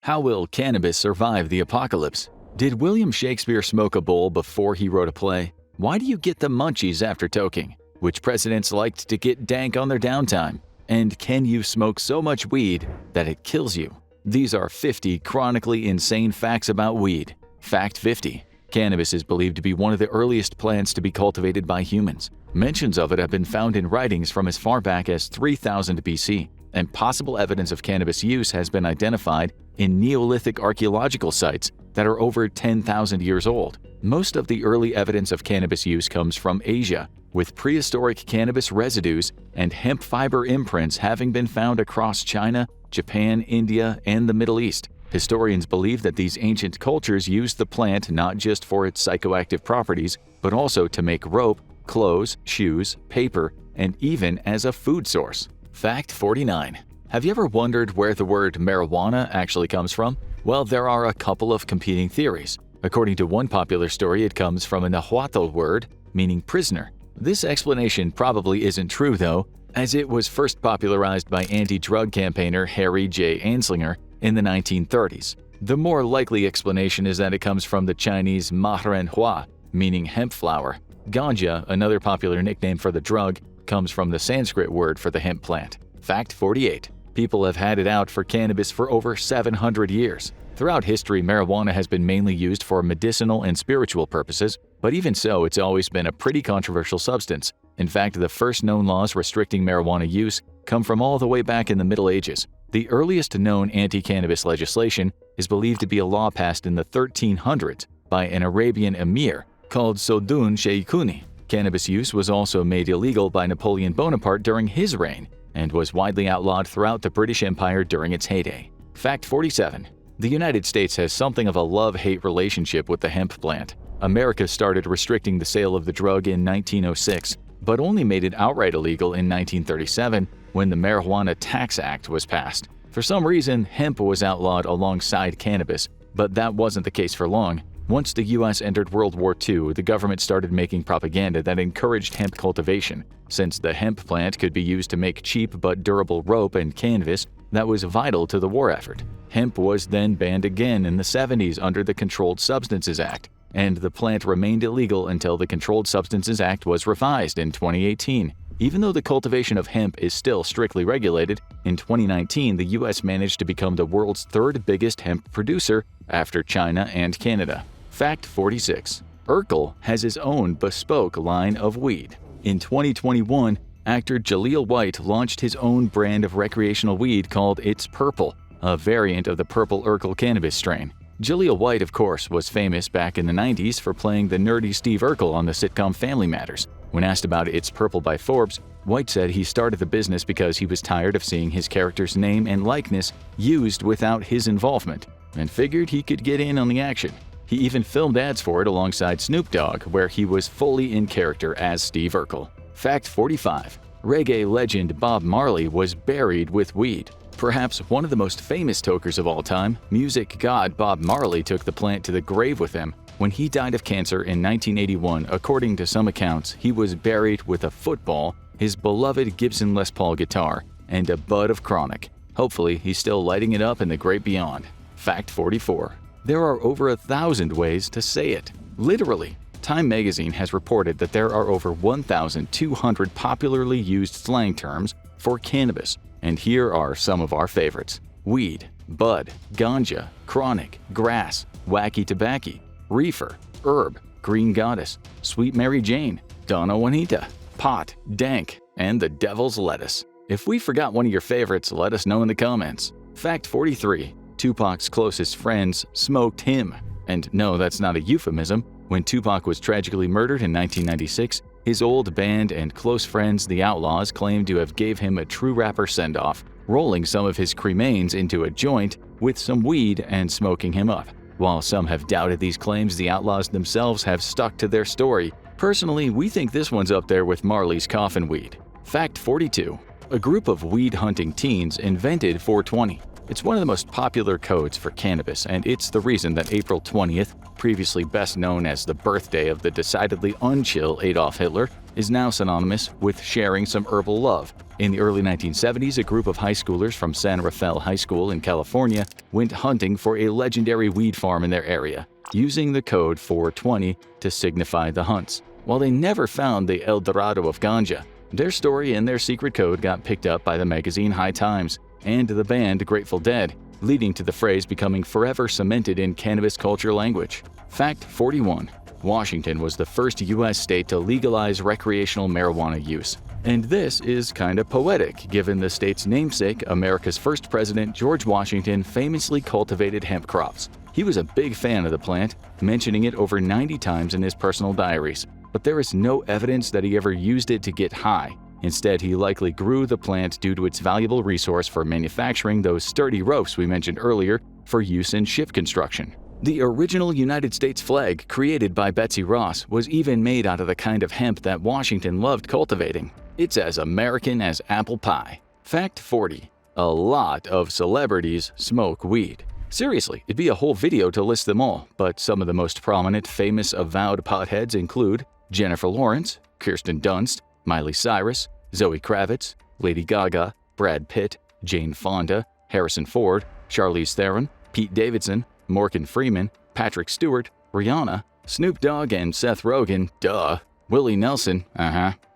How will cannabis survive the apocalypse? Did William Shakespeare smoke a bowl before he wrote a play? Why do you get the munchies after toking? Which presidents liked to get dank on their downtime? And can you smoke so much weed that it kills you? These are 50 chronically insane facts about weed. Fact 50. Cannabis is believed to be one of the earliest plants to be cultivated by humans. Mentions of it have been found in writings from as far back as 3000 BC, and possible evidence of cannabis use has been identified in Neolithic archaeological sites that are over 10,000 years old. Most of the early evidence of cannabis use comes from Asia, with prehistoric cannabis residues and hemp fiber imprints having been found across China, Japan, India, and the Middle East. Historians believe that these ancient cultures used the plant not just for its psychoactive properties, but also to make rope, clothes, shoes, paper, and even as a food source. Fact 49. Have you ever wondered where the word marijuana actually comes from? Well, there are a couple of competing theories. According to one popular story, it comes from a Nahuatl word meaning prisoner. This explanation probably isn't true though, as it was first popularized by anti-drug campaigner Harry J. Anslinger in the 1930s. The more likely explanation is that it comes from the Chinese mahren hua, meaning hemp flower. Ganja, another popular nickname for the drug, comes from the Sanskrit word for the hemp plant. Fact 48. People have had it out for cannabis for over 700 years. Throughout history, marijuana has been mainly used for medicinal and spiritual purposes, but even so, it's always been a pretty controversial substance. In fact, the first known laws restricting marijuana use come from all the way back in the Middle Ages. The earliest known anti-cannabis legislation is believed to be a law passed in the 1300s by an Arabian emir called Sodun Sheikuni. Cannabis use was also made illegal by Napoleon Bonaparte during his reign and was widely outlawed throughout the British Empire during its heyday. Fact 47. The United States has something of a love-hate relationship with the hemp plant. America started restricting the sale of the drug in 1906, but only made it outright illegal in 1937 when the Marijuana Tax Act was passed. For some reason, hemp was outlawed alongside cannabis, but that wasn't the case for long. Once the US entered World War II, the government started making propaganda that encouraged hemp cultivation. Since the hemp plant could be used to make cheap but durable rope and canvas, that was vital to the war effort. Hemp was then banned again in the 70s under the Controlled Substances Act, and the plant remained illegal until the Controlled Substances Act was revised in 2018. Even though the cultivation of hemp is still strictly regulated, in 2019 the US managed to become the world's third biggest hemp producer after China and Canada. Fact 46. Urkel has his own bespoke line of weed. In 2021, actor Jaleel White launched his own brand of recreational weed called It's Purple, a variant of the Purple Urkel cannabis strain. Jaleel White, of course, was famous back in the 90s for playing the nerdy Steve Urkel on the sitcom Family Matters. When asked about It's Purple by Forbes, White said he started the business because he was tired of seeing his character's name and likeness used without his involvement, and figured he could get in on the action. He even filmed ads for it alongside Snoop Dogg, where he was fully in character as Steve Urkel. Fact 45. Reggae legend Bob Marley was buried with weed. Perhaps one of the most famous tokers of all time, music god Bob Marley took the plant to the grave with him. When he died of cancer in 1981, according to some accounts, he was buried with a football, his beloved Gibson Les Paul guitar, and a bud of chronic. Hopefully, he's still lighting it up in the great beyond. Fact 44. There are over 1,000 ways to say it. Literally. Time magazine has reported that there are over 1,200 popularly used slang terms for cannabis, and here are some of our favorites: weed, bud, ganja, chronic, grass, wacky tobacco, reefer, herb, green goddess, sweet Mary Jane, Donna Juanita, pot, dank, and the devil's lettuce. If we forgot one of your favorites, let us know in the comments. Fact 43. Tupac's closest friends smoked him. And no, that's not a euphemism. When Tupac was tragically murdered in 1996, his old band and close friends, the Outlaws, claimed to have gave him a true rapper send-off, rolling some of his cremains into a joint with some weed and smoking him up. While some have doubted these claims, the Outlaws themselves have stuck to their story. Personally, we think this one's up there with Marley's coffin weed. Fact 42. A group of weed-hunting teens invented 420. It's one of the most popular codes for cannabis, and it's the reason that April 20th, previously best known as the birthday of the decidedly unchill Adolf Hitler, is now synonymous with sharing some herbal love. In the early 1970s, a group of high schoolers from San Rafael High School in California went hunting for a legendary weed farm in their area, using the code 420 to signify the hunts. While they never found the El Dorado of ganja, their story and their secret code got picked up by the magazine High Times and the band Grateful Dead, leading to the phrase becoming forever cemented in cannabis culture language. Fact 41. Washington was the first U.S. state to legalize recreational marijuana use. And this is kinda poetic, given the state's namesake, America's first president, George Washington, famously cultivated hemp crops. He was a big fan of the plant, mentioning it over 90 times in his personal diaries. But there is no evidence that he ever used it to get high. Instead, he likely grew the plant due to its valuable resource for manufacturing those sturdy ropes we mentioned earlier for use in ship construction. The original United States flag, created by Betsy Ross, was even made out of the kind of hemp that Washington loved cultivating. It's as American as apple pie. Fact 40. A lot of celebrities smoke weed. Seriously, it'd be a whole video to list them all, but some of the most prominent, famous, avowed potheads include Jennifer Lawrence, Kirsten Dunst, Miley Cyrus, Zoe Kravitz, Lady Gaga, Brad Pitt, Jane Fonda, Harrison Ford, Charlize Theron, Pete Davidson, Morgan Freeman, Patrick Stewart, Rihanna, Snoop Dogg and Seth Rogen, duh, Willie Nelson,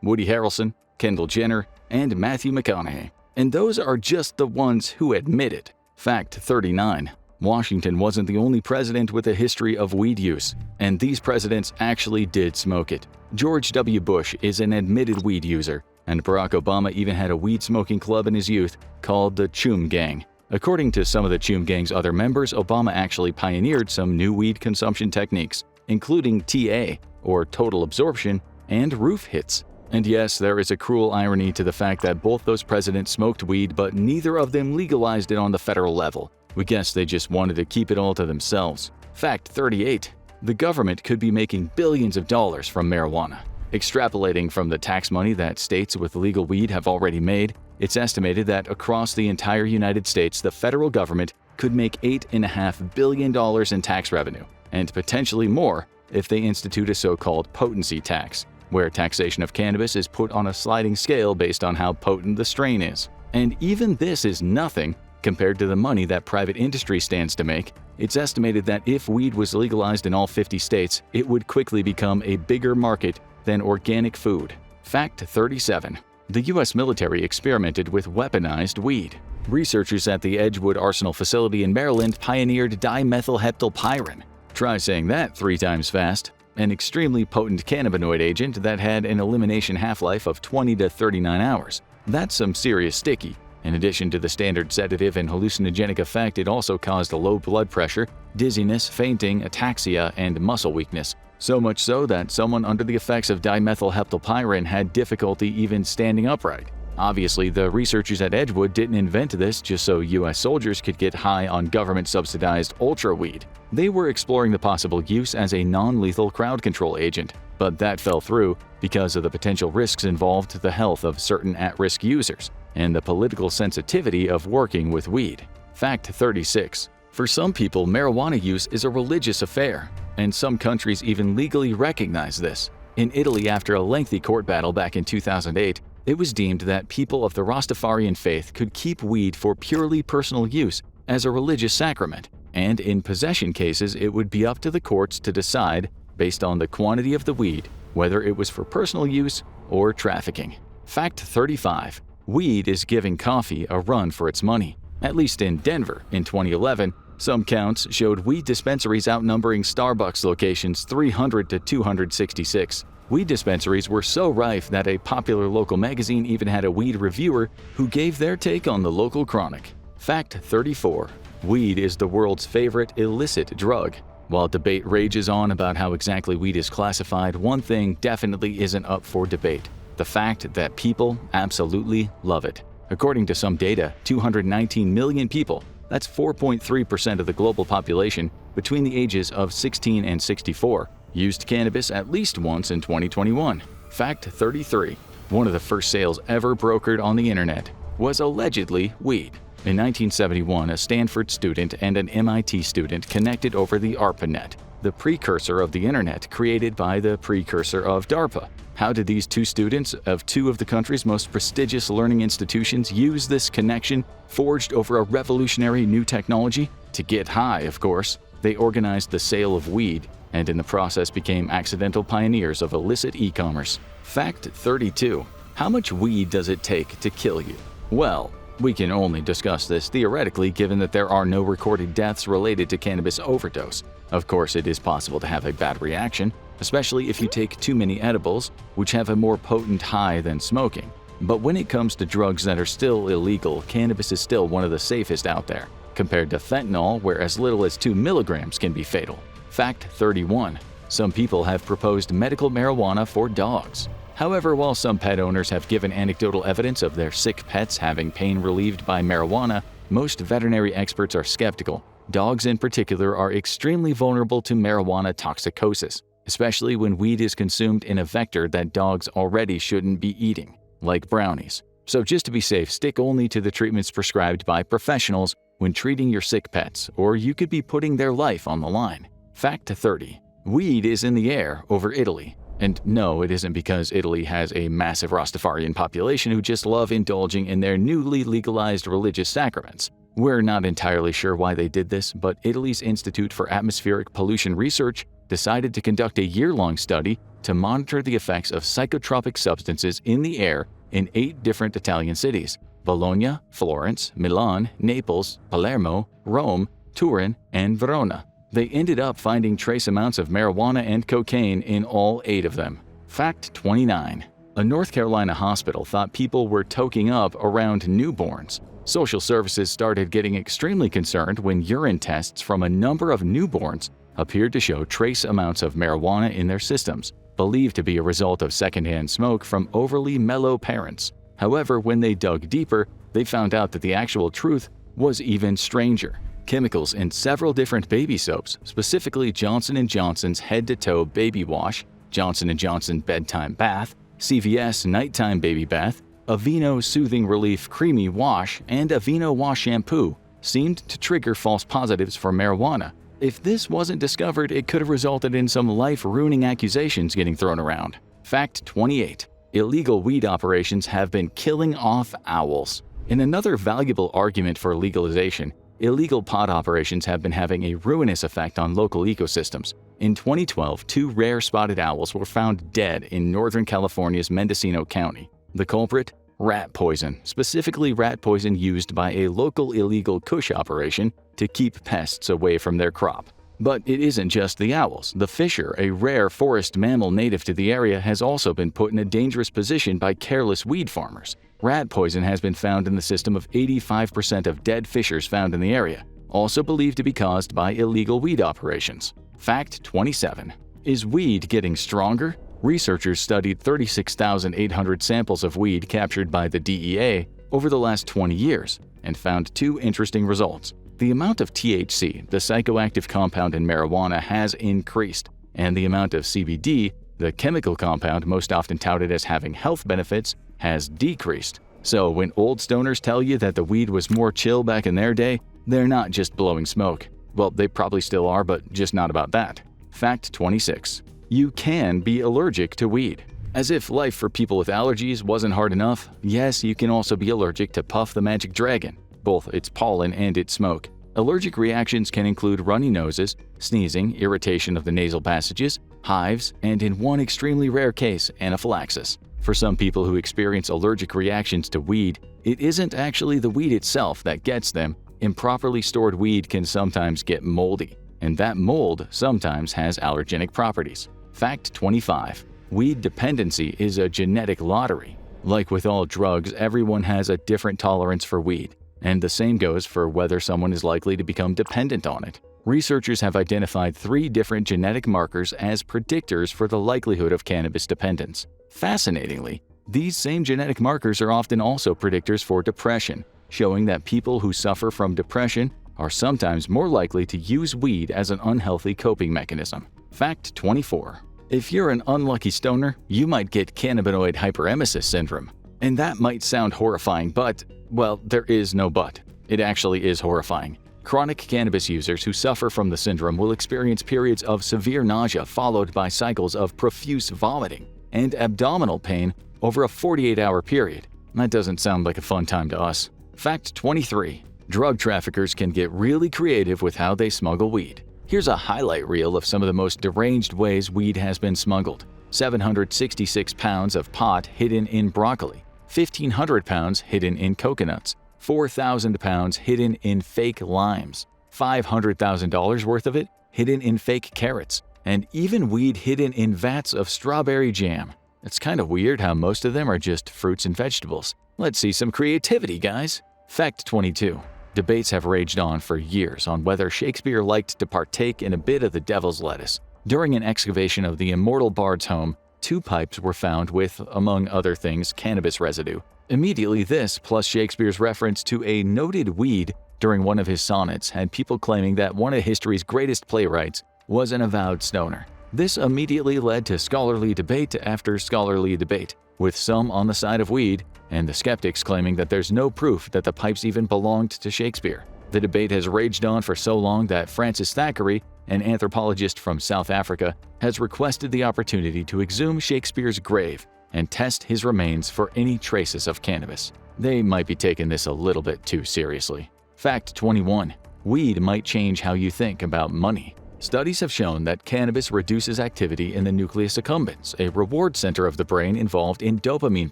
Woody Harrelson, Kendall Jenner, and Matthew McConaughey. And those are just the ones who admit it. Fact 39. Washington wasn't the only president with a history of weed use, and these presidents actually did smoke it. George W. Bush is an admitted weed user, and Barack Obama even had a weed-smoking club in his youth called the Choom Gang. According to some of the Choom Gang's other members, Obama actually pioneered some new weed consumption techniques, including TA, or total absorption, and roof hits. And yes, there is a cruel irony to the fact that both those presidents smoked weed, but neither of them legalized it on the federal level. We guess they just wanted to keep it all to themselves. Fact 38. The government could be making billions of dollars from marijuana. Extrapolating from the tax money that states with legal weed have already made, it's estimated that across the entire United States, the federal government could make $8.5 billion in tax revenue, and potentially more if they institute a so-called potency tax, where taxation of cannabis is put on a sliding scale based on how potent the strain is. And even this is nothing compared to the money that private industry stands to make. It's estimated that if weed was legalized in all 50 states, it would quickly become a bigger market than organic food. Fact 37. The U.S. military experimented with weaponized weed. Researchers at the Edgewood Arsenal facility in Maryland pioneered dimethylheptylpyrin. Try saying that 3 times fast. An extremely potent cannabinoid agent that had an elimination half-life of 20 to 39 hours. That's some serious sticky. In addition to the standard sedative and hallucinogenic effect, it also caused low blood pressure, dizziness, fainting, ataxia, and muscle weakness. So much so that someone under the effects of dimethylheptylpyrin had difficulty even standing upright. Obviously, the researchers at Edgewood didn't invent this just so U.S. soldiers could get high on government-subsidized ultra weed. They were exploring the possible use as a non-lethal crowd control agent, but that fell through because of the potential risks involved to the health of certain at-risk users and the political sensitivity of working with weed. Fact 36. For some people, marijuana use is a religious affair, and some countries even legally recognize this. In Italy, after a lengthy court battle back in 2008, it was deemed that people of the Rastafarian faith could keep weed for purely personal use as a religious sacrament, and in possession cases it would be up to the courts to decide, based on the quantity of the weed, whether it was for personal use or trafficking. Fact 35. Weed is giving coffee a run for its money. At least in Denver, in 2011, some counts showed weed dispensaries outnumbering Starbucks locations 300 to 266. Weed dispensaries were so rife that a popular local magazine even had a weed reviewer who gave their take on the local chronic. Fact 34. Weed is the world's favorite illicit drug. While debate rages on about how exactly weed is classified, one thing definitely isn't up for debate: the fact that people absolutely love it. According to some data, 219 million people, that's 4.3% of the global population between the ages of 16 and 64, used cannabis at least once in 2021. Fact 33. One of the first sales ever brokered on the internet was allegedly weed. In 1971, a Stanford student and an MIT student connected over the ARPANET. the precursor of the internet created by the precursor of DARPA. How did these two students of two of the country's most prestigious learning institutions use this connection forged over a revolutionary new technology? To get high, of course. They organized the sale of weed and in the process became accidental pioneers of illicit e-commerce. Fact 32. How much weed does it take to kill you? Well, we can only discuss this theoretically given that there are no recorded deaths related to cannabis overdose. Of course, it is possible to have a bad reaction, especially if you take too many edibles, which have a more potent high than smoking. But when it comes to drugs that are still illegal, cannabis is still one of the safest out there, compared to fentanyl, where as little as 2 milligrams can be fatal. Fact 31. Some people have proposed medical marijuana for dogs. However, while some pet owners have given anecdotal evidence of their sick pets having pain relieved by marijuana, most veterinary experts are skeptical. Dogs in particular are extremely vulnerable to marijuana toxicosis, especially when weed is consumed in a vector that dogs already shouldn't be eating, like brownies. So just to be safe, stick only to the treatments prescribed by professionals when treating your sick pets, or you could be putting their life on the line. Fact 30. Weed is in the air over Italy. And no, it isn't because Italy has a massive Rastafarian population who just love indulging in their newly legalized religious sacraments. We're not entirely sure why they did this, but Italy's Institute for Atmospheric Pollution Research decided to conduct a year-long study to monitor the effects of psychotropic substances in the air in 8 different Italian cities: Bologna, Florence, Milan, Naples, Palermo, Rome, Turin, and Verona. They ended up finding trace amounts of marijuana and cocaine in all 8 of them. Fact 29. A North Carolina hospital thought people were toking up around newborns. Social services started getting extremely concerned when urine tests from a number of newborns appeared to show trace amounts of marijuana in their systems, believed to be a result of secondhand smoke from overly mellow parents. However, when they dug deeper, they found out that the actual truth was even stranger. Chemicals in several different baby soaps, specifically Johnson & Johnson's Head-to-Toe Baby Wash, Johnson & Johnson Bedtime Bath, CVS Nighttime Baby Bath, Aveeno Soothing Relief Creamy Wash, and Aveeno Wash Shampoo, seemed to trigger false positives for marijuana. If this wasn't discovered, it could have resulted in some life-ruining accusations getting thrown around. Fact 28. Illegal weed operations have been killing off owls. In another valuable argument for legalization, illegal pot operations have been having a ruinous effect on local ecosystems. In 2012, 2 rare spotted owls were found dead in Northern California's Mendocino County. The culprit? Rat poison, specifically rat poison used by a local illegal Kush operation to keep pests away from their crop. But it isn't just the owls. The fisher, a rare forest mammal native to the area, has also been put in a dangerous position by careless weed farmers. Rat poison has been found in the system of 85% of dead fishers found in the area, also believed to be caused by illegal weed operations. Fact 27. Is weed getting stronger? Researchers studied 36,800 samples of weed captured by the DEA over the last 20 years and found 2 interesting results. The amount of THC, the psychoactive compound in marijuana, has increased, and the amount of CBD, the chemical compound most often touted as having health benefits, has decreased. So when old stoners tell you that the weed was more chill back in their day, they're not just blowing smoke. Well, they probably still are, but just not about that. Fact 26. You can be allergic to weed. As if life for people with allergies wasn't hard enough, yes, you can also be allergic to Puff the Magic Dragon, both its pollen and its smoke. Allergic reactions can include runny noses, sneezing, irritation of the nasal passages, hives, and in one extremely rare case, anaphylaxis. For some people who experience allergic reactions to weed, it isn't actually the weed itself that gets them. Improperly stored weed can sometimes get moldy, and that mold sometimes has allergenic properties. Fact 25. Weed dependency is a genetic lottery. Like with all drugs, everyone has a different tolerance for weed, and the same goes for whether someone is likely to become dependent on it. Researchers have identified 3 different genetic markers as predictors for the likelihood of cannabis dependence. Fascinatingly, these same genetic markers are often also predictors for depression, showing that people who suffer from depression are sometimes more likely to use weed as an unhealthy coping mechanism. Fact 24. If you're an unlucky stoner, you might get cannabinoid hyperemesis syndrome. And that might sound horrifying, but, well, there is no but. It actually is horrifying. Chronic cannabis users who suffer from the syndrome will experience periods of severe nausea followed by cycles of profuse vomiting and abdominal pain over a 48-hour period. That doesn't sound like a fun time to us. Fact 23. Drug traffickers can get really creative with how they smuggle weed. Here's a highlight reel of some of the most deranged ways weed has been smuggled. 766 pounds of pot hidden in broccoli, 1,500 pounds hidden in coconuts, 4,000 pounds hidden in fake limes, $500,000 worth of it hidden in fake carrots, and even weed hidden in vats of strawberry jam. It's kind of weird how most of them are just fruits and vegetables. Let's see some creativity, guys. Fact 22. Debates have raged on for years on whether Shakespeare liked to partake in a bit of the devil's lettuce. During an excavation of the immortal bard's home, 2 pipes were found with, among other things, cannabis residue. Immediately this, plus Shakespeare's reference to a noted weed during one of his sonnets, had people claiming that one of history's greatest playwrights was an avowed stoner. This immediately led to scholarly debate after scholarly debate, with some on the side of weed and the skeptics claiming that there's no proof that the pipes even belonged to Shakespeare. The debate has raged on for so long that Francis Thackeray, an anthropologist from South Africa, has requested the opportunity to exhume Shakespeare's grave and test his remains for any traces of cannabis. They might be taking this a little bit too seriously. Fact 21. Weed might change how you think about money. Studies have shown that cannabis reduces activity in the nucleus accumbens, a reward center of the brain involved in dopamine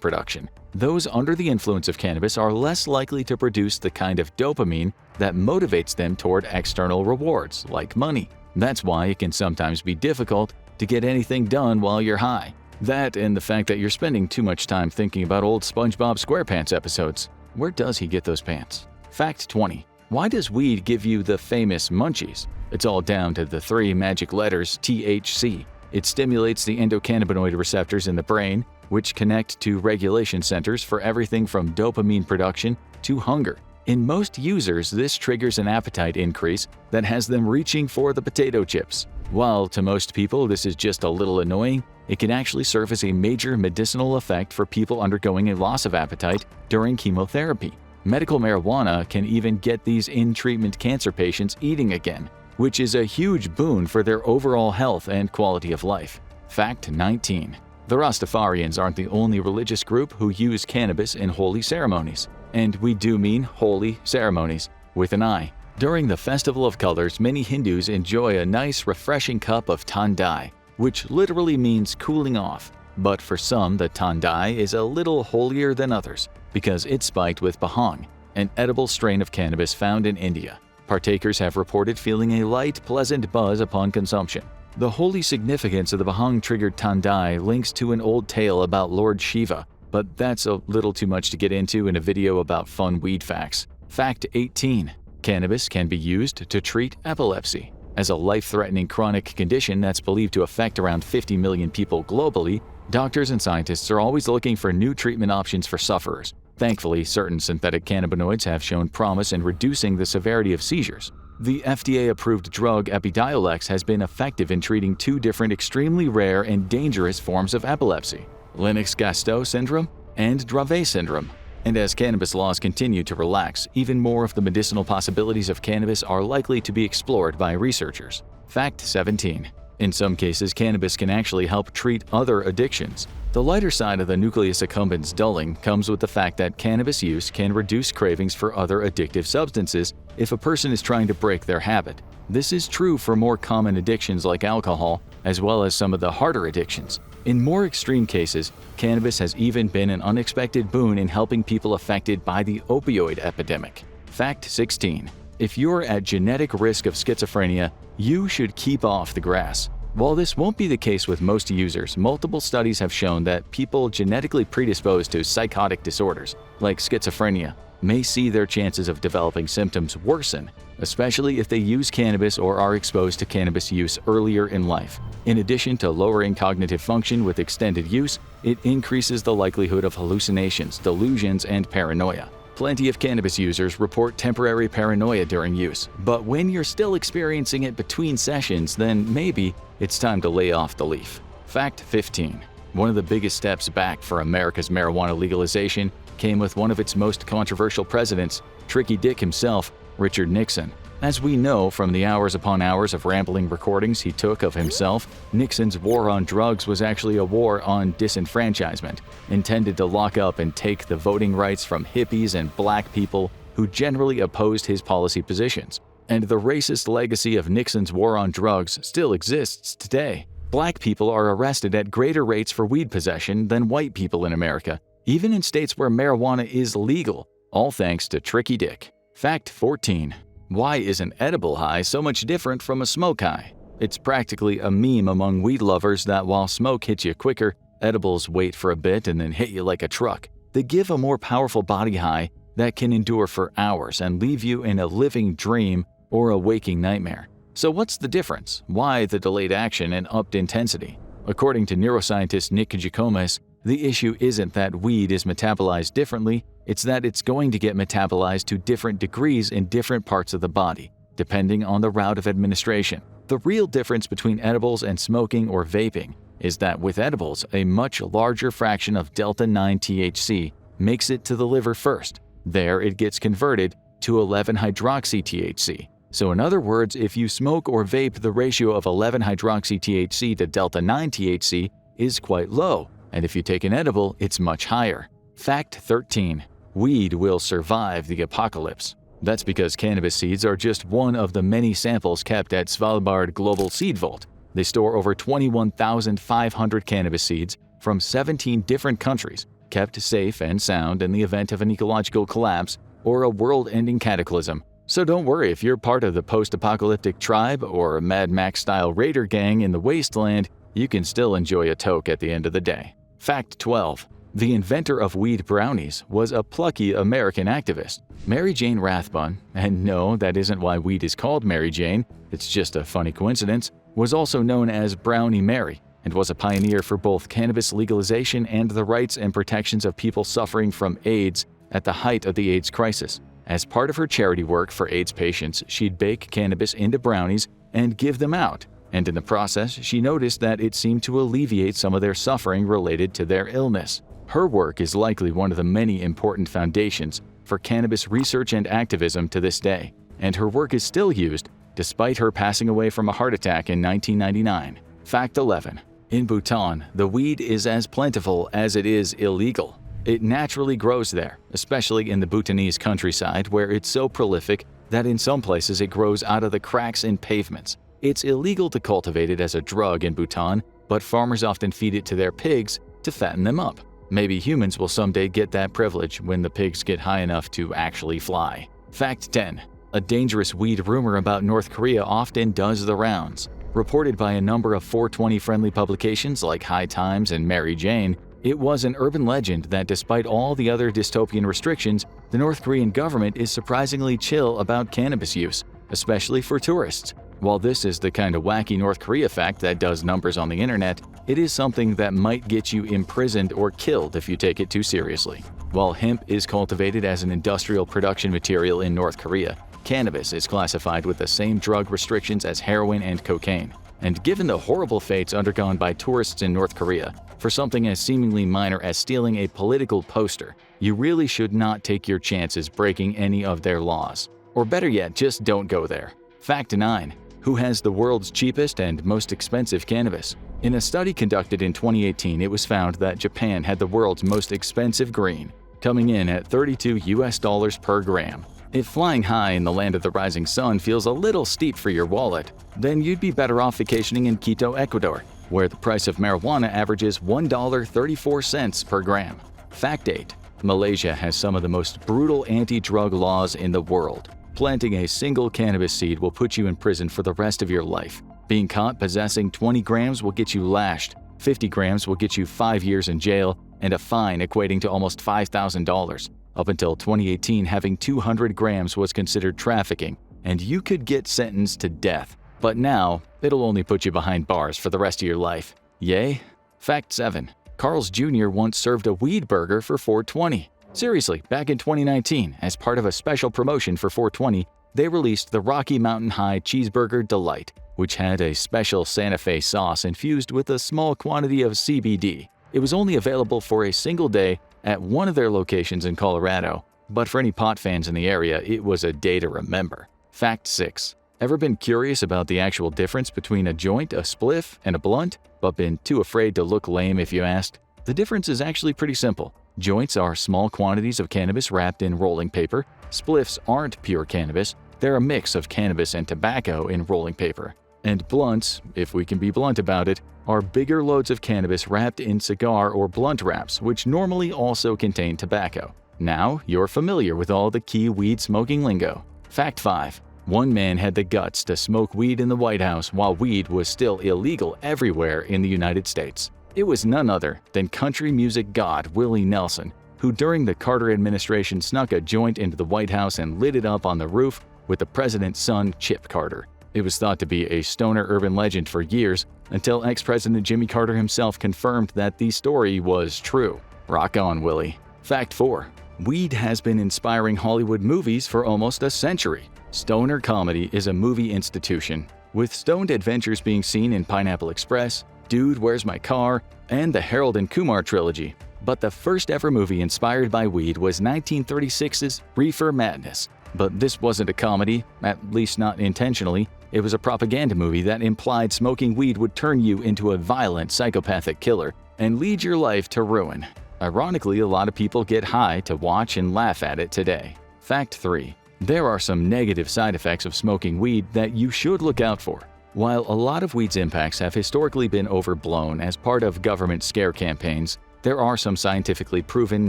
production. Those under the influence of cannabis are less likely to produce the kind of dopamine that motivates them toward external rewards, like money. That's why it can sometimes be difficult to get anything done while you're high. That and the fact that you're spending too much time thinking about old SpongeBob SquarePants episodes. Where does he get those pants? Fact 20. Why does weed give you the famous munchies? It's all down to the 3 magic letters THC. It stimulates the endocannabinoid receptors in the brain, which connect to regulation centers for everything from dopamine production to hunger. In most users, this triggers an appetite increase that has them reaching for the potato chips. While to most people this is just a little annoying, it can actually serve as a major medicinal effect for people undergoing a loss of appetite during chemotherapy. Medical marijuana can even get these in-treatment cancer patients eating again, which is a huge boon for their overall health and quality of life. Fact 19. The Rastafarians aren't the only religious group who use cannabis in holy ceremonies. And we do mean holy ceremonies, with an I. During the Festival of Colors, many Hindus enjoy a nice, refreshing cup of Thandai, which literally means cooling off. But for some, the Thandai is a little holier than others because it's spiked with bhang, an edible strain of cannabis found in India. Partakers have reported feeling a light, pleasant buzz upon consumption. The holy significance of the bhang-triggered Thandai links to an old tale about Lord Shiva, but that's a little too much to get into in a video about fun weed facts. Fact 18. Cannabis can be used to treat epilepsy. As a life-threatening chronic condition that's believed to affect around 50 million people globally, doctors and scientists are always looking for new treatment options for sufferers. Thankfully, certain synthetic cannabinoids have shown promise in reducing the severity of seizures. The FDA-approved drug Epidiolex has been effective in treating 2 different extremely rare and dangerous forms of epilepsy, Lennox-Gastaut syndrome and Dravet syndrome. And as cannabis laws continue to relax, even more of the medicinal possibilities of cannabis are likely to be explored by researchers. Fact 17. In some cases, cannabis can actually help treat other addictions. The lighter side of the nucleus accumbens dulling comes with the fact that cannabis use can reduce cravings for other addictive substances if a person is trying to break their habit. This is true for more common addictions like alcohol, as well as some of the harder addictions. In more extreme cases, cannabis has even been an unexpected boon in helping people affected by the opioid epidemic. Fact 16. If you're at genetic risk of schizophrenia, you should keep off the grass. While this won't be the case with most users, multiple studies have shown that people genetically predisposed to psychotic disorders, like schizophrenia, may see their chances of developing symptoms worsen, especially if they use cannabis or are exposed to cannabis use earlier in life. In addition to lowering cognitive function with extended use, it increases the likelihood of hallucinations, delusions, and paranoia. Plenty of cannabis users report temporary paranoia during use, but when you're still experiencing it between sessions, then maybe it's time to lay off the leaf. Fact 15. One of the biggest steps back for America's marijuana legalization came with one of its most controversial presidents, Tricky Dick himself, Richard Nixon. As we know from the hours upon hours of rambling recordings he took of himself, Nixon's war on drugs was actually a war on disenfranchisement, intended to lock up and take the voting rights from hippies and black people who generally opposed his policy positions. And the racist legacy of Nixon's war on drugs still exists today. Black people are arrested at greater rates for weed possession than white people in America, even in states where marijuana is legal, all thanks to Tricky Dick. Fact 14. Why is an edible high so much different from a smoke high? It's practically a meme among weed lovers that while smoke hits you quicker, edibles wait for a bit and then hit you like a truck. They give a more powerful body high that can endure for hours and leave you in a living dream or a waking nightmare. So what's the difference? Why the delayed action and upped intensity? According to neuroscientist Nick Jacobus, the issue isn't that weed is metabolized differently, it's that it's going to get metabolized to different degrees in different parts of the body, depending on the route of administration. The real difference between edibles and smoking or vaping is that with edibles, a much larger fraction of delta-9 THC makes it to the liver first. There it gets converted to 11-hydroxy-THC. So in other words, if you smoke or vape, the ratio of 11-hydroxy-THC to delta-9 THC is quite low, and if you take an edible, it's much higher. Fact 13. Weed will survive the apocalypse. That's because cannabis seeds are just one of the many samples kept at Svalbard Global Seed Vault. They store over 21,500 cannabis seeds from 17 different countries, kept safe and sound in the event of an ecological collapse or a world-ending cataclysm. So don't worry if you're part of the post-apocalyptic tribe or a Mad Max-style raider gang in the wasteland, you can still enjoy a toke at the end of the day. Fact 12. The inventor of weed brownies was a plucky American activist, Mary Jane Rathbun, and no, that isn't why weed is called Mary Jane, it's just a funny coincidence, was also known as Brownie Mary, and was a pioneer for both cannabis legalization and the rights and protections of people suffering from AIDS at the height of the AIDS crisis. As part of her charity work for AIDS patients, she'd bake cannabis into brownies and give them out, and in the process, she noticed that it seemed to alleviate some of their suffering related to their illness. Her work is likely one of the many important foundations for cannabis research and activism to this day, and her work is still used despite her passing away from a heart attack in 1999. Fact 11. In Bhutan, the weed is as plentiful as it is illegal. It naturally grows there, especially in the Bhutanese countryside where it's so prolific that in some places it grows out of the cracks in pavements. It's illegal to cultivate it as a drug in Bhutan, but farmers often feed it to their pigs to fatten them up. Maybe humans will someday get that privilege when the pigs get high enough to actually fly. Fact 10. A dangerous weed rumor about North Korea often does the rounds. Reported by a number of 420-friendly publications like High Times and Mary Jane, it was an urban legend that despite all the other dystopian restrictions, the North Korean government is surprisingly chill about cannabis use, especially for tourists. While this is the kind of wacky North Korea fact that does numbers on the internet, it is something that might get you imprisoned or killed if you take it too seriously. While hemp is cultivated as an industrial production material in North Korea, cannabis is classified with the same drug restrictions as heroin and cocaine. And given the horrible fates undergone by tourists in North Korea, for something as seemingly minor as stealing a political poster, you really should not take your chances breaking any of their laws. Or better yet, just don't go there. Fact 9. Who has the world's cheapest and most expensive cannabis? In a study conducted in 2018, it was found that Japan had the world's most expensive green, coming in at $32 per gram. If flying high in the land of the rising sun feels a little steep for your wallet, then you'd be better off vacationing in Quito, Ecuador, where the price of marijuana averages $1.34 per gram. Fact 8. Malaysia has some of the most brutal anti-drug laws in the world. Planting a single cannabis seed will put you in prison for the rest of your life. Being caught possessing 20 grams will get you lashed, 50 grams will get you 5 years in jail, and a fine equating to almost $5,000. Up until 2018, having 200 grams was considered trafficking, and you could get sentenced to death. But now, it'll only put you behind bars for the rest of your life. Yay? Fact 7. Carl's Jr. once served a weed burger for $4.20. Seriously, back in 2019, as part of a special promotion for $4.20, they released the Rocky Mountain High Cheeseburger Delight, which had a special Santa Fe sauce infused with a small quantity of CBD. It was only available for a single day at one of their locations in Colorado, but for any pot fans in the area, it was a day to remember. Fact 6. Ever been curious about the actual difference between a joint, a spliff, and a blunt, but been too afraid to look lame if you asked? The difference is actually pretty simple. Joints are small quantities of cannabis wrapped in rolling paper. Spliffs aren't pure cannabis. They're a mix of cannabis and tobacco in rolling paper. And blunts, if we can be blunt about it, are bigger loads of cannabis wrapped in cigar or blunt wraps, which normally also contain tobacco. Now, you're familiar with all the key weed smoking lingo. Fact 5. One man had the guts to smoke weed in the White House while weed was still illegal everywhere in the United States. It was none other than country music god Willie Nelson, who during the Carter administration snuck a joint into the White House and lit it up on the roof with the president's son, Chip Carter. It was thought to be a stoner urban legend for years until ex-President Jimmy Carter himself confirmed that the story was true. Rock on, Willie. Fact 4. Weed has been inspiring Hollywood movies for almost a century. Stoner comedy is a movie institution, with stoned adventures being seen in Pineapple Express, Dude, Where's My Car, and the Harold and Kumar trilogy. But the first ever movie inspired by weed was 1936's Reefer Madness. But this wasn't a comedy, at least not intentionally. It was a propaganda movie that implied smoking weed would turn you into a violent psychopathic killer and lead your life to ruin. Ironically, a lot of people get high to watch and laugh at it today. Fact 3. There are some negative side effects of smoking weed that you should look out for. While a lot of weed's impacts have historically been overblown as part of government scare campaigns, there are some scientifically proven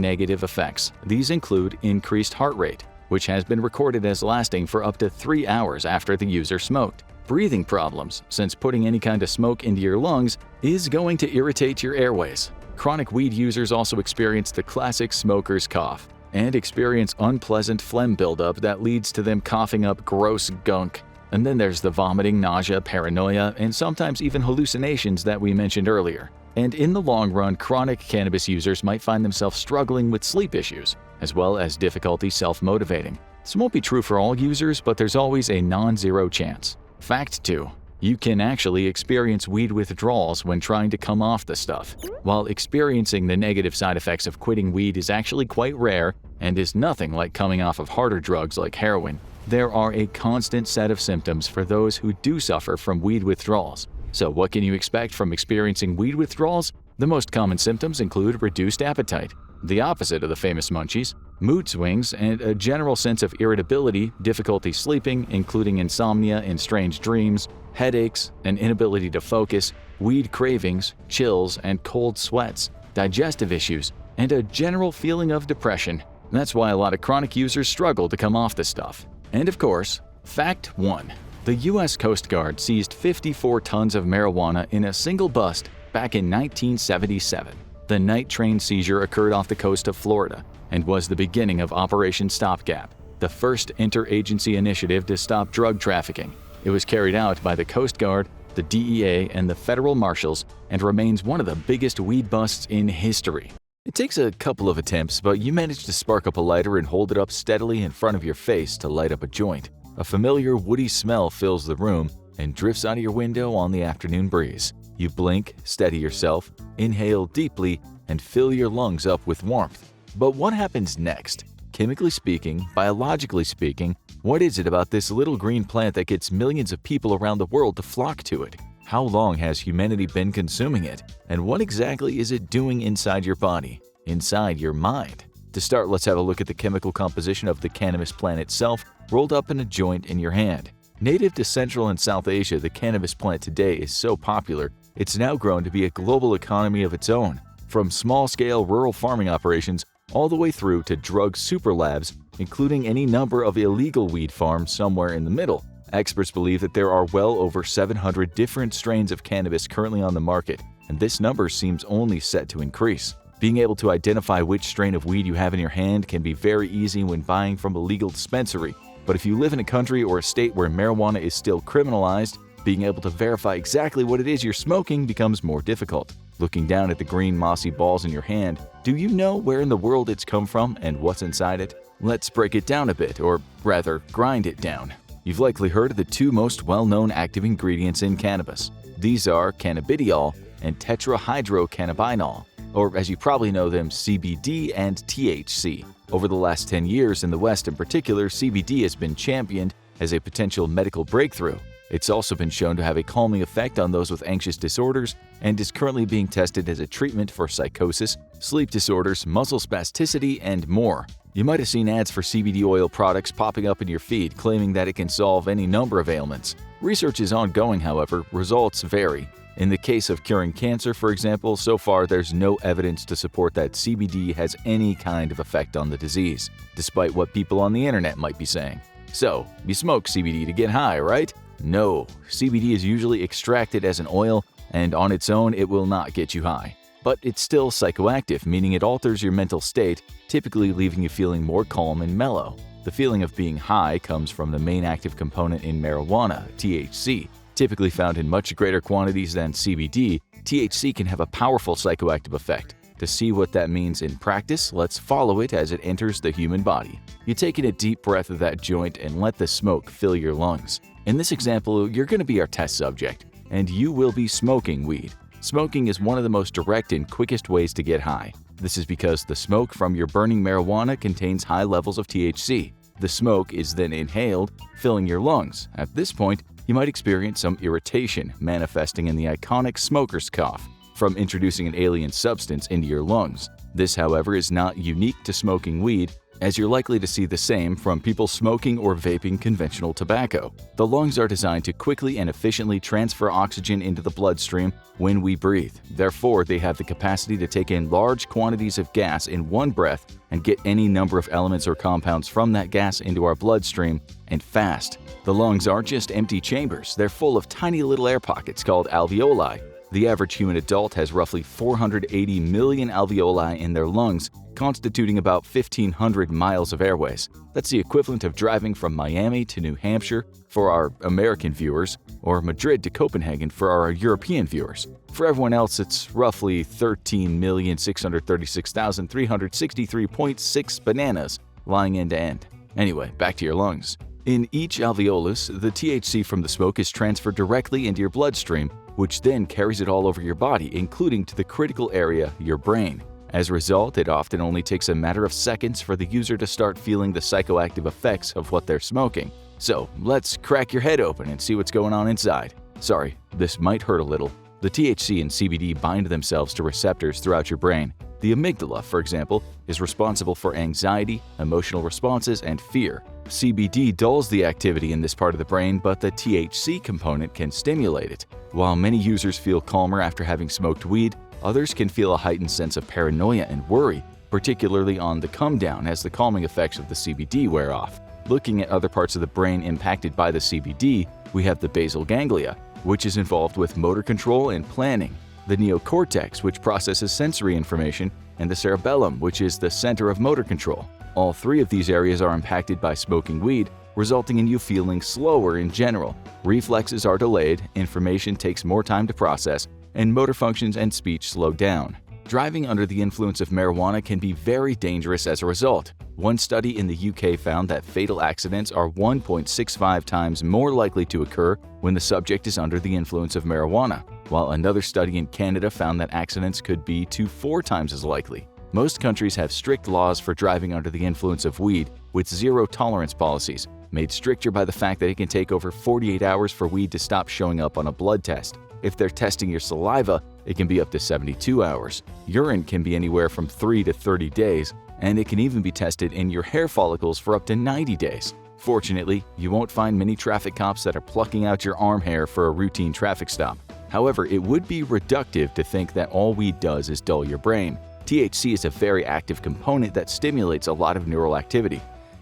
negative effects. These include increased heart rate, which has been recorded as lasting for up to 3 hours after the user smoked. Breathing problems, since putting any kind of smoke into your lungs is going to irritate your airways. Chronic weed users also experience the classic smoker's cough and experience unpleasant phlegm buildup that leads to them coughing up gross gunk. And then there's the vomiting, nausea, paranoia, and sometimes even hallucinations that we mentioned earlier. And in the long run, chronic cannabis users might find themselves struggling with sleep issues, as well as difficulty self-motivating. This won't be true for all users, but there's always a non-zero chance. Fact 2. You can actually experience weed withdrawals when trying to come off the stuff. While experiencing the negative side effects of quitting weed is actually quite rare and is nothing like coming off of harder drugs like heroin, there are a constant set of symptoms for those who do suffer from weed withdrawals. So what can you expect from experiencing weed withdrawals? The most common symptoms include reduced appetite, the opposite of the famous munchies, mood swings, and a general sense of irritability, difficulty sleeping, including insomnia and strange dreams, headaches, an inability to focus, weed cravings, chills and cold sweats, digestive issues, and a general feeling of depression. That's why a lot of chronic users struggle to come off the stuff. And of course, Fact 1. The U.S. Coast Guard seized 54 tons of marijuana in a single bust back in 1977. The night train seizure occurred off the coast of Florida and was the beginning of Operation Stopgap, the first interagency initiative to stop drug trafficking. It was carried out by the Coast Guard, the DEA, and the federal marshals, and remains one of the biggest weed busts in history. It takes a couple of attempts, but you manage to spark up a lighter and hold it up steadily in front of your face to light up a joint. A familiar woody smell fills the room and drifts out of your window on the afternoon breeze. You blink, steady yourself, inhale deeply, and fill your lungs up with warmth. But what happens next? Chemically speaking, biologically speaking, what is it about this little green plant that gets millions of people around the world to flock to it? How long has humanity been consuming it? And what exactly is it doing inside your body, inside your mind? To start, let's have a look at the chemical composition of the cannabis plant itself, rolled up in a joint in your hand. Native to Central and South Asia, the cannabis plant today is so popular, it's now grown to be a global economy of its own. From small-scale rural farming operations all the way through to drug super labs, including any number of illegal weed farms somewhere in the middle. Experts believe that there are well over 700 different strains of cannabis currently on the market, and this number seems only set to increase. Being able to identify which strain of weed you have in your hand can be very easy when buying from a legal dispensary, but if you live in a country or a state where marijuana is still criminalized, being able to verify exactly what it is you're smoking becomes more difficult. Looking down at the green mossy balls in your hand, do you know where in the world it's come from and what's inside it? Let's break it down a bit, or rather, grind it down. You've likely heard of the two most well-known active ingredients in cannabis. These are cannabidiol and tetrahydrocannabinol, or as you probably know them, CBD and THC. Over the last 10 years in the West in particular, CBD has been championed as a potential medical breakthrough. It's also been shown to have a calming effect on those with anxious disorders and is currently being tested as a treatment for psychosis, sleep disorders, muscle spasticity, and more. You might have seen ads for CBD oil products popping up in your feed claiming that it can solve any number of ailments. Research is ongoing, however, results vary. In the case of curing cancer, for example, so far there's no evidence to support that CBD has any kind of effect on the disease, despite what people on the internet might be saying. So, you smoke CBD to get high, right? No, CBD is usually extracted as an oil, and on its own it will not get you high. But it's still psychoactive, meaning it alters your mental state, typically leaving you feeling more calm and mellow. The feeling of being high comes from the main active component in marijuana, THC. Typically found in much greater quantities than CBD, THC can have a powerful psychoactive effect. To see what that means in practice, let's follow it as it enters the human body. You take in a deep breath of that joint and let the smoke fill your lungs. In this example, you're going to be our test subject, and you will be smoking weed. Smoking is one of the most direct and quickest ways to get high. This is because the smoke from your burning marijuana contains high levels of THC. The smoke is then inhaled, filling your lungs. At this point, you might experience some irritation, manifesting in the iconic smoker's cough, from introducing an alien substance into your lungs. This, however, is not unique to smoking weed, as you're likely to see the same from people smoking or vaping conventional tobacco. The lungs are designed to quickly and efficiently transfer oxygen into the bloodstream when we breathe. Therefore, they have the capacity to take in large quantities of gas in one breath and get any number of elements or compounds from that gas into our bloodstream, and fast. The lungs aren't just empty chambers, they're full of tiny little air pockets called alveoli. The average human adult has roughly 480 million alveoli in their lungs, constituting about 1,500 miles of airways. That's the equivalent of driving from Miami to New Hampshire for our American viewers, or Madrid to Copenhagen for our European viewers. For everyone else, it's roughly 13,636,363.6 bananas lying end to end. Anyway, back to your lungs. In each alveolus, the THC from the smoke is transferred directly into your bloodstream, which then carries it all over your body, including to the critical area, your brain. As a result, it often only takes a matter of seconds for the user to start feeling the psychoactive effects of what they're smoking. So, let's crack your head open and see what's going on inside. Sorry, this might hurt a little. The THC and CBD bind themselves to receptors throughout your brain. The amygdala, for example, is responsible for anxiety, emotional responses, and fear. CBD dulls the activity in this part of the brain, but the THC component can stimulate it. While many users feel calmer after having smoked weed, others can feel a heightened sense of paranoia and worry, particularly on the come down as the calming effects of the CBD wear off. Looking at other parts of the brain impacted by the CBD, we have the basal ganglia, which is involved with motor control and planning, the neocortex, which processes sensory information, and the cerebellum, which is the center of motor control. All three of these areas are impacted by smoking weed, resulting in you feeling slower in general. Reflexes are delayed, information takes more time to process, and motor functions and speech slow down. Driving under the influence of marijuana can be very dangerous as a result. One study in the UK found that fatal accidents are 1.65 times more likely to occur when the subject is under the influence of marijuana, while another study in Canada found that accidents could be 2 to 4 times as likely. Most countries have strict laws for driving under the influence of weed, with zero-tolerance policies, made stricter by the fact that it can take over 48 hours for weed to stop showing up on a blood test. If they're testing your saliva, it can be up to 72 hours. Urine can be anywhere from 3 to 30 days, and it can even be tested in your hair follicles for up to 90 days. Fortunately, you won't find many traffic cops that are plucking out your arm hair for a routine traffic stop. However, it would be reductive to think that all weed does is dull your brain. THC is a very active component that stimulates a lot of neural activity.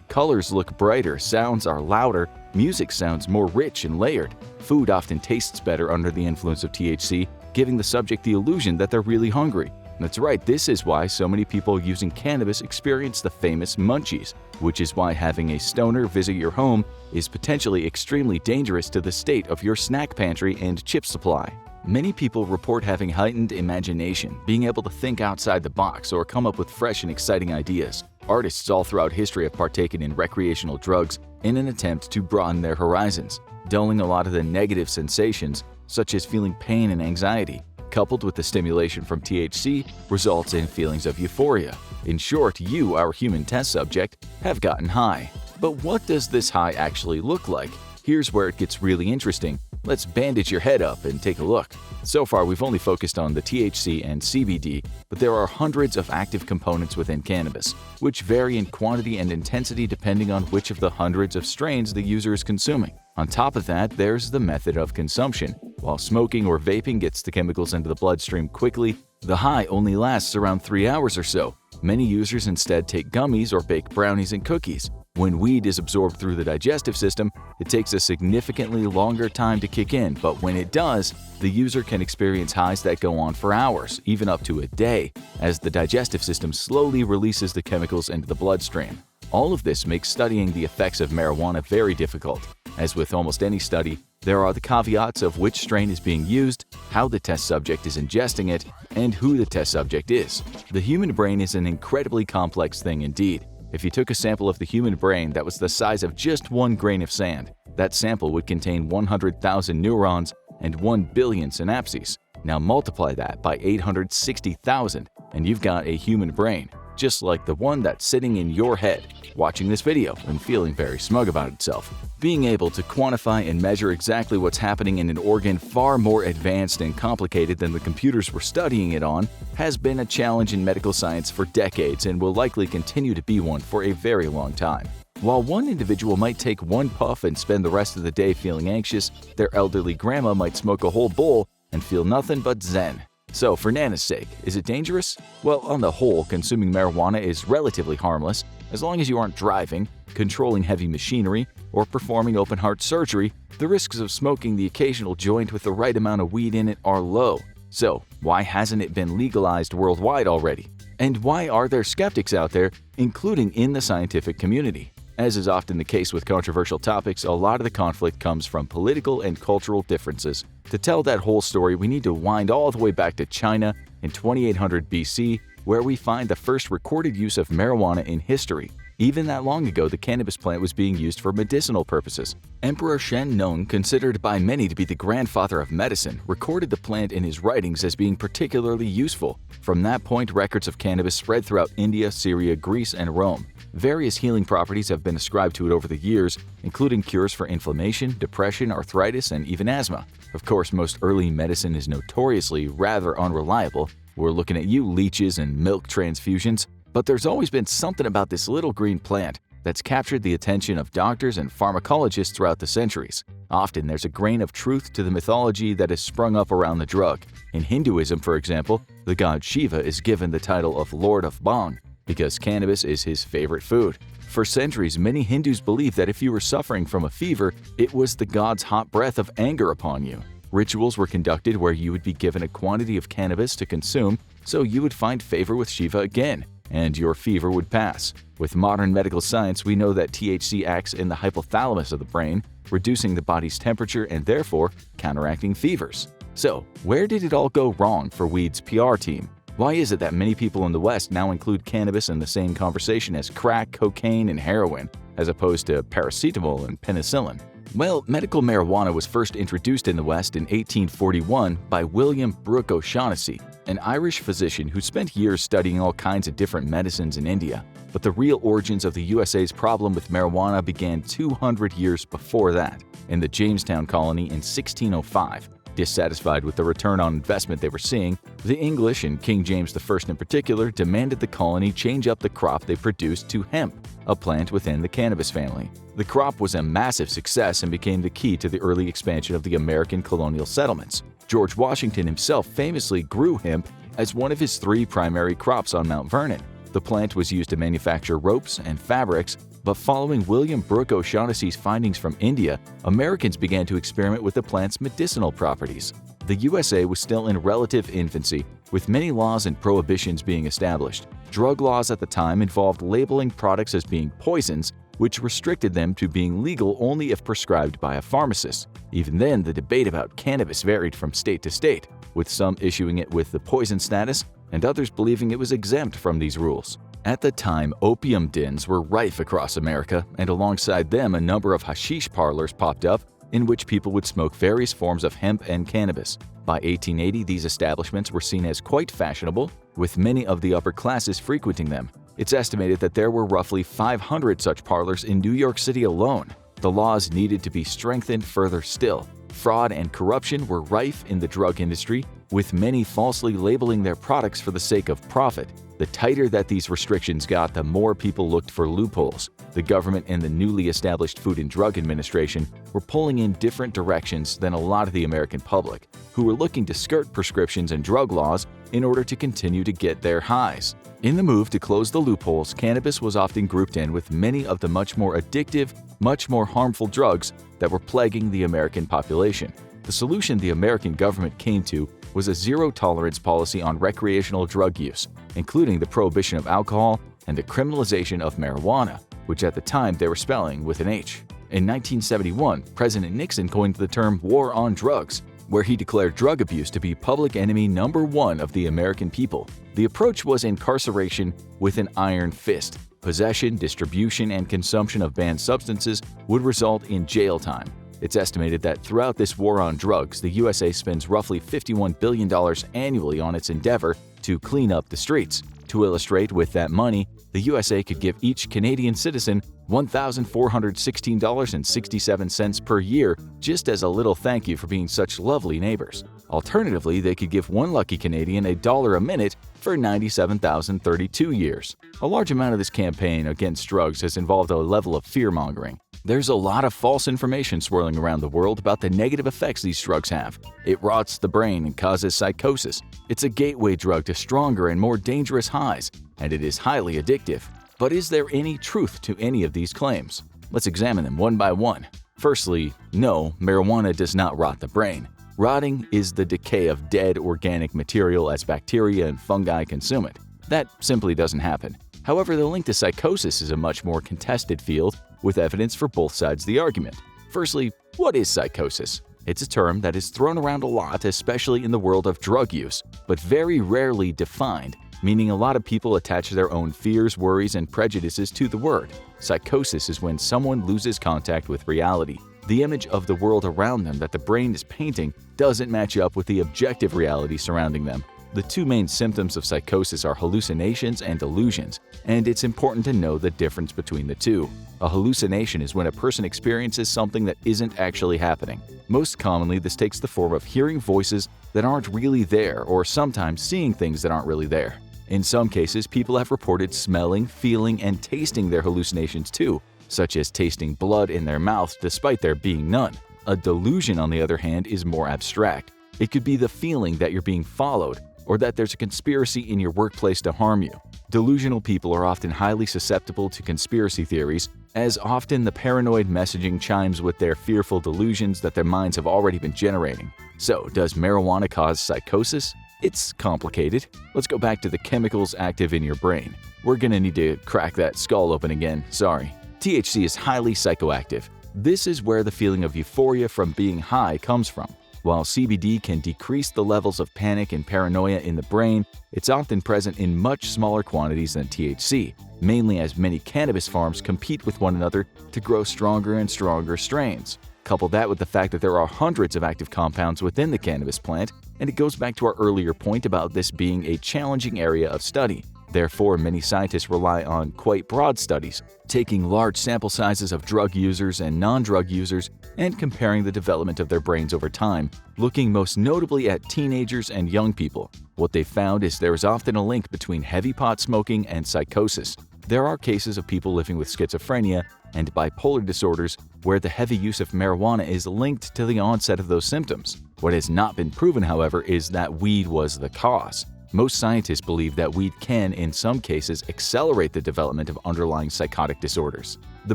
Colors look brighter, sounds are louder, music sounds more rich and layered. Food often tastes better under the influence of THC, giving the subject the illusion that they're really hungry. That's right, this is why so many people using cannabis experience the famous munchies, which is why having a stoner visit your home is potentially extremely dangerous to the state of your snack pantry and chip supply. Many people report having heightened imagination, being able to think outside the box or come up with fresh and exciting ideas. Artists all throughout history have partaken in recreational drugs in an attempt to broaden their horizons, dulling a lot of the negative sensations, such as feeling pain and anxiety, coupled with the stimulation from THC, results in feelings of euphoria. In short, you, our human test subject, have gotten high. But what does this high actually look like? Here's where it gets really interesting. Let's bandage your head up and take a look. So far, we've only focused on the THC and CBD, but there are hundreds of active components within cannabis, which vary in quantity and intensity depending on which of the hundreds of strains the user is consuming. On top of that, there's the method of consumption. While smoking or vaping gets the chemicals into the bloodstream quickly, the high only lasts around 3 hours or so. Many users instead take gummies or bake brownies and cookies. When weed is absorbed through the digestive system, it takes a significantly longer time to kick in, but when it does, the user can experience highs that go on for hours, even up to a day, as the digestive system slowly releases the chemicals into the bloodstream. All of this makes studying the effects of marijuana very difficult. As with almost any study, there are the caveats of which strain is being used, how the test subject is ingesting it, and who the test subject is. The human brain is an incredibly complex thing indeed. If you took a sample of the human brain that was the size of just 1 grain of sand, that sample would contain 100,000 neurons and 1 billion synapses. Now multiply that by 860,000 and you've got a human brain, just like the one that's sitting in your head, watching this video and feeling very smug about itself. Being able to quantify and measure exactly what's happening in an organ far more advanced and complicated than the computers we're studying it on has been a challenge in medical science for decades and will likely continue to be one for a very long time. While one individual might take 1 puff and spend the rest of the day feeling anxious, their elderly grandma might smoke a whole bowl and feel nothing but zen. So, for Nana's sake, is it dangerous? Well, on the whole, consuming marijuana is relatively harmless as long as you aren't driving, controlling heavy machinery, or performing open-heart surgery. The risks of smoking the occasional joint with the right amount of weed in it are low. So, why hasn't it been legalized worldwide already? And why are there skeptics out there, including in the scientific community? As is often the case with controversial topics, a lot of the conflict comes from political and cultural differences. To tell that whole story, we need to wind all the way back to China in 2800 BC, where we find the first recorded use of marijuana in history. Even that long ago, the cannabis plant was being used for medicinal purposes. Emperor Shen Nong, considered by many to be the grandfather of medicine, recorded the plant in his writings as being particularly useful. From that point, records of cannabis spread throughout India, Syria, Greece, and Rome. Various healing properties have been ascribed to it over the years, including cures for inflammation, depression, arthritis, and even asthma. Of course, most early medicine is notoriously rather unreliable. We're looking at you, leeches and milk transfusions. But there's always been something about this little green plant that's captured the attention of doctors and pharmacologists throughout the centuries. Often there's a grain of truth to the mythology that has sprung up around the drug. In Hinduism, for example, the god Shiva is given the title of Lord of Bhang because cannabis is his favorite food. For centuries, many Hindus believed that if you were suffering from a fever, it was the god's hot breath of anger upon you. Rituals were conducted where you would be given a quantity of cannabis to consume, so you would find favor with Shiva again, and your fever would pass. With modern medical science, we know that THC acts in the hypothalamus of the brain, reducing the body's temperature and therefore counteracting fevers. So, where did it all go wrong for weed's PR team? Why is it that many people in the West now include cannabis in the same conversation as crack, cocaine, and heroin, as opposed to paracetamol and penicillin? Well, medical marijuana was first introduced in the West in 1841 by William Brooke O'Shaughnessy, an Irish physician who spent years studying all kinds of different medicines in India. But the real origins of the USA's problem with marijuana began 200 years before that, in the Jamestown colony in 1605. Dissatisfied with the return on investment they were seeing, the English, and King James I in particular, demanded the colony change up the crop they produced to hemp, a plant within the cannabis family. The crop was a massive success and became the key to the early expansion of the American colonial settlements. George Washington himself famously grew hemp as one of his 3 primary crops on Mount Vernon. The plant was used to manufacture ropes and fabrics, but following William Brooke O'Shaughnessy's findings from India, Americans began to experiment with the plant's medicinal properties. The USA was still in relative infancy, with many laws and prohibitions being established. Drug laws at the time involved labeling products as being poisons, which restricted them to being legal only if prescribed by a pharmacist. Even then, the debate about cannabis varied from state to state, with some issuing it with the poison status and others believing it was exempt from these rules. At the time, opium dens were rife across America, and alongside them a number of hashish parlors popped up in which people would smoke various forms of hemp and cannabis. By 1880, these establishments were seen as quite fashionable, with many of the upper classes frequenting them. It's estimated that there were roughly 500 such parlors in New York City alone. The laws needed to be strengthened further still. Fraud and corruption were rife in the drug industry, with many falsely labeling their products for the sake of profit. The tighter that these restrictions got, the more people looked for loopholes. The government and the newly established Food and Drug Administration were pulling in different directions than a lot of the American public, who were looking to skirt prescriptions and drug laws in order to continue to get their highs. In the move to close the loopholes, cannabis was often grouped in with many of the much more addictive, much more harmful drugs that were plaguing the American population. The solution the American government came to was a zero-tolerance policy on recreational drug use, including the prohibition of alcohol and the criminalization of marijuana, which at the time they were spelling with an H. In 1971, President Nixon coined the term "war on drugs," where he declared drug abuse to be public enemy number one of the American people. The approach was incarceration with an iron fist. Possession, distribution, and consumption of banned substances would result in jail time. It's estimated that throughout this war on drugs, the USA spends roughly $51 billion annually on its endeavor to clean up the streets. To illustrate, with that money, the USA could give each Canadian citizen $1,416.67 per year just as a little thank you for being such lovely neighbors. Alternatively, they could give one lucky Canadian $1 a minute for 97,032 years. A large amount of this campaign against drugs has involved a level of fear-mongering. There's a lot of false information swirling around the world about the negative effects these drugs have. It rots the brain and causes psychosis. It's a gateway drug to stronger and more dangerous highs, and it is highly addictive. But is there any truth to any of these claims? Let's examine them one by one. Firstly, no, marijuana does not rot the brain. Rotting is the decay of dead organic material as bacteria and fungi consume it. That simply doesn't happen. However, the link to psychosis is a much more contested field, with evidence for both sides of the argument. Firstly, what is psychosis? It's a term that is thrown around a lot, especially in the world of drug use, but very rarely defined, meaning a lot of people attach their own fears, worries, and prejudices to the word. Psychosis is when someone loses contact with reality. The image of the world around them that the brain is painting doesn't match up with the objective reality surrounding them. The two main symptoms of psychosis are hallucinations and delusions, and it's important to know the difference between the two. A hallucination is when a person experiences something that isn't actually happening. Most commonly, this takes the form of hearing voices that aren't really there, or sometimes seeing things that aren't really there. In some cases, people have reported smelling, feeling, and tasting their hallucinations too, such as tasting blood in their mouth despite there being none. A delusion, on the other hand, is more abstract. It could be the feeling that you're being followed, or that there's a conspiracy in your workplace to harm you. Delusional people are often highly susceptible to conspiracy theories, as often the paranoid messaging chimes with their fearful delusions that their minds have already been generating. So, does marijuana cause psychosis? It's complicated. Let's go back to the chemicals active in your brain. We're gonna need to crack that skull open again, sorry. THC is highly psychoactive. This is where the feeling of euphoria from being high comes from. While CBD can decrease the levels of panic and paranoia in the brain, it's often present in much smaller quantities than THC, mainly as many cannabis farms compete with one another to grow stronger and stronger strains. Couple that with the fact that there are hundreds of active compounds within the cannabis plant, and it goes back to our earlier point about this being a challenging area of study. Therefore, many scientists rely on quite broad studies, taking large sample sizes of drug users and non-drug users and comparing the development of their brains over time, looking most notably at teenagers and young people. What they found is there is often a link between heavy pot smoking and psychosis. There are cases of people living with schizophrenia and bipolar disorders where the heavy use of marijuana is linked to the onset of those symptoms. What has not been proven, however, is that weed was the cause. Most scientists believe that weed can, in some cases, accelerate the development of underlying psychotic disorders. The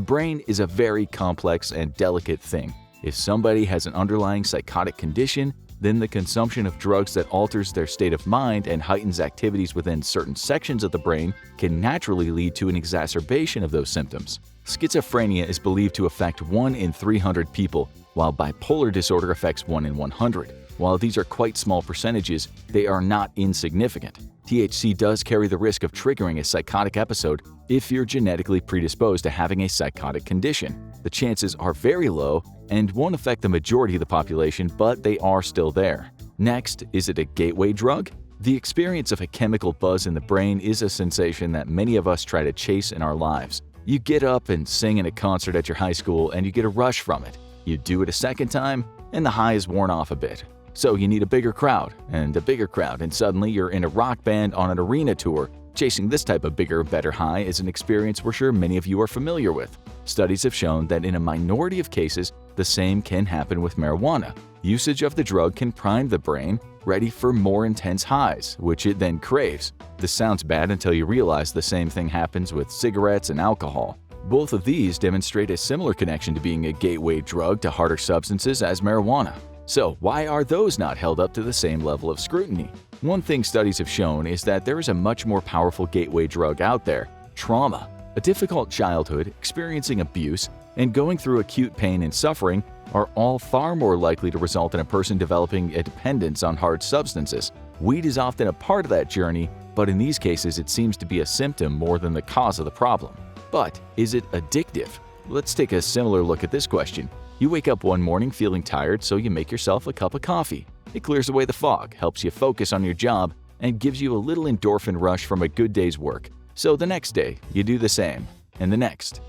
brain is a very complex and delicate thing. If somebody has an underlying psychotic condition, then the consumption of drugs that alters their state of mind and heightens activities within certain sections of the brain can naturally lead to an exacerbation of those symptoms. Schizophrenia is believed to affect 1 in 300 people, while bipolar disorder affects 1 in 100. While these are quite small percentages, they are not insignificant. THC does carry the risk of triggering a psychotic episode if you're genetically predisposed to having a psychotic condition. The chances are very low and won't affect the majority of the population, but they are still there. Next, is it a gateway drug? The experience of a chemical buzz in the brain is a sensation that many of us try to chase in our lives. You get up and sing in a concert at your high school and you get a rush from it. You do it a second time and the high is worn off a bit. So you need a bigger crowd, and suddenly you're in a rock band on an arena tour. Chasing this type of bigger, better high is an experience we're sure many of you are familiar with. Studies have shown that in a minority of cases, the same can happen with marijuana. Usage of the drug can prime the brain, ready for more intense highs, which it then craves. This sounds bad until you realize the same thing happens with cigarettes and alcohol. Both of these demonstrate a similar connection to being a gateway drug to harder substances as marijuana. So why are those not held up to the same level of scrutiny? One thing studies have shown is that there is a much more powerful gateway drug out there: trauma. A difficult childhood, experiencing abuse, and going through acute pain and suffering are all far more likely to result in a person developing a dependence on hard substances. Weed is often a part of that journey, but in these cases it seems to be a symptom more than the cause of the problem. But is it addictive? Let's take a similar look at this question. You wake up one morning feeling tired, so you make yourself a cup of coffee. It clears away the fog, helps you focus on your job, and gives you a little endorphin rush from a good day's work. So the next day, you do the same, and the next,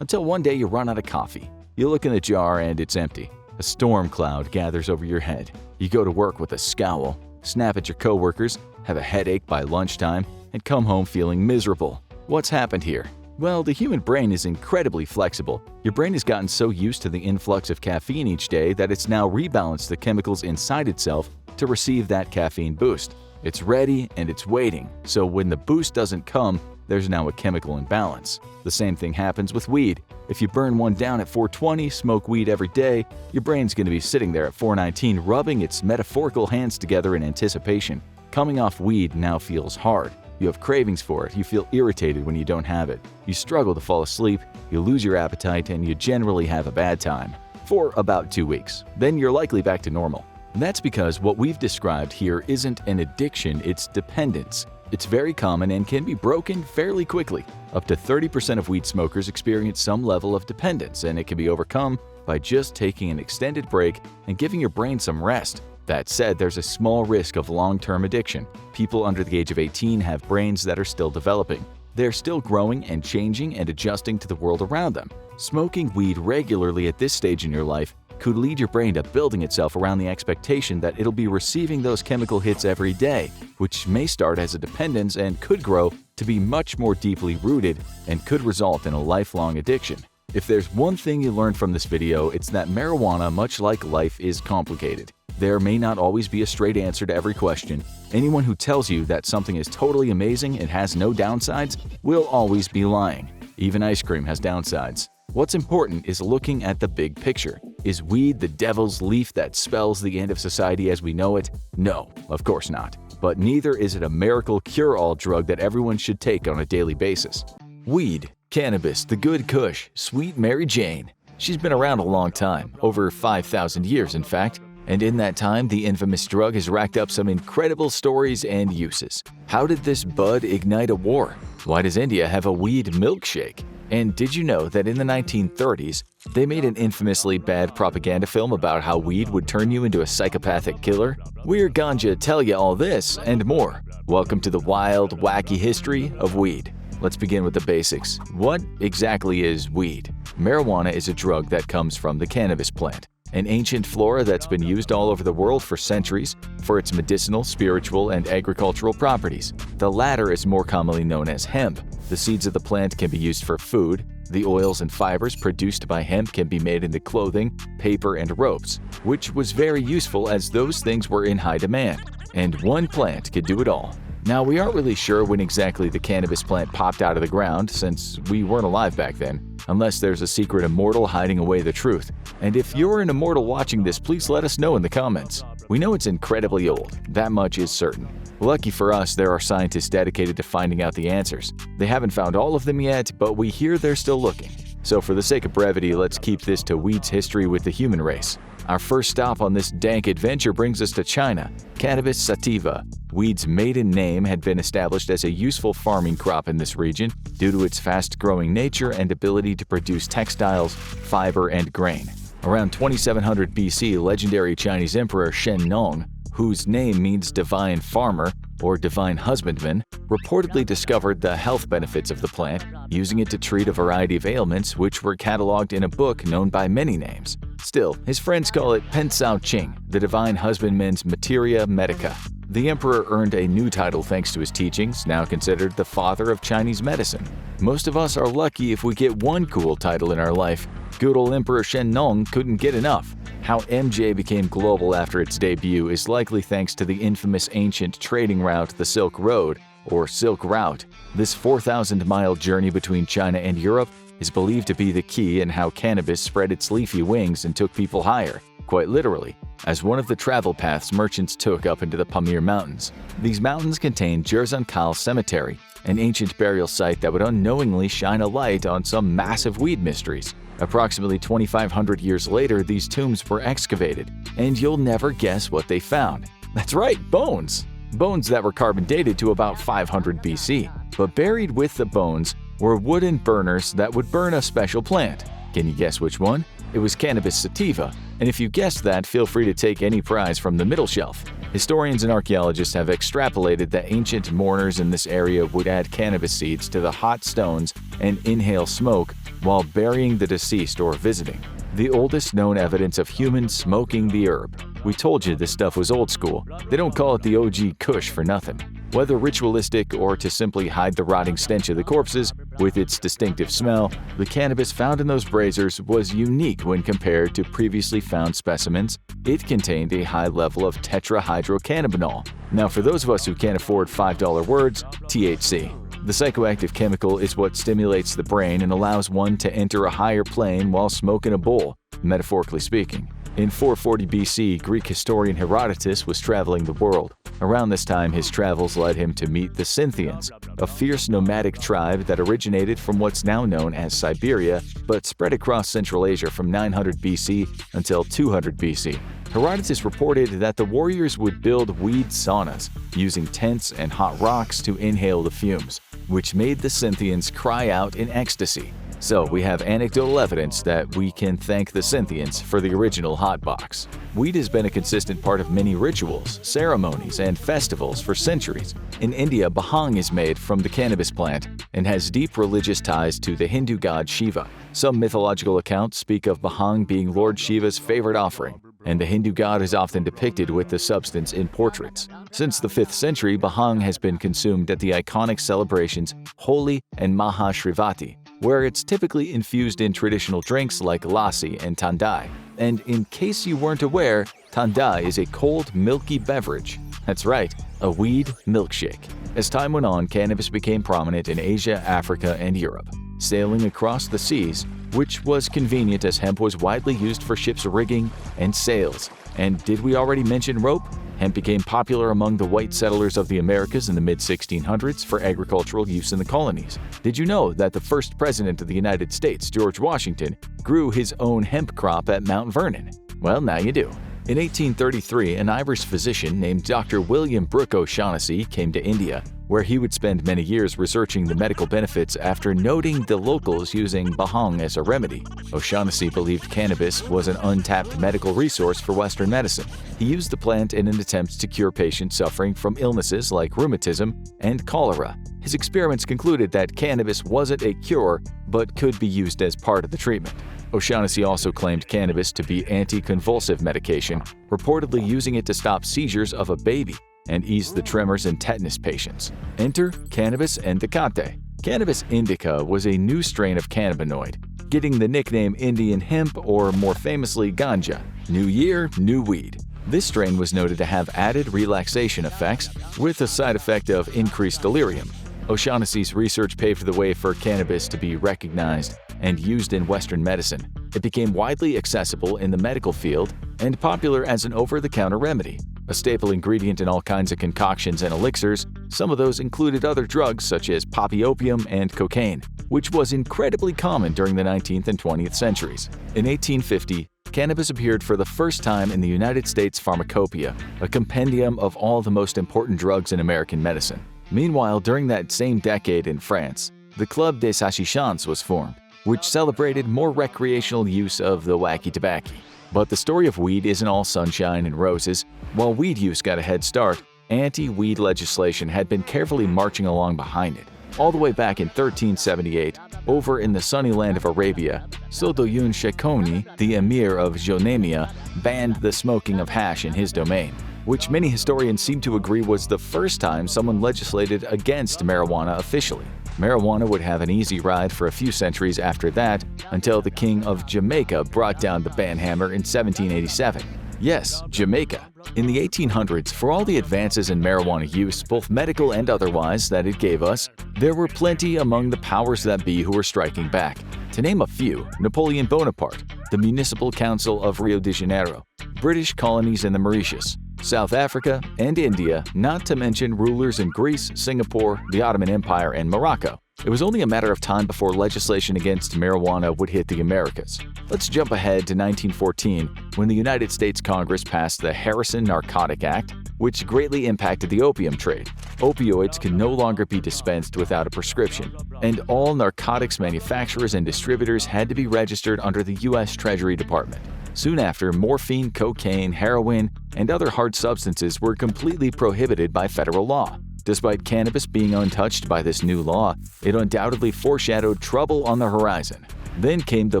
until one day you run out of coffee. You look in the jar and it's empty. A storm cloud gathers over your head. You go to work with a scowl, snap at your coworkers, have a headache by lunchtime, and come home feeling miserable. What's happened here? Well, the human brain is incredibly flexible. Your brain has gotten so used to the influx of caffeine each day that it's now rebalanced the chemicals inside itself to receive that caffeine boost. It's ready and it's waiting, so when the boost doesn't come, there's now a chemical imbalance. The same thing happens with weed. If you burn one down at 420, smoke weed every day, your brain's going to be sitting there at 419 rubbing its metaphorical hands together in anticipation. Coming off weed now feels hard. You have cravings for it, you feel irritated when you don't have it. You struggle to fall asleep, you lose your appetite, and you generally have a bad time. For about 2 weeks. Then you're likely back to normal. That's because what we've described here isn't an addiction, it's dependence. It's very common and can be broken fairly quickly. Up to 30% of weed smokers experience some level of dependence, and it can be overcome by just taking an extended break and giving your brain some rest. That said, there's a small risk of long-term addiction. People under the age of 18 have brains that are still developing. They're still growing and changing and adjusting to the world around them. Smoking weed regularly at this stage in your life could lead your brain to building itself around the expectation that it'll be receiving those chemical hits every day, which may start as a dependence and could grow to be much more deeply rooted and could result in a lifelong addiction. If there's one thing you learned from this video, it's that marijuana, much like life, is complicated. There may not always be a straight answer to every question. Anyone who tells you that something is totally amazing and has no downsides will always be lying. Even ice cream has downsides. What's important is looking at the big picture. Is weed the devil's leaf that spells the end of society as we know it? No, of course not. But neither is it a miracle cure-all drug that everyone should take on a daily basis. Weed, cannabis, the good kush, sweet Mary Jane. She's been around a long time, over 5,000 years in fact. And in that time, the infamous drug has racked up some incredible stories and uses. How did this bud ignite a war? Why does India have a weed milkshake? And did you know that in the 1930s, they made an infamously bad propaganda film about how weed would turn you into a psychopathic killer? We're ganja tell you all this and more. Welcome to the wild, wacky history of weed. Let's begin with the basics. What exactly is weed? Marijuana is a drug that comes from the cannabis plant, an ancient flora that's been used all over the world for centuries for its medicinal, spiritual, and agricultural properties. The latter is more commonly known as hemp. The seeds of the plant can be used for food. The oils and fibers produced by hemp can be made into clothing, paper, and ropes, which was very useful as those things were in high demand. And one plant could do it all. Now, we aren't really sure when exactly the cannabis plant popped out of the ground, since we weren't alive back then, unless there's a secret immortal hiding away the truth. And if you're an immortal watching this, please let us know in the comments. We know it's incredibly old, that much is certain. Lucky for us, there are scientists dedicated to finding out the answers. They haven't found all of them yet, but we hear they're still looking. So for the sake of brevity, let's keep this to weed's history with the human race. Our first stop on this dank adventure brings us to China. Cannabis sativa, weed's maiden name, had been established as a useful farming crop in this region due to its fast-growing nature and ability to produce textiles, fiber, and grain. Around 2700 BC, legendary Chinese Emperor Shen Nong whose name means divine farmer or divine husbandman, reportedly discovered the health benefits of the plant, using it to treat a variety of ailments which were cataloged in a book known by many names. Still, his friends call it Pensao Qing, the divine husbandman's materia medica. The emperor earned a new title thanks to his teachings, now considered the father of Chinese medicine. Most of us are lucky if we get one cool title in our life. Good old Emperor Shennong couldn't get enough. How MJ became global after its debut is likely thanks to the infamous ancient trading route, the Silk Road, or Silk Route. This 4,000-mile journey between China and Europe is believed to be the key in how cannabis spread its leafy wings and took people higher, quite literally, as one of the travel paths merchants took up into the Pamir Mountains. These mountains contain Jerzankal Cemetery, an ancient burial site that would unknowingly shine a light on some massive weed mysteries. Approximately 2,500 years later, these tombs were excavated, and you'll never guess what they found. That's right, bones! Bones that were carbon dated to about 500 BC. But buried with the bones were wooden burners that would burn a special plant. Can you guess which one? It was cannabis sativa, and if you guessed that, feel free to take any prize from the middle shelf. Historians and archaeologists have extrapolated that ancient mourners in this area would add cannabis seeds to the hot stones and inhale smoke while burying the deceased or visiting. The oldest known evidence of humans smoking the herb. We told you this stuff was old school. They don't call it the OG Kush for nothing. Whether ritualistic or to simply hide the rotting stench of the corpses with its distinctive smell, the cannabis found in those braziers was unique when compared to previously found specimens. It contained a high level of tetrahydrocannabinol. Now, for those of us who can't afford $5 words, THC. The psychoactive chemical is what stimulates the brain and allows one to enter a higher plane while smoking a bowl, metaphorically speaking. In 440 BC, Greek historian Herodotus was traveling the world. Around this time, his travels led him to meet the Scythians, a fierce nomadic tribe that originated from what's now known as Siberia, but spread across Central Asia from 900 BC until 200 BC. Herodotus reported that the warriors would build weed saunas, using tents and hot rocks to inhale the fumes, which made the Scythians cry out in ecstasy. So we have anecdotal evidence that we can thank the Scythians for the original hotbox. Weed has been a consistent part of many rituals, ceremonies, and festivals for centuries. In India, bhang is made from the cannabis plant and has deep religious ties to the Hindu god Shiva. Some mythological accounts speak of bhang being Lord Shiva's favorite offering, and the Hindu god is often depicted with the substance in portraits. Since the 5th century, bhang has been consumed at the iconic celebrations Holi and Mahashivratri, where it's typically infused in traditional drinks like lassi and thandai. And in case you weren't aware, thandai is a cold, milky beverage. That's right, a weed milkshake. As time went on, cannabis became prominent in Asia, Africa, and Europe, sailing across the seas, which was convenient as hemp was widely used for ships' rigging and sails. And did we already mention rope? Hemp became popular among the white settlers of the Americas in the mid-1600s for agricultural use in the colonies. Did you know that the first president of the United States, George Washington, grew his own hemp crop at Mount Vernon? Well, now you do. In 1833, an Irish physician named Dr. William Brooke O'Shaughnessy came to India, where he would spend many years researching the medical benefits after noting the locals using bhang as a remedy. O'Shaughnessy believed cannabis was an untapped medical resource for Western medicine. He used the plant in an attempt to cure patients suffering from illnesses like rheumatism and cholera. His experiments concluded that cannabis wasn't a cure, but could be used as part of the treatment. O'Shaughnessy also claimed cannabis to be anti-convulsive medication, reportedly using it to stop seizures of a baby and ease the tremors in tetanus patients. Enter cannabis indicate. Cannabis indica was a new strain of cannabinoid, getting the nickname Indian hemp or more famously ganja. New year, new weed. This strain was noted to have added relaxation effects with a side effect of increased delirium. O'Shaughnessy's research paved the way for cannabis to be recognized and used in Western medicine. It became widely accessible in the medical field and popular as an over-the-counter remedy. A staple ingredient in all kinds of concoctions and elixirs, some of those included other drugs such as poppy opium and cocaine, which was incredibly common during the 19th and 20th centuries. In 1850, cannabis appeared for the first time in the United States Pharmacopoeia, a compendium of all the most important drugs in American medicine. Meanwhile, during that same decade in France, the Club des Hashichans was formed, which celebrated more recreational use of the wacky tobacco. But the story of weed isn't all sunshine and roses. While weed use got a head start, anti-weed legislation had been carefully marching along behind it. All the way back in 1378, over in the sunny land of Arabia, Sodoyun Shekoni, the emir of Jonemia, banned the smoking of hash in his domain, which many historians seem to agree was the first time someone legislated against marijuana officially. Marijuana would have an easy ride for a few centuries after that, until the King of Jamaica brought down the ban hammer in 1787. Yes, Jamaica. In the 1800s, for all the advances in marijuana use, both medical and otherwise, that it gave us, there were plenty among the powers that be who were striking back. To name a few, Napoleon Bonaparte, the Municipal Council of Rio de Janeiro, British colonies in the Mauritius, South Africa, and India, not to mention rulers in Greece, Singapore, the Ottoman Empire, and Morocco. It was only a matter of time before legislation against marijuana would hit the Americas. Let's jump ahead to 1914, when the United States Congress passed the Harrison Narcotic Act, which greatly impacted the opium trade. Opioids can no longer be dispensed without a prescription, and all narcotics manufacturers and distributors had to be registered under the U.S. Treasury Department. Soon after, morphine, cocaine, heroin, and other hard substances were completely prohibited by federal law. Despite cannabis being untouched by this new law, it undoubtedly foreshadowed trouble on the horizon. Then came the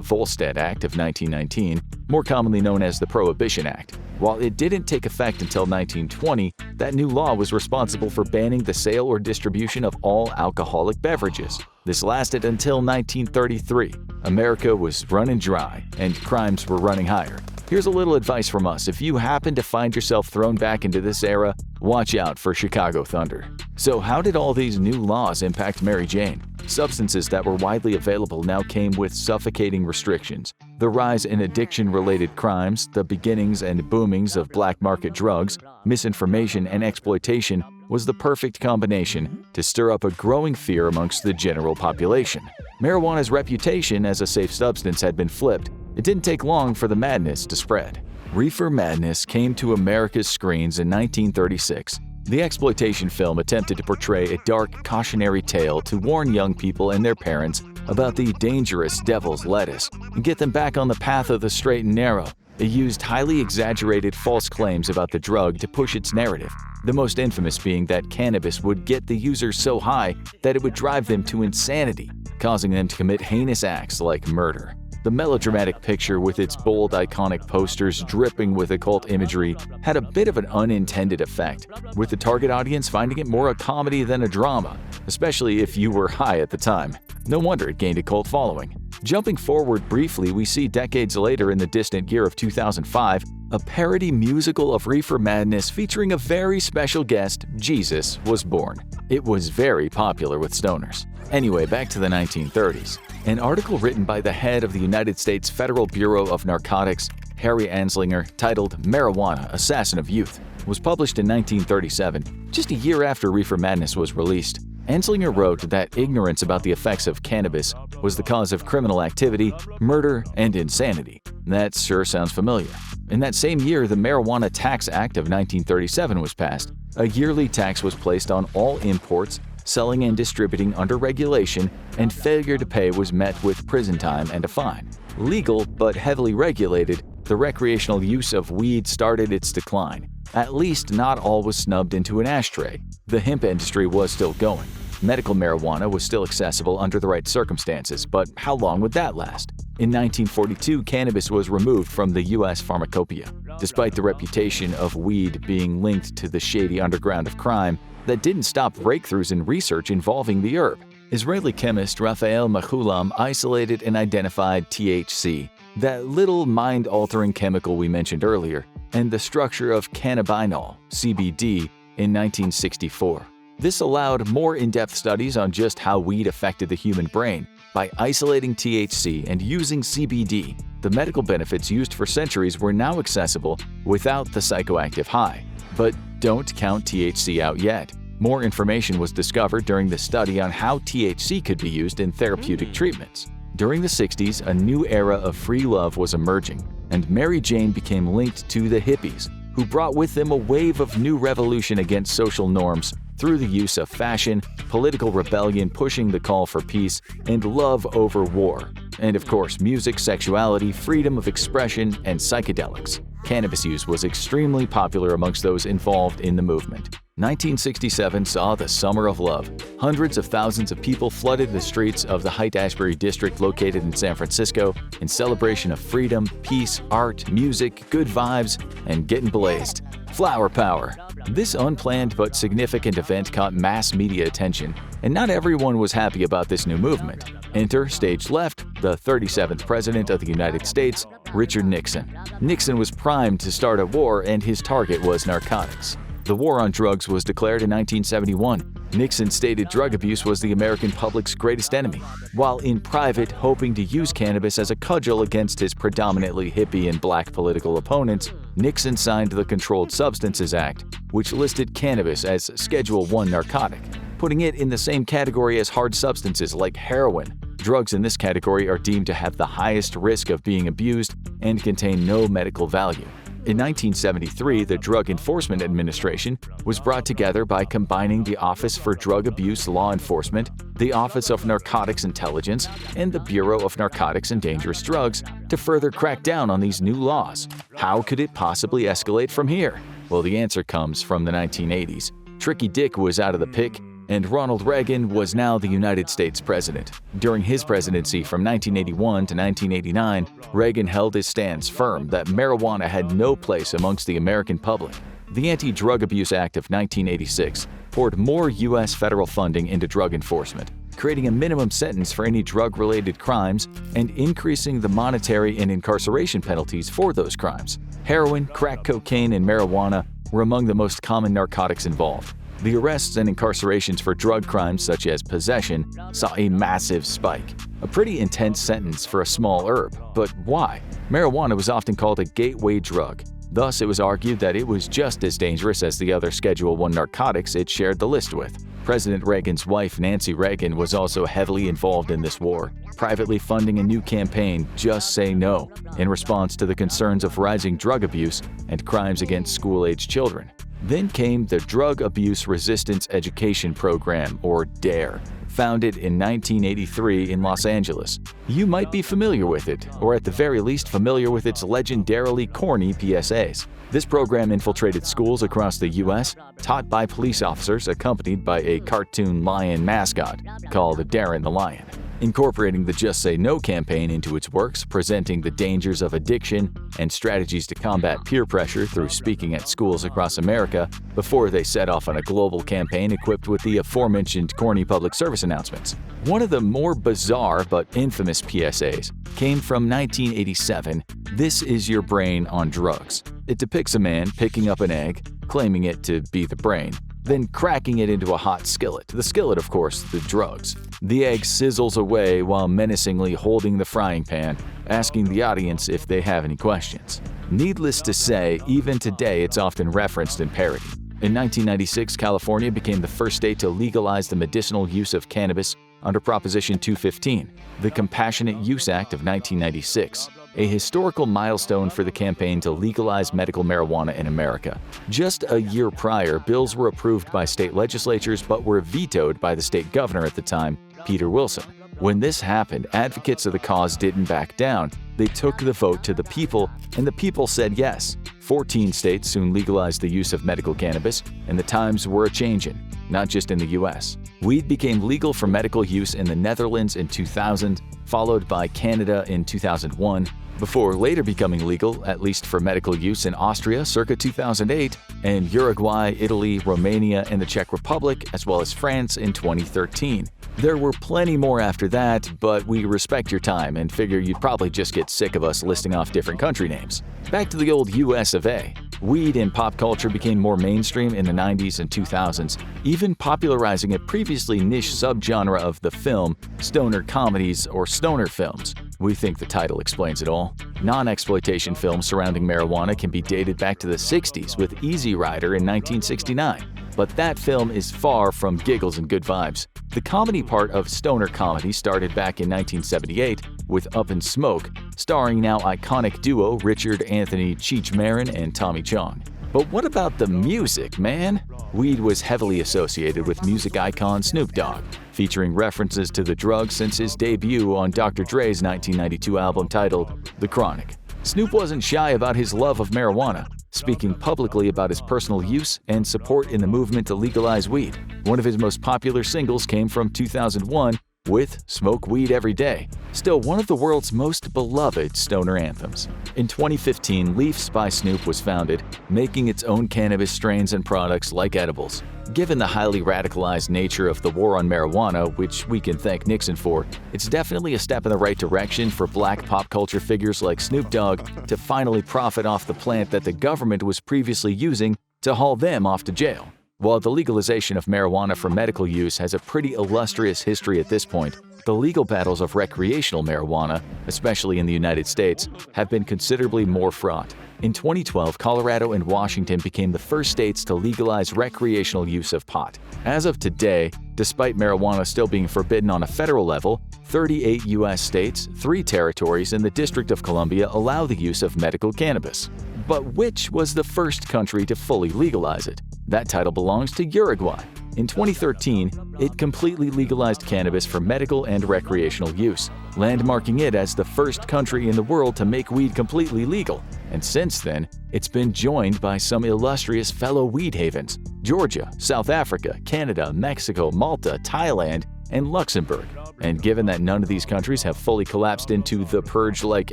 Volstead Act of 1919, more commonly known as the Prohibition Act. While it didn't take effect until 1920, that new law was responsible for banning the sale or distribution of all alcoholic beverages. This lasted until 1933. America was running dry, and crimes were running higher. Here's a little advice from us. If you happen to find yourself thrown back into this era, watch out for Chicago Thunder. So how did all these new laws impact Mary Jane? Substances that were widely available now came with suffocating restrictions. The rise in addiction-related crimes, the beginnings and boomings of black market drugs, misinformation, and exploitation was the perfect combination to stir up a growing fear amongst the general population. Marijuana's reputation as a safe substance had been flipped. It didn't take long for the madness to spread. Reefer madness came to America's screens in 1936. The exploitation film attempted to portray a dark, cautionary tale to warn young people and their parents about the dangerous devil's lettuce and get them back on the path of the straight and narrow. It used highly exaggerated false claims about the drug to push its narrative, the most infamous being that cannabis would get the users so high that it would drive them to insanity, causing them to commit heinous acts like murder. The melodramatic picture with its bold, iconic posters dripping with occult imagery had a bit of an unintended effect, with the target audience finding it more a comedy than a drama, especially if you were high at the time. No wonder it gained a cult following. Jumping forward briefly, we see decades later in the distant year of 2005, a parody musical of Reefer Madness featuring a very special guest, Jesus, was born. It was very popular with stoners. Anyway, back to the 1930s. An article written by the head of the United States Federal Bureau of Narcotics, Harry Anslinger, titled Marijuana, Assassin of Youth, was published in 1937, just a year after Reefer Madness was released. Anslinger wrote that ignorance about the effects of cannabis was the cause of criminal activity, murder, and insanity. That sure sounds familiar. In that same year, the Marijuana Tax Act of 1937 was passed. A yearly tax was placed on all imports, selling and distributing under regulation, and failure to pay was met with prison time and a fine. Legal but heavily regulated, the recreational use of weed started its decline. At least not all was snubbed into an ashtray. The hemp industry was still going. Medical marijuana was still accessible under the right circumstances, but how long would that last? In 1942, cannabis was removed from the U.S. pharmacopoeia. Despite the reputation of weed being linked to the shady underground of crime, that didn't stop breakthroughs in research involving the herb. Israeli chemist Raphael Mechoulam isolated and identified THC, that little mind-altering chemical we mentioned earlier, and the structure of cannabinol, CBD, in 1964. This allowed more in-depth studies on just how weed affected the human brain. By isolating THC and using CBD, the medical benefits used for centuries were now accessible without the psychoactive high. But don't count THC out yet. More information was discovered during the study on how THC could be used in therapeutic treatments. During the 60s, a new era of free love was emerging, and Mary Jane became linked to the hippies, who brought with them a wave of new revolution against social norms through the use of fashion, political rebellion pushing the call for peace, and love over war. and of course music, sexuality, freedom of expression, and psychedelics. Cannabis use was extremely popular amongst those involved in the movement. 1967 saw the Summer of Love. Hundreds of thousands of people flooded the streets of the Haight-Ashbury district located in San Francisco in celebration of freedom, peace, art, music, good vibes, and getting blazed. Flower power. This unplanned but significant event caught mass media attention, and not everyone was happy about this new movement. Enter, stage left, the 37th President of the United States, Richard Nixon. Nixon was primed to start a war, and his target was narcotics. The war on drugs was declared in 1971. Nixon stated drug abuse was the American public's greatest enemy, while in private hoping to use cannabis as a cudgel against his predominantly hippie and black political opponents. Nixon signed the Controlled Substances Act, which listed cannabis as Schedule I narcotic, putting it in the same category as hard substances like heroin. Drugs in this category are deemed to have the highest risk of being abused and contain no medical value. In 1973, the Drug Enforcement Administration was brought together by combining the Office for Drug Abuse Law Enforcement, the Office of Narcotics Intelligence, and the Bureau of Narcotics and Dangerous Drugs to further crack down on these new laws. How could it possibly escalate from here? Well, the answer comes from the 1980s. Tricky Dick was out of the pick, and Ronald Reagan was now the United States president. During his presidency from 1981 to 1989, Reagan held his stance firm that marijuana had no place amongst the American public. The Anti-Drug Abuse Act of 1986 poured more U.S. federal funding into drug enforcement, creating a minimum sentence for any drug-related crimes and increasing the monetary and incarceration penalties for those crimes. Heroin, crack cocaine, and marijuana were among the most common narcotics involved. The arrests and incarcerations for drug crimes such as possession saw a massive spike. A pretty intense sentence for a small herb, but why? Marijuana was often called a gateway drug. Thus, it was argued that it was just as dangerous as the other Schedule I narcotics it shared the list with. President Reagan's wife, Nancy Reagan, was also heavily involved in this war, privately funding a new campaign, Just Say No, in response to the concerns of rising drug abuse and crimes against school-aged children. Then came the Drug Abuse Resistance Education Program, or DARE, founded in 1983 in Los Angeles. You might be familiar with it, or at the very least familiar with its legendarily corny PSAs. This program infiltrated schools across the U.S., taught by police officers accompanied by a cartoon lion mascot called Darren the Lion. Incorporating the Just Say No campaign into its works, presenting the dangers of addiction and strategies to combat peer pressure through speaking at schools across America before they set off on a global campaign equipped with the aforementioned corny public service announcements. One of the more bizarre but infamous PSAs came from 1987, This Is Your Brain on Drugs. It depicts a man picking up an egg, claiming it to be the brain, then cracking it into a hot skillet. The skillet, of course, the drugs. The egg sizzles away while menacingly holding the frying pan, asking the audience if they have any questions. Needless to say, even today it's often referenced in parody. In 1996, California became the first state to legalize the medicinal use of cannabis under Proposition 215, the Compassionate Use Act of 1996, a historical milestone for the campaign to legalize medical marijuana in America. Just a year prior, bills were approved by state legislatures but were vetoed by the state governor at the time, Peter Wilson. When this happened, advocates of the cause didn't back down. They took the vote to the people, and the people said yes. 14 states soon legalized the use of medical cannabis, and the times were a-changin', not just in the U.S. Weed became legal for medical use in the Netherlands in 2000, followed by Canada in 2001, before later becoming legal, at least for medical use, in Austria circa 2008, and Uruguay, Italy, Romania, and the Czech Republic, as well as France in 2013. There were plenty more after that, but we respect your time and figure you'd probably just get sick of us listing off different country names. Back to the old US of A. Weed in pop culture became more mainstream in the 90s and 2000s, even popularizing a previously niche subgenre of the film, stoner comedies or stoner films. We think the title explains it all. Non-exploitation films surrounding marijuana can be dated back to the 60s with Easy Rider in 1969. But that film is far from giggles and good vibes. The comedy part of stoner comedy started back in 1978 with Up in Smoke, starring now iconic duo Richard Anthony Cheech Marin and Tommy Chong. But what about the music, man? Weed was heavily associated with music icon Snoop Dogg, featuring references to the drug since his debut on Dr. Dre's 1992 album titled The Chronic. Snoop wasn't shy about his love of marijuana, speaking publicly about his personal use and support in the movement to legalize weed. One of his most popular singles came from 2001 with "Smoke Weed Every Day," still one of the world's most beloved stoner anthems. In 2015, Leafs by Snoop was founded, making its own cannabis strains and products like edibles. Given the highly radicalized nature of the war on marijuana, which we can thank Nixon for, it's definitely a step in the right direction for black pop culture figures like Snoop Dogg to finally profit off the plant that the government was previously using to haul them off to jail. While the legalization of marijuana for medical use has a pretty illustrious history at this point, the legal battles of recreational marijuana, especially in the United States, have been considerably more fraught. In 2012, Colorado and Washington became the first states to legalize recreational use of pot. As of today, despite marijuana still being forbidden on a federal level, 38 U.S. states, 3 territories, and the District of Columbia allow the use of medical cannabis. But which was the first country to fully legalize it? That title belongs to Uruguay. In 2013, it completely legalized cannabis for medical and recreational use, landmarking it as the first country in the world to make weed completely legal. And since then, it's been joined by some illustrious fellow weed havens: Georgia, South Africa, Canada, Mexico, Malta, Thailand, and Luxembourg. And given that none of these countries have fully collapsed into the purge-like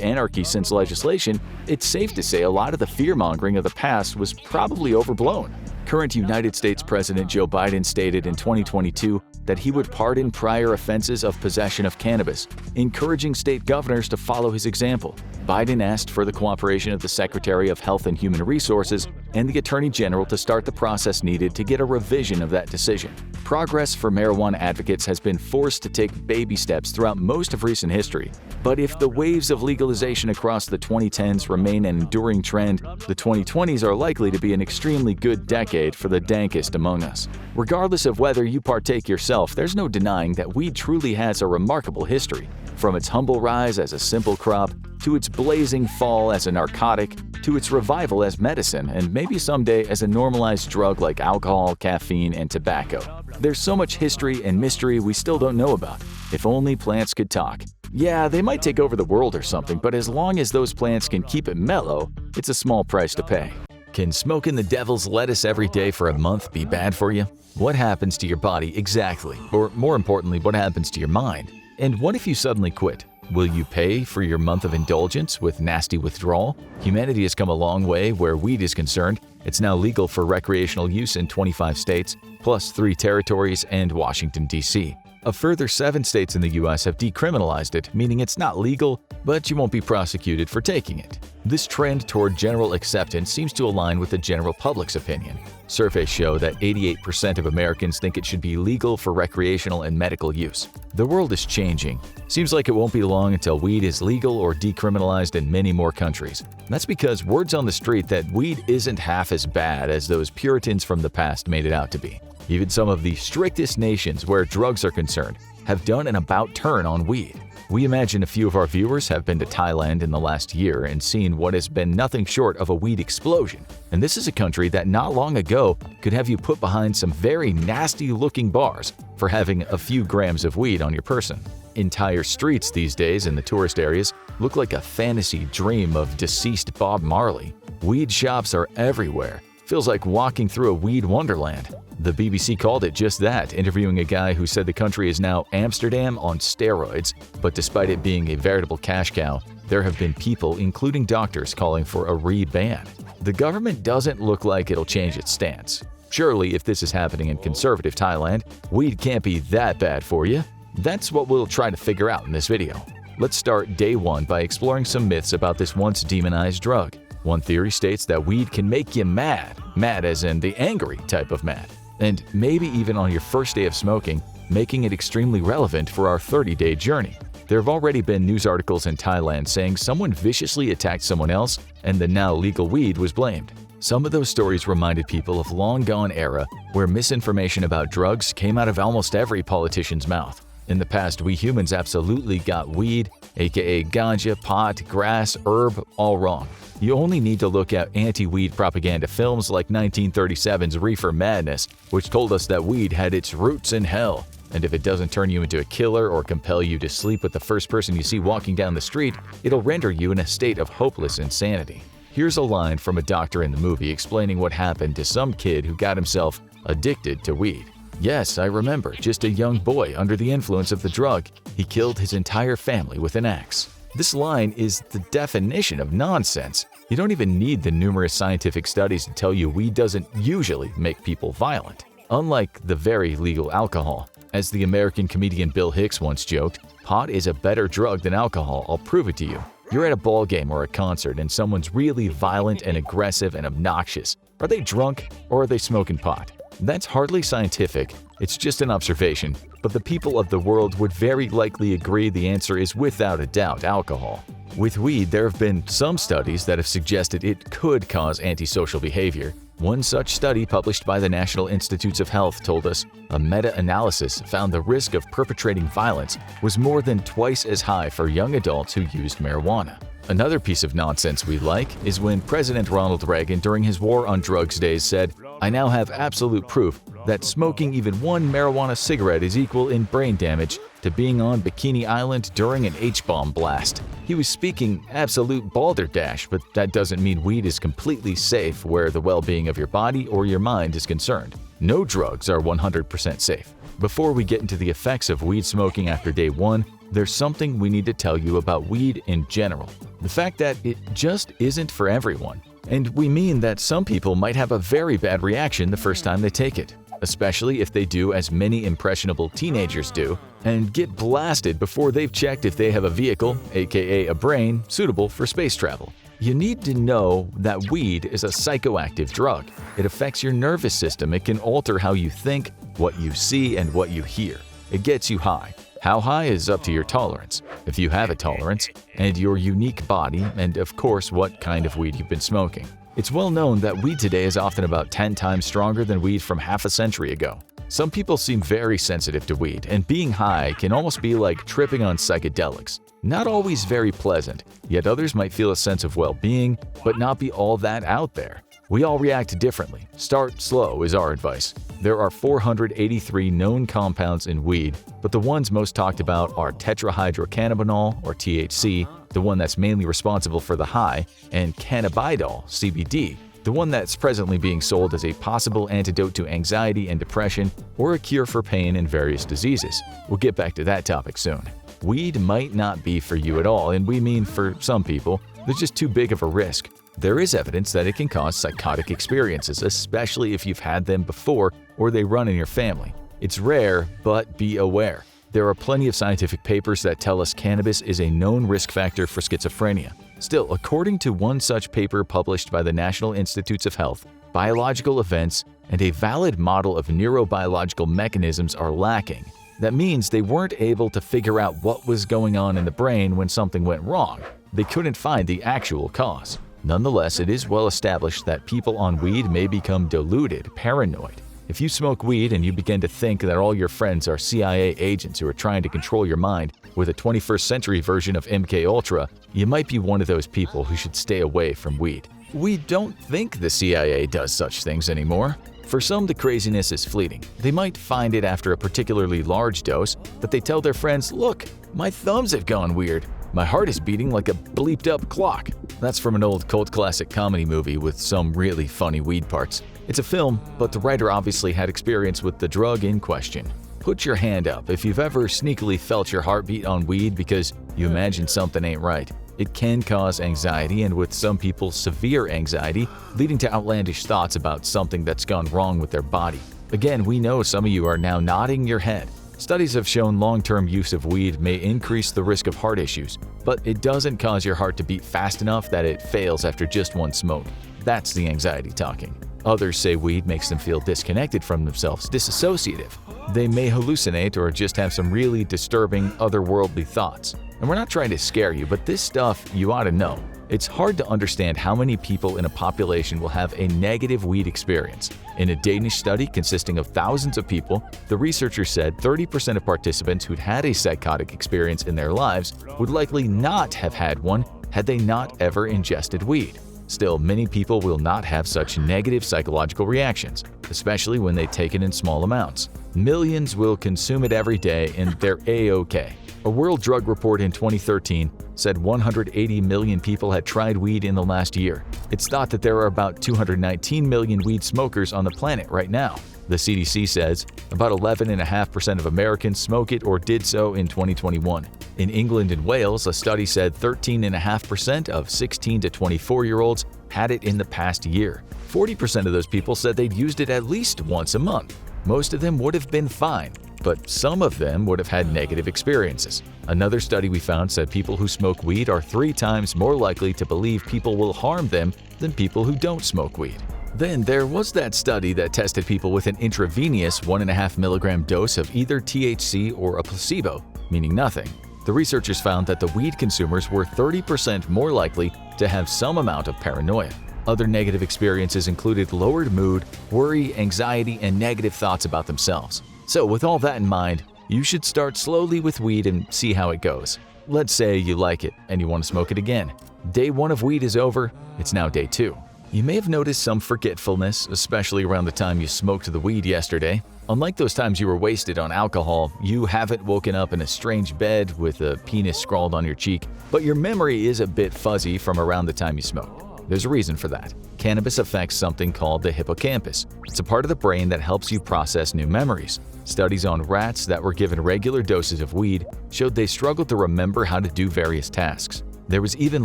anarchy since legislation, it's safe to say a lot of the fear-mongering of the past was probably overblown. Current United States President Joe Biden stated in 2022 that he would pardon prior offenses of possession of cannabis, encouraging state governors to follow his example. Biden asked for the cooperation of the Secretary of Health and Human Resources and the Attorney General to start the process needed to get a revision of that decision. Progress for marijuana advocates has been forced to take baby steps throughout most of recent history. But if the waves of legalization across the 2010s remain an enduring trend, the 2020s are likely to be an extremely good decade for the dankest among us. Regardless of whether you partake yourself, there's no denying that weed truly has a remarkable history. From its humble rise as a simple crop, to its blazing fall as a narcotic, to its revival as medicine, and maybe someday as a normalized drug like alcohol, caffeine, and tobacco. There's so much history and mystery we still don't know about. If only plants could talk. Yeah, they might take over the world or something, but as long as those plants can keep it mellow, it's a small price to pay. Can smoking the devil's lettuce every day for a month be bad for you? What happens to your body exactly? Or more importantly, what happens to your mind? And what if you suddenly quit? Will you pay for your month of indulgence with nasty withdrawal? Humanity has come a long way where weed is concerned. It's now legal for recreational use in 25 states, plus 3 territories and Washington, D.C. A further 7 states in the U.S. have decriminalized it, meaning it's not legal, but you won't be prosecuted for taking it. This trend toward general acceptance seems to align with the general public's opinion. Surveys show that 88% of Americans think it should be legal for recreational and medical use. The world is changing. Seems like it won't be long until weed is legal or decriminalized in many more countries. That's because word's on the street that weed isn't half as bad as those Puritans from the past made it out to be. Even some of the strictest nations where drugs are concerned have done an about-turn on weed. We imagine a few of our viewers have been to Thailand in the last year and seen what has been nothing short of a weed explosion. And this is a country that not long ago could have you put behind some very nasty-looking bars for having a few grams of weed on your person. Entire streets these days in the tourist areas look like a fantasy dream of deceased Bob Marley. Weed shops are everywhere. Feels like walking through a weed wonderland. The BBC called it just that, interviewing a guy who said the country is now Amsterdam on steroids, but despite it being a veritable cash cow, there have been people, including doctors, calling for a re-ban. The government doesn't look like it'll change its stance. Surely, if this is happening in conservative Thailand, weed can't be that bad for you. That's what we'll try to figure out in this video. Let's start day 1 by exploring some myths about this once demonized drug. One theory states that weed can make you mad, mad as in the angry type of mad. And maybe even on your first day of smoking, making it extremely relevant for our 30-day journey. There have already been news articles in Thailand saying someone viciously attacked someone else and the now legal weed was blamed. Some of those stories reminded people of long-gone era where misinformation about drugs came out of almost every politician's mouth. In the past, we humans absolutely got weed aka ganja, pot, grass, herb, all wrong. You only need to look at anti-weed propaganda films like 1937's Reefer Madness, which told us that weed had its roots in hell. And if it doesn't turn you into a killer or compel you to sleep with the first person you see walking down the street, it'll render you in a state of hopeless insanity. Here's a line from a doctor in the movie explaining what happened to some kid who got himself addicted to weed. "Yes, I remember, just a young boy under the influence of the drug. He killed his entire family with an axe." This line is the definition of nonsense. You don't even need the numerous scientific studies to tell you weed doesn't usually make people violent. Unlike the very legal alcohol. As the American comedian Bill Hicks once joked, "Pot is a better drug than alcohol, I'll prove it to you." You're at a ball game or a concert and someone's really violent and aggressive and obnoxious. Are they drunk or are they smoking pot? That's hardly scientific, it's just an observation, but the people of the world would very likely agree the answer is without a doubt alcohol. With weed, there have been some studies that have suggested it could cause antisocial behavior. One such study published by the National Institutes of Health told us a meta-analysis found the risk of perpetrating violence was more than twice as high for young adults who used marijuana. Another piece of nonsense we like is when President Ronald Reagan during his war on drugs days said, "I now have absolute proof that smoking even one marijuana cigarette is equal in brain damage to being on Bikini Island during an H-bomb blast." He was speaking absolute balderdash, but that doesn't mean weed is completely safe where the well-being of your body or your mind is concerned. No drugs are 100% safe. Before we get into the effects of weed smoking after day one, there's something we need to tell you about weed in general. The fact that it just isn't for everyone. And we mean that some people might have a very bad reaction the first time they take it, especially if they do as many impressionable teenagers do, and get blasted before they've checked if they have a vehicle, aka a brain, suitable for space travel. You need to know that weed is a psychoactive drug. It affects your nervous system. It can alter how you think, what you see, and what you hear. It gets you high. How high is up to your tolerance, if you have a tolerance, and your unique body, and of course what kind of weed you've been smoking. It's well known that weed today is often about 10 times stronger than weed from half a century ago. Some people seem very sensitive to weed, and being high can almost be like tripping on psychedelics. Not always very pleasant, yet others might feel a sense of well-being, but not be all that out there. We all react differently. Start slow is our advice. There are 483 known compounds in weed, but the ones most talked about are tetrahydrocannabinol, or THC, the one that's mainly responsible for the high, and cannabidiol, CBD, the one that's presently being sold as a possible antidote to anxiety and depression or a cure for pain and various diseases. We'll get back to that topic soon. Weed might not be for you at all, and we mean for some people, they're just too big of a risk. There is evidence that it can cause psychotic experiences, especially if you've had them before or they run in your family. It's rare, but be aware. There are plenty of scientific papers that tell us cannabis is a known risk factor for schizophrenia. Still, according to one such paper published by the National Institutes of Health, biological events and a valid model of neurobiological mechanisms are lacking. That means they weren't able to figure out what was going on in the brain when something went wrong. They couldn't find the actual cause. Nonetheless, it is well established that people on weed may become deluded, paranoid. If you smoke weed and you begin to think that all your friends are CIA agents who are trying to control your mind with a 21st century version of MKUltra, you might be one of those people who should stay away from weed. We don't think the CIA does such things anymore. For some, the craziness is fleeting. They might find it after a particularly large dose, but they tell their friends, "Look, my thumbs have gone weird. My heart is beating like a bleeped-up clock." That's from an old cult classic comedy movie with some really funny weed parts. It's a film, but the writer obviously had experience with the drug in question. Put your hand up if you've ever sneakily felt your heartbeat on weed because you imagine something ain't right. It can cause anxiety, and with some people, severe anxiety, leading to outlandish thoughts about something that's gone wrong with their body. Again, we know some of you are now nodding your head. Studies have shown long-term use of weed may increase the risk of heart issues, but it doesn't cause your heart to beat fast enough that it fails after just one smoke. That's the anxiety talking. Others say weed makes them feel disconnected from themselves, disassociative. They may hallucinate or just have some really disturbing, otherworldly thoughts. And we're not trying to scare you, but this stuff you ought to know. It's hard to understand how many people in a population will have a negative weed experience. In a Danish study consisting of thousands of people, the researchers said 30% of participants who'd had a psychotic experience in their lives would likely not have had one had they not ever ingested weed. Still, many people will not have such negative psychological reactions, especially when they take it in small amounts. Millions will consume it every day and they're A-OK. A World Drug Report in 2013 said 180 million people had tried weed in the last year. It's thought that there are about 219 million weed smokers on the planet right now. The CDC says about 11.5% of Americans smoke it or did so in 2021. In England and Wales, a study said 13.5% of 16 to 24-year-olds had it in the past year. 40% of those people said they'd used it at least once a month. Most of them would have been fine, but some of them would have had negative experiences. Another study we found said people who smoke weed are 3 times more likely to believe people will harm them than people who don't smoke weed. Then there was that study that tested people with an intravenous 1.5 milligram dose of either THC or a placebo, meaning nothing. The researchers found that the weed consumers were 30% more likely to have some amount of paranoia. Other negative experiences included lowered mood, worry, anxiety, and negative thoughts about themselves. So with all that in mind, you should start slowly with weed and see how it goes. Let's say you like it and you want to smoke it again. Day 1 of weed is over, it's now day 2. You may have noticed some forgetfulness, especially around the time you smoked the weed yesterday. Unlike those times you were wasted on alcohol, you haven't woken up in a strange bed with a penis scrawled on your cheek, but your memory is a bit fuzzy from around the time you smoked. There's a reason for that. Cannabis affects something called the hippocampus. It's a part of the brain that helps you process new memories. Studies on rats that were given regular doses of weed showed they struggled to remember how to do various tasks. There was even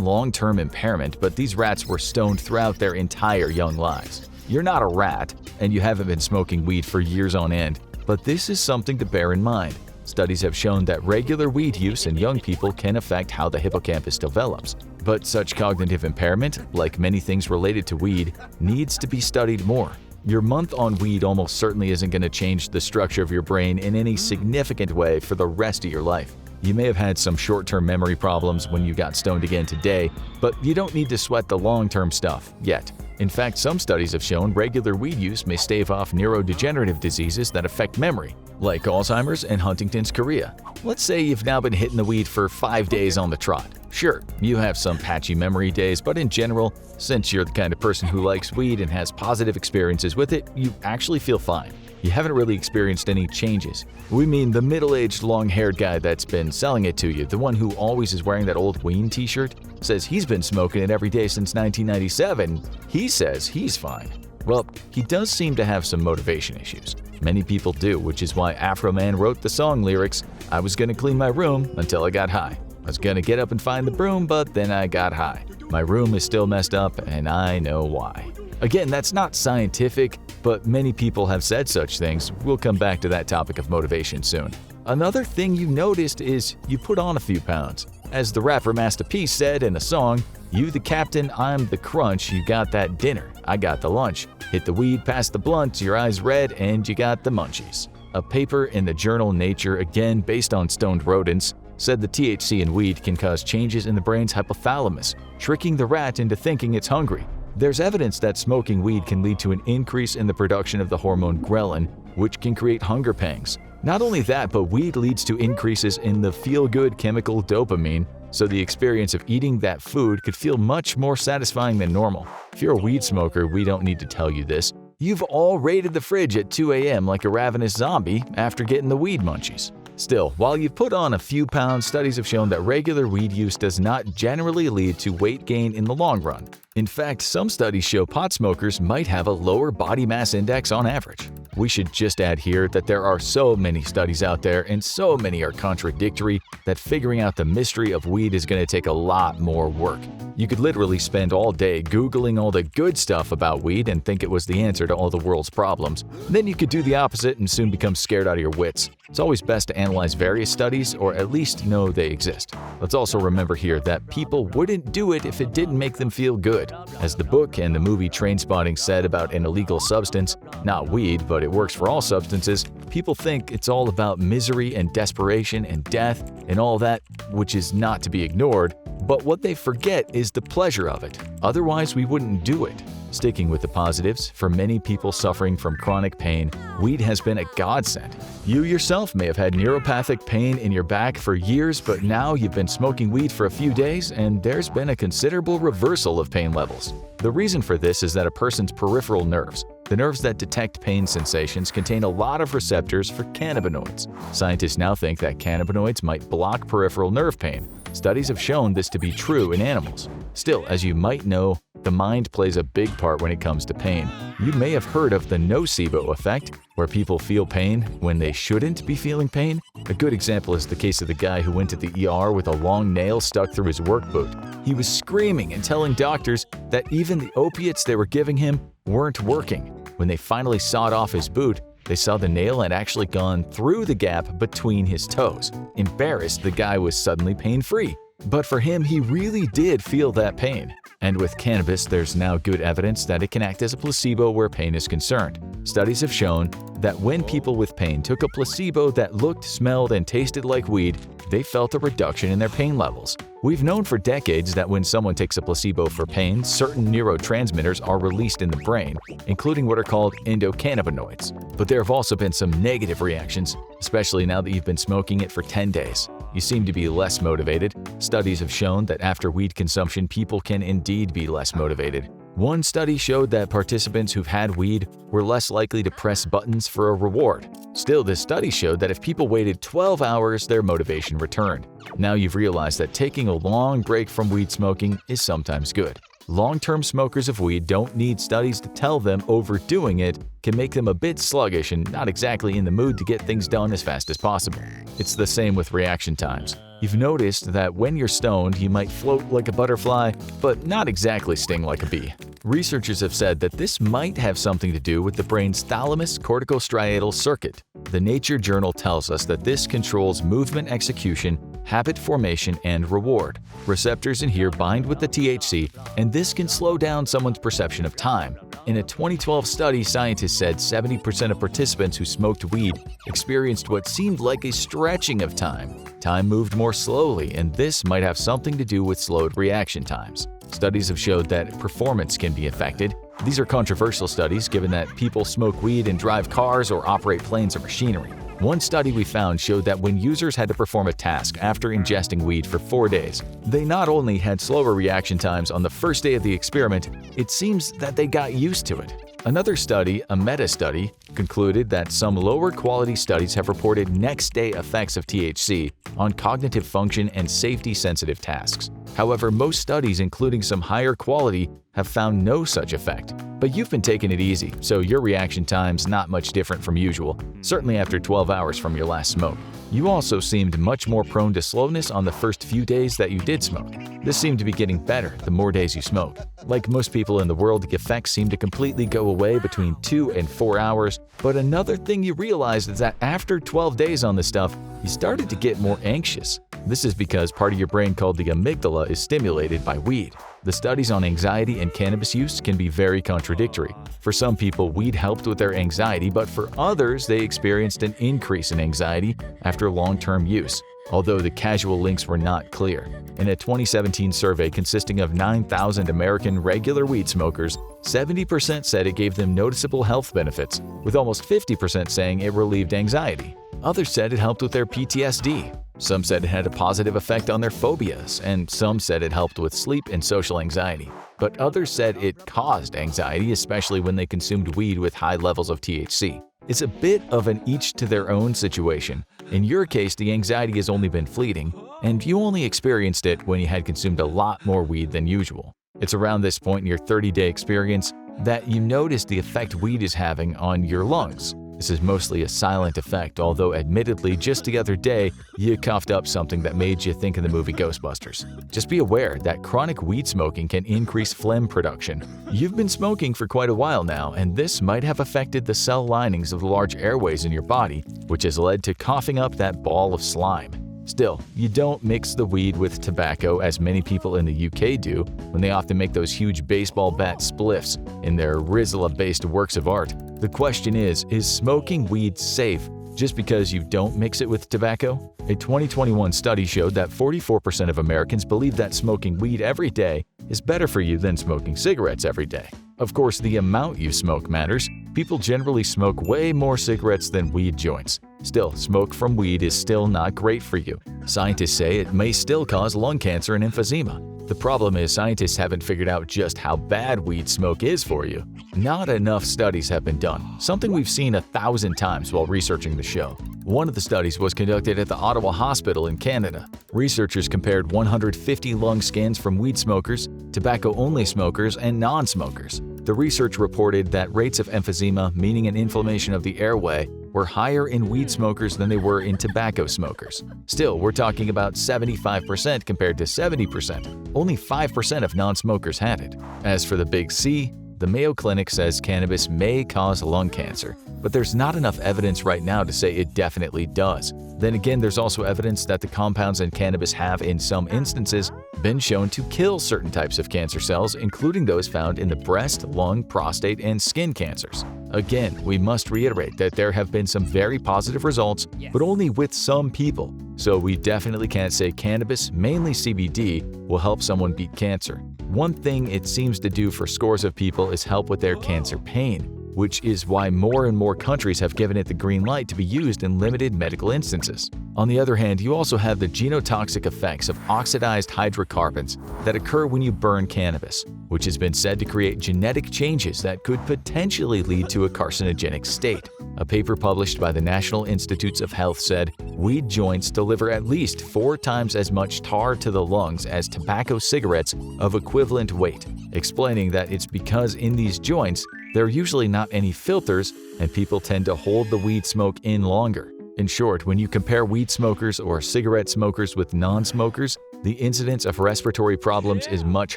long-term impairment, but these rats were stoned throughout their entire young lives. You're not a rat, and you haven't been smoking weed for years on end, but this is something to bear in mind. Studies have shown that regular weed use in young people can affect how the hippocampus develops. But such cognitive impairment, like many things related to weed, needs to be studied more. Your month on weed almost certainly isn't going to change the structure of your brain in any significant way for the rest of your life. You may have had some short-term memory problems when you got stoned again today, but you don't need to sweat the long-term stuff yet. In fact, some studies have shown regular weed use may stave off neurodegenerative diseases that affect memory, like Alzheimer's and Huntington's chorea. Let's say you've now been hitting the weed for 5 days on the trot. Sure, you have some patchy memory days, but in general, since you're the kind of person who likes weed and has positive experiences with it, you actually feel fine. You haven't really experienced any changes. We mean the middle-aged, long-haired guy that's been selling it to you, the one who always is wearing that old Ween t-shirt, says he's been smoking it every day since 1997. He says he's fine. Well, he does seem to have some motivation issues. Many people do, which is why Afro Man wrote the song lyrics, "I was gonna clean my room until I got high. I was gonna get up and find the broom, but then I got high. My room is still messed up, and I know why." Again, that's not scientific, but many people have said such things. We'll come back to that topic of motivation soon. Another thing you noticed is you put on a few pounds. As the rapper Master P said in a song, "You the captain, I'm the crunch, you got that dinner, I got the lunch. Hit the weed, pass the blunt, your eyes red, and you got the munchies." A paper in the journal Nature, again based on stoned rodents, said the THC in weed can cause changes in the brain's hypothalamus, tricking the rat into thinking it's hungry. There's evidence that smoking weed can lead to an increase in the production of the hormone ghrelin, which can create hunger pangs. Not only that, but weed leads to increases in the feel-good chemical dopamine, so the experience of eating that food could feel much more satisfying than normal. If you're a weed smoker, we don't need to tell you this. You've all raided the fridge at 2 a.m. like a ravenous zombie after getting the weed munchies. Still, while you've put on a few pounds, studies have shown that regular weed use does not generally lead to weight gain in the long run. In fact, some studies show pot smokers might have a lower body mass index on average. We should just add here that there are so many studies out there and so many are contradictory that figuring out the mystery of weed is going to take a lot more work. You could literally spend all day Googling all the good stuff about weed and think it was the answer to all the world's problems. Then you could do the opposite and soon become scared out of your wits. It's always best to analyze various studies or at least know they exist. Let's also remember here that people wouldn't do it if it didn't make them feel good. As the book and the movie Trainspotting said about an illegal substance, not weed, but it works for all substances, people think it's all about misery and desperation and death and all that, which is not to be ignored. But what they forget is the pleasure of it. Otherwise, we wouldn't do it. Sticking with the positives, for many people suffering from chronic pain, weed has been a godsend. You yourself may have had neuropathic pain in your back for years, but now you've been smoking weed for a few days and there's been a considerable reversal of pain levels. The reason for this is that a person's peripheral nerves, the nerves that detect pain sensations, contain a lot of receptors for cannabinoids. Scientists now think that cannabinoids might block peripheral nerve pain. Studies have shown this to be true in animals. Still, as you might know, the mind plays a big part when it comes to pain. You may have heard of the nocebo effect, where people feel pain when they shouldn't be feeling pain. A good example is the case of the guy who went to the ER with a long nail stuck through his work boot. He was screaming and telling doctors that even the opiates they were giving him weren't working. When they finally sawed off his boot, they saw the nail had actually gone through the gap between his toes. Embarrassed, the guy was suddenly pain-free. But for him, he really did feel that pain. And with cannabis, there's now good evidence that it can act as a placebo where pain is concerned. Studies have shown that when people with pain took a placebo that looked, smelled, and tasted like weed, they felt a reduction in their pain levels. We've known for decades that when someone takes a placebo for pain, certain neurotransmitters are released in the brain, including what are called endocannabinoids. But there have also been some negative reactions, especially now that you've been smoking it for 10 days. You seem to be less motivated. Studies have shown that after weed consumption, people can indeed be less motivated. One study showed that participants who've had weed were less likely to press buttons for a reward. Still, this study showed that if people waited 12 hours, their motivation returned. Now you've realized that taking a long break from weed smoking is sometimes good. Long-term smokers of weed don't need studies to tell them overdoing it can make them a bit sluggish and not exactly in the mood to get things done as fast as possible. It's the same with reaction times. You've noticed that when you're stoned, you might float like a butterfly, but not exactly sting like a bee. Researchers have said that this might have something to do with the brain's thalamus corticostriatal circuit. The Nature Journal tells us that this controls movement execution, habit formation, and reward. Receptors in here bind with the THC, and this can slow down someone's perception of time. In a 2012 study, scientists said 70% of participants who smoked weed experienced what seemed like a stretching of time. Time moved more slowly, and this might have something to do with slowed reaction times. Studies have showed that performance can be affected. These are controversial studies given that people smoke weed and drive cars or operate planes or machinery. One study we found showed that when users had to perform a task after ingesting weed for 4 days, they not only had slower reaction times on the first day of the experiment, it seems that they got used to it. Another study, a meta-study, concluded that some lower-quality studies have reported next-day effects of THC on cognitive function and safety-sensitive tasks. However, most studies, including some higher quality, have found no such effect. But you've been taking it easy, so your reaction time's not much different from usual, certainly after 12 hours from your last smoke. You also seemed much more prone to slowness on the first few days that you did smoke. This seemed to be getting better the more days you smoke. Like most people in the world, the effects seem to completely go away between 2 and 4 hours. But another thing you realized is that after 12 days on this stuff, you started to get more anxious. This is because part of your brain called the amygdala is stimulated by weed. The studies on anxiety and cannabis use can be very contradictory. For some people, weed helped with their anxiety, but for others, they experienced an increase in anxiety after long-term use, although the causal links were not clear. In a 2017 survey consisting of 9,000 American regular weed smokers, 70% said it gave them noticeable health benefits, with almost 50% saying it relieved anxiety. Others said it helped with their PTSD. Some said it had a positive effect on their phobias, and some said it helped with sleep and social anxiety. But others said it caused anxiety, especially when they consumed weed with high levels of THC. It's a bit of an each-to-their-own situation. In your case, the anxiety has only been fleeting, and you only experienced it when you had consumed a lot more weed than usual. It's around this point in your 30-day experience that you notice the effect weed is having on your lungs. This is mostly a silent effect, although admittedly just the other day you coughed up something that made you think of the movie Ghostbusters. Just be aware that chronic weed smoking can increase phlegm production. You've been smoking for quite a while now, and this might have affected the cell linings of the large airways in your body, which has led to coughing up that ball of slime. Still, you don't mix the weed with tobacco as many people in the UK do when they often make those huge baseball bat spliffs in their Rizla-based works of art. The question is smoking weed safe just because you don't mix it with tobacco? A 2021 study showed that 44% of Americans believe that smoking weed every day is better for you than smoking cigarettes every day. Of course, the amount you smoke matters. People generally smoke way more cigarettes than weed joints. Still, smoke from weed is still not great for you. Scientists say it may still cause lung cancer and emphysema. The problem is scientists haven't figured out just how bad weed smoke is for you. Not enough studies have been done, something we've seen 1,000 times while researching the show. One of the studies was conducted at the Ottawa Hospital in Canada. Researchers compared 150 lung scans from weed smokers, tobacco-only smokers, and non-smokers. The research reported that rates of emphysema, meaning an inflammation of the airway, were higher in weed smokers than they were in tobacco smokers. Still, we're talking about 75% compared to 70%. Only 5% of non-smokers had it. As for the big C, the Mayo Clinic says cannabis may cause lung cancer, but there's not enough evidence right now to say it definitely does. Then again, there's also evidence that the compounds in cannabis have, in some instances, been shown to kill certain types of cancer cells, including those found in the breast, lung, prostate, and skin cancers. Again, we must reiterate that there have been some very positive results, but only with some people. So we definitely can't say cannabis, mainly CBD, will help someone beat cancer. One thing it seems to do for scores of people is help with their cancer pain, which is why more and more countries have given it the green light to be used in limited medical instances. On the other hand, you also have the genotoxic effects of oxidized hydrocarbons that occur when you burn cannabis, which has been said to create genetic changes that could potentially lead to a carcinogenic state. A paper published by the National Institutes of Health said weed joints deliver at least 4 times as much tar to the lungs as tobacco cigarettes of equivalent weight, explaining that it's because in these joints, there are usually not any filters and people tend to hold the weed smoke in longer. In short, when you compare weed smokers or cigarette smokers with non-smokers, the incidence of respiratory problems is much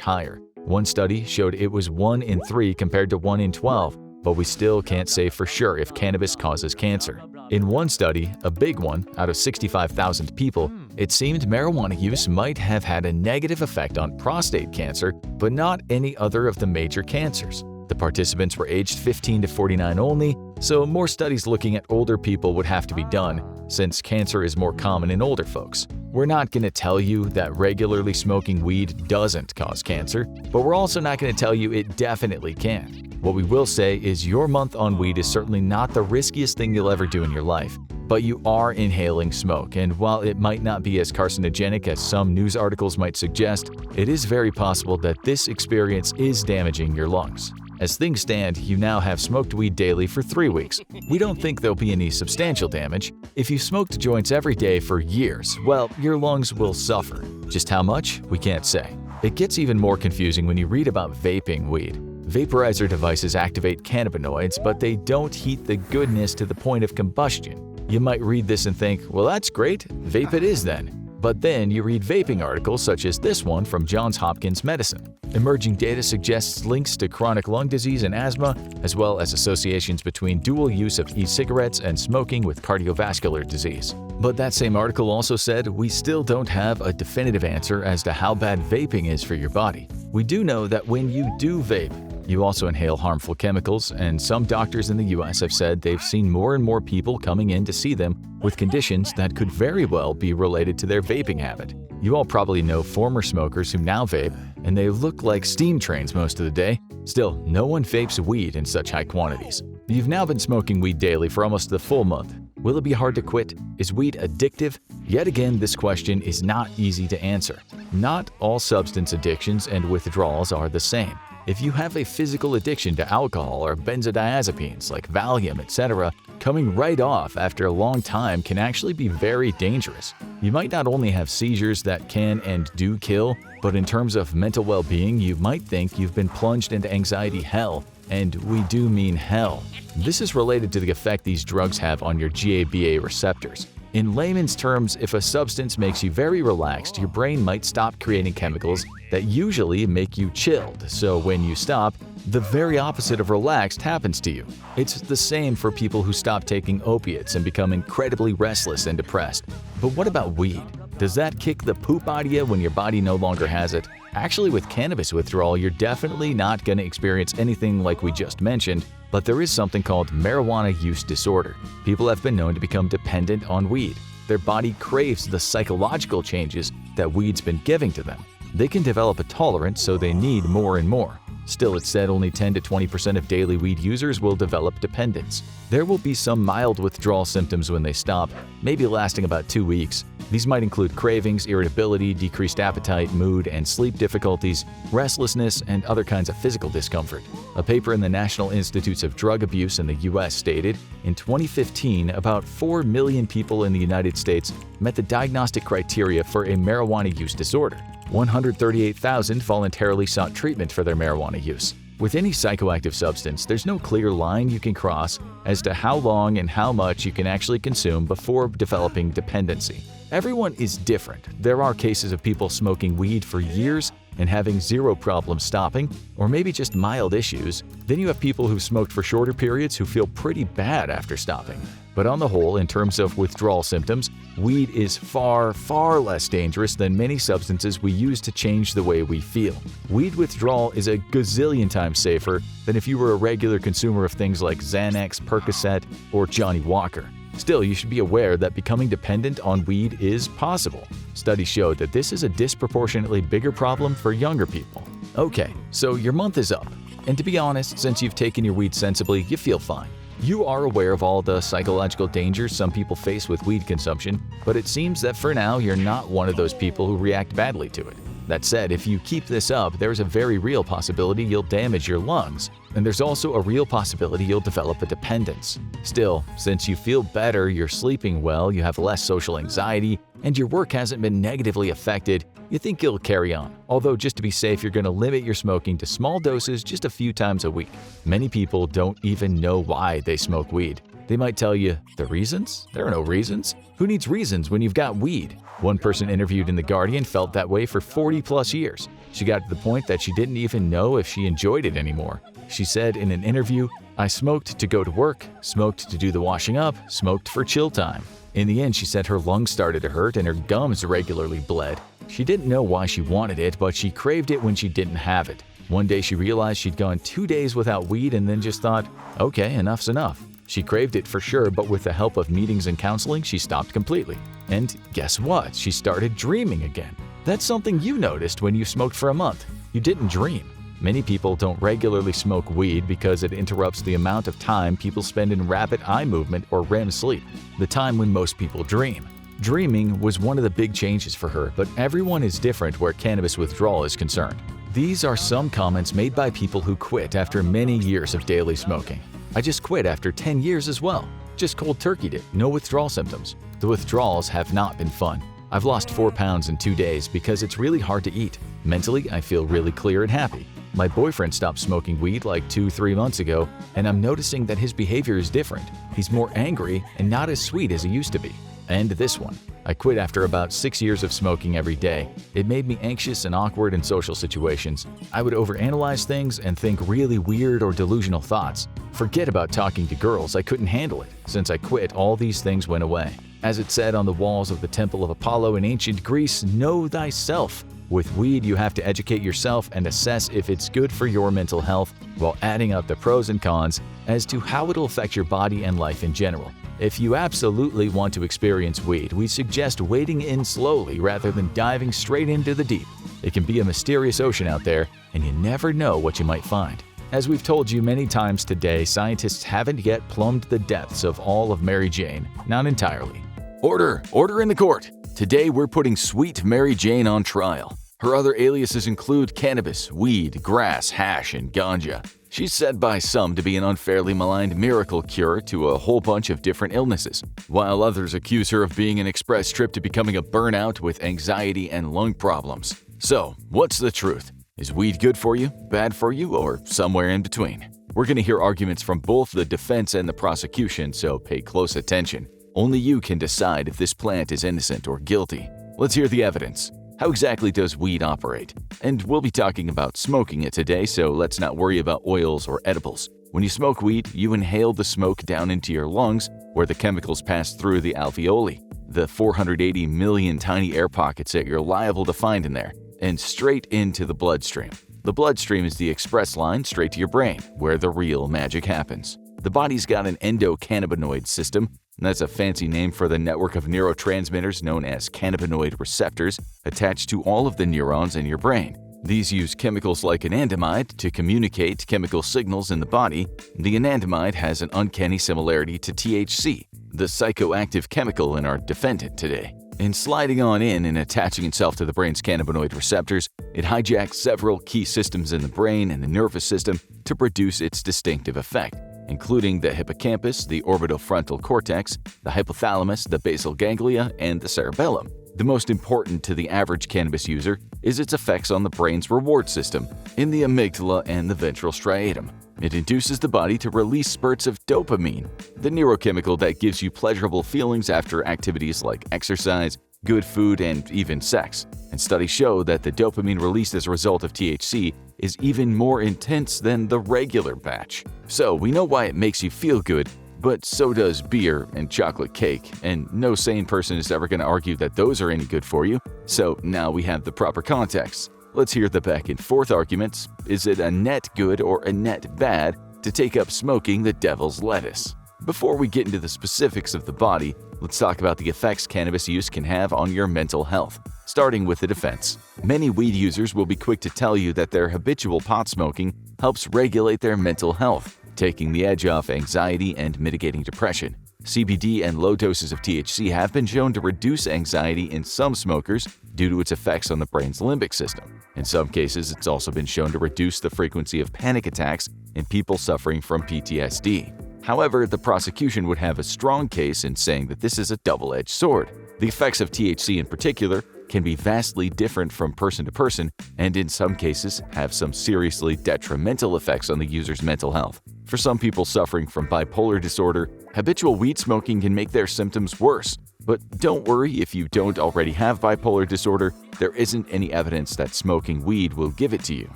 higher. One study showed it was 1 in 3 compared to 1 in 12, but we still can't say for sure if cannabis causes cancer. In one study, a big one, out of 65,000 people, it seemed marijuana use might have had a negative effect on prostate cancer, but not any other of the major cancers. The participants were aged 15 to 49 only, so more studies looking at older people would have to be done, since cancer is more common in older folks. We're not going to tell you that regularly smoking weed doesn't cause cancer, but we're also not going to tell you it definitely can. What we will say is your month on weed is certainly not the riskiest thing you'll ever do in your life, but you are inhaling smoke, and while it might not be as carcinogenic as some news articles might suggest, it is very possible that this experience is damaging your lungs. As things stand, you now have smoked weed daily for 3 weeks. We don't think there'll be any substantial damage. If you smoked joints every day for years, well, your lungs will suffer. Just how much? We can't say. It gets even more confusing when you read about vaping weed. Vaporizer devices activate cannabinoids, but they don't heat the goodness to the point of combustion. You might read this and think, well, that's great, vape it is then. But then you read vaping articles such as this one from Johns Hopkins Medicine. Emerging data suggests links to chronic lung disease and asthma, as well as associations between dual use of e-cigarettes and smoking with cardiovascular disease. But that same article also said we still don't have a definitive answer as to how bad vaping is for your body. We do know that when you do vape, you also inhale harmful chemicals, and some doctors in the US have said they've seen more and more people coming in to see them with conditions that could very well be related to their vaping habit. You all probably know former smokers who now vape, and they look like steam trains most of the day. Still, no one vapes weed in such high quantities. You've now been smoking weed daily for almost the full month. Will it be hard to quit? Is weed addictive? Yet again, this question is not easy to answer. Not all substance addictions and withdrawals are the same. If you have a physical addiction to alcohol or benzodiazepines like Valium, etc., coming right off after a long time can actually be very dangerous. You might not only have seizures that can and do kill, but in terms of mental well-being, you might think you've been plunged into anxiety hell, and we do mean hell. This is related to the effect these drugs have on your GABA receptors. In layman's terms, if a substance makes you very relaxed, your brain might stop creating chemicals that usually make you chilled, so when you stop, the very opposite of relaxed happens to you. It's the same for people who stop taking opiates and become incredibly restless and depressed. But what about weed? Does that kick the poop out of you when your body no longer has it? Actually, with cannabis withdrawal, you're definitely not going to experience anything like we just mentioned, But there is something called marijuana use disorder. People have been known to become dependent on weed. Their body craves the psychological changes that weed's been giving to them. They can develop a tolerance, so they need more and more. Still, it's said only 10 to 20% of daily weed users will develop dependence. There will be some mild withdrawal symptoms when they stop, maybe lasting about 2 weeks. These might include cravings, irritability, decreased appetite, mood and sleep difficulties, restlessness, and other kinds of physical discomfort. A paper in the National Institutes of Drug Abuse in the U.S. stated, in 2015, about 4 million people in the United States met the diagnostic criteria for a marijuana use disorder. 138,000 voluntarily sought treatment for their marijuana use. With any psychoactive substance, there's no clear line you can cross as to how long and how much you can actually consume before developing dependency. Everyone is different. There are cases of people smoking weed for years and having zero problem stopping, or maybe just mild issues. Then you have people who've smoked for shorter periods who feel pretty bad after stopping. But on the whole, in terms of withdrawal symptoms, weed is far, far less dangerous than many substances we use to change the way we feel. Weed withdrawal is a gazillion times safer than if you were a regular consumer of things like Xanax, Percocet, or Johnny Walker. Still, you should be aware that becoming dependent on weed is possible. Studies show that this is a disproportionately bigger problem for younger people. Okay, so your month is up. And to be honest, since you've taken your weed sensibly, you feel fine. You are aware of all the psychological dangers some people face with weed consumption, but it seems that for now you're not one of those people who react badly to it. That said, if you keep this up, there's a very real possibility you'll damage your lungs, and there's also a real possibility you'll develop a dependence. Still, since you feel better, you're sleeping well, you have less social anxiety, and your work hasn't been negatively affected, you think you'll carry on. Although just to be safe, you're going to limit your smoking to small doses just a few times a week. Many people don't even know why they smoke weed. They might tell you, the reasons? There are no reasons. Who needs reasons when you've got weed? One person interviewed in The Guardian felt that way for 40+ years. She got to the point that she didn't even know if she enjoyed it anymore. She said in an interview, "I smoked to go to work, smoked to do the washing up, smoked for chill time." In the end, she said her lungs started to hurt and her gums regularly bled. She didn't know why she wanted it, but she craved it when she didn't have it. One day she realized she'd gone 2 days without weed and then just thought, okay, enough's enough. She craved it for sure, but with the help of meetings and counseling, she stopped completely. And guess what? She started dreaming again. That's something you noticed when you smoked for a month. You didn't dream. Many people don't regularly smoke weed because it interrupts the amount of time people spend in rapid eye movement or REM sleep, the time when most people dream. Dreaming was one of the big changes for her, but everyone is different where cannabis withdrawal is concerned. These are some comments made by people who quit after many years of daily smoking. I just quit after 10 years as well. Just cold turkeyed it, no withdrawal symptoms. The withdrawals have not been fun. I've lost 4 pounds in 2 days because it's really hard to eat. Mentally, I feel really clear and happy. My boyfriend stopped smoking weed like 2-3 months ago, and I'm noticing that his behavior is different. He's more angry and not as sweet as he used to be. And this one. I quit after about 6 years of smoking every day. It made me anxious and awkward in social situations. I would overanalyze things and think really weird or delusional thoughts. Forget about talking to girls, I couldn't handle it. Since I quit, all these things went away. As it said on the walls of the Temple of Apollo in ancient Greece, know thyself. With weed, you have to educate yourself and assess if it's good for your mental health while adding up the pros and cons as to how it'll affect your body and life in general. If you absolutely want to experience weed, we suggest wading in slowly rather than diving straight into the deep. It can be a mysterious ocean out there, and you never know what you might find. As we've told you many times today, scientists haven't yet plumbed the depths of all of Mary Jane, not entirely. Order in the court! Today we're putting Sweet Mary Jane on trial. Her other aliases include cannabis, weed, grass, hash, and ganja. She's said by some to be an unfairly maligned miracle cure to a whole bunch of different illnesses, while others accuse her of being an express trip to becoming a burnout with anxiety and lung problems. So, what's the truth? Is weed good for you, bad for you, or somewhere in between? We're going to hear arguments from both the defense and the prosecution, so pay close attention. Only you can decide if this plant is innocent or guilty. Let's hear the evidence. How exactly does weed operate? And we'll be talking about smoking it today, so let's not worry about oils or edibles. When you smoke weed, you inhale the smoke down into your lungs, where the chemicals pass through the alveoli, the 480 million tiny air pockets that you're liable to find in there, and straight into the bloodstream. The bloodstream is the express line straight to your brain, where the real magic happens. The body's got an endocannabinoid system. That's a fancy name for the network of neurotransmitters known as cannabinoid receptors attached to all of the neurons in your brain. These use chemicals like anandamide to communicate chemical signals in the body. The anandamide has an uncanny similarity to THC, the psychoactive chemical in our defendant today. In sliding on in and attaching itself to the brain's cannabinoid receptors, it hijacks several key systems in the brain and the nervous system to produce its distinctive effect, including the hippocampus, the orbitofrontal cortex, the hypothalamus, the basal ganglia, and the cerebellum. The most important to the average cannabis user is its effects on the brain's reward system, in the amygdala and the ventral striatum. It induces the body to release spurts of dopamine, the neurochemical that gives you pleasurable feelings after activities like exercise, good food, and even sex. And studies show that the dopamine released as a result of THC is even more intense than the regular batch. So we know why it makes you feel good, but so does beer and chocolate cake, and no sane person is ever going to argue that those are any good for you. So now we have the proper context. Let's hear the back and forth arguments. Is it a net good or a net bad to take up smoking the devil's lettuce? Before we get into the specifics of the body, let's talk about the effects cannabis use can have on your mental health, starting with the defense. Many weed users will be quick to tell you that their habitual pot smoking helps regulate their mental health, taking the edge off anxiety and mitigating depression. CBD and low doses of THC have been shown to reduce anxiety in some smokers due to its effects on the brain's limbic system. In some cases, it's also been shown to reduce the frequency of panic attacks in people suffering from PTSD. However, the prosecution would have a strong case in saying that this is a double-edged sword. The effects of THC in particular can be vastly different from person to person and in some cases have some seriously detrimental effects on the user's mental health. For some people suffering from bipolar disorder, habitual weed smoking can make their symptoms worse. But don't worry if you don't already have bipolar disorder, there isn't any evidence that smoking weed will give it to you.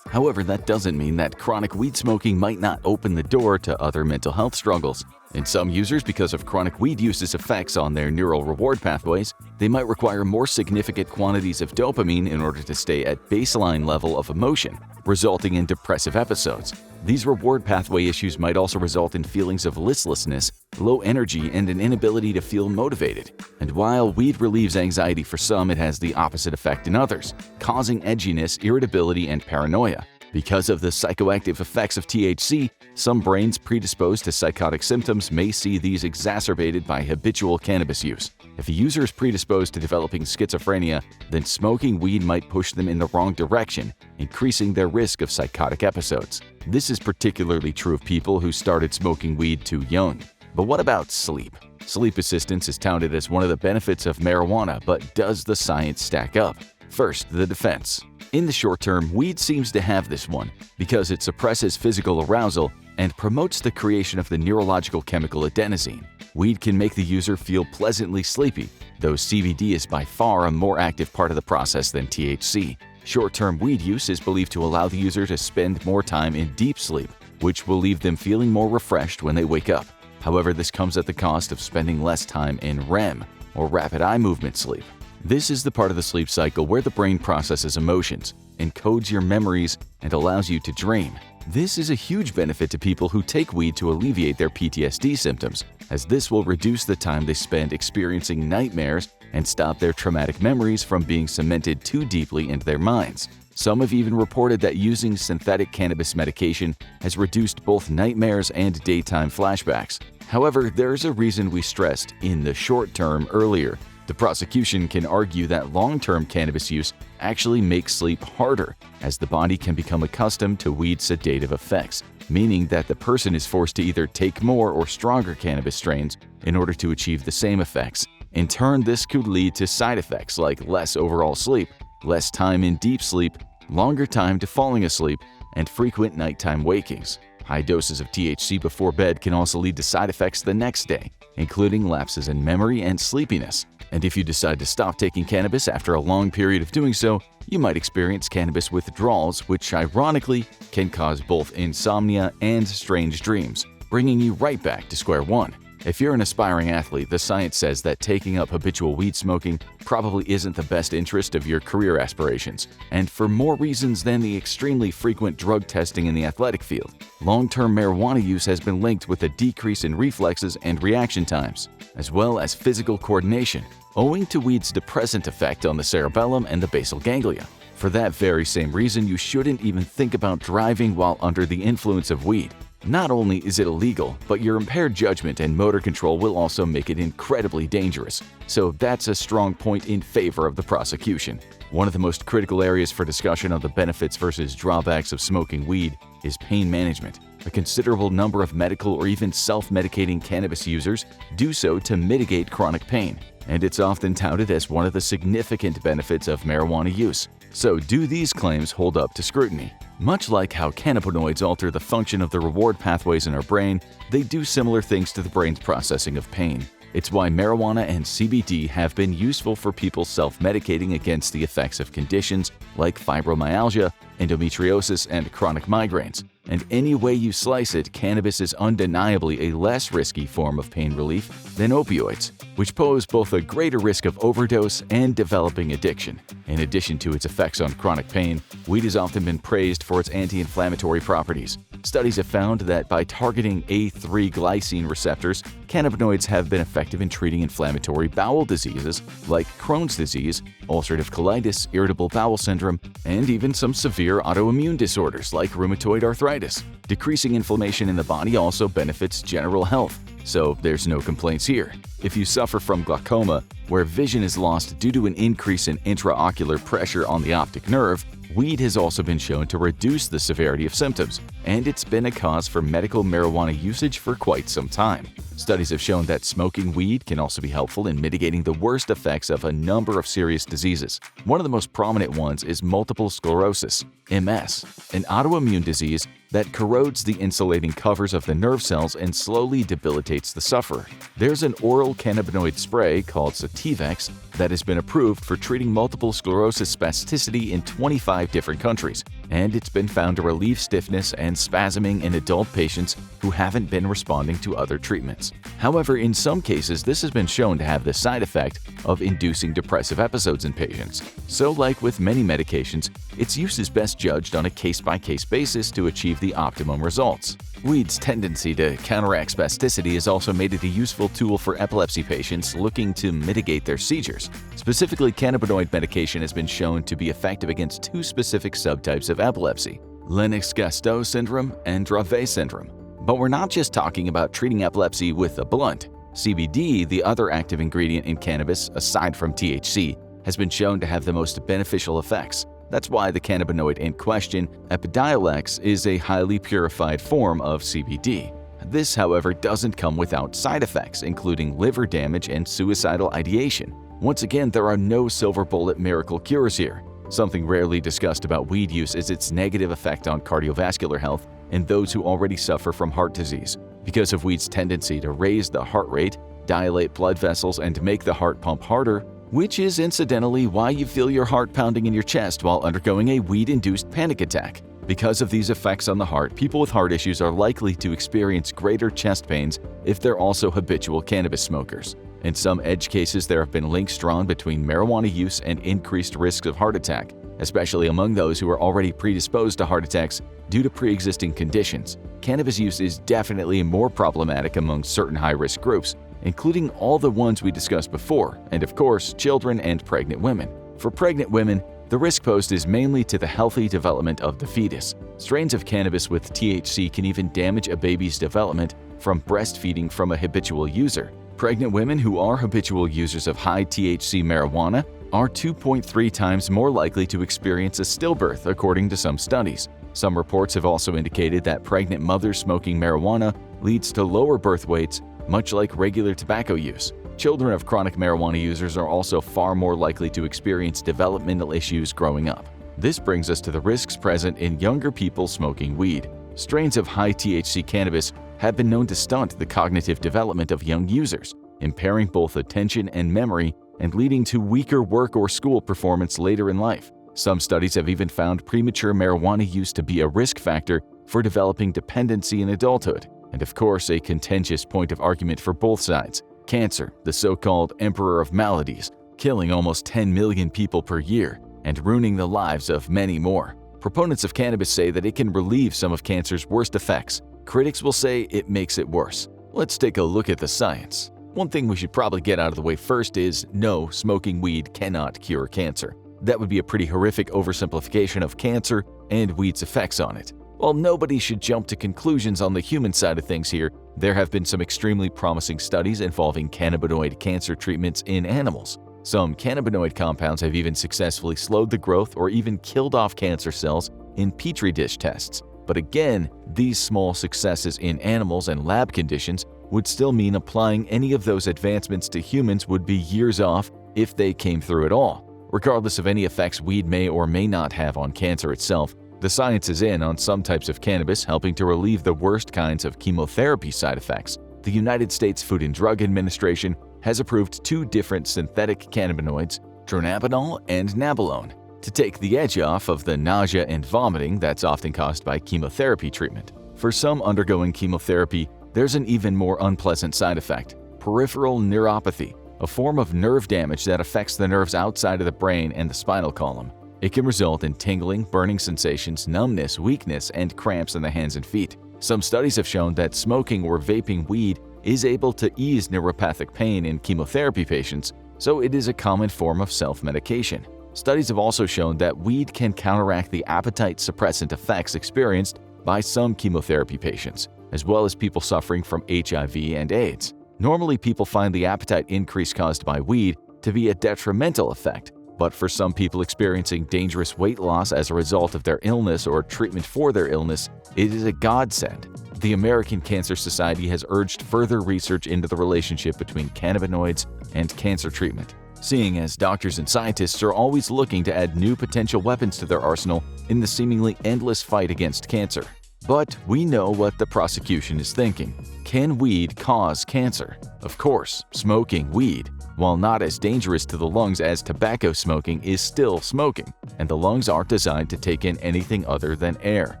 However, that doesn't mean that chronic weed smoking might not open the door to other mental health struggles. In some users, because of chronic weed use's effects on their neural reward pathways, they might require more significant quantities of dopamine in order to stay at baseline level of emotion, resulting in depressive episodes. These reward pathway issues might also result in feelings of listlessness, low energy, and an inability to feel motivated. And while weed relieves anxiety for some, it has the opposite effect in others, causing edginess, irritability, and paranoia. Because of the psychoactive effects of THC, some brains predisposed to psychotic symptoms may see these exacerbated by habitual cannabis use. If a user is predisposed to developing schizophrenia, then smoking weed might push them in the wrong direction, increasing their risk of psychotic episodes. This is particularly true of people who started smoking weed too young. But what about sleep? Sleep assistance is touted as one of the benefits of marijuana, but does the science stack up? First, the defense. In the short term, weed seems to have this one because it suppresses physical arousal and promotes the creation of the neurological chemical adenosine. Weed can make the user feel pleasantly sleepy, though CBD is by far a more active part of the process than THC. Short-term weed use is believed to allow the user to spend more time in deep sleep, which will leave them feeling more refreshed when they wake up. However, this comes at the cost of spending less time in REM, or rapid eye movement sleep. This is the part of the sleep cycle where the brain processes emotions, encodes your memories, and allows you to dream. This is a huge benefit to people who take weed to alleviate their PTSD symptoms, as this will reduce the time they spend experiencing nightmares and stop their traumatic memories from being cemented too deeply into their minds. Some have even reported that using synthetic cannabis medication has reduced both nightmares and daytime flashbacks. However, there's a reason we stressed "in the short term" earlier. The prosecution can argue that long-term cannabis use actually makes sleep harder, as the body can become accustomed to weed's sedative effects, meaning that the person is forced to either take more or stronger cannabis strains in order to achieve the same effects. In turn, this could lead to side effects like less overall sleep, less time in deep sleep, longer time to falling asleep, and frequent nighttime wakings. High doses of THC before bed can also lead to side effects the next day, including lapses in memory and sleepiness. And if you decide to stop taking cannabis after a long period of doing so, you might experience cannabis withdrawals, which ironically can cause both insomnia and strange dreams, bringing you right back to square one. If you're an aspiring athlete, the science says that taking up habitual weed smoking probably isn't the best interest of your career aspirations, and for more reasons than the extremely frequent drug testing in the athletic field. Long-term marijuana use has been linked with a decrease in reflexes and reaction times, as well as physical coordination, owing to weed's depressant effect on the cerebellum and the basal ganglia. For that very same reason, you shouldn't even think about driving while under the influence of weed. Not only is it illegal, but your impaired judgment and motor control will also make it incredibly dangerous. So that's a strong point in favor of the prosecution. One of the most critical areas for discussion of the benefits versus drawbacks of smoking weed is pain management. A considerable number of medical or even self-medicating cannabis users do so to mitigate chronic pain, and it's often touted as one of the significant benefits of marijuana use. So do these claims hold up to scrutiny? Much like how cannabinoids alter the function of the reward pathways in our brain, they do similar things to the brain's processing of pain. It's why marijuana and CBD have been useful for people self-medicating against the effects of conditions like fibromyalgia, endometriosis, and chronic migraines. And any way you slice it, cannabis is undeniably a less risky form of pain relief than opioids, which pose both a greater risk of overdose and developing addiction. In addition to its effects on chronic pain, weed has often been praised for its anti-inflammatory properties. Studies have found that by targeting A3 glycine receptors, cannabinoids have been effective in treating inflammatory bowel diseases like Crohn's disease, ulcerative colitis, irritable bowel syndrome, and even some severe autoimmune disorders like rheumatoid arthritis. Decreasing inflammation in the body also benefits general health, so there's no complaints here. If you suffer from glaucoma, where vision is lost due to an increase in intraocular pressure on the optic nerve, weed has also been shown to reduce the severity of symptoms, and it's been a cause for medical marijuana usage for quite some time. Studies have shown that smoking weed can also be helpful in mitigating the worst effects of a number of serious diseases. One of the most prominent ones is multiple sclerosis, MS, an autoimmune disease that corrodes the insulating covers of the nerve cells and slowly debilitates the sufferer. There's an oral cannabinoid spray called Sativex that has been approved for treating multiple sclerosis spasticity in 25 different countries, and it's been found to relieve stiffness and spasming in adult patients who haven't been responding to other treatments. However, in some cases, this has been shown to have the side effect of inducing depressive episodes in patients. So, like with many medications, its use is best judged on a case-by-case basis to achieve the optimum results. Weed's tendency to counteract spasticity has also made it a useful tool for epilepsy patients looking to mitigate their seizures. Specifically, cannabinoid medication has been shown to be effective against two specific subtypes of epilepsy: Lennox-Gastaut syndrome and Dravet syndrome. But we're not just talking about treating epilepsy with a blunt. CBD, the other active ingredient in cannabis aside from THC, has been shown to have the most beneficial effects. That's why the cannabinoid in question, Epidiolex, is a highly purified form of CBD. This, however, doesn't come without side effects, including liver damage and suicidal ideation. Once again, there are no silver bullet miracle cures here. Something rarely discussed about weed use is its negative effect on cardiovascular health in those who already suffer from heart disease. Because of weed's tendency to raise the heart rate, dilate blood vessels, and make the heart pump harder, which is incidentally why you feel your heart pounding in your chest while undergoing a weed-induced panic attack. Because of these effects on the heart, people with heart issues are likely to experience greater chest pains if they're also habitual cannabis smokers. In some edge cases, there have been links drawn between marijuana use and increased risks of heart attack, especially among those who are already predisposed to heart attacks due to pre-existing conditions. Cannabis use is definitely more problematic among certain high-risk groups, including all the ones we discussed before, and of course, children and pregnant women. For pregnant women, the risk posed is mainly to the healthy development of the fetus. Strains of cannabis with THC can even damage a baby's development from breastfeeding from a habitual user. Pregnant women who are habitual users of high THC marijuana are 2.3 times more likely to experience a stillbirth, according to some studies. Some reports have also indicated that pregnant mothers smoking marijuana leads to lower birth weights, much like regular tobacco use. Children of chronic marijuana users are also far more likely to experience developmental issues growing up. This brings us to the risks present in younger people smoking weed. Strains of high THC cannabis have been known to stunt the cognitive development of young users, impairing both attention and memory and leading to weaker work or school performance later in life. Some studies have even found premature marijuana use to be a risk factor for developing dependency in adulthood. And of course, a contentious point of argument for both sides: cancer, the so-called emperor of maladies, killing almost 10 million people per year and ruining the lives of many more. Proponents of cannabis say that it can relieve some of cancer's worst effects. Critics will say it makes it worse. Let's take a look at the science. One thing we should probably get out of the way first is no, smoking weed cannot cure cancer. That would be a pretty horrific oversimplification of cancer and weed's effects on it. While nobody should jump to conclusions on the human side of things here, there have been some extremely promising studies involving cannabinoid cancer treatments in animals. Some cannabinoid compounds have even successfully slowed the growth or even killed off cancer cells in petri dish tests. But again, these small successes in animals and lab conditions would still mean applying any of those advancements to humans would be years off if they came through at all. Regardless of any effects weed may or may not have on cancer itself, the science is in on some types of cannabis helping to relieve the worst kinds of chemotherapy side effects. The United States Food and Drug Administration has approved 2 different synthetic cannabinoids, dronabinol and nabilone, to take the edge off of the nausea and vomiting that's often caused by chemotherapy treatment. For some undergoing chemotherapy, there's an even more unpleasant side effect: peripheral neuropathy, a form of nerve damage that affects the nerves outside of the brain and the spinal column. It can result in tingling, burning sensations, numbness, weakness, and cramps in the hands and feet. Some studies have shown that smoking or vaping weed is able to ease neuropathic pain in chemotherapy patients, so it is a common form of self-medication. Studies have also shown that weed can counteract the appetite suppressant effects experienced by some chemotherapy patients, as well as people suffering from HIV and AIDS. Normally, people find the appetite increase caused by weed to be a detrimental effect, but for some people experiencing dangerous weight loss as a result of their illness or treatment for their illness, it is a godsend. The American Cancer Society has urged further research into the relationship between cannabinoids and cancer treatment, seeing as doctors and scientists are always looking to add new potential weapons to their arsenal in the seemingly endless fight against cancer. But we know what the prosecution is thinking. Can weed cause cancer? Of course, smoking weed, while not as dangerous to the lungs as tobacco smoking, is still smoking, and the lungs aren't designed to take in anything other than air.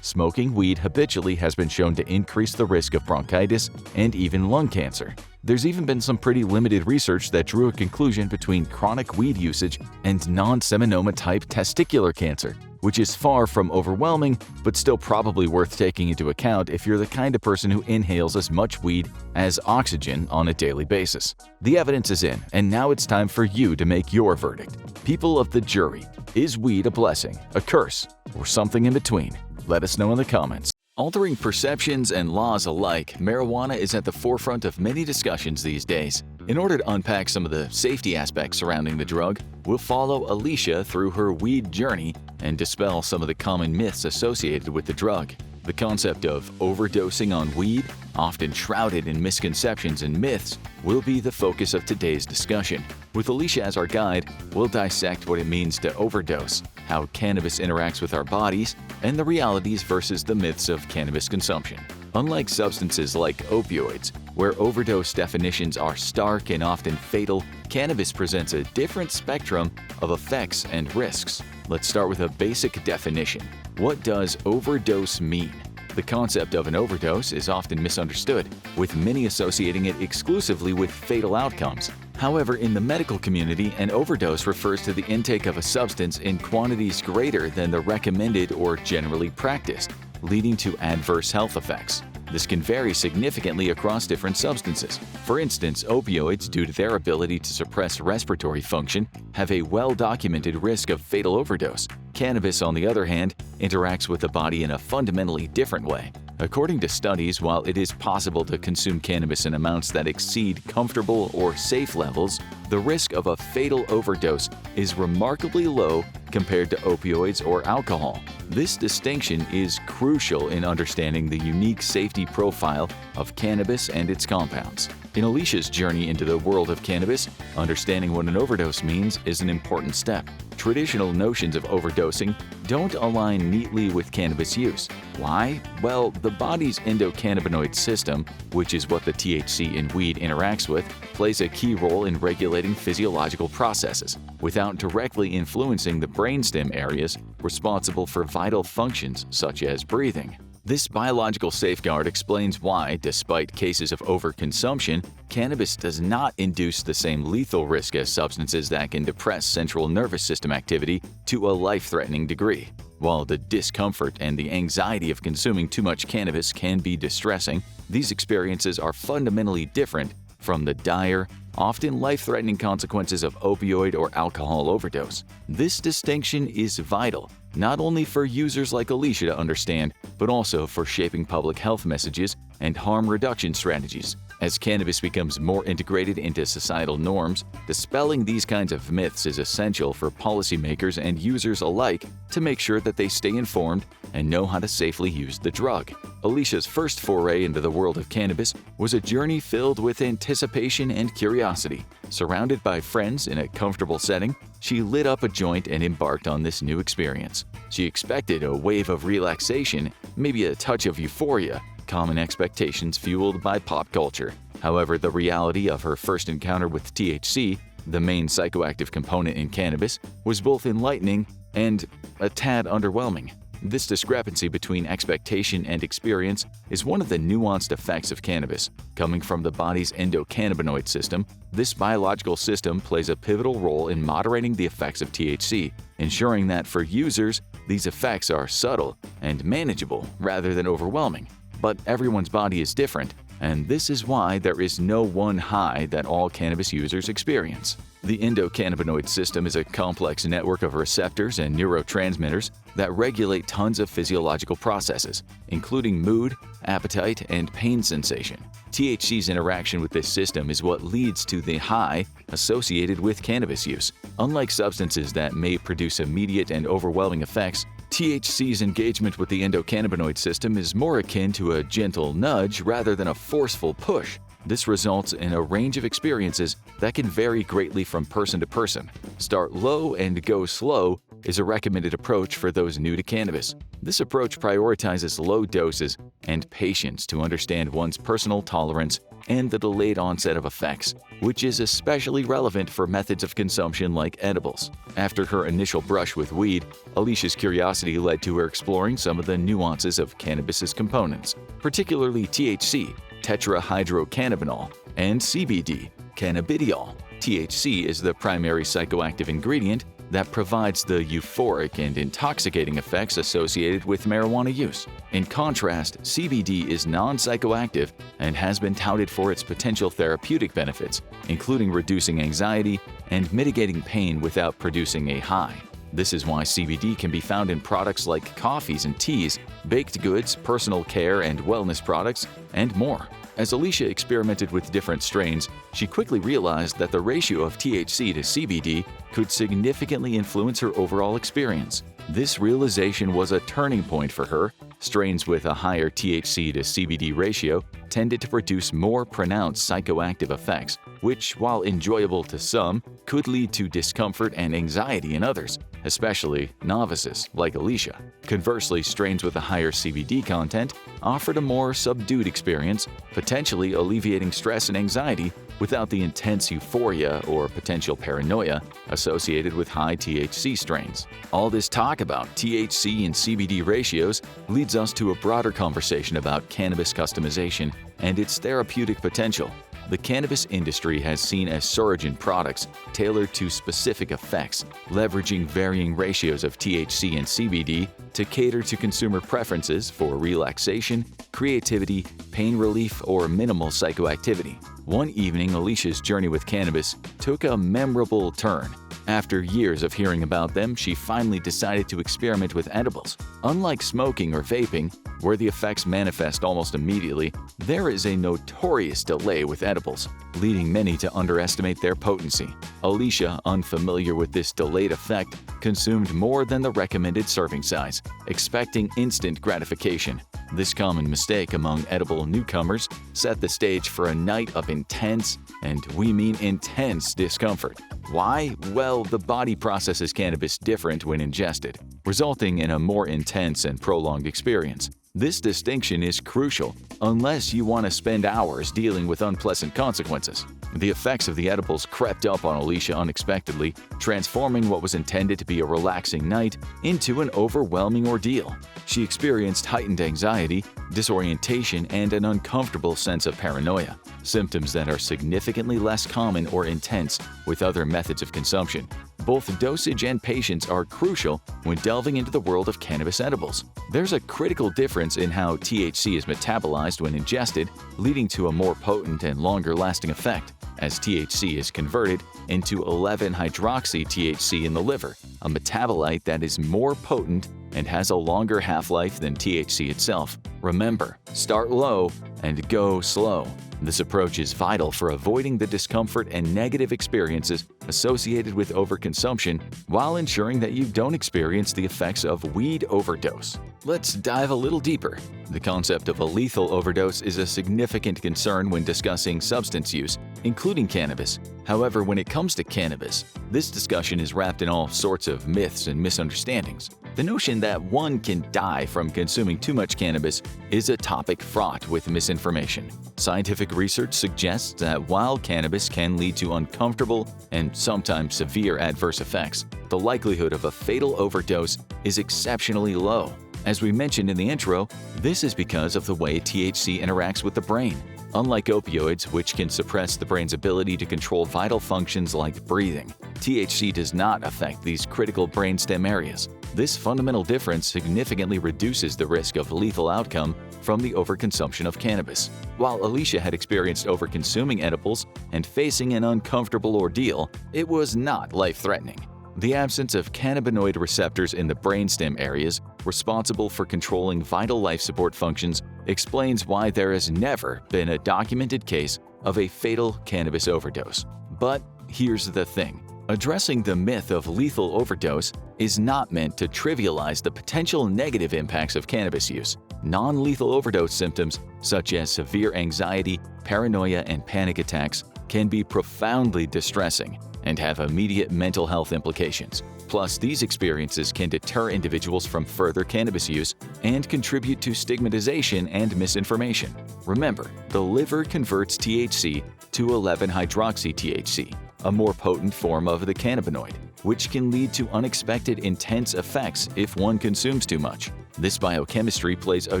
Smoking weed habitually has been shown to increase the risk of bronchitis and even lung cancer. There's even been some pretty limited research that drew a conclusion between chronic weed usage and non-seminoma-type testicular cancer, which is far from overwhelming, but still probably worth taking into account if you're the kind of person who inhales as much weed as oxygen on a daily basis. The evidence is in, and now it's time for you to make your verdict. People of the jury, is weed a blessing, a curse, or something in between? Let us know in the comments. Altering perceptions and laws alike, marijuana is at the forefront of many discussions these days. In order to unpack some of the safety aspects surrounding the drug, we'll follow Alicia through her weed journey and dispel some of the common myths associated with the drug. The concept of overdosing on weed, often shrouded in misconceptions and myths, will be the focus of today's discussion. With Alicia as our guide, we'll dissect what it means to overdose, how cannabis interacts with our bodies, and the realities versus the myths of cannabis consumption. Unlike substances like opioids, where overdose definitions are stark and often fatal, cannabis presents a different spectrum of effects and risks. Let's start with a basic definition. What does overdose mean? The concept of an overdose is often misunderstood, with many associating it exclusively with fatal outcomes. However, in the medical community, an overdose refers to the intake of a substance in quantities greater than the recommended or generally practiced, leading to adverse health effects. This can vary significantly across different substances. For instance, opioids, due to their ability to suppress respiratory function, have a well-documented risk of fatal overdose. Cannabis, on the other hand, interacts with the body in a fundamentally different way. According to studies, while it is possible to consume cannabis in amounts that exceed comfortable or safe levels, the risk of a fatal overdose is remarkably low compared to opioids or alcohol. This distinction is crucial in understanding the unique safety profile of cannabis and its compounds. In Alicia's journey into the world of cannabis, understanding what an overdose means is an important step. Traditional notions of overdosing don't align neatly with cannabis use. Why? Well, the body's endocannabinoid system, which is what the THC in weed interacts with, plays a key role in regulating physiological processes, without directly influencing the brainstem areas responsible for vital functions such as breathing. This biological safeguard explains why, despite cases of overconsumption, cannabis does not induce the same lethal risk as substances that can depress central nervous system activity to a life-threatening degree. While the discomfort and the anxiety of consuming too much cannabis can be distressing, these experiences are fundamentally different from the dire, often life-threatening consequences of opioid or alcohol overdose. This distinction is vital, not only for users like Alicia to understand, but also for shaping public health messages and harm reduction strategies. As cannabis becomes more integrated into societal norms, dispelling these kinds of myths is essential for policymakers and users alike to make sure that they stay informed and know how to safely use the drug. Alicia's first foray into the world of cannabis was a journey filled with anticipation and curiosity. Surrounded by friends in a comfortable setting, she lit up a joint and embarked on this new experience. She expected a wave of relaxation, maybe a touch of euphoria, common expectations fueled by pop culture. However, the reality of her first encounter with THC, the main psychoactive component in cannabis, was both enlightening and a tad underwhelming. This discrepancy between expectation and experience is one of the nuanced effects of cannabis. Coming from the body's endocannabinoid system, this biological system plays a pivotal role in moderating the effects of THC, ensuring that for users, these effects are subtle and manageable rather than overwhelming. But everyone's body is different, and this is why there is no one high that all cannabis users experience. The endocannabinoid system is a complex network of receptors and neurotransmitters that regulate tons of physiological processes, including mood, appetite, and pain sensation. THC's interaction with this system is what leads to the high associated with cannabis use. Unlike substances that may produce immediate and overwhelming effects, THC's engagement with the endocannabinoid system is more akin to a gentle nudge rather than a forceful push. This results in a range of experiences that can vary greatly from person to person. Start low and go slow is a recommended approach for those new to cannabis. This approach prioritizes low doses and patience to understand one's personal tolerance and the delayed onset of effects, which is especially relevant for methods of consumption like edibles. After her initial brush with weed, Alicia's curiosity led to her exploring some of the nuances of cannabis's components, particularly THC, tetrahydrocannabinol, and CBD, cannabidiol. THC is the primary psychoactive ingredient that provides the euphoric and intoxicating effects associated with marijuana use. In contrast, CBD is non-psychoactive and has been touted for its potential therapeutic benefits, including reducing anxiety and mitigating pain without producing a high. This is why CBD can be found in products like coffees and teas, baked goods, personal care and wellness products, and more. As Alicia experimented with different strains, she quickly realized that the ratio of THC to CBD could significantly influence her overall experience. This realization was a turning point for her. Strains with a higher THC to CBD ratio tended to produce more pronounced psychoactive effects, which, while enjoyable to some, could lead to discomfort and anxiety in others, especially novices like Alicia. Conversely, strains with a higher CBD content offered a more subdued experience, potentially alleviating stress and anxiety without the intense euphoria or potential paranoia associated with high THC strains. All this talk about THC and CBD ratios leads us to a broader conversation about cannabis customization and its therapeutic potential. The cannabis industry has seen a surge in products tailored to specific effects, leveraging varying ratios of THC and CBD to cater to consumer preferences for relaxation, creativity, pain relief, or minimal psychoactivity. One evening, Alicia's journey with cannabis took a memorable turn. After years of hearing about them, she finally decided to experiment with edibles. Unlike smoking or vaping, where the effects manifest almost immediately, there is a notorious delay with edibles, leading many to underestimate their potency. Alicia, unfamiliar with this delayed effect, consumed more than the recommended serving size, expecting instant gratification. This common mistake among edible newcomers set the stage for a night of intense, and we mean intense, discomfort. Why? Well, the body processes cannabis different when ingested, resulting in a more intense and prolonged experience. This distinction is crucial unless you want to spend hours dealing with unpleasant consequences. The effects of the edibles crept up on Alicia unexpectedly, transforming what was intended to be a relaxing night into an overwhelming ordeal. She experienced heightened anxiety, disorientation, and an uncomfortable sense of paranoia, symptoms that are significantly less common or intense with other methods of consumption. Both dosage and patience are crucial when delving into the world of cannabis edibles. There's a critical difference in how THC is metabolized when ingested, leading to a more potent and longer-lasting effect, as THC is converted into 11-hydroxy-THC in the liver, a metabolite that is more potent and has a longer half-life than THC itself. Remember, start low and go slow. This approach is vital for avoiding the discomfort and negative experiences associated with overconsumption while ensuring that you don't experience the effects of weed overdose. Let's dive a little deeper. The concept of a lethal overdose is a significant concern when discussing substance use, including cannabis. However, when it comes to cannabis, this discussion is wrapped in all sorts of myths and misunderstandings. The notion that one can die from consuming too much cannabis is a topic fraught with misinformation. Scientific research suggests that while cannabis can lead to uncomfortable and sometimes severe adverse effects, the likelihood of a fatal overdose is exceptionally low. As we mentioned in the intro, this is because of the way THC interacts with the brain. Unlike opioids, which can suppress the brain's ability to control vital functions like breathing, THC does not affect these critical brainstem areas. This fundamental difference significantly reduces the risk of lethal outcome from the overconsumption of cannabis. While Alicia had experienced overconsuming edibles and facing an uncomfortable ordeal, it was not life-threatening. The absence of cannabinoid receptors in the brainstem areas responsible for controlling vital life support functions explains why there has never been a documented case of a fatal cannabis overdose. But here's the thing. Addressing the myth of lethal overdose is not meant to trivialize the potential negative impacts of cannabis use. Non-lethal overdose symptoms, such as severe anxiety, paranoia, and panic attacks, can be profoundly distressing and have immediate mental health implications. Plus, these experiences can deter individuals from further cannabis use and contribute to stigmatization and misinformation. Remember, the liver converts THC to 11-hydroxy-THC, a more potent form of the cannabinoid, which can lead to unexpected intense effects if one consumes too much. This biochemistry plays a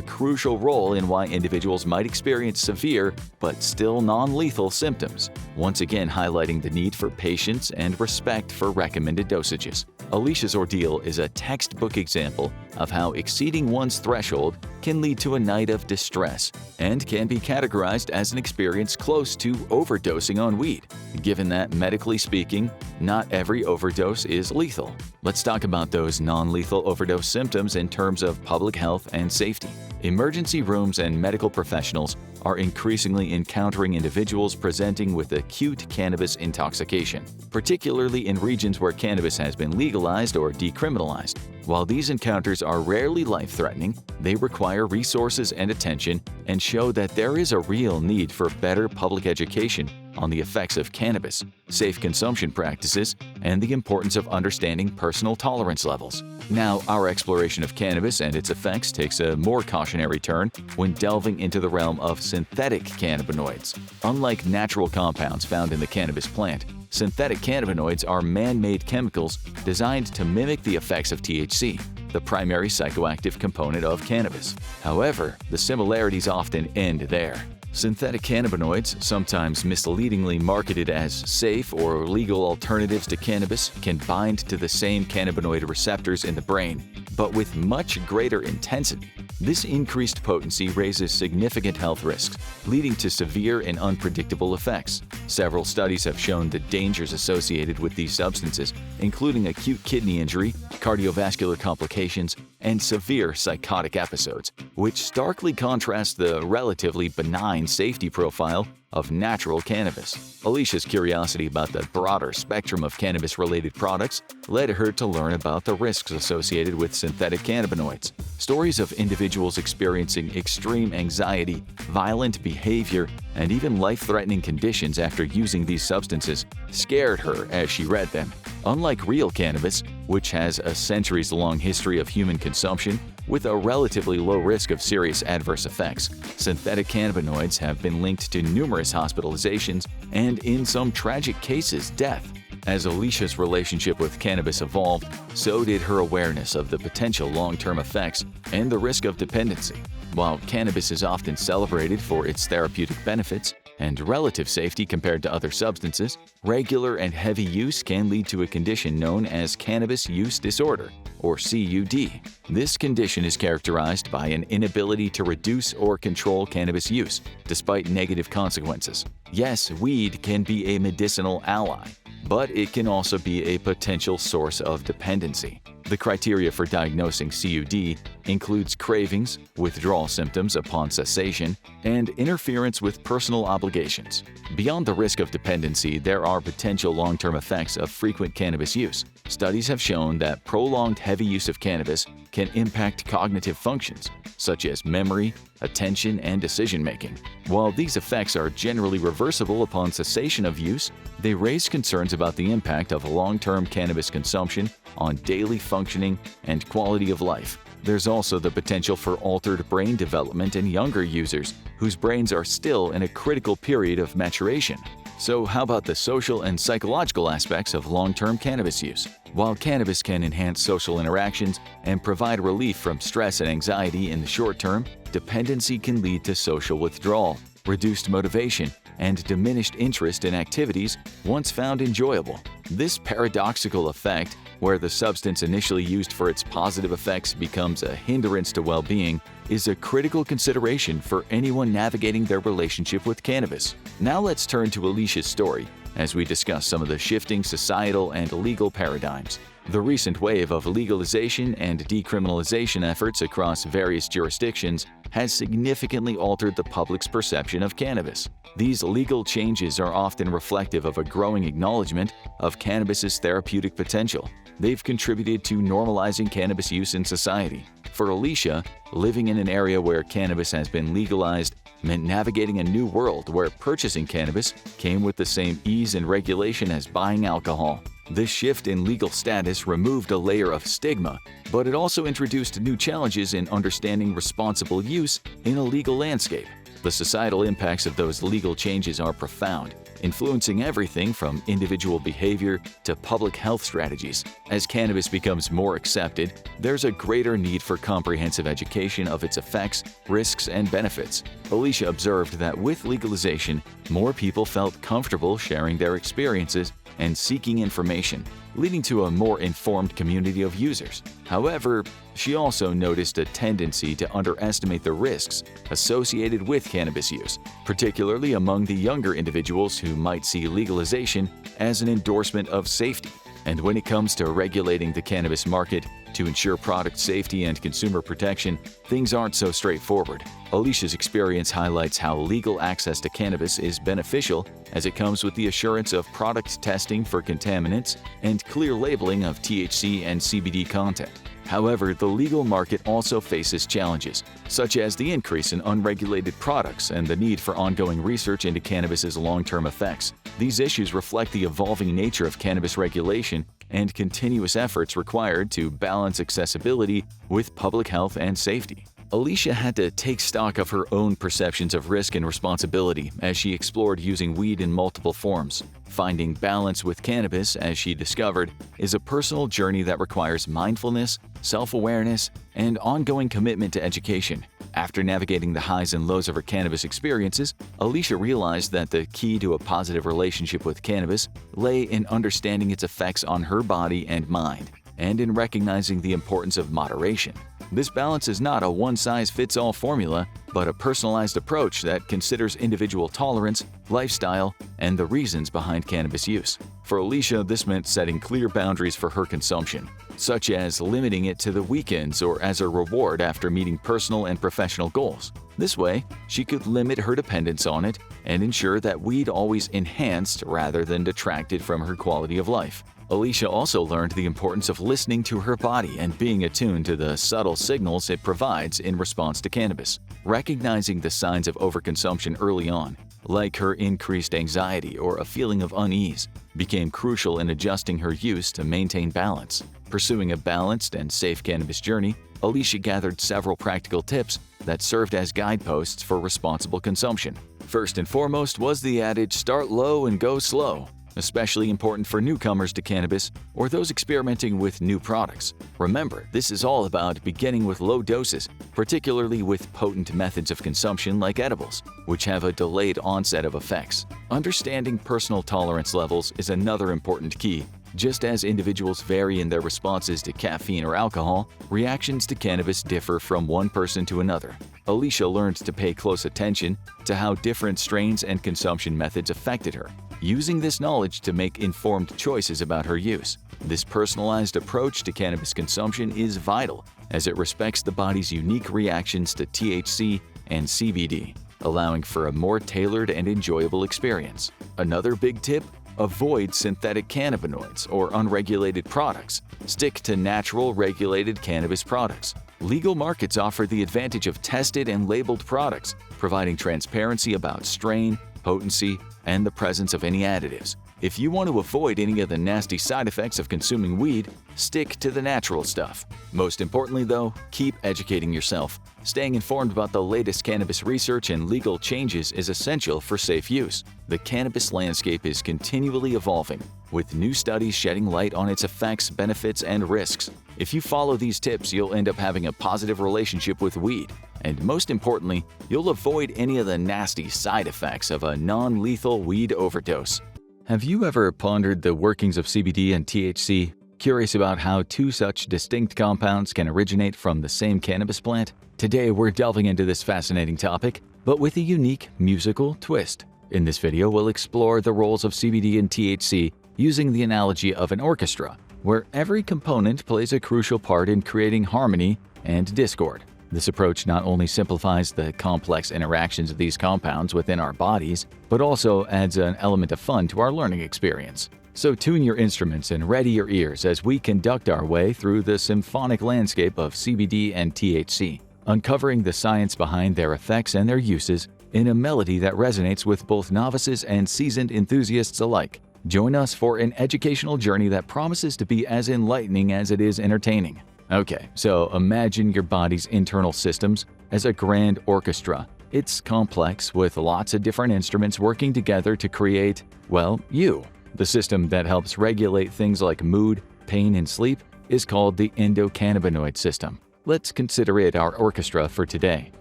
crucial role in why individuals might experience severe but still non-lethal symptoms, once again highlighting the need for patience and respect for recommended dosages. Alicia's ordeal is a textbook example of how exceeding one's threshold can lead to a night of distress and can be categorized as an experience close to overdosing on weed. Given that, medically speaking, not every overdose is lethal. Let's talk about those non-lethal overdose symptoms in terms of public health and safety. Emergency rooms and medical professionals are increasingly encountering individuals presenting with acute cannabis intoxication, particularly in regions where cannabis has been legalized or decriminalized. While these encounters are rarely life-threatening, they require resources and attention and show that there is a real need for better public education on the effects of cannabis, safe consumption practices, and the importance of understanding personal tolerance levels. Now, our exploration of cannabis and its effects takes a more cautionary turn when delving into the realm of synthetic cannabinoids. Unlike natural compounds found in the cannabis plant, synthetic cannabinoids are man-made chemicals designed to mimic the effects of THC, the primary psychoactive component of cannabis. However, the similarities often end there. Synthetic cannabinoids, sometimes misleadingly marketed as safe or legal alternatives to cannabis, can bind to the same cannabinoid receptors in the brain, but with much greater intensity. This increased potency raises significant health risks, leading to severe and unpredictable effects. Several studies have shown the dangers associated with these substances, including acute kidney injury, cardiovascular complications, and severe psychotic episodes, which starkly contrast the relatively benign safety profile of natural cannabis. Alicia's curiosity about the broader spectrum of cannabis-related products led her to learn about the risks associated with synthetic cannabinoids. Stories of individuals experiencing extreme anxiety, violent behavior, and even life-threatening conditions after using these substances scared her as she read them. Unlike real cannabis, which has a centuries-long history of human consumption, With a relatively low risk of serious adverse effects, synthetic cannabinoids have been linked to numerous hospitalizations and, in some tragic cases, death. As Alicia's relationship with cannabis evolved, so did her awareness of the potential long-term effects and the risk of dependency. While cannabis is often celebrated for its therapeutic benefits and relative safety compared to other substances, regular and heavy use can lead to a condition known as cannabis use disorder, or CUD. This condition is characterized by an inability to reduce or control cannabis use, despite negative consequences. Yes, weed can be a medicinal ally, but it can also be a potential source of dependency. The criteria for diagnosing CUD includes cravings, withdrawal symptoms upon cessation, and interference with personal obligations. Beyond the risk of dependency, there are potential long-term effects of frequent cannabis use. Studies have shown that prolonged heavy use of cannabis can impact cognitive functions, such as memory, attention, and decision-making. While these effects are generally reversible upon cessation of use, they raise concerns about the impact of long-term cannabis consumption on daily functioning and quality of life. There's also the potential for altered brain development in younger users whose brains are still in a critical period of maturation. So how about the social and psychological aspects of long-term cannabis use? While cannabis can enhance social interactions and provide relief from stress and anxiety in the short term, dependency can lead to social withdrawal, reduced motivation, and diminished interest in activities once found enjoyable. This paradoxical effect, where the substance initially used for its positive effects becomes a hindrance to well-being, is a critical consideration for anyone navigating their relationship with cannabis. Now let's turn to Alicia's story as we discuss some of the shifting societal and legal paradigms. The recent wave of legalization and decriminalization efforts across various jurisdictions has significantly altered the public's perception of cannabis. These legal changes are often reflective of a growing acknowledgement of cannabis's therapeutic potential. They've contributed to normalizing cannabis use in society. For Alicia, living in an area where cannabis has been legalized meant navigating a new world where purchasing cannabis came with the same ease and regulation as buying alcohol. This shift in legal status removed a layer of stigma, but it also introduced new challenges in understanding responsible use in a legal landscape. The societal impacts of those legal changes are profound, influencing everything from individual behavior to public health strategies. As cannabis becomes more accepted, there's a greater need for comprehensive education of its effects, risks, and benefits. Alicia observed that with legalization, more people felt comfortable sharing their experiences and seeking information, leading to a more informed community of users. However, she also noticed a tendency to underestimate the risks associated with cannabis use, particularly among the younger individuals who might see legalization as an endorsement of safety. And when it comes to regulating the cannabis market to ensure product safety and consumer protection, things aren't so straightforward. Alicia's experience highlights how legal access to cannabis is beneficial as it comes with the assurance of product testing for contaminants and clear labeling of THC and CBD content. However, the legal market also faces challenges, such as the increase in unregulated products and the need for ongoing research into cannabis's long-term effects. These issues reflect the evolving nature of cannabis regulation and continuous efforts required to balance accessibility with public health and safety. Alicia had to take stock of her own perceptions of risk and responsibility as she explored using weed in multiple forms. Finding balance with cannabis, as she discovered, is a personal journey that requires mindfulness, self-awareness, and ongoing commitment to education. After navigating the highs and lows of her cannabis experiences, Alicia realized that the key to a positive relationship with cannabis lay in understanding its effects on her body and mind, and in recognizing the importance of moderation. This balance is not a one-size-fits-all formula, but a personalized approach that considers individual tolerance, lifestyle, and the reasons behind cannabis use. For Alicia, this meant setting clear boundaries for her consumption, such as limiting it to the weekends or as a reward after meeting personal and professional goals. This way, she could limit her dependence on it and ensure that weed always enhanced rather than detracted from her quality of life. Alicia also learned the importance of listening to her body and being attuned to the subtle signals it provides in response to cannabis. Recognizing the signs of overconsumption early on, like her increased anxiety or a feeling of unease, became crucial in adjusting her use to maintain balance. Pursuing a balanced and safe cannabis journey, Alicia gathered several practical tips that served as guideposts for responsible consumption. First and foremost was the adage, start low and go slow, especially important for newcomers to cannabis or those experimenting with new products. Remember, this is all about beginning with low doses, particularly with potent methods of consumption like edibles, which have a delayed onset of effects. Understanding personal tolerance levels is another important key. Just as individuals vary in their responses to caffeine or alcohol, reactions to cannabis differ from one person to another. Alicia learned to pay close attention to how different strains and consumption methods affected her, using this knowledge to make informed choices about her use. This personalized approach to cannabis consumption is vital as it respects the body's unique reactions to THC and CBD, allowing for a more tailored and enjoyable experience. Another big tip: avoid synthetic cannabinoids or unregulated products. Stick to natural, regulated cannabis products. Legal markets offer the advantage of tested and labeled products, providing transparency about strain, potency, and the presence of any additives. If you want to avoid any of the nasty side effects of consuming weed, stick to the natural stuff. Most importantly, though, keep educating yourself. Staying informed about the latest cannabis research and legal changes is essential for safe use. The cannabis landscape is continually evolving, with new studies shedding light on its effects, benefits, and risks. If you follow these tips, you'll end up having a positive relationship with weed. And most importantly, you'll avoid any of the nasty side effects of a non-lethal weed overdose. Have you ever pondered the workings of CBD and THC? Curious about how two such distinct compounds can originate from the same cannabis plant? Today we're delving into this fascinating topic, but with a unique musical twist. In this video, we'll explore the roles of CBD and THC using the analogy of an orchestra, where every component plays a crucial part in creating harmony and discord. This approach not only simplifies the complex interactions of these compounds within our bodies, but also adds an element of fun to our learning experience. So tune your instruments and ready your ears as we conduct our way through the symphonic landscape of CBD and THC, uncovering the science behind their effects and their uses in a melody that resonates with both novices and seasoned enthusiasts alike. Join us for an educational journey that promises to be as enlightening as it is entertaining. Okay, so imagine your body's internal systems as a grand orchestra. It's complex, with lots of different instruments working together to create, well, you. The system that helps regulate things like mood, pain, and sleep is called the endocannabinoid system. Let's consider it our orchestra for today.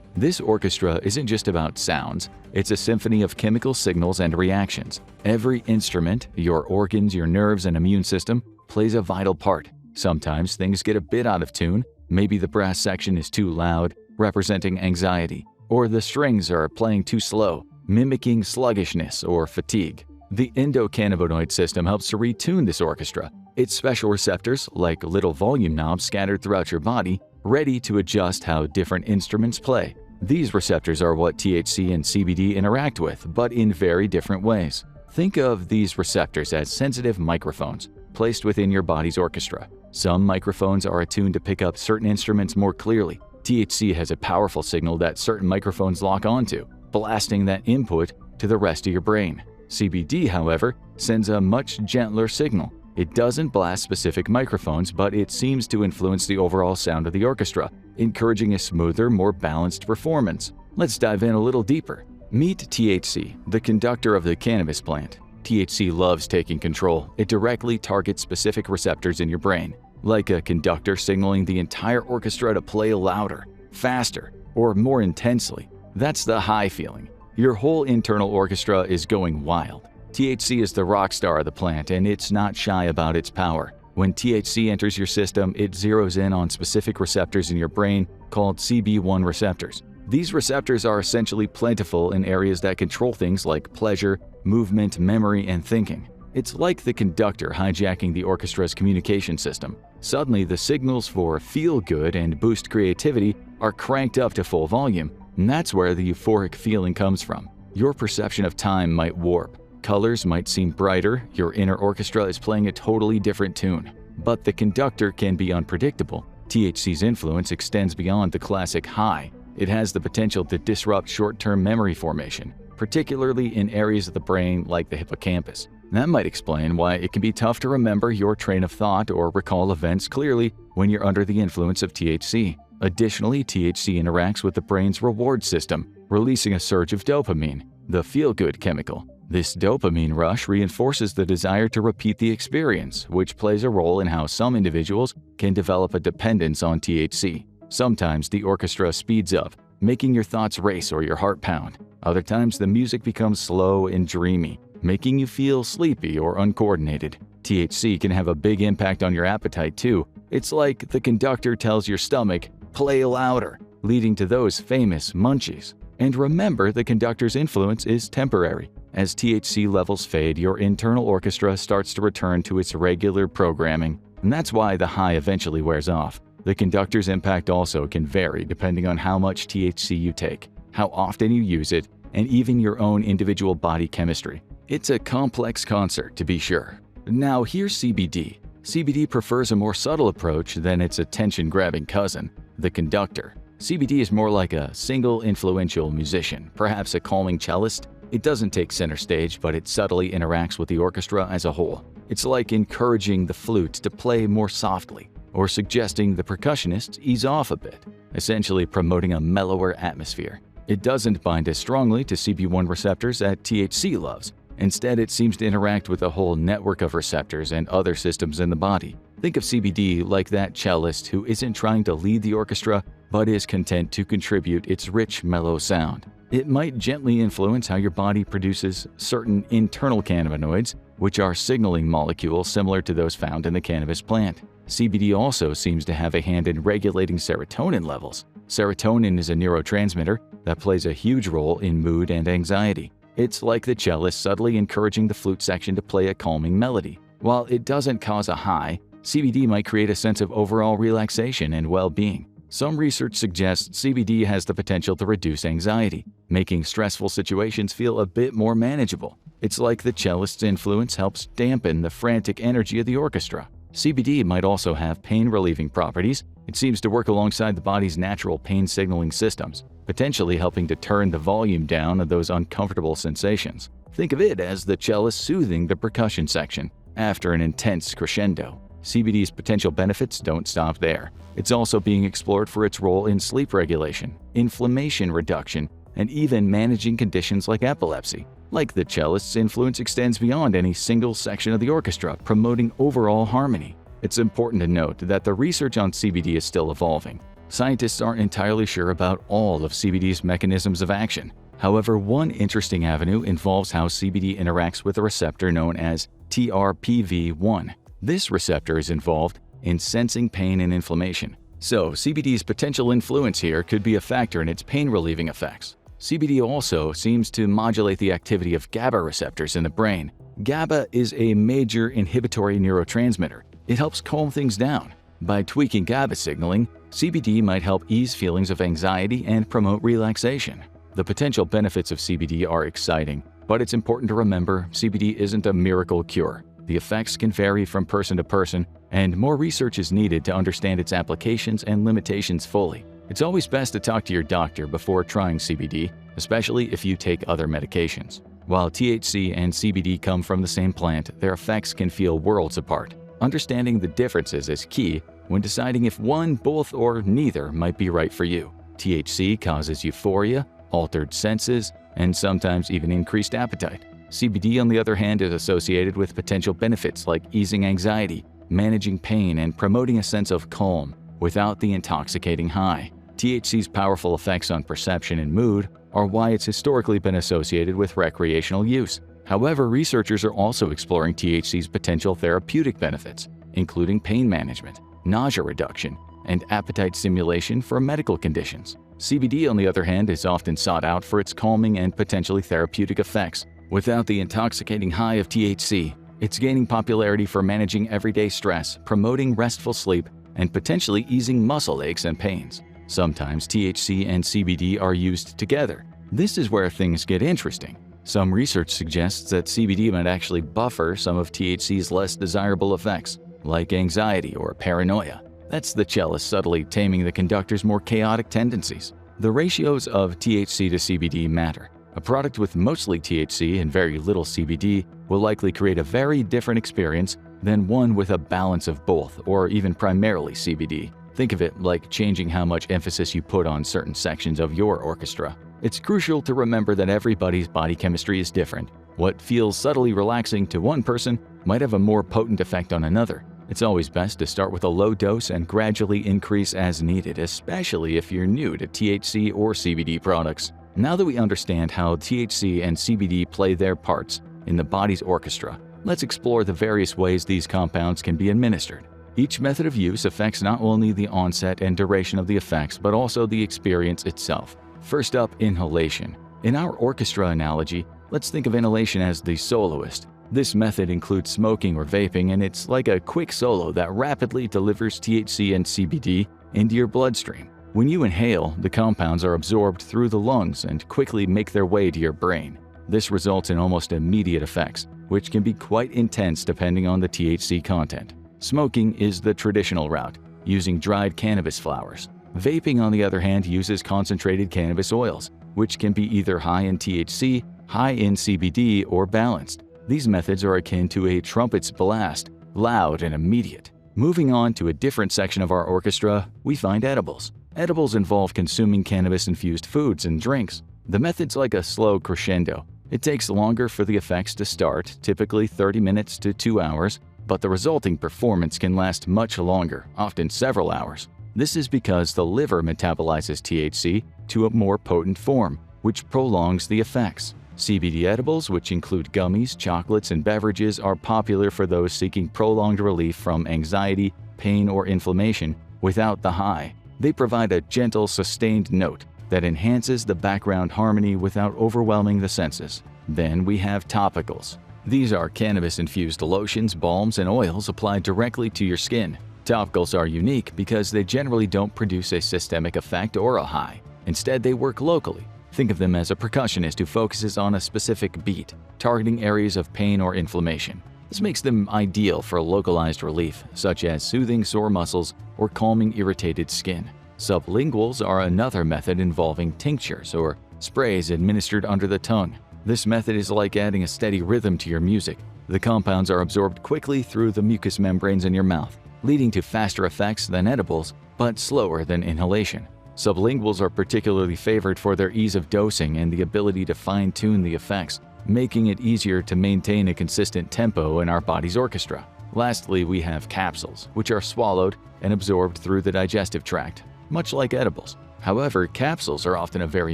This orchestra isn't just about sounds, it's a symphony of chemical signals and reactions. Every instrument, your organs, your nerves, and immune system plays a vital part. Sometimes things get a bit out of tune. Maybe the brass section is too loud, representing anxiety, or the strings are playing too slow, mimicking sluggishness or fatigue. The endocannabinoid system helps to retune this orchestra. Its special receptors, like little volume knobs scattered throughout your body, ready to adjust how different instruments play. These receptors are what THC and CBD interact with, but in very different ways. Think of these receptors as sensitive microphones placed within your body's orchestra. Some microphones are attuned to pick up certain instruments more clearly. THC has a powerful signal that certain microphones lock onto, blasting that input to the rest of your brain. CBD, however, sends a much gentler signal. It doesn't blast specific microphones, but it seems to influence the overall sound of the orchestra, encouraging a smoother, more balanced performance. Let's dive in a little deeper. Meet THC, the conductor of the cannabis plant. THC loves taking control. It directly targets specific receptors in your brain, like a conductor signaling the entire orchestra to play louder, faster, or more intensely. That's the high feeling. Your whole internal orchestra is going wild. THC is the rock star of the plant, and it's not shy about its power. When THC enters your system, it zeroes in on specific receptors in your brain called CB1 receptors. These receptors are essentially plentiful in areas that control things like pleasure, movement, memory, and thinking. It's like the conductor hijacking the orchestra's communication system. Suddenly, the signals for feel good and boost creativity are cranked up to full volume, and that's where the euphoric feeling comes from. Your perception of time might warp. Colors might seem brighter, your inner orchestra is playing a totally different tune. But the conductor can be unpredictable. THC's influence extends beyond the classic high. It has the potential to disrupt short-term memory formation, particularly in areas of the brain like the hippocampus. That might explain why it can be tough to remember your train of thought or recall events clearly when you're under the influence of THC. Additionally, THC interacts with the brain's reward system, releasing a surge of dopamine, the feel-good chemical. This dopamine rush reinforces the desire to repeat the experience, which plays a role in how some individuals can develop a dependence on THC. Sometimes the orchestra speeds up, making your thoughts race or your heart pound. Other times the music becomes slow and dreamy, making you feel sleepy or uncoordinated. THC can have a big impact on your appetite too. It's like the conductor tells your stomach, "Play louder," leading to those famous munchies. And remember, the conductor's influence is temporary. As THC levels fade, your internal orchestra starts to return to its regular programming, and that's why the high eventually wears off. The conductor's impact also can vary depending on how much THC you take, how often you use it, and even your own individual body chemistry. It's a complex concert, to be sure. Now here's CBD. CBD prefers a more subtle approach than its attention-grabbing cousin, the conductor. CBD is more like a single influential musician, perhaps a calming cellist. It doesn't take center stage, but it subtly interacts with the orchestra as a whole. It's like encouraging the flute to play more softly, or suggesting the percussionist ease off a bit, essentially promoting a mellower atmosphere. It doesn't bind as strongly to CB1 receptors as THC loves. Instead, it seems to interact with a whole network of receptors and other systems in the body. Think of CBD like that cellist who isn't trying to lead the orchestra, but is content to contribute its rich, mellow sound. It might gently influence how your body produces certain internal cannabinoids, which are signaling molecules similar to those found in the cannabis plant. CBD also seems to have a hand in regulating serotonin levels. Serotonin is a neurotransmitter that plays a huge role in mood and anxiety. It's like the cellist subtly encouraging the flute section to play a calming melody. While it doesn't cause a high, CBD might create a sense of overall relaxation and well-being. Some research suggests CBD has the potential to reduce anxiety, making stressful situations feel a bit more manageable. It's like the cellist's influence helps dampen the frantic energy of the orchestra. CBD might also have pain-relieving properties. It seems to work alongside the body's natural pain-signaling systems, potentially helping to turn the volume down of those uncomfortable sensations. Think of it as the cellist soothing the percussion section after an intense crescendo. CBD's potential benefits don't stop there. It's also being explored for its role in sleep regulation, inflammation reduction, and even managing conditions like epilepsy. Like the cellist's influence extends beyond any single section of the orchestra, promoting overall harmony. It's important to note that the research on CBD is still evolving. Scientists aren't entirely sure about all of CBD's mechanisms of action. However, one interesting avenue involves how CBD interacts with a receptor known as TRPV1. This receptor is involved in sensing pain and inflammation. So, CBD's potential influence here could be a factor in its pain-relieving effects. CBD also seems to modulate the activity of GABA receptors in the brain. GABA is a major inhibitory neurotransmitter. It helps calm things down. By tweaking GABA signaling, CBD might help ease feelings of anxiety and promote relaxation. The potential benefits of CBD are exciting, but it's important to remember CBD isn't a miracle cure. The effects can vary from person to person, and more research is needed to understand its applications and limitations fully. It's always best to talk to your doctor before trying CBD, especially if you take other medications. While THC and CBD come from the same plant, their effects can feel worlds apart. Understanding the differences is key when deciding if one, both, or neither might be right for you. THC causes euphoria, altered senses, and sometimes even increased appetite. CBD, on the other hand, is associated with potential benefits like easing anxiety, managing pain, and promoting a sense of calm without the intoxicating high. THC's powerful effects on perception and mood are why it's historically been associated with recreational use. However, researchers are also exploring THC's potential therapeutic benefits, including pain management, nausea reduction, and appetite stimulation for medical conditions. CBD, on the other hand, is often sought out for its calming and potentially therapeutic effects. Without the intoxicating high of THC, it's gaining popularity for managing everyday stress, promoting restful sleep, and potentially easing muscle aches and pains. Sometimes THC and CBD are used together. This is where things get interesting. Some research suggests that CBD might actually buffer some of THC's less desirable effects, like anxiety or paranoia. That's the cellist subtly taming the conductor's more chaotic tendencies. The ratios of THC to CBD matter. A product with mostly THC and very little CBD will likely create a very different experience than one with a balance of both, or even primarily CBD. Think of it like changing how much emphasis you put on certain sections of your orchestra. It's crucial to remember that everybody's body chemistry is different. What feels subtly relaxing to one person might have a more potent effect on another. It's always best to start with a low dose and gradually increase as needed, especially if you're new to THC or CBD products. Now that we understand how THC and CBD play their parts in the body's orchestra, let's explore the various ways these compounds can be administered. Each method of use affects not only the onset and duration of the effects, but also the experience itself. First up, inhalation. In our orchestra analogy, let's think of inhalation as the soloist. This method includes smoking or vaping, and it's like a quick solo that rapidly delivers THC and CBD into your bloodstream. When you inhale, the compounds are absorbed through the lungs and quickly make their way to your brain. This results in almost immediate effects, which can be quite intense depending on the THC content. Smoking is the traditional route, using dried cannabis flowers. Vaping, on the other hand, uses concentrated cannabis oils, which can be either high in THC, high in CBD, or balanced. These methods are akin to a trumpet's blast, loud and immediate. Moving on to a different section of our orchestra, we find edibles. Edibles involve consuming cannabis-infused foods and drinks. The method's like a slow crescendo. It takes longer for the effects to start, typically 30 minutes to 2 hours, but the resulting performance can last much longer, often several hours. This is because the liver metabolizes THC to a more potent form, which prolongs the effects. CBD edibles, which include gummies, chocolates, and beverages, are popular for those seeking prolonged relief from anxiety, pain, or inflammation without the high. They provide a gentle, sustained note that enhances the background harmony without overwhelming the senses. Then we have topicals. These are cannabis-infused lotions, balms, and oils applied directly to your skin. Topicals are unique because they generally don't produce a systemic effect or a high. Instead, they work locally. Think of them as a percussionist who focuses on a specific beat, targeting areas of pain or inflammation. This makes them ideal for localized relief, such as soothing sore muscles or calming irritated skin. Sublinguals are another method involving tinctures or sprays administered under the tongue. This method is like adding a steady rhythm to your music. The compounds are absorbed quickly through the mucous membranes in your mouth, leading to faster effects than edibles, but slower than inhalation. Sublinguals are particularly favored for their ease of dosing and the ability to fine-tune the effects, making it easier to maintain a consistent tempo in our body's orchestra. Lastly, we have capsules, which are swallowed and absorbed through the digestive tract, much like edibles. However, capsules are often a very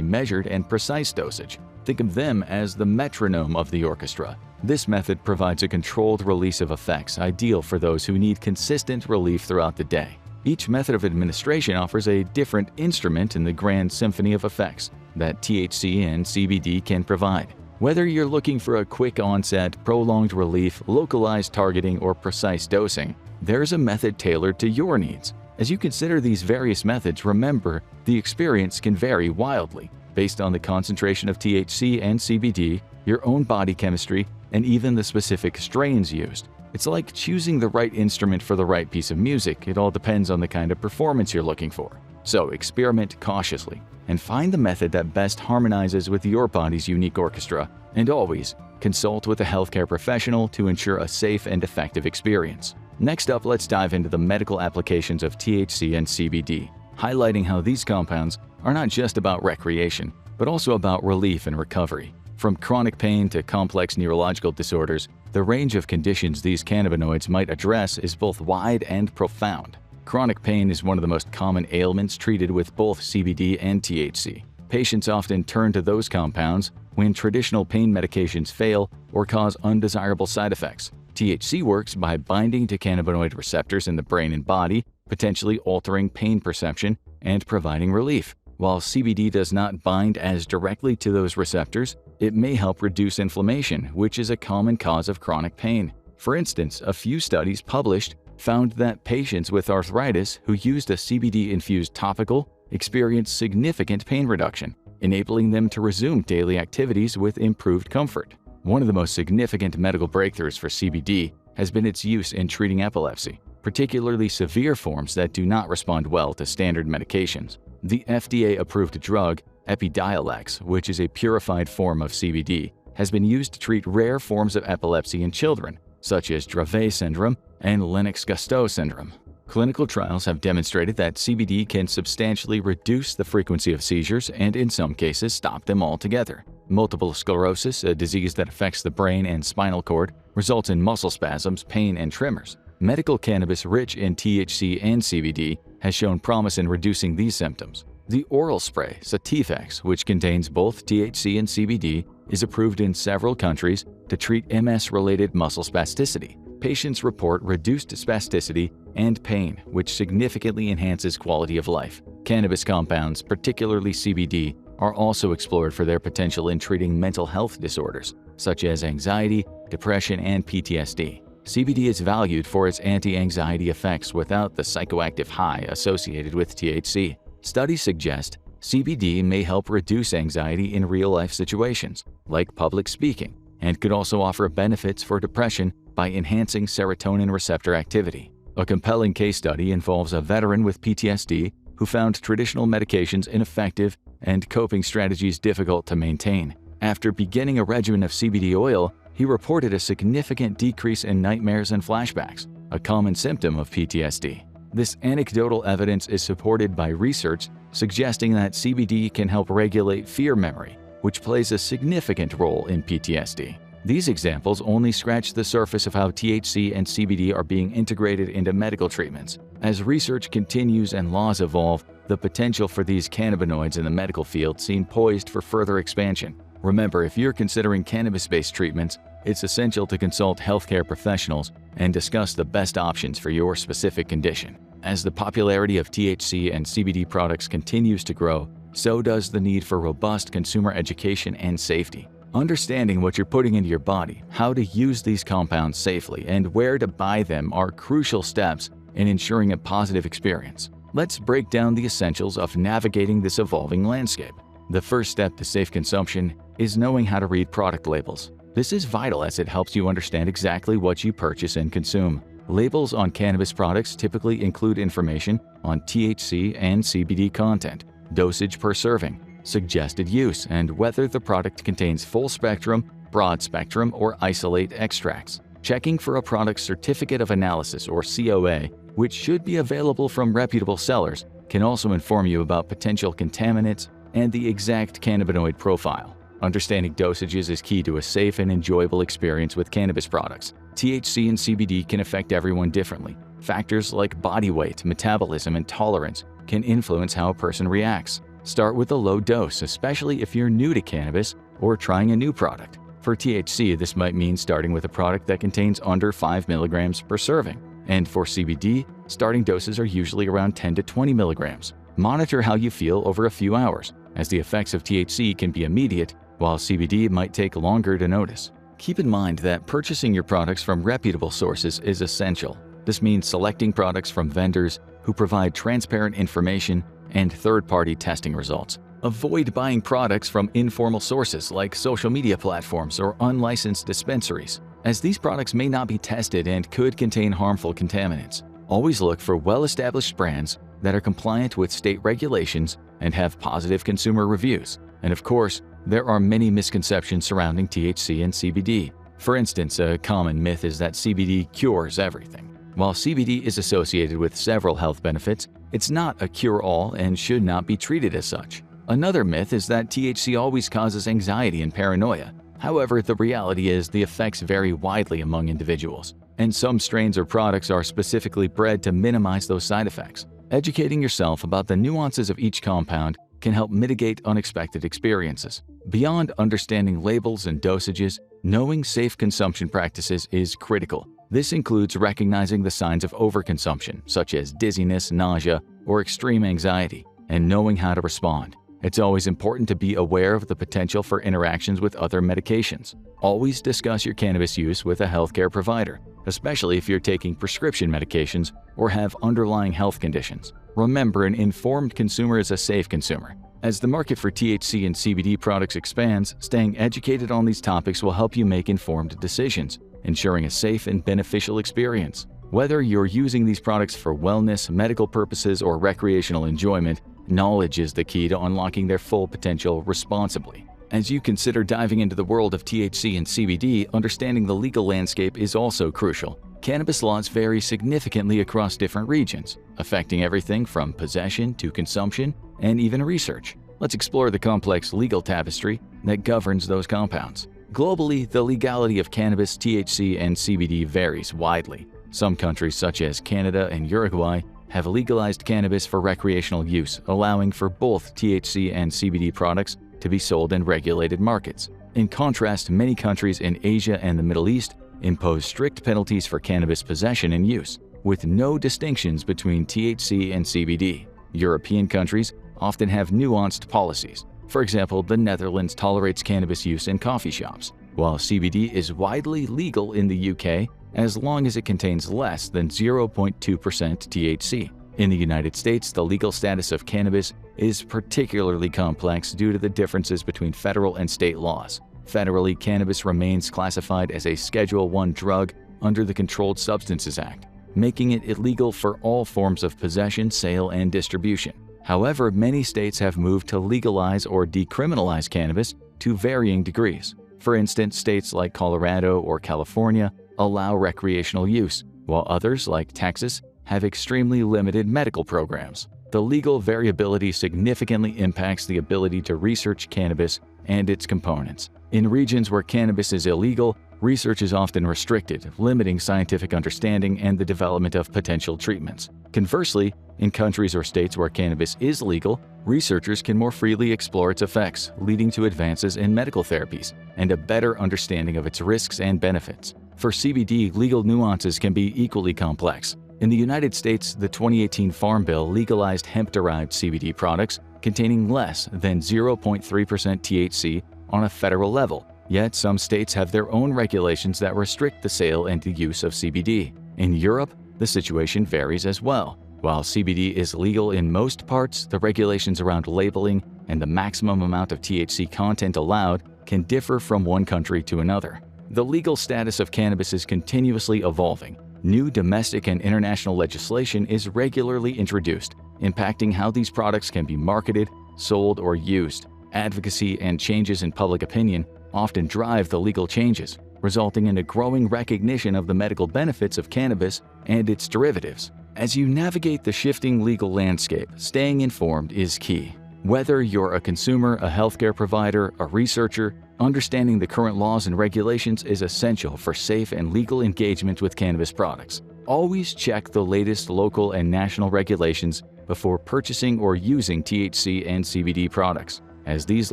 measured and precise dosage. Think of them as the metronome of the orchestra. This method provides a controlled release of effects, ideal for those who need consistent relief throughout the day. Each method of administration offers a different instrument in the grand symphony of effects that THC and CBD can provide. Whether you're looking for a quick onset, prolonged relief, localized targeting, or precise dosing, there's a method tailored to your needs. As you consider these various methods, remember, the experience can vary wildly based on the concentration of THC and CBD, your own body chemistry, and even the specific strains used. It's like choosing the right instrument for the right piece of music. It all depends on the kind of performance you're looking for. So experiment cautiously and find the method that best harmonizes with your body's unique orchestra. And always, consult with a healthcare professional to ensure a safe and effective experience. Next up, let's dive into the medical applications of THC and CBD, highlighting how these compounds are not just about recreation, but also about relief and recovery. From chronic pain to complex neurological disorders, the range of conditions these cannabinoids might address is both wide and profound. Chronic pain is one of the most common ailments treated with both CBD and THC. Patients often turn to those compounds when traditional pain medications fail or cause undesirable side effects. THC works by binding to cannabinoid receptors in the brain and body, potentially altering pain perception and providing relief. While CBD does not bind as directly to those receptors, it may help reduce inflammation, which is a common cause of chronic pain. For instance, a few studies published found that patients with arthritis who used a CBD-infused topical experienced significant pain reduction, enabling them to resume daily activities with improved comfort. One of the most significant medical breakthroughs for CBD has been its use in treating epilepsy, particularly severe forms that do not respond well to standard medications. The FDA-approved drug Epidiolex, which is a purified form of CBD, has been used to treat rare forms of epilepsy in children, such as Dravet syndrome and Lennox-Gastaut syndrome. Clinical trials have demonstrated that CBD can substantially reduce the frequency of seizures and, in some cases, stop them altogether. Multiple sclerosis, a disease that affects the brain and spinal cord, results in muscle spasms, pain, and tremors. Medical cannabis rich in THC and CBD has shown promise in reducing these symptoms. The oral spray, Sativex, which contains both THC and CBD, is approved in several countries to treat MS-related muscle spasticity. Patients report reduced spasticity and pain, which significantly enhances quality of life. Cannabis compounds, particularly CBD, are also explored for their potential in treating mental health disorders, such as anxiety, depression, and PTSD. CBD is valued for its anti-anxiety effects without the psychoactive high associated with THC. Studies suggest CBD may help reduce anxiety in real-life situations, like public speaking, and could also offer benefits for depression by enhancing serotonin receptor activity. A compelling case study involves a veteran with PTSD who found traditional medications ineffective and coping strategies difficult to maintain. After beginning a regimen of CBD oil, he reported a significant decrease in nightmares and flashbacks, a common symptom of PTSD. This anecdotal evidence is supported by research suggesting that CBD can help regulate fear memory, which plays a significant role in PTSD. These examples only scratch the surface of how THC and CBD are being integrated into medical treatments. As research continues and laws evolve, the potential for these cannabinoids in the medical field seem poised for further expansion. Remember, if you're considering cannabis-based treatments, it's essential to consult healthcare professionals and discuss the best options for your specific condition. As the popularity of THC and CBD products continues to grow, so does the need for robust consumer education and safety. Understanding what you're putting into your body, how to use these compounds safely, and where to buy them are crucial steps in ensuring a positive experience. Let's break down the essentials of navigating this evolving landscape. The first step to safe consumption is knowing how to read product labels. This is vital as it helps you understand exactly what you purchase and consume. Labels on cannabis products typically include information on THC and CBD content, dosage per serving, suggested use, and whether the product contains full-spectrum, broad-spectrum, or isolate extracts. Checking for a product's Certificate of Analysis or COA, which should be available from reputable sellers, can also inform you about potential contaminants and the exact cannabinoid profile. Understanding dosages is key to a safe and enjoyable experience with cannabis products. THC and CBD can affect everyone differently. Factors like body weight, metabolism, and tolerance can influence how a person reacts. Start with a low dose, especially if you're new to cannabis or trying a new product. For THC, this might mean starting with a product that contains under 5 mg per serving. And for CBD, starting doses are usually around 10 to 20 mg. Monitor how you feel over a few hours, as the effects of THC can be immediate, while CBD might take longer to notice. Keep in mind that purchasing your products from reputable sources is essential. This means selecting products from vendors who provide transparent information and third-party testing results. Avoid buying products from informal sources like social media platforms or unlicensed dispensaries, as these products may not be tested and could contain harmful contaminants. Always look for well-established brands that are compliant with state regulations and have positive consumer reviews. And of course, there are many misconceptions surrounding THC and CBD. For instance, a common myth is that CBD cures everything. While CBD is associated with several health benefits, it's not a cure-all and should not be treated as such. Another myth is that THC always causes anxiety and paranoia. However, the reality is the effects vary widely among individuals, and some strains or products are specifically bred to minimize those side effects. Educating yourself about the nuances of each compound can help mitigate unexpected experiences. Beyond understanding labels and dosages, knowing safe consumption practices is critical. This includes recognizing the signs of overconsumption, such as dizziness, nausea, or extreme anxiety, and knowing how to respond. It's always important to be aware of the potential for interactions with other medications. Always discuss your cannabis use with a healthcare provider, especially if you're taking prescription medications or have underlying health conditions. Remember, an informed consumer is a safe consumer. As the market for THC and CBD products expands, staying educated on these topics will help you make informed decisions, ensuring a safe and beneficial experience. Whether you're using these products for wellness, medical purposes, or recreational enjoyment, Knowledge is the key to unlocking their full potential responsibly. As you consider diving into the world of THC and CBD, understanding the legal landscape is also crucial. Cannabis laws vary significantly across different regions, affecting everything from possession to consumption and even research. Let's explore the complex legal tapestry that governs those compounds. Globally, the legality of cannabis, THC, and CBD varies widely. Some countries, such as Canada and Uruguay, have legalized cannabis for recreational use, allowing for both THC and CBD products to be sold in regulated markets. In contrast, many countries in Asia and the Middle East impose strict penalties for cannabis possession and use, with no distinctions between THC and CBD. European countries often have nuanced policies. For example, the Netherlands tolerates cannabis use in coffee shops, while CBD is widely legal in the UK as long as it contains less than 0.2% THC. In the United States, the legal status of cannabis is particularly complex due to the differences between federal and state laws. Federally, cannabis remains classified as a Schedule I drug under the Controlled Substances Act, making it illegal for all forms of possession, sale, and distribution. However, many states have moved to legalize or decriminalize cannabis to varying degrees. For instance, states like Colorado or California allow recreational use, while others, like Texas, have extremely limited medical programs. The legal variability significantly impacts the ability to research cannabis and its components. In regions where cannabis is illegal, research is often restricted, limiting scientific understanding and the development of potential treatments. Conversely, in countries or states where cannabis is legal, researchers can more freely explore its effects, leading to advances in medical therapies and a better understanding of its risks and benefits. For CBD, legal nuances can be equally complex. In the United States, the 2018 Farm Bill legalized hemp-derived CBD products containing less than 0.3% THC on a federal level, yet some states have their own regulations that restrict the sale and the use of CBD. In Europe, the situation varies as well. While CBD is legal in most parts, the regulations around labeling and the maximum amount of THC content allowed can differ from one country to another. The legal status of cannabis is continuously evolving. New domestic and international legislation is regularly introduced, impacting how these products can be marketed, sold, or used. Advocacy and changes in public opinion often drive the legal changes, resulting in a growing recognition of the medical benefits of cannabis and its derivatives. As you navigate the shifting legal landscape, staying informed is key. Whether you're a consumer, a healthcare provider, a researcher, understanding the current laws and regulations is essential for safe and legal engagement with cannabis products. Always check the latest local and national regulations before purchasing or using THC and CBD products, as these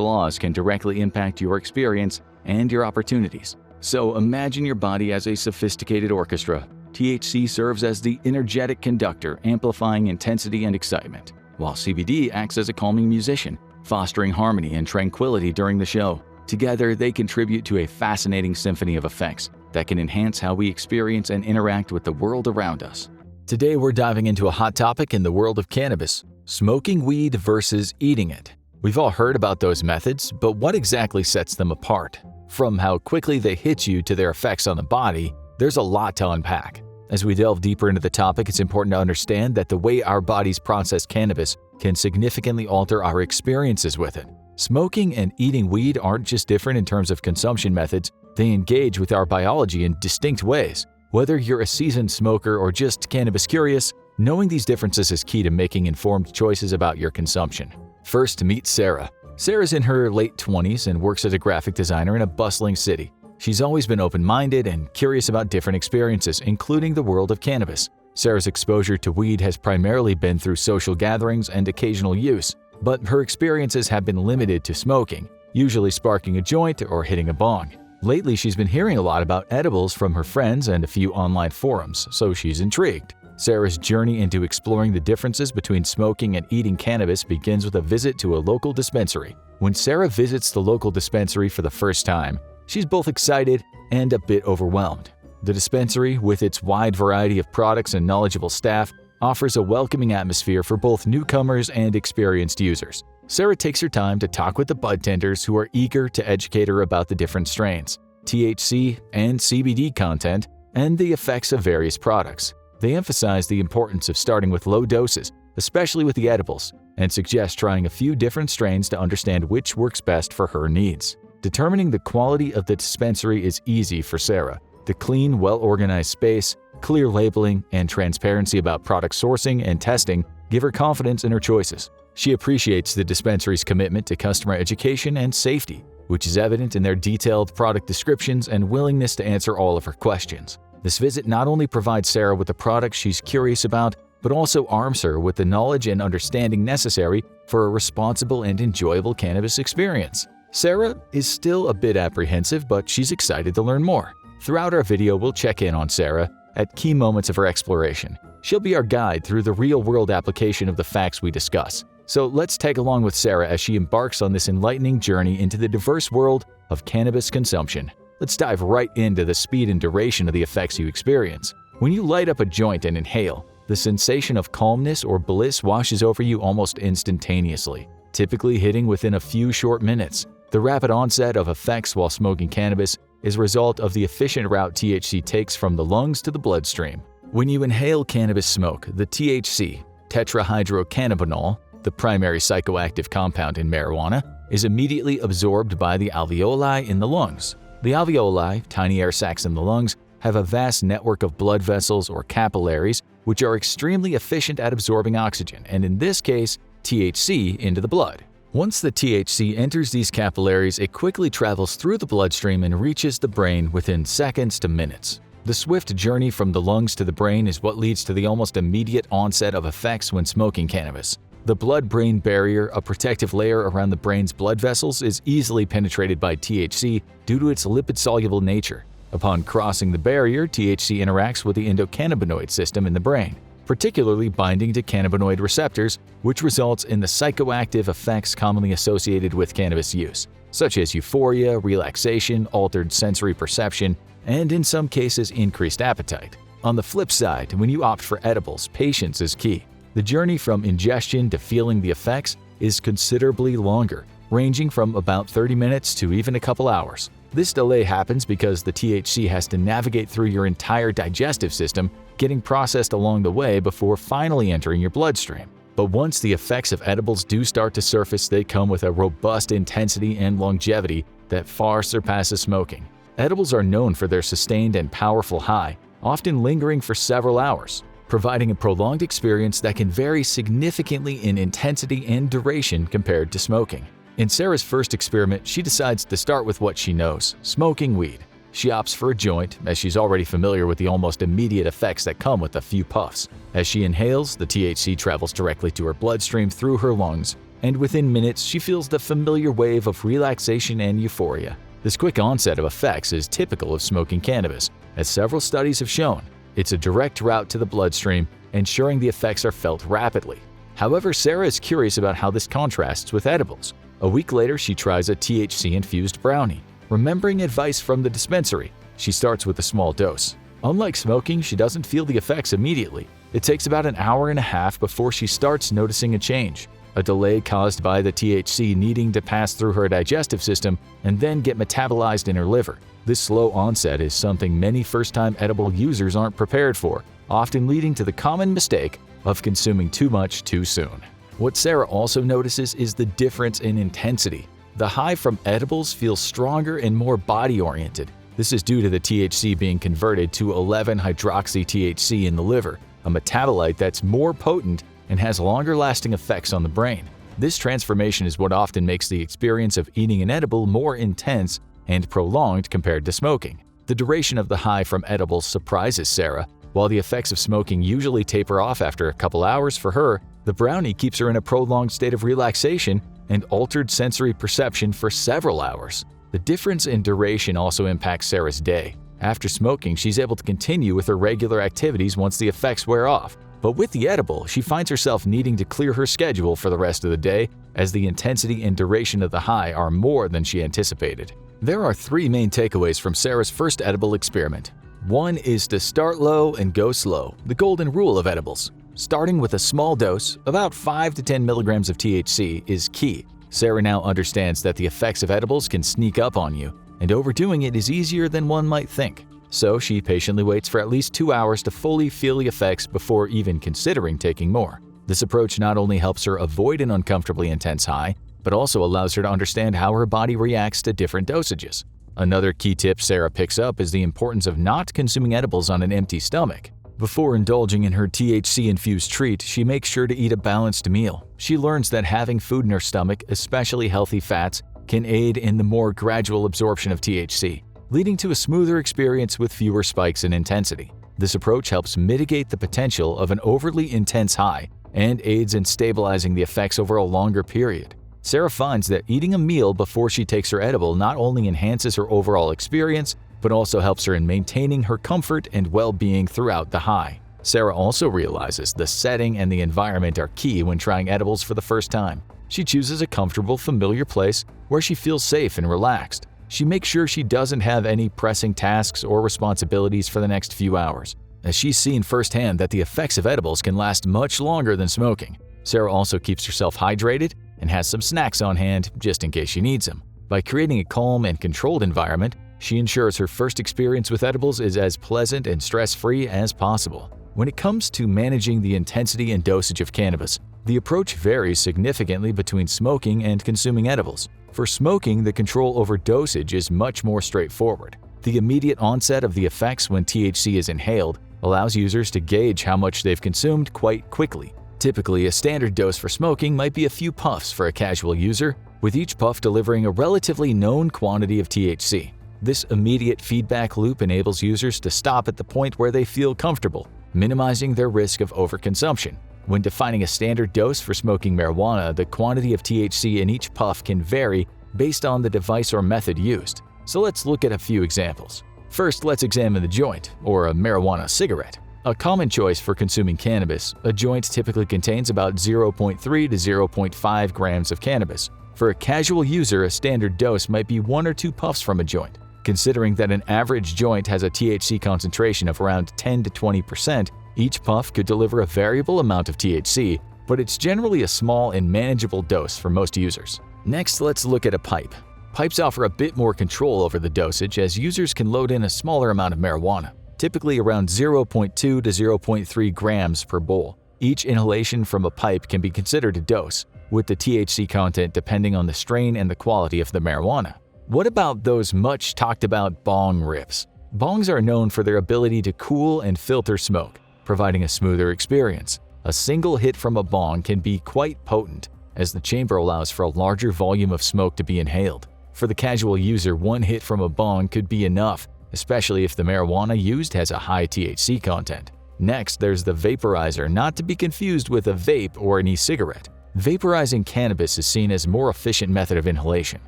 laws can directly impact your experience and your opportunities. So imagine your body as a sophisticated orchestra. THC serves as the energetic conductor, amplifying intensity and excitement, while CBD acts as a calming musician, fostering harmony and tranquility during the show. Together, they contribute to a fascinating symphony of effects that can enhance how we experience and interact with the world around us. Today, we're diving into a hot topic in the world of cannabis: smoking weed versus eating it. We've all heard about those methods, but what exactly sets them apart? From how quickly they hit you to their effects on the body, there's a lot to unpack. As we delve deeper into the topic, it's important to understand that the way our bodies process cannabis can significantly alter our experiences with it. Smoking and eating weed aren't just different in terms of consumption methods, they engage with our biology in distinct ways. Whether you're a seasoned smoker or just cannabis curious, knowing these differences is key to making informed choices about your consumption. First, meet Sarah. Sarah's in her late 20s and works as a graphic designer in a bustling city. She's always been open-minded and curious about different experiences, including the world of cannabis. Sarah's exposure to weed has primarily been through social gatherings and occasional use, but her experiences have been limited to smoking, usually sparking a joint or hitting a bong. Lately, she's been hearing a lot about edibles from her friends and a few online forums, so she's intrigued. Sarah's journey into exploring the differences between smoking and eating cannabis begins with a visit to a local dispensary. When Sarah visits the local dispensary for the first time, she's both excited and a bit overwhelmed. The dispensary, with its wide variety of products and knowledgeable staff, offers a welcoming atmosphere for both newcomers and experienced users. Sarah takes her time to talk with the bud tenders who are eager to educate her about the different strains, THC and CBD content, and the effects of various products. They emphasize the importance of starting with low doses, especially with the edibles, and suggests trying a few different strains to understand which works best for her needs. Determining the quality of the dispensary is easy for Sarah. The clean, well-organized space, clear labeling, and transparency about product sourcing and testing give her confidence in her choices. She appreciates the dispensary's commitment to customer education and safety, which is evident in their detailed product descriptions and willingness to answer all of her questions. This visit not only provides Sarah with the product she's curious about, but also arms her with the knowledge and understanding necessary for a responsible and enjoyable cannabis experience. Sarah is still a bit apprehensive, but she's excited to learn more. Throughout our video, we'll check in on Sarah at key moments of her exploration. She'll be our guide through the real-world application of the facts we discuss. So let's tag along with Sarah as she embarks on this enlightening journey into the diverse world of cannabis consumption. Let's dive right into the speed and duration of the effects you experience. When you light up a joint and inhale, the sensation of calmness or bliss washes over you almost instantaneously, typically hitting within a few short minutes. The rapid onset of effects while smoking cannabis is a result of the efficient route THC takes from the lungs to the bloodstream. When you inhale cannabis smoke, the THC, tetrahydrocannabinol, the primary psychoactive compound in marijuana, is immediately absorbed by the alveoli in the lungs. The alveoli, tiny air sacs in the lungs, have a vast network of blood vessels or capillaries which are extremely efficient at absorbing oxygen, and in this case, THC, into the blood. Once the THC enters these capillaries, it quickly travels through the bloodstream and reaches the brain within seconds to minutes. The swift journey from the lungs to the brain is what leads to the almost immediate onset of effects when smoking cannabis. The blood-brain barrier, a protective layer around the brain's blood vessels, is easily penetrated by THC due to its lipid-soluble nature. Upon crossing the barrier, THC interacts with the endocannabinoid system in the brain, particularly binding to cannabinoid receptors, which results in the psychoactive effects commonly associated with cannabis use, such as euphoria, relaxation, altered sensory perception, and in some cases increased appetite. On the flip side, when you opt for edibles, patience is key. The journey from ingestion to feeling the effects is considerably longer, ranging from about 30 minutes to even a couple hours. This delay happens because the THC has to navigate through your entire digestive system, getting processed along the way before finally entering your bloodstream. But once the effects of edibles do start to surface, they come with a robust intensity and longevity that far surpasses smoking. Edibles are known for their sustained and powerful high, often lingering for several hours, providing a prolonged experience that can vary significantly in intensity and duration compared to smoking. In Sarah's first experiment, she decides to start with what she knows, smoking weed. She opts for a joint, as she's already familiar with the almost immediate effects that come with a few puffs. As she inhales, the THC travels directly to her bloodstream through her lungs, and within minutes she feels the familiar wave of relaxation and euphoria. This quick onset of effects is typical of smoking cannabis, as several studies have shown. It's a direct route to the bloodstream, ensuring the effects are felt rapidly. However, Sarah is curious about how this contrasts with edibles. A week later, she tries a THC-infused brownie. Remembering advice from the dispensary, she starts with a small dose. Unlike smoking, she doesn't feel the effects immediately. It takes about an hour and a half before she starts noticing a change, a delay caused by the THC needing to pass through her digestive system and then get metabolized in her liver. This slow onset is something many first-time edible users aren't prepared for, often leading to the common mistake of consuming too much too soon. What Sarah also notices is the difference in intensity. The high from edibles feels stronger and more body-oriented. This is due to the THC being converted to 11-hydroxy-THC in the liver, a metabolite that's more potent and has longer-lasting effects on the brain. This transformation is what often makes the experience of eating an edible more intense and prolonged compared to smoking. The duration of the high from edibles surprises Sarah. While the effects of smoking usually taper off after a couple hours, for her, the brownie keeps her in a prolonged state of relaxation and altered sensory perception for several hours. The difference in duration also impacts Sarah's day. After smoking, she's able to continue with her regular activities once the effects wear off. But with the edible, she finds herself needing to clear her schedule for the rest of the day, as the intensity and duration of the high are more than she anticipated. There are three main takeaways from Sarah's first edible experiment. One is to start low and go slow, the golden rule of edibles. Starting with a small dose, about 5 to 10 milligrams of THC, is key. Sarah now understands that the effects of edibles can sneak up on you, and overdoing it is easier than one might think. So she patiently waits for at least 2 hours to fully feel the effects before even considering taking more. This approach not only helps her avoid an uncomfortably intense high, but also allows her to understand how her body reacts to different dosages. Another key tip Sarah picks up is the importance of not consuming edibles on an empty stomach. Before indulging in her THC-infused treat, she makes sure to eat a balanced meal. She learns that having food in her stomach, especially healthy fats, can aid in the more gradual absorption of THC, leading to a smoother experience with fewer spikes in intensity. This approach helps mitigate the potential of an overly intense high and aids in stabilizing the effects over a longer period. Sarah finds that eating a meal before she takes her edible not only enhances her overall experience, but also helps her in maintaining her comfort and well-being throughout the high. Sarah also realizes the setting and the environment are key when trying edibles for the first time. She chooses a comfortable, familiar place where she feels safe and relaxed. She makes sure she doesn't have any pressing tasks or responsibilities for the next few hours, as she's seen firsthand that the effects of edibles can last much longer than smoking. Sarah also keeps herself hydrated and has some snacks on hand just in case she needs them. By creating a calm and controlled environment, she ensures her first experience with edibles is as pleasant and stress-free as possible. When it comes to managing the intensity and dosage of cannabis, the approach varies significantly between smoking and consuming edibles. For smoking, the control over dosage is much more straightforward. The immediate onset of the effects when THC is inhaled allows users to gauge how much they've consumed quite quickly. Typically, a standard dose for smoking might be a few puffs for a casual user, with each puff delivering a relatively known quantity of THC. This immediate feedback loop enables users to stop at the point where they feel comfortable, minimizing their risk of overconsumption. When defining a standard dose for smoking marijuana, the quantity of THC in each puff can vary based on the device or method used. So let's look at a few examples. First, let's examine the joint, or a marijuana cigarette. A common choice for consuming cannabis, a joint typically contains about 0.3 to 0.5 grams of cannabis. For a casual user, a standard dose might be 1 or 2 puffs from a joint. Considering that an average joint has a THC concentration of around 10 to 20%, each puff could deliver a variable amount of THC, but it's generally a small and manageable dose for most users. Next, let's look at a pipe. Pipes offer a bit more control over the dosage, as users can load in a smaller amount of marijuana, typically around 0.2 to 0.3 grams per bowl. Each inhalation from a pipe can be considered a dose, with the THC content depending on the strain and the quality of the marijuana. What about those much talked about bong rips? Bongs are known for their ability to cool and filter smoke, providing a smoother experience. A single hit from a bong can be quite potent, as the chamber allows for a larger volume of smoke to be inhaled. For the casual user, one hit from a bong could be enough, especially if the marijuana used has a high THC content. Next, there's the vaporizer, not to be confused with a vape or an e-cigarette. Vaporizing cannabis is seen as a more efficient method of inhalation.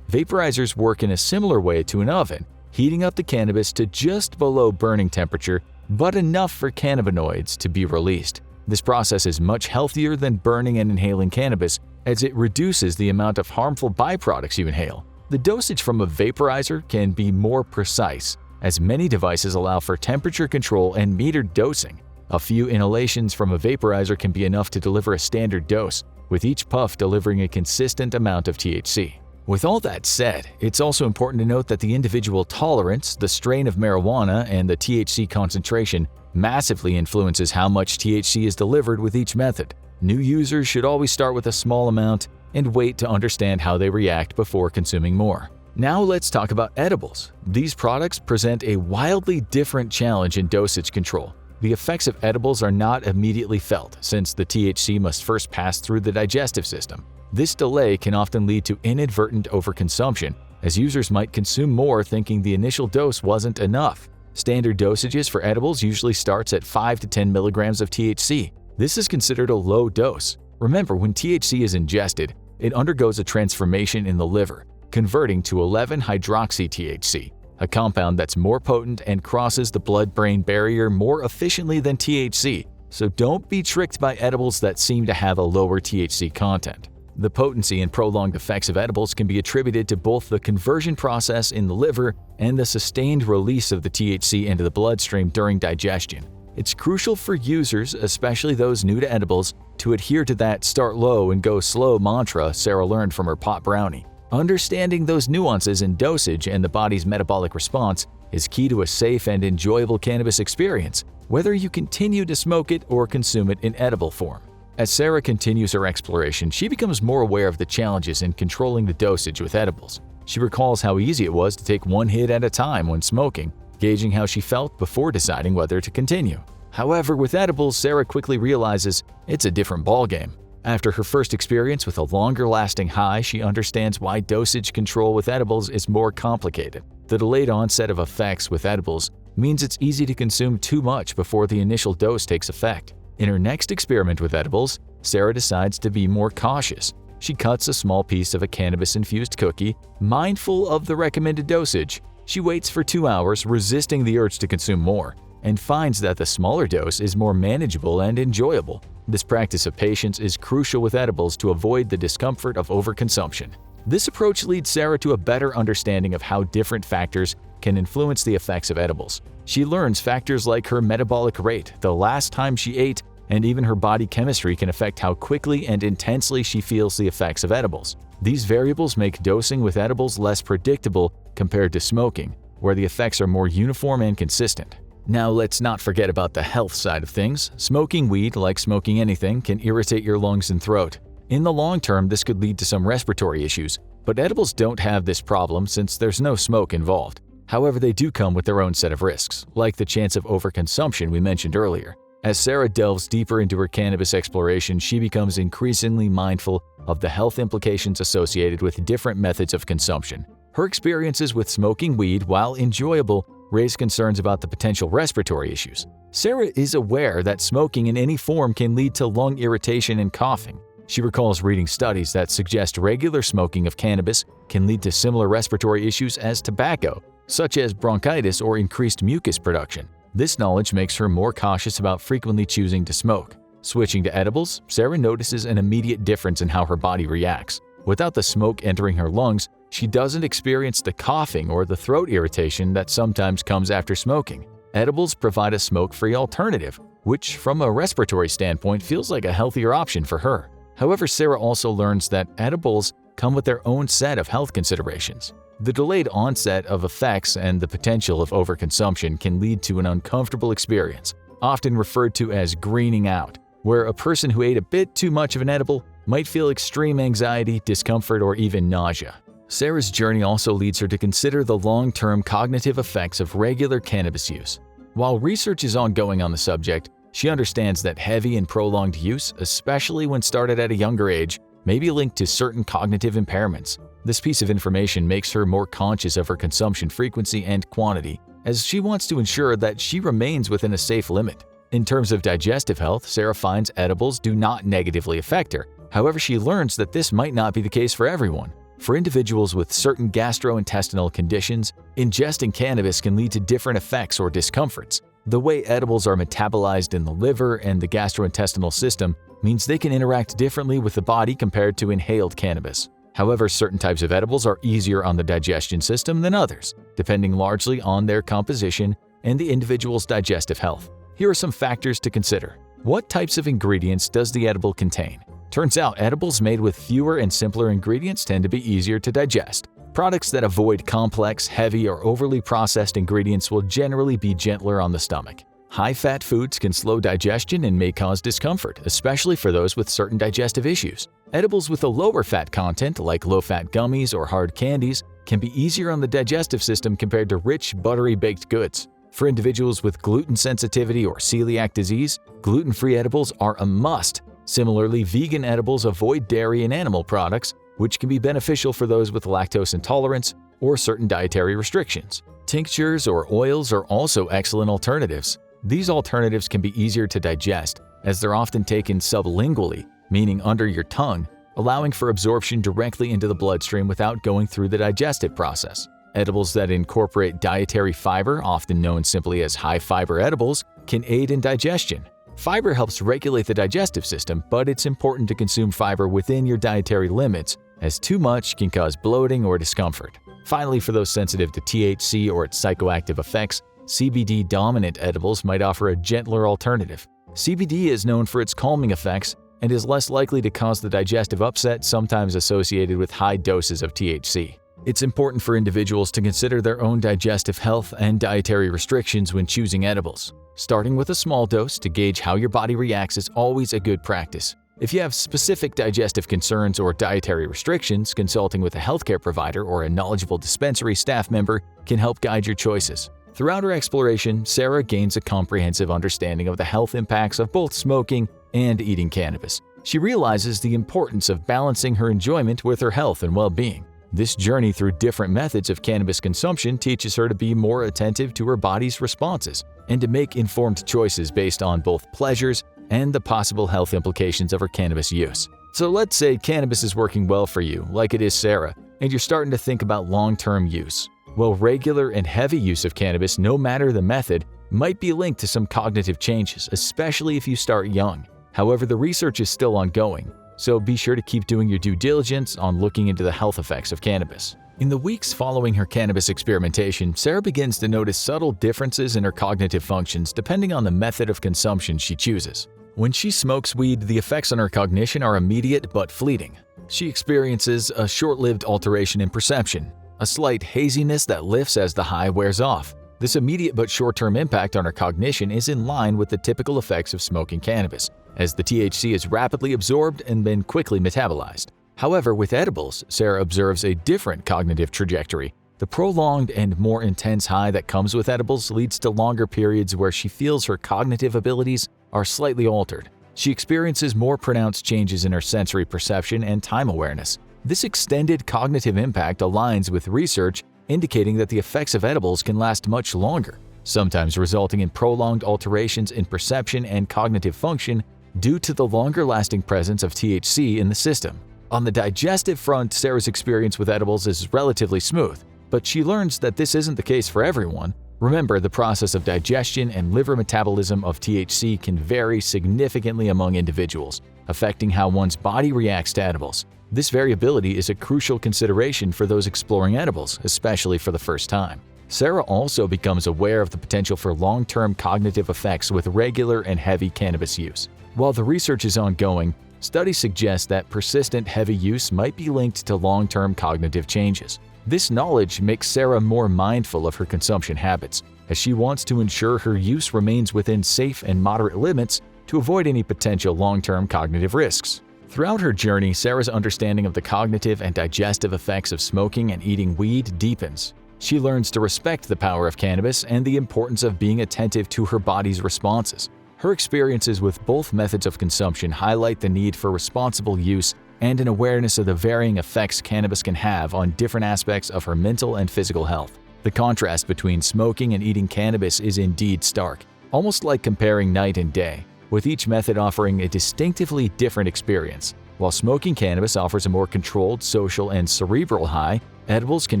Vaporizers work in a similar way to an oven, heating up the cannabis to just below burning temperature, but enough for cannabinoids to be released. This process is much healthier than burning and inhaling cannabis, as it reduces the amount of harmful byproducts you inhale. The dosage from a vaporizer can be more precise, as many devices allow for temperature control and metered dosing. A few inhalations from a vaporizer can be enough to deliver a standard dose, with each puff delivering a consistent amount of THC. With all that said, it's also important to note that the individual tolerance, the strain of marijuana, and the THC concentration massively influences how much THC is delivered with each method. New users should always start with a small amount and wait to understand how they react before consuming more. Now let's talk about edibles. These products present a wildly different challenge in dosage control. The effects of edibles are not immediately felt, since the THC must first pass through the digestive system. This delay can often lead to inadvertent overconsumption, as users might consume more thinking the initial dose wasn't enough. Standard dosages for edibles usually starts at 5 to 10 milligrams of THC. This is considered a low dose. Remember, when THC is ingested, it undergoes a transformation in the liver, converting to 11-hydroxy-THC, a compound that's more potent and crosses the blood-brain barrier more efficiently than THC, so don't be tricked by edibles that seem to have a lower THC content. The potency and prolonged effects of edibles can be attributed to both the conversion process in the liver and the sustained release of the THC into the bloodstream during digestion. It's crucial for users, especially those new to edibles, to adhere to that "start low and go slow" mantra Sarah learned from her pot brownie. Understanding those nuances in dosage and the body's metabolic response is key to a safe and enjoyable cannabis experience, whether you continue to smoke it or consume it in edible form. As Sarah continues her exploration, she becomes more aware of the challenges in controlling the dosage with edibles. She recalls how easy it was to take one hit at a time when smoking, gauging how she felt before deciding whether to continue. However, with edibles, Sarah quickly realizes it's a different ballgame. After her first experience with a longer-lasting high, she understands why dosage control with edibles is more complicated. The delayed onset of effects with edibles means it's easy to consume too much before the initial dose takes effect. In her next experiment with edibles, Sarah decides to be more cautious. She cuts a small piece of a cannabis-infused cookie, mindful of the recommended dosage. She waits for 2 hours, resisting the urge to consume more, and finds that the smaller dose is more manageable and enjoyable. This practice of patience is crucial with edibles to avoid the discomfort of overconsumption. This approach leads Sarah to a better understanding of how different factors can influence the effects of edibles. She learns factors like her metabolic rate, the last time she ate, and even her body chemistry can affect how quickly and intensely she feels the effects of edibles. These variables make dosing with edibles less predictable compared to smoking, where the effects are more uniform and consistent. Now let's not forget about the health side of things. Smoking weed, like smoking anything, can irritate your lungs and throat. In the long term, this could lead to some respiratory issues, but edibles don't have this problem since there's no smoke involved. However, they do come with their own set of risks, like the chance of overconsumption we mentioned earlier. As Sarah delves deeper into her cannabis exploration, she becomes increasingly mindful of the health implications associated with different methods of consumption. Her experiences with smoking weed, while enjoyable, raise concerns about the potential respiratory issues. Sarah is aware that smoking in any form can lead to lung irritation and coughing. She recalls reading studies that suggest regular smoking of cannabis can lead to similar respiratory issues as tobacco, such as bronchitis or increased mucus production. This knowledge makes her more cautious about frequently choosing to smoke. Switching to edibles, Sarah notices an immediate difference in how her body reacts. Without the smoke entering her lungs, she doesn't experience the coughing or the throat irritation that sometimes comes after smoking. Edibles provide a smoke-free alternative, which from a respiratory standpoint feels like a healthier option for her. However, Sarah also learns that edibles come with their own set of health considerations. The delayed onset of effects and the potential of overconsumption can lead to an uncomfortable experience, often referred to as greening out, where a person who ate a bit too much of an edible might feel extreme anxiety, discomfort, or even nausea. Sarah's journey also leads her to consider the long-term cognitive effects of regular cannabis use. While research is ongoing on the subject, she understands that heavy and prolonged use, especially when started at a younger age, may be linked to certain cognitive impairments. This piece of information makes her more conscious of her consumption frequency and quantity, as she wants to ensure that she remains within a safe limit. In terms of digestive health, Sarah finds edibles do not negatively affect her. However, she learns that this might not be the case for everyone. For individuals with certain gastrointestinal conditions, ingesting cannabis can lead to different effects or discomforts. The way edibles are metabolized in the liver and the gastrointestinal system means they can interact differently with the body compared to inhaled cannabis. However, certain types of edibles are easier on the digestion system than others, depending largely on their composition and the individual's digestive health. Here are some factors to consider. What types of ingredients does the edible contain? Turns out edibles made with fewer and simpler ingredients tend to be easier to digest. Products that avoid complex, heavy, or overly processed ingredients will generally be gentler on the stomach. High-fat foods can slow digestion and may cause discomfort, especially for those with certain digestive issues. Edibles with a lower fat content, like low-fat gummies or hard candies, can be easier on the digestive system compared to rich, buttery baked goods. For individuals with gluten sensitivity or celiac disease, gluten-free edibles are a must. Similarly, vegan edibles avoid dairy and animal products, which can be beneficial for those with lactose intolerance or certain dietary restrictions. Tinctures or oils are also excellent alternatives. These alternatives can be easier to digest, as they're often taken sublingually, meaning under your tongue, allowing for absorption directly into the bloodstream without going through the digestive process. Edibles that incorporate dietary fiber, often known simply as high-fiber edibles, can aid in digestion. Fiber helps regulate the digestive system, but it's important to consume fiber within your dietary limits, as too much can cause bloating or discomfort. Finally, for those sensitive to THC or its psychoactive effects, CBD-dominant edibles might offer a gentler alternative. CBD is known for its calming effects and is less likely to cause the digestive upset sometimes associated with high doses of THC. It's important for individuals to consider their own digestive health and dietary restrictions when choosing edibles. Starting with a small dose to gauge how your body reacts is always a good practice. If you have specific digestive concerns or dietary restrictions, consulting with a healthcare provider or a knowledgeable dispensary staff member can help guide your choices. Throughout her exploration, Sarah gains a comprehensive understanding of the health impacts of both smoking and eating cannabis. She realizes the importance of balancing her enjoyment with her health and well-being. This journey through different methods of cannabis consumption teaches her to be more attentive to her body's responses and to make informed choices based on both pleasures and the possible health implications of her cannabis use. So let's say cannabis is working well for you, like it is Sarah, and you're starting to think about long-term use. Well, regular and heavy use of cannabis, no matter the method, might be linked to some cognitive changes, especially if you start young. However, the research is still ongoing, so be sure to keep doing your due diligence on looking into the health effects of cannabis. In the weeks following her cannabis experimentation, Sarah begins to notice subtle differences in her cognitive functions depending on the method of consumption she chooses. When she smokes weed, the effects on her cognition are immediate but fleeting. She experiences a short-lived alteration in perception, a slight haziness that lifts as the high wears off. This immediate but short-term impact on her cognition is in line with the typical effects of smoking cannabis, as the THC is rapidly absorbed and then quickly metabolized. However, with edibles, Sarah observes a different cognitive trajectory. The prolonged and more intense high that comes with edibles leads to longer periods where she feels her cognitive abilities are slightly altered. She experiences more pronounced changes in her sensory perception and time awareness. This extended cognitive impact aligns with research indicating that the effects of edibles can last much longer, sometimes resulting in prolonged alterations in perception and cognitive function due to the longer-lasting presence of THC in the system. On the digestive front, Sarah's experience with edibles is relatively smooth, but she learns that this isn't the case for everyone. Remember, the process of digestion and liver metabolism of THC can vary significantly among individuals, affecting how one's body reacts to edibles. This variability is a crucial consideration for those exploring edibles, especially for the first time. Sarah also becomes aware of the potential for long-term cognitive effects with regular and heavy cannabis use. While the research is ongoing, studies suggest that persistent heavy use might be linked to long-term cognitive changes. This knowledge makes Sarah more mindful of her consumption habits, as she wants to ensure her use remains within safe and moderate limits to avoid any potential long-term cognitive risks. Throughout her journey, Sarah's understanding of the cognitive and digestive effects of smoking and eating weed deepens. She learns to respect the power of cannabis and the importance of being attentive to her body's responses. Her experiences with both methods of consumption highlight the need for responsible use and an awareness of the varying effects cannabis can have on different aspects of her mental and physical health. The contrast between smoking and eating cannabis is indeed stark, almost like comparing night and day, with each method offering a distinctively different experience. While smoking cannabis offers a more controlled social and cerebral high, edibles can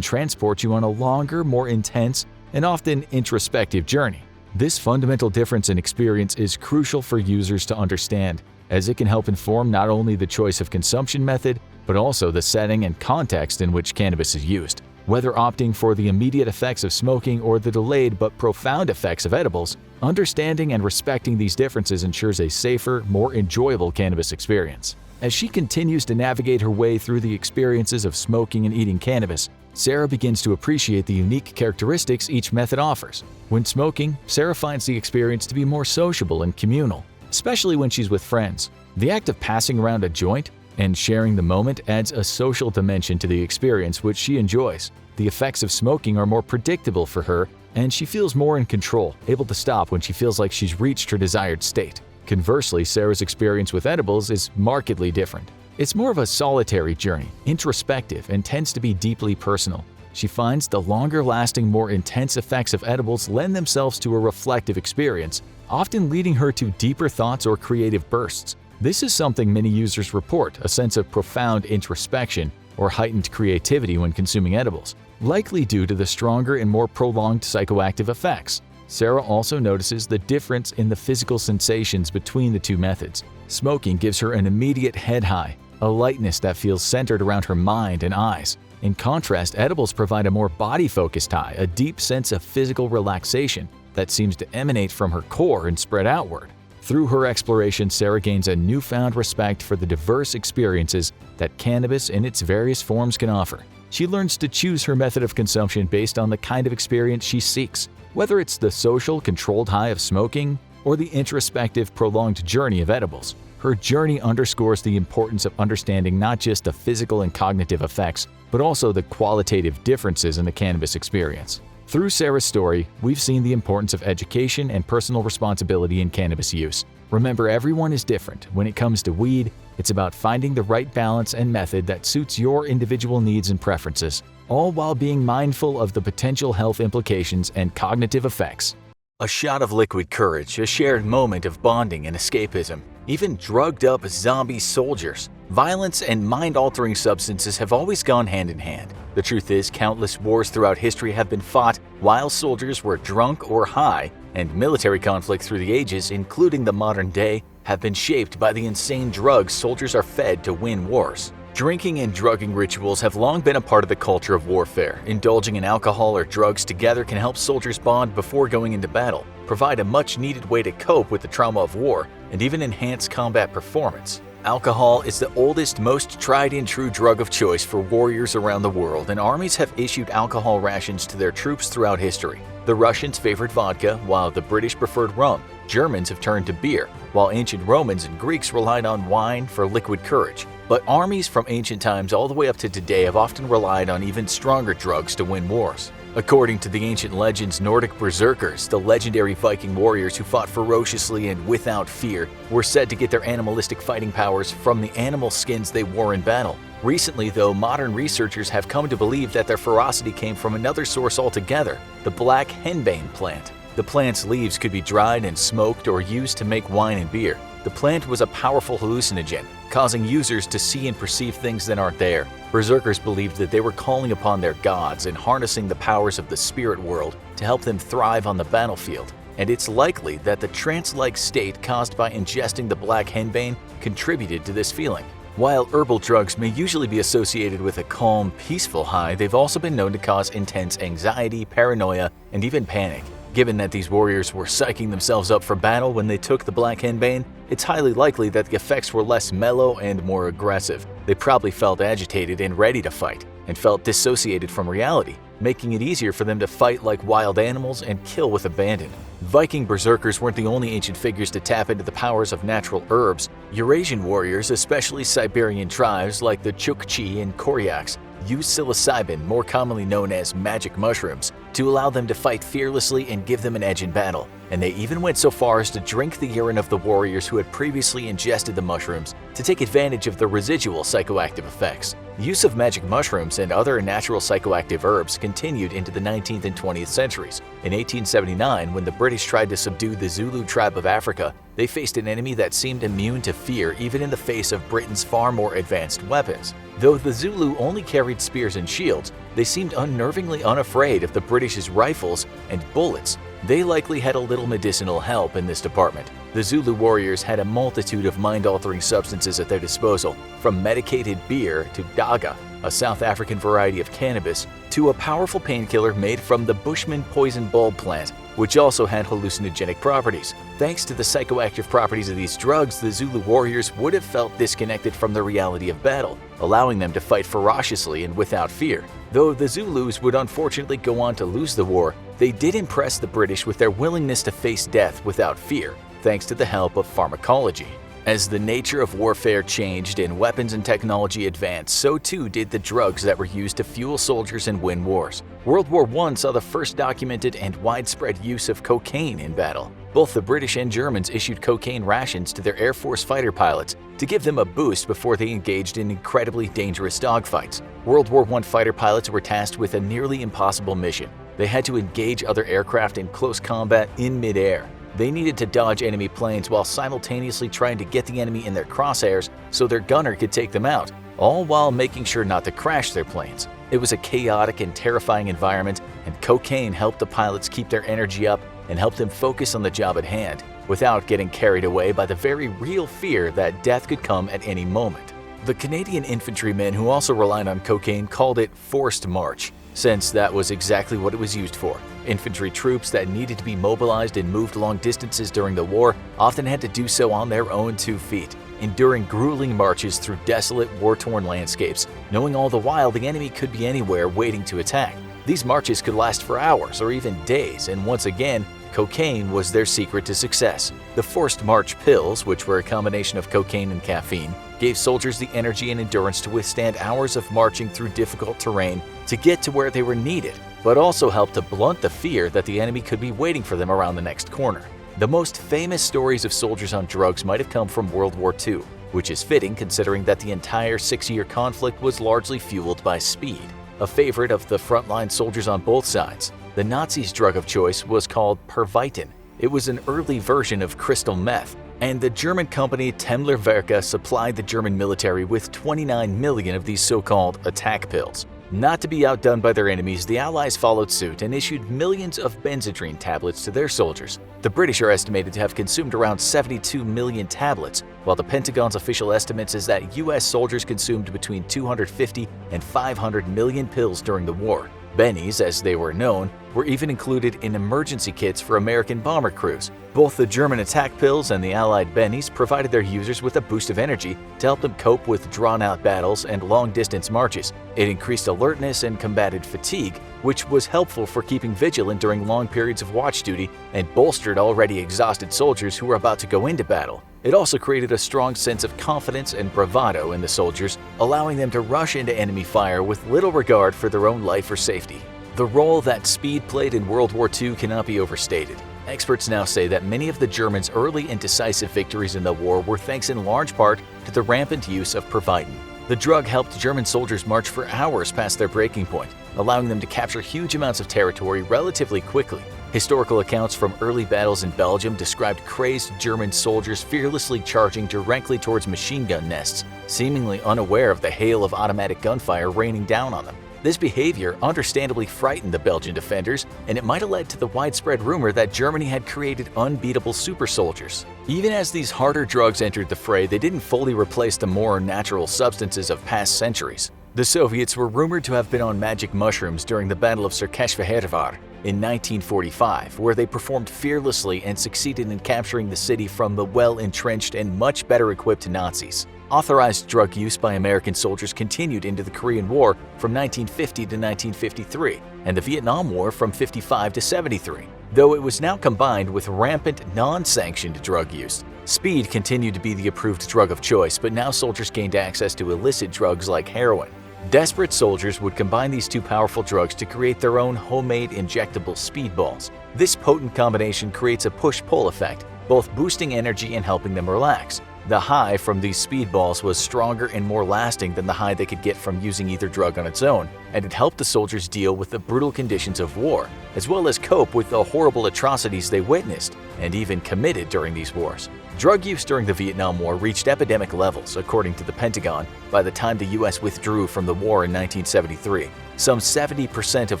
transport you on a longer, more intense, and often introspective journey. This fundamental difference in experience is crucial for users to understand, as it can help inform not only the choice of consumption method, but also the setting and context in which cannabis is used. Whether opting for the immediate effects of smoking or the delayed but profound effects of edibles, understanding and respecting these differences ensures a safer, more enjoyable cannabis experience. As she continues to navigate her way through the experiences of smoking and eating cannabis, Sarah begins to appreciate the unique characteristics each method offers. When smoking, Sarah finds the experience to be more sociable and communal, especially when she's with friends. The act of passing around a joint and sharing the moment adds a social dimension to the experience, which she enjoys. The effects of smoking are more predictable for her, and she feels more in control, able to stop when she feels like she's reached her desired state. Conversely, Sarah's experience with edibles is markedly different. It's more of a solitary journey, introspective, and tends to be deeply personal. She finds the longer-lasting, more intense effects of edibles lend themselves to a reflective experience, often leading her to deeper thoughts or creative bursts. This is something many users report, a sense of profound introspection or heightened creativity when consuming edibles, likely due to the stronger and more prolonged psychoactive effects. Sarah also notices the difference in the physical sensations between the two methods. Smoking gives her an immediate head high, a lightness that feels centered around her mind and eyes. In contrast, edibles provide a more body-focused high, a deep sense of physical relaxation that seems to emanate from her core and spread outward. Through her exploration, Sarah gains a newfound respect for the diverse experiences that cannabis in its various forms can offer. She learns to choose her method of consumption based on the kind of experience she seeks, whether it's the social, controlled high of smoking or the introspective, prolonged journey of edibles. Her journey underscores the importance of understanding not just the physical and cognitive effects, but also the qualitative differences in the cannabis experience. Through Sarah's story, we've seen the importance of education and personal responsibility in cannabis use. Remember, everyone is different. When it comes to weed, it's about finding the right balance and method that suits your individual needs and preferences, all while being mindful of the potential health implications and cognitive effects. A shot of liquid courage, a shared moment of bonding and escapism. Even drugged-up zombie soldiers. Violence and mind-altering substances have always gone hand in hand. The truth is, countless wars throughout history have been fought while soldiers were drunk or high, and military conflict through the ages, including the modern day, have been shaped by the insane drugs soldiers are fed to win wars. Drinking and drugging rituals have long been a part of the culture of warfare. Indulging in alcohol or drugs together can help soldiers bond before going into battle, provide a much-needed way to cope with the trauma of war, and even enhance combat performance. Alcohol is the oldest, most tried-and-true drug of choice for warriors around the world, and armies have issued alcohol rations to their troops throughout history. The Russians favored vodka, while the British preferred rum. Germans have turned to beer, while ancient Romans and Greeks relied on wine for liquid courage. But armies from ancient times all the way up to today have often relied on even stronger drugs to win wars. According to the ancient legends, Nordic berserkers, the legendary Viking warriors who fought ferociously and without fear, were said to get their animalistic fighting powers from the animal skins they wore in battle. Recently, though, modern researchers have come to believe that their ferocity came from another source altogether, the black henbane plant. The plant's leaves could be dried and smoked or used to make wine and beer. The plant was a powerful hallucinogen, causing users to see and perceive things that aren't there. Berserkers believed that they were calling upon their gods and harnessing the powers of the spirit world to help them thrive on the battlefield. And it's likely that the trance-like state caused by ingesting the black henbane contributed to this feeling. While herbal drugs may usually be associated with a calm, peaceful high, they've also been known to cause intense anxiety, paranoia, and even panic. Given that these warriors were psyching themselves up for battle when they took the black henbane, it's highly likely that the effects were less mellow and more aggressive. They probably felt agitated and ready to fight, and felt dissociated from reality, making it easier for them to fight like wild animals and kill with abandon. Viking berserkers weren't the only ancient figures to tap into the powers of natural herbs. Eurasian warriors, especially Siberian tribes like the Chukchi and Koryaks, used psilocybin, more commonly known as magic mushrooms, to allow them to fight fearlessly and give them an edge in battle. And they even went so far as to drink the urine of the warriors who had previously ingested the mushrooms to take advantage of the residual psychoactive effects. The use of magic mushrooms and other natural psychoactive herbs continued into the 19th and 20th centuries. In 1879, when the British tried to subdue the Zulu tribe of Africa, they faced an enemy that seemed immune to fear even in the face of Britain's far more advanced weapons. Though the Zulu only carried spears and shields, they seemed unnervingly unafraid of the British's rifles and bullets. They likely had a little medicinal help in this department. The Zulu warriors had a multitude of mind-altering substances at their disposal, from medicated beer to daga, a South African variety of cannabis, to a powerful painkiller made from the Bushman poison bulb plant, which also had hallucinogenic properties. Thanks to the psychoactive properties of these drugs, the Zulu warriors would have felt disconnected from the reality of battle, allowing them to fight ferociously and without fear. Though the Zulus would unfortunately go on to lose the war, they did impress the British with their willingness to face death without fear, thanks to the help of pharmacology. As the nature of warfare changed and weapons and technology advanced, so too did the drugs that were used to fuel soldiers and win wars. World War I saw the first documented and widespread use of cocaine in battle. Both the British and Germans issued cocaine rations to their Air Force fighter pilots to give them a boost before they engaged in incredibly dangerous dogfights. World War I fighter pilots were tasked with a nearly impossible mission. They had to engage other aircraft in close combat in midair. They needed to dodge enemy planes while simultaneously trying to get the enemy in their crosshairs so their gunner could take them out, all while making sure not to crash their planes. It was a chaotic and terrifying environment, and cocaine helped the pilots keep their energy up and helped them focus on the job at hand, without getting carried away by the very real fear that death could come at any moment. The Canadian infantrymen who also relied on cocaine called it forced march, since that was exactly what it was used for. Infantry troops that needed to be mobilized and moved long distances during the war often had to do so on their own 2 feet, enduring grueling marches through desolate, war-torn landscapes, knowing all the while the enemy could be anywhere waiting to attack. These marches could last for hours or even days, and once again, Cocaine was their secret to success. The forced march pills, which were a combination of cocaine and caffeine, gave soldiers the energy and endurance to withstand hours of marching through difficult terrain to get to where they were needed, but also helped to blunt the fear that the enemy could be waiting for them around the next corner. The most famous stories of soldiers on drugs might have come from World War II, which is fitting considering that the entire 6-year conflict was largely fueled by speed. A favorite of the frontline soldiers on both sides, the Nazis' drug of choice was called Pervitin. It was an early version of crystal meth, and the German company Temmler supplied the German military with 29 million of these so-called attack pills. Not to be outdone by their enemies, the Allies followed suit and issued millions of Benzedrine tablets to their soldiers. The British are estimated to have consumed around 72 million tablets, while the Pentagon's official estimates is that U.S. soldiers consumed between 250 and 500 million pills during the war. Bennies, as they were known, were even included in emergency kits for American bomber crews. Both the German attack pills and the Allied bennies provided their users with a boost of energy to help them cope with drawn-out battles and long-distance marches. It increased alertness and combated fatigue, which was helpful for keeping vigilant during long periods of watch duty and bolstered already exhausted soldiers who were about to go into battle. It also created a strong sense of confidence and bravado in the soldiers, allowing them to rush into enemy fire with little regard for their own life or safety. The role that speed played in World War II cannot be overstated. Experts now say that many of the Germans' early and decisive victories in the war were thanks in large part to the rampant use of Pervitin. The drug helped German soldiers march for hours past their breaking point, allowing them to capture huge amounts of territory relatively quickly. Historical accounts from early battles in Belgium described crazed German soldiers fearlessly charging directly towards machine gun nests, seemingly unaware of the hail of automatic gunfire raining down on them. This behavior understandably frightened the Belgian defenders, and it might have led to the widespread rumor that Germany had created unbeatable super soldiers. Even as these harder drugs entered the fray, they didn't fully replace the more natural substances of past centuries. The Soviets were rumored to have been on magic mushrooms during the Battle of Serkeshvahervar in 1945, where they performed fearlessly and succeeded in capturing the city from the well-entrenched and much better equipped Nazis. Authorized drug use by American soldiers continued into the Korean War from 1950 to 1953, and the Vietnam War from 55 to 73, though it was now combined with rampant non-sanctioned drug use. Speed continued to be the approved drug of choice, but now soldiers gained access to illicit drugs like heroin. Desperate soldiers would combine these two powerful drugs to create their own homemade injectable speedballs. This potent combination creates a push-pull effect, both boosting energy and helping them relax. The high from these speedballs was stronger and more lasting than the high they could get from using either drug on its own, and it helped the soldiers deal with the brutal conditions of war, as well as cope with the horrible atrocities they witnessed and even committed during these wars. Drug use during the Vietnam War reached epidemic levels, according to the Pentagon, by the time the U.S. withdrew from the war in 1973. Some 70% of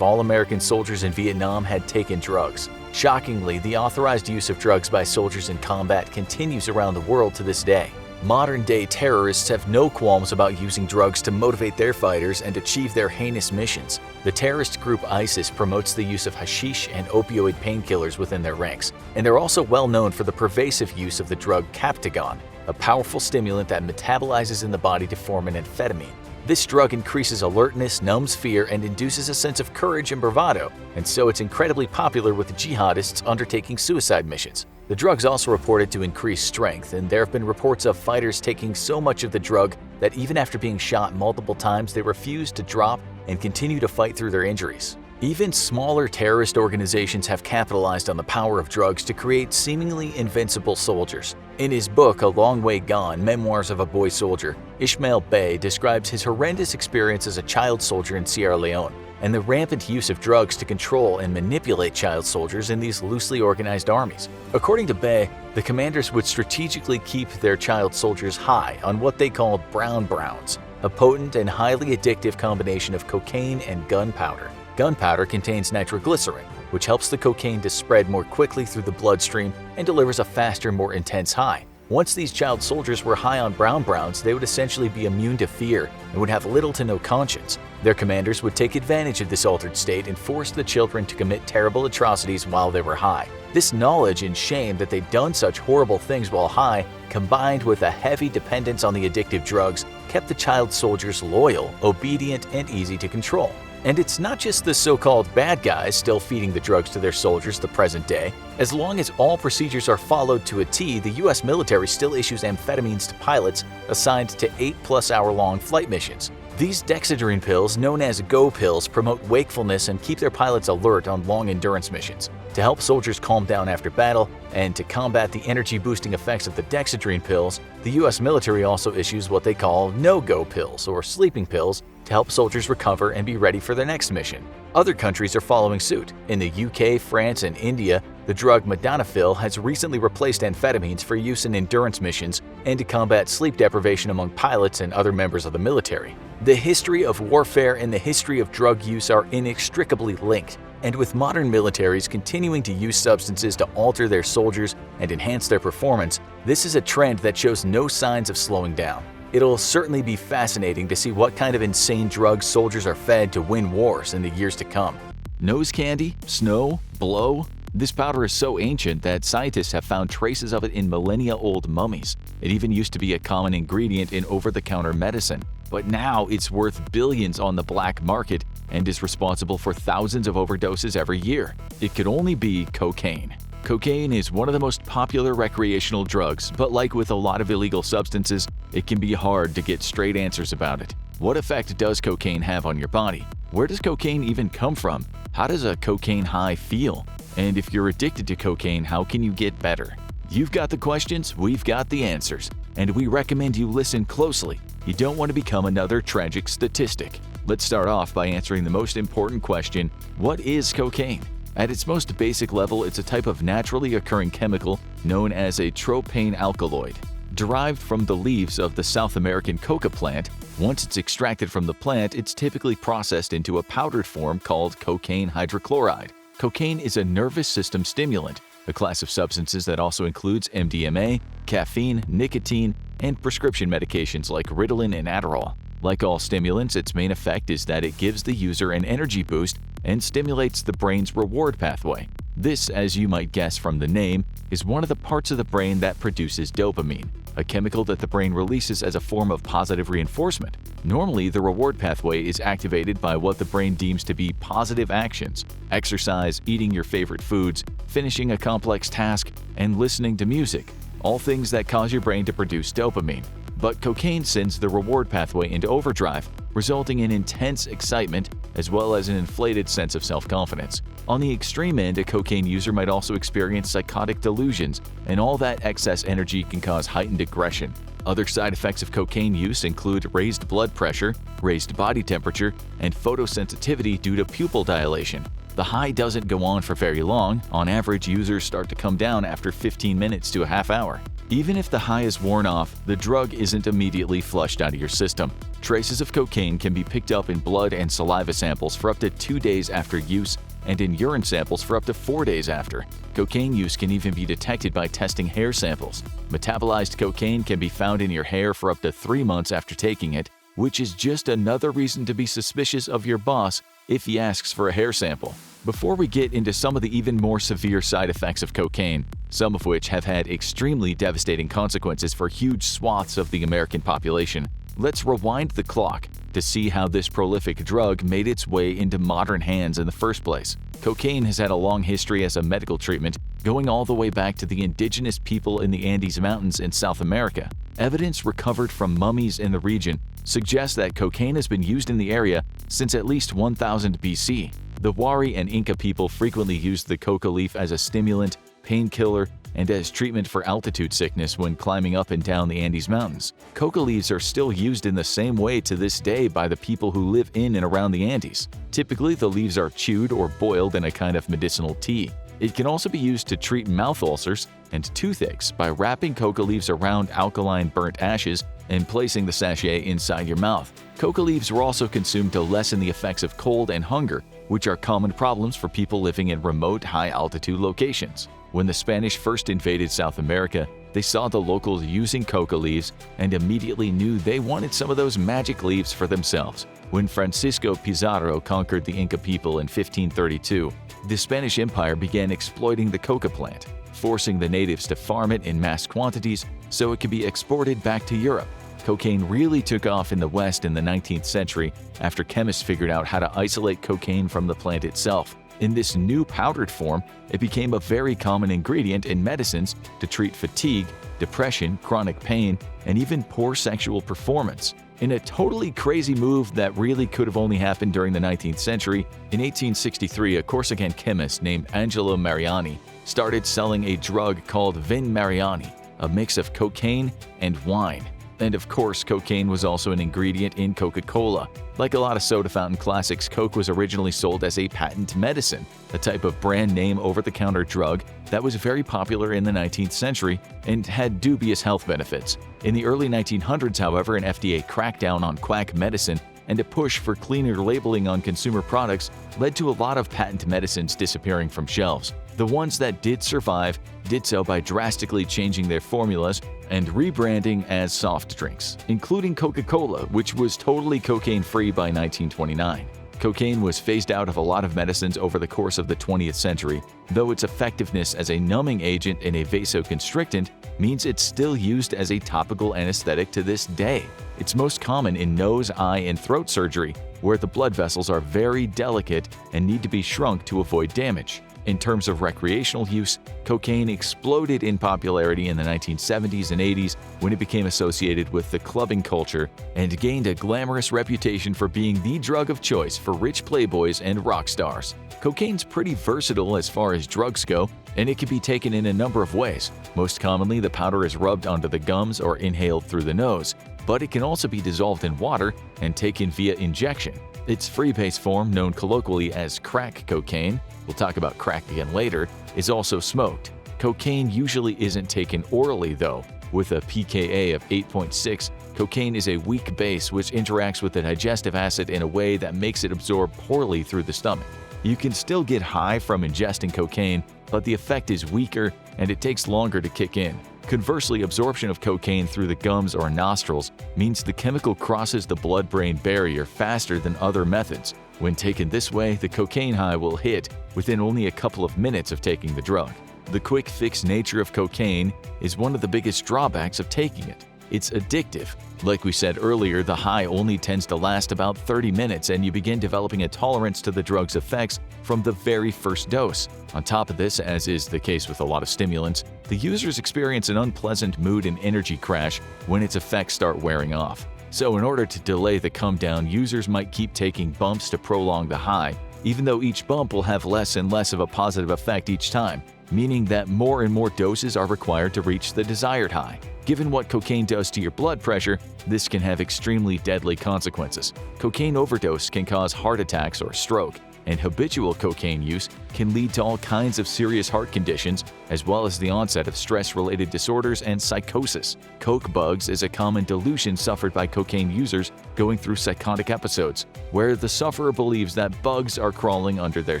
all American soldiers in Vietnam had taken drugs. Shockingly, the authorized use of drugs by soldiers in combat continues around the world to this day. Modern-day terrorists have no qualms about using drugs to motivate their fighters and achieve their heinous missions. The terrorist group ISIS promotes the use of hashish and opioid painkillers within their ranks, and they're also well known for the pervasive use of the drug Captagon, a powerful stimulant that metabolizes in the body to form an amphetamine. This drug increases alertness, numbs fear, and induces a sense of courage and bravado, and so it's incredibly popular with jihadists undertaking suicide missions. The drug's also reported to increase strength, and there have been reports of fighters taking so much of the drug that even after being shot multiple times, they refuse to drop and continue to fight through their injuries. Even smaller terrorist organizations have capitalized on the power of drugs to create seemingly invincible soldiers. In his book, A Long Way Gone, Memoirs of a Boy Soldier, Ishmael Bey describes his horrendous experience as a child soldier in Sierra Leone and the rampant use of drugs to control and manipulate child soldiers in these loosely organized armies. According to Bey, the commanders would strategically keep their child soldiers high on what they called brown browns, a potent and highly addictive combination of cocaine and gunpowder. Gunpowder contains nitroglycerin, which helps the cocaine to spread more quickly through the bloodstream and delivers a faster, more intense high. Once these child soldiers were high on brown browns, they would essentially be immune to fear and would have little to no conscience. Their commanders would take advantage of this altered state and force the children to commit terrible atrocities while they were high. This knowledge and shame that they'd done such horrible things while high, combined with a heavy dependence on the addictive drugs, kept the child soldiers loyal, obedient, and easy to control. And it's not just the so-called bad guys still feeding the drugs to their soldiers the present day. As long as all procedures are followed to a T, the US military still issues amphetamines to pilots assigned to 8+ hour-long flight missions. These dexedrine pills, known as Go pills, promote wakefulness and keep their pilots alert on long-endurance missions. To help soldiers calm down after battle and to combat the energy-boosting effects of the dexedrine pills, the US military also issues what they call no-go pills or sleeping pills to help soldiers recover and be ready for their next mission. Other countries are following suit. In the UK, France, and India, the drug modafinil has recently replaced amphetamines for use in endurance missions and to combat sleep deprivation among pilots and other members of the military. The history of warfare and the history of drug use are inextricably linked, and with modern militaries continuing to use substances to alter their soldiers and enhance their performance, this is a trend that shows no signs of slowing down. It'll certainly be fascinating to see what kind of insane drugs soldiers are fed to win wars in the years to come. Nose candy? Snow? Blow? This powder is so ancient that scientists have found traces of it in millennia-old mummies. It even used to be a common ingredient in over-the-counter medicine. But now it's worth billions on the black market and is responsible for thousands of overdoses every year. It could only be cocaine. Cocaine is one of the most popular recreational drugs, but like with a lot of illegal substances, it can be hard to get straight answers about it. What effect does cocaine have on your body? Where does cocaine even come from? How does a cocaine high feel? And if you're addicted to cocaine, how can you get better? You've got the questions, we've got the answers, and we recommend you listen closely. You don't want to become another tragic statistic. Let's start off by answering the most important question: what is cocaine? At its most basic level, it's a type of naturally occurring chemical known as a tropane alkaloid. Derived from the leaves of the South American coca plant, once it's extracted from the plant, it's typically processed into a powdered form called cocaine hydrochloride. Cocaine is a nervous system stimulant, a class of substances that also includes MDMA, caffeine, nicotine, and prescription medications like Ritalin and Adderall. Like all stimulants, its main effect is that it gives the user an energy boost and stimulates the brain's reward pathway. This, as you might guess from the name, is one of the parts of the brain that produces dopamine, a chemical that the brain releases as a form of positive reinforcement. Normally, the reward pathway is activated by what the brain deems to be positive actions: exercise, eating your favorite foods, finishing a complex task, and listening to music, all things that cause your brain to produce dopamine. But cocaine sends the reward pathway into overdrive, resulting in intense excitement as well as an inflated sense of self-confidence. On the extreme end, a cocaine user might also experience psychotic delusions, and all that excess energy can cause heightened aggression. Other side effects of cocaine use include raised blood pressure, raised body temperature, and photosensitivity due to pupil dilation. The high doesn't go on for very long. On average, users start to come down after 15 minutes to a half hour. Even if the high is worn off, the drug isn't immediately flushed out of your system. Traces of cocaine can be picked up in blood and saliva samples for up to 2 days after use, and in urine samples for up to 4 days after. Cocaine use can even be detected by testing hair samples. Metabolized cocaine can be found in your hair for up to 3 months after taking it, which is just another reason to be suspicious of your boss if he asks for a hair sample. Before we get into some of the even more severe side effects of cocaine, some of which have had extremely devastating consequences for huge swaths of the American population, let's rewind the clock to see how this prolific drug made its way into modern hands in the first place. Cocaine has had a long history as a medical treatment, going all the way back to the indigenous people in the Andes Mountains in South America. Evidence recovered from mummies in the region suggests that cocaine has been used in the area since at least 1000 BC. The Wari and Inca people frequently used the coca leaf as a stimulant, painkiller, and as treatment for altitude sickness when climbing up and down the Andes Mountains. Coca leaves are still used in the same way to this day by the people who live in and around the Andes. Typically, the leaves are chewed or boiled in a kind of medicinal tea. It can also be used to treat mouth ulcers and toothaches by wrapping coca leaves around alkaline burnt ashes and placing the sachet inside your mouth. Coca leaves were also consumed to lessen the effects of cold and hunger, which are common problems for people living in remote, high-altitude locations. When the Spanish first invaded South America, they saw the locals using coca leaves and immediately knew they wanted some of those magic leaves for themselves. When Francisco Pizarro conquered the Inca people in 1532, the Spanish Empire began exploiting the coca plant, forcing the natives to farm it in mass quantities so it could be exported back to Europe. Cocaine really took off in the West in the 19th century after chemists figured out how to isolate cocaine from the plant itself. In this new powdered form, it became a very common ingredient in medicines to treat fatigue, depression, chronic pain, and even poor sexual performance. In a totally crazy move that really could have only happened during the 19th century, in 1863 a Corsican chemist named Angelo Mariani started selling a drug called Vin Mariani, a mix of cocaine and wine. And of course, cocaine was also an ingredient in Coca-Cola. Like a lot of soda fountain classics, Coke was originally sold as a patent medicine, a type of brand name over-the-counter drug that was very popular in the 19th century and had dubious health benefits. In the early 1900s, however, an FDA crackdown on quack medicine and a push for cleaner labeling on consumer products led to a lot of patent medicines disappearing from shelves. The ones that did survive did so by drastically changing their formulas and rebranding as soft drinks, including Coca-Cola, which was totally cocaine-free by 1929. Cocaine was phased out of a lot of medicines over the course of the 20th century, though its effectiveness as a numbing agent and a vasoconstrictant means it's still used as a topical anesthetic to this day. It's most common in nose, eye, and throat surgery, where the blood vessels are very delicate and need to be shrunk to avoid damage. In terms of recreational use, cocaine exploded in popularity in the 1970s and 80s when it became associated with the clubbing culture and gained a glamorous reputation for being the drug of choice for rich playboys and rock stars. Cocaine's pretty versatile as far as drugs go, and it can be taken in a number of ways. Most commonly, the powder is rubbed onto the gums or inhaled through the nose, but it can also be dissolved in water and taken via injection. Its freebase form, known colloquially as crack cocaine, we'll talk about crack again later, is also smoked. Cocaine usually isn't taken orally though. With a pKa of 8.6, cocaine is a weak base which interacts with the digestive acid in a way that makes it absorb poorly through the stomach. You can still get high from ingesting cocaine, but the effect is weaker and it takes longer to kick in. Conversely, absorption of cocaine through the gums or nostrils means the chemical crosses the blood-brain barrier faster than other methods. When taken this way, the cocaine high will hit within only a couple of minutes of taking the drug. The quick-fix nature of cocaine is one of the biggest drawbacks of taking it. It's addictive. Like we said earlier, the high only tends to last about 30 minutes and you begin developing a tolerance to the drug's effects from the very first dose. On top of this, as is the case with a lot of stimulants, the users experience an unpleasant mood and energy crash when its effects start wearing off. So in order to delay the come down, users might keep taking bumps to prolong the high, even though each bump will have less and less of a positive effect each time, meaning that more and more doses are required to reach the desired high. Given what cocaine does to your blood pressure, this can have extremely deadly consequences. Cocaine overdose can cause heart attacks or stroke, and habitual cocaine use can lead to all kinds of serious heart conditions, as well as the onset of stress-related disorders and psychosis. Coke bugs is a common delusion suffered by cocaine users going through psychotic episodes, where the sufferer believes that bugs are crawling under their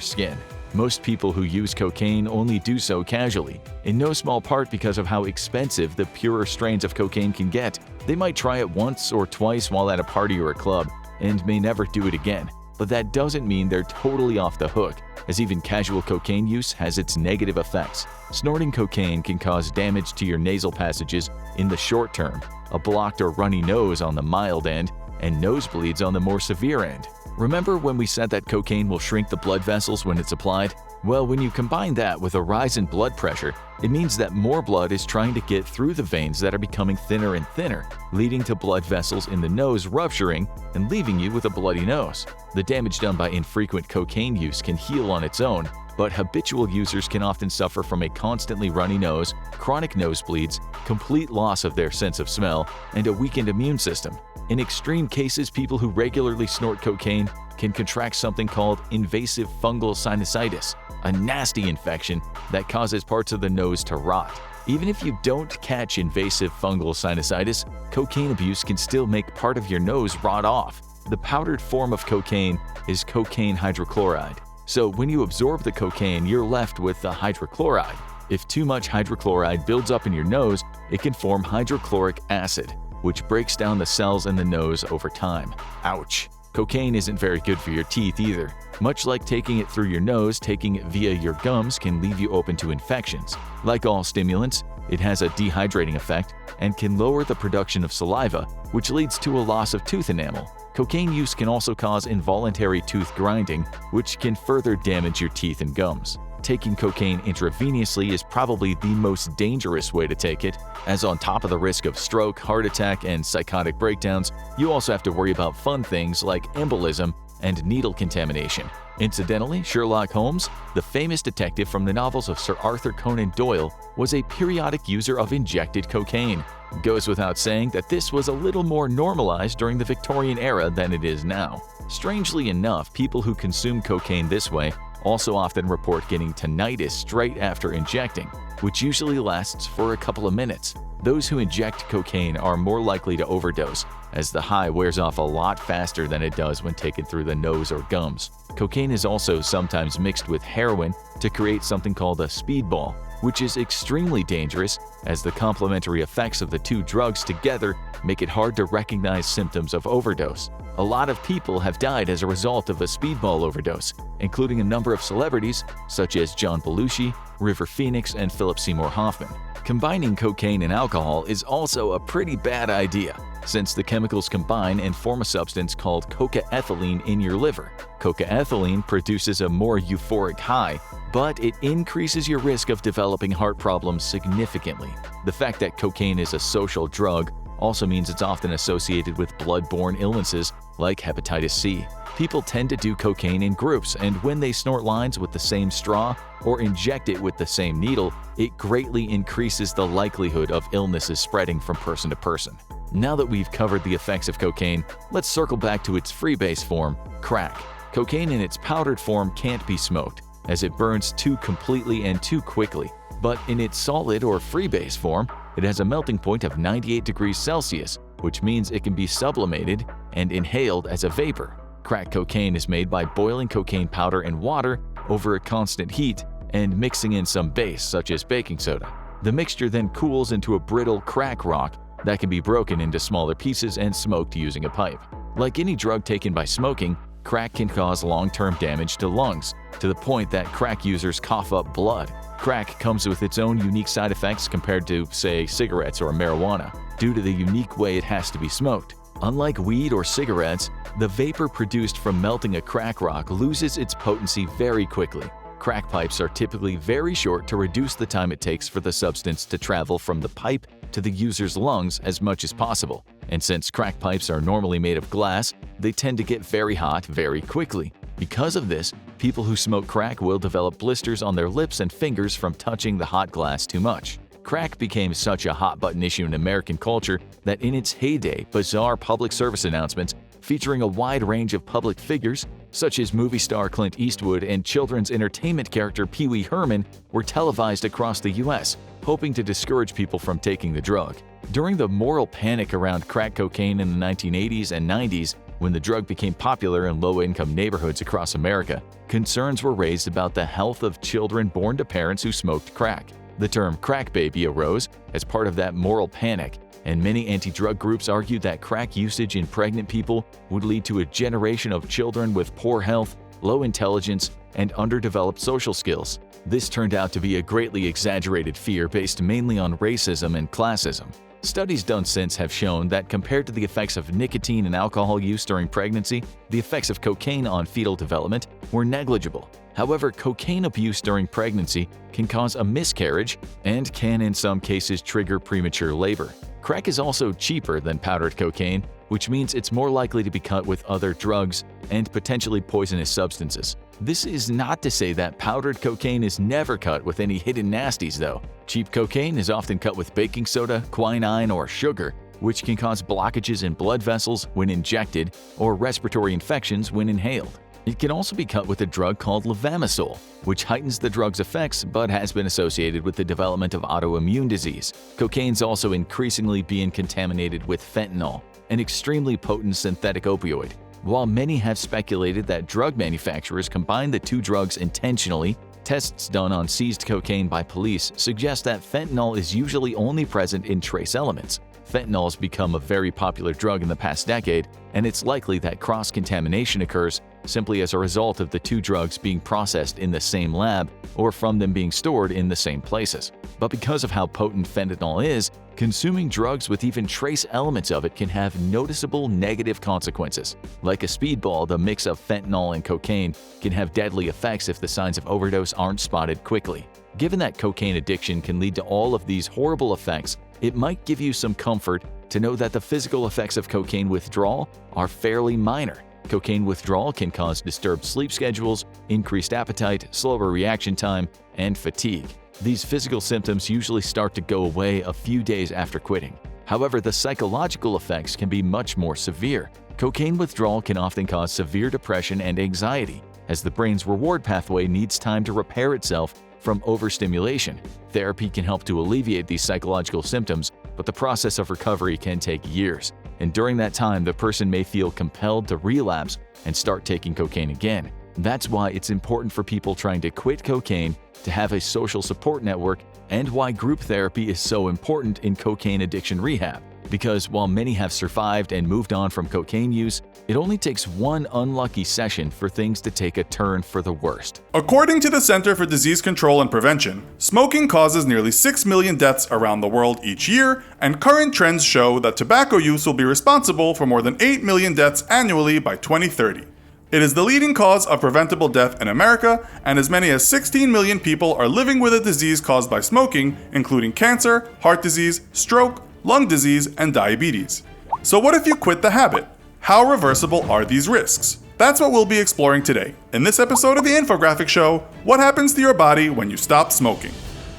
skin. Most people who use cocaine only do so casually, in no small part because of how expensive the purer strains of cocaine can get. They might try it once or twice while at a party or a club, and may never do it again. But that doesn't mean they're totally off the hook, as even casual cocaine use has its negative effects. Snorting cocaine can cause damage to your nasal passages in the short term, a blocked or runny nose on the mild end, and nosebleeds on the more severe end. Remember when we said that cocaine will shrink the blood vessels when it's applied? Well, when you combine that with a rise in blood pressure, it means that more blood is trying to get through the veins that are becoming thinner and thinner, leading to blood vessels in the nose rupturing and leaving you with a bloody nose. The damage done by infrequent cocaine use can heal on its own, but habitual users can often suffer from a constantly runny nose, chronic nosebleeds, complete loss of their sense of smell, and a weakened immune system. In extreme cases, people who regularly snort cocaine can contract something called invasive fungal sinusitis, a nasty infection that causes parts of the nose to rot. Even if you don't catch invasive fungal sinusitis, cocaine abuse can still make part of your nose rot off. The powdered form of cocaine is cocaine hydrochloride. So when you absorb the cocaine, you're left with the hydrochloride. If too much hydrochloride builds up in your nose, it can form hydrochloric acid, which breaks down the cells in the nose over time. Ouch! Cocaine isn't very good for your teeth either. Much like taking it through your nose, taking it via your gums can leave you open to infections. Like all stimulants, It has a dehydrating effect and can lower the production of saliva, which leads to a loss of tooth enamel. Cocaine use can also cause involuntary tooth grinding, which can further damage your teeth and gums. Taking cocaine intravenously is probably the most dangerous way to take it, as on top of the risk of stroke, heart attack, and psychotic breakdowns, you also have to worry about fun things like embolism and needle contamination. Incidentally, Sherlock Holmes, the famous detective from the novels of Sir Arthur Conan Doyle, was a periodic user of injected cocaine. It goes without saying that this was a little more normalized during the Victorian era than it is now. Strangely enough, people who consume cocaine this way also often report getting tinnitus straight after injecting, which usually lasts for a couple of minutes. Those who inject cocaine are more likely to overdose, as the high wears off a lot faster than it does when taken through the nose or gums. Cocaine is also sometimes mixed with heroin to create something called a speedball, which is extremely dangerous, as the complementary effects of the two drugs together make it hard to recognize symptoms of overdose. A lot of people have died as a result of a speedball overdose, including a number of celebrities such as John Belushi, River Phoenix, and Philip Seymour Hoffman. Combining cocaine and alcohol is also a pretty bad idea, since the chemicals combine and form a substance called cocaethylene in your liver. Cocaethylene produces a more euphoric high, but it increases your risk of developing heart problems significantly. The fact that cocaine is a social drug also means it's often associated with blood-borne illnesses like hepatitis C. People tend to do cocaine in groups, and when they snort lines with the same straw or inject it with the same needle, it greatly increases the likelihood of illnesses spreading from person to person. Now that we've covered the effects of cocaine, let's circle back to its freebase form, crack. Cocaine in its powdered form can't be smoked, as it burns too completely and too quickly. But in its solid or freebase form, it has a melting point of 98 degrees Celsius, which means it can be sublimated and inhaled as a vapor. Crack cocaine is made by boiling cocaine powder in water over a constant heat and mixing in some base, such as baking soda. The mixture then cools into a brittle crack rock that can be broken into smaller pieces and smoked using a pipe. Like any drug taken by smoking, crack can cause long-term damage to lungs, to the point that crack users cough up blood. Crack comes with its own unique side effects compared to, say, cigarettes or marijuana, due to the unique way it has to be smoked. Unlike weed or cigarettes, the vapor produced from melting a crack rock loses its potency very quickly. Crack pipes are typically very short to reduce the time it takes for the substance to travel from the pipe to the user's lungs as much as possible. And since crack pipes are normally made of glass, they tend to get very hot very quickly. Because of this, people who smoke crack will develop blisters on their lips and fingers from touching the hot glass too much. Crack became such a hot-button issue in American culture that in its heyday, bizarre public service announcements featuring a wide range of public figures, such as movie star Clint Eastwood and children's entertainment character Pee Wee Herman, were televised across the U.S., hoping to discourage people from taking the drug. During the moral panic around crack cocaine in the 1980s and 90s, when the drug became popular in low-income neighborhoods across America, concerns were raised about the health of children born to parents who smoked crack. The term crack baby arose as part of that moral panic, and many anti-drug groups argued that crack usage in pregnant people would lead to a generation of children with poor health, low intelligence, and underdeveloped social skills. This turned out to be a greatly exaggerated fear based mainly on racism and classism. Studies done since have shown that compared to the effects of nicotine and alcohol use during pregnancy, the effects of cocaine on fetal development were negligible. However, cocaine abuse during pregnancy can cause a miscarriage and can in some cases trigger premature labor. Crack is also cheaper than powdered cocaine, which means it's more likely to be cut with other drugs and potentially poisonous substances. This is not to say that powdered cocaine is never cut with any hidden nasties though. Cheap cocaine is often cut with baking soda, quinine, or sugar, which can cause blockages in blood vessels when injected or respiratory infections when inhaled. It can also be cut with a drug called levamisole, which heightens the drug's effects but has been associated with the development of autoimmune disease. Cocaine's also increasingly being contaminated with fentanyl, an extremely potent synthetic opioid. While many have speculated that drug manufacturers combine the two drugs intentionally, tests done on seized cocaine by police suggest that fentanyl is usually only present in trace elements. Fentanyl has become a very popular drug in the past decade, and it's likely that cross-contamination occurs simply as a result of the two drugs being processed in the same lab or from them being stored in the same places. But because of how potent fentanyl is, consuming drugs with even trace elements of it can have noticeable negative consequences. Like a speedball, the mix of fentanyl and cocaine can have deadly effects if the signs of overdose aren't spotted quickly. Given that cocaine addiction can lead to all of these horrible effects, it might give you some comfort to know that the physical effects of cocaine withdrawal are fairly minor. Cocaine withdrawal can cause disturbed sleep schedules, increased appetite, slower reaction time, and fatigue. These physical symptoms usually start to go away a few days after quitting. However, the psychological effects can be much more severe. Cocaine withdrawal can often cause severe depression and anxiety, as the brain's reward pathway needs time to repair itself from overstimulation. Therapy can help to alleviate these psychological symptoms, but the process of recovery can take years. And during that time, the person may feel compelled to relapse and start taking cocaine again. That's why it's important for people trying to quit cocaine to have a social support network, and why group therapy is so important in cocaine addiction rehab. Because while many have survived and moved on from cocaine use, it only takes one unlucky session for things to take a turn for the worst. According to the Center for Disease Control and Prevention, smoking causes nearly 6 million deaths around the world each year, and current trends show that tobacco use will be responsible for more than 8 million deaths annually by 2030. It is the leading cause of preventable death in America, and as many as 16 million people are living with a disease caused by smoking, including cancer, heart disease, stroke, lung disease, and diabetes. So what if you quit the habit? How reversible are these risks? That's what we'll be exploring today. In this episode of the Infographic Show, what happens to your body when you stop smoking?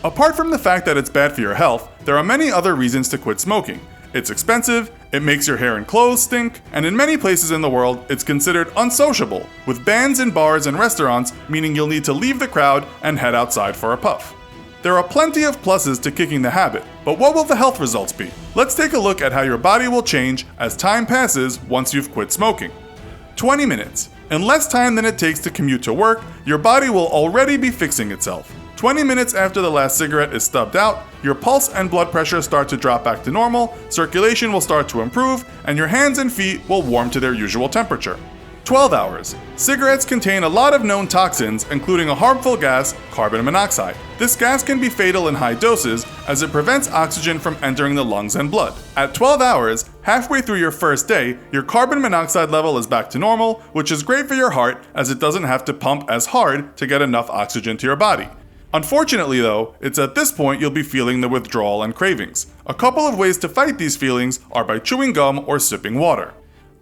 Apart from the fact that it's bad for your health, there are many other reasons to quit smoking. It's expensive, it makes your hair and clothes stink, and in many places in the world, it's considered unsociable, with bans in bars and restaurants meaning you'll need to leave the crowd and head outside for a puff. There are plenty of pluses to kicking the habit, but what will the health results be? Let's take a look at how your body will change as time passes once you've quit smoking. 20 minutes. In less time than it takes to commute to work, your body will already be fixing itself. 20 minutes after the last cigarette is stubbed out, your pulse and blood pressure start to drop back to normal, circulation will start to improve, and your hands and feet will warm to their usual temperature. 12 hours. Cigarettes contain a lot of known toxins, including a harmful gas, carbon monoxide. This gas can be fatal in high doses, as it prevents oxygen from entering the lungs and blood. At 12 hours, halfway through your first day, your carbon monoxide level is back to normal, which is great for your heart, as it doesn't have to pump as hard to get enough oxygen to your body. Unfortunately though, it's at this point you'll be feeling the withdrawal and cravings. A couple of ways to fight these feelings are by chewing gum or sipping water.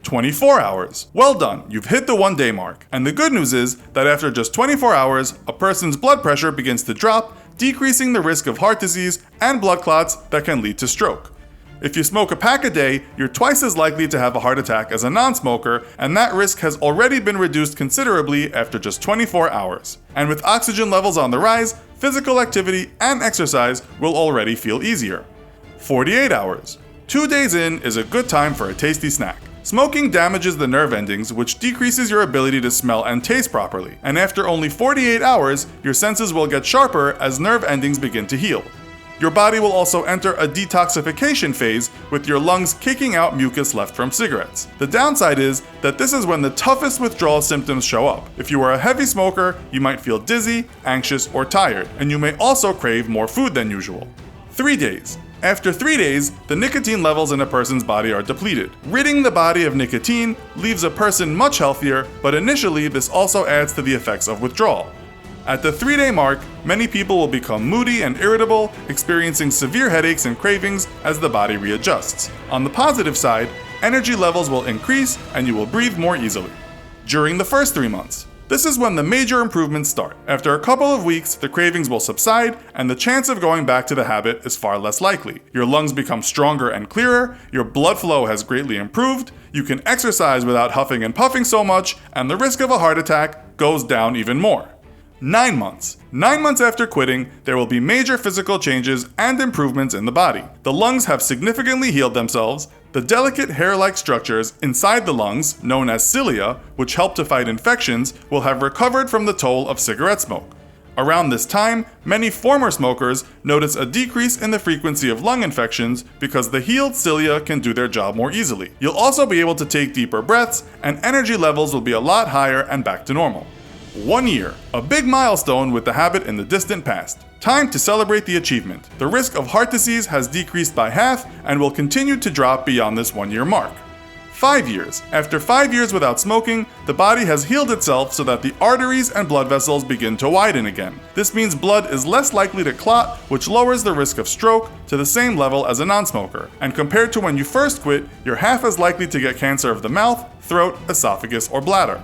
24 hours. Well done, you've hit the 1-day mark. And the good news is that after just 24 hours, a person's blood pressure begins to drop, decreasing the risk of heart disease and blood clots that can lead to stroke. If you smoke a pack a day, you're twice as likely to have a heart attack as a non-smoker, and that risk has already been reduced considerably after just 24 hours. And with oxygen levels on the rise, physical activity and exercise will already feel easier. 48 hours. 2 days in is a good time for a tasty snack. Smoking damages the nerve endings, which decreases your ability to smell and taste properly. And after only 48 hours, your senses will get sharper as nerve endings begin to heal. Your body will also enter a detoxification phase, with your lungs kicking out mucus left from cigarettes. The downside is that this is when the toughest withdrawal symptoms show up. If you are a heavy smoker, you might feel dizzy, anxious, or tired, and you may also crave more food than usual. 3 days. After 3 days, the nicotine levels in a person's body are depleted. Ridding the body of nicotine leaves a person much healthier, but initially this also adds to the effects of withdrawal. At the 3-day mark, many people will become moody and irritable, experiencing severe headaches and cravings as the body readjusts. On the positive side, energy levels will increase and you will breathe more easily. During the first 3 months, this is when the major improvements start. After a couple of weeks, the cravings will subside and the chance of going back to the habit is far less likely. Your lungs become stronger and clearer, your blood flow has greatly improved, you can exercise without huffing and puffing so much, and the risk of a heart attack goes down even more. 9 months. 9 months after quitting, there will be major physical changes and improvements in the body. The lungs have significantly healed themselves. The delicate hair-like structures inside the lungs, known as cilia, which help to fight infections, will have recovered from the toll of cigarette smoke. Around this time, many former smokers notice a decrease in the frequency of lung infections because the healed cilia can do their job more easily. You'll also be able to take deeper breaths, and energy levels will be a lot higher and back to normal. 1 year, a big milestone with the habit in the distant past. Time to celebrate the achievement. The risk of heart disease has decreased by half and will continue to drop beyond this 1 year mark. 5 years. After 5 years without smoking, the body has healed itself so that the arteries and blood vessels begin to widen again. This means blood is less likely to clot, which lowers the risk of stroke to the same level as a non-smoker. And compared to when you first quit, you're half as likely to get cancer of the mouth, throat, esophagus, or bladder.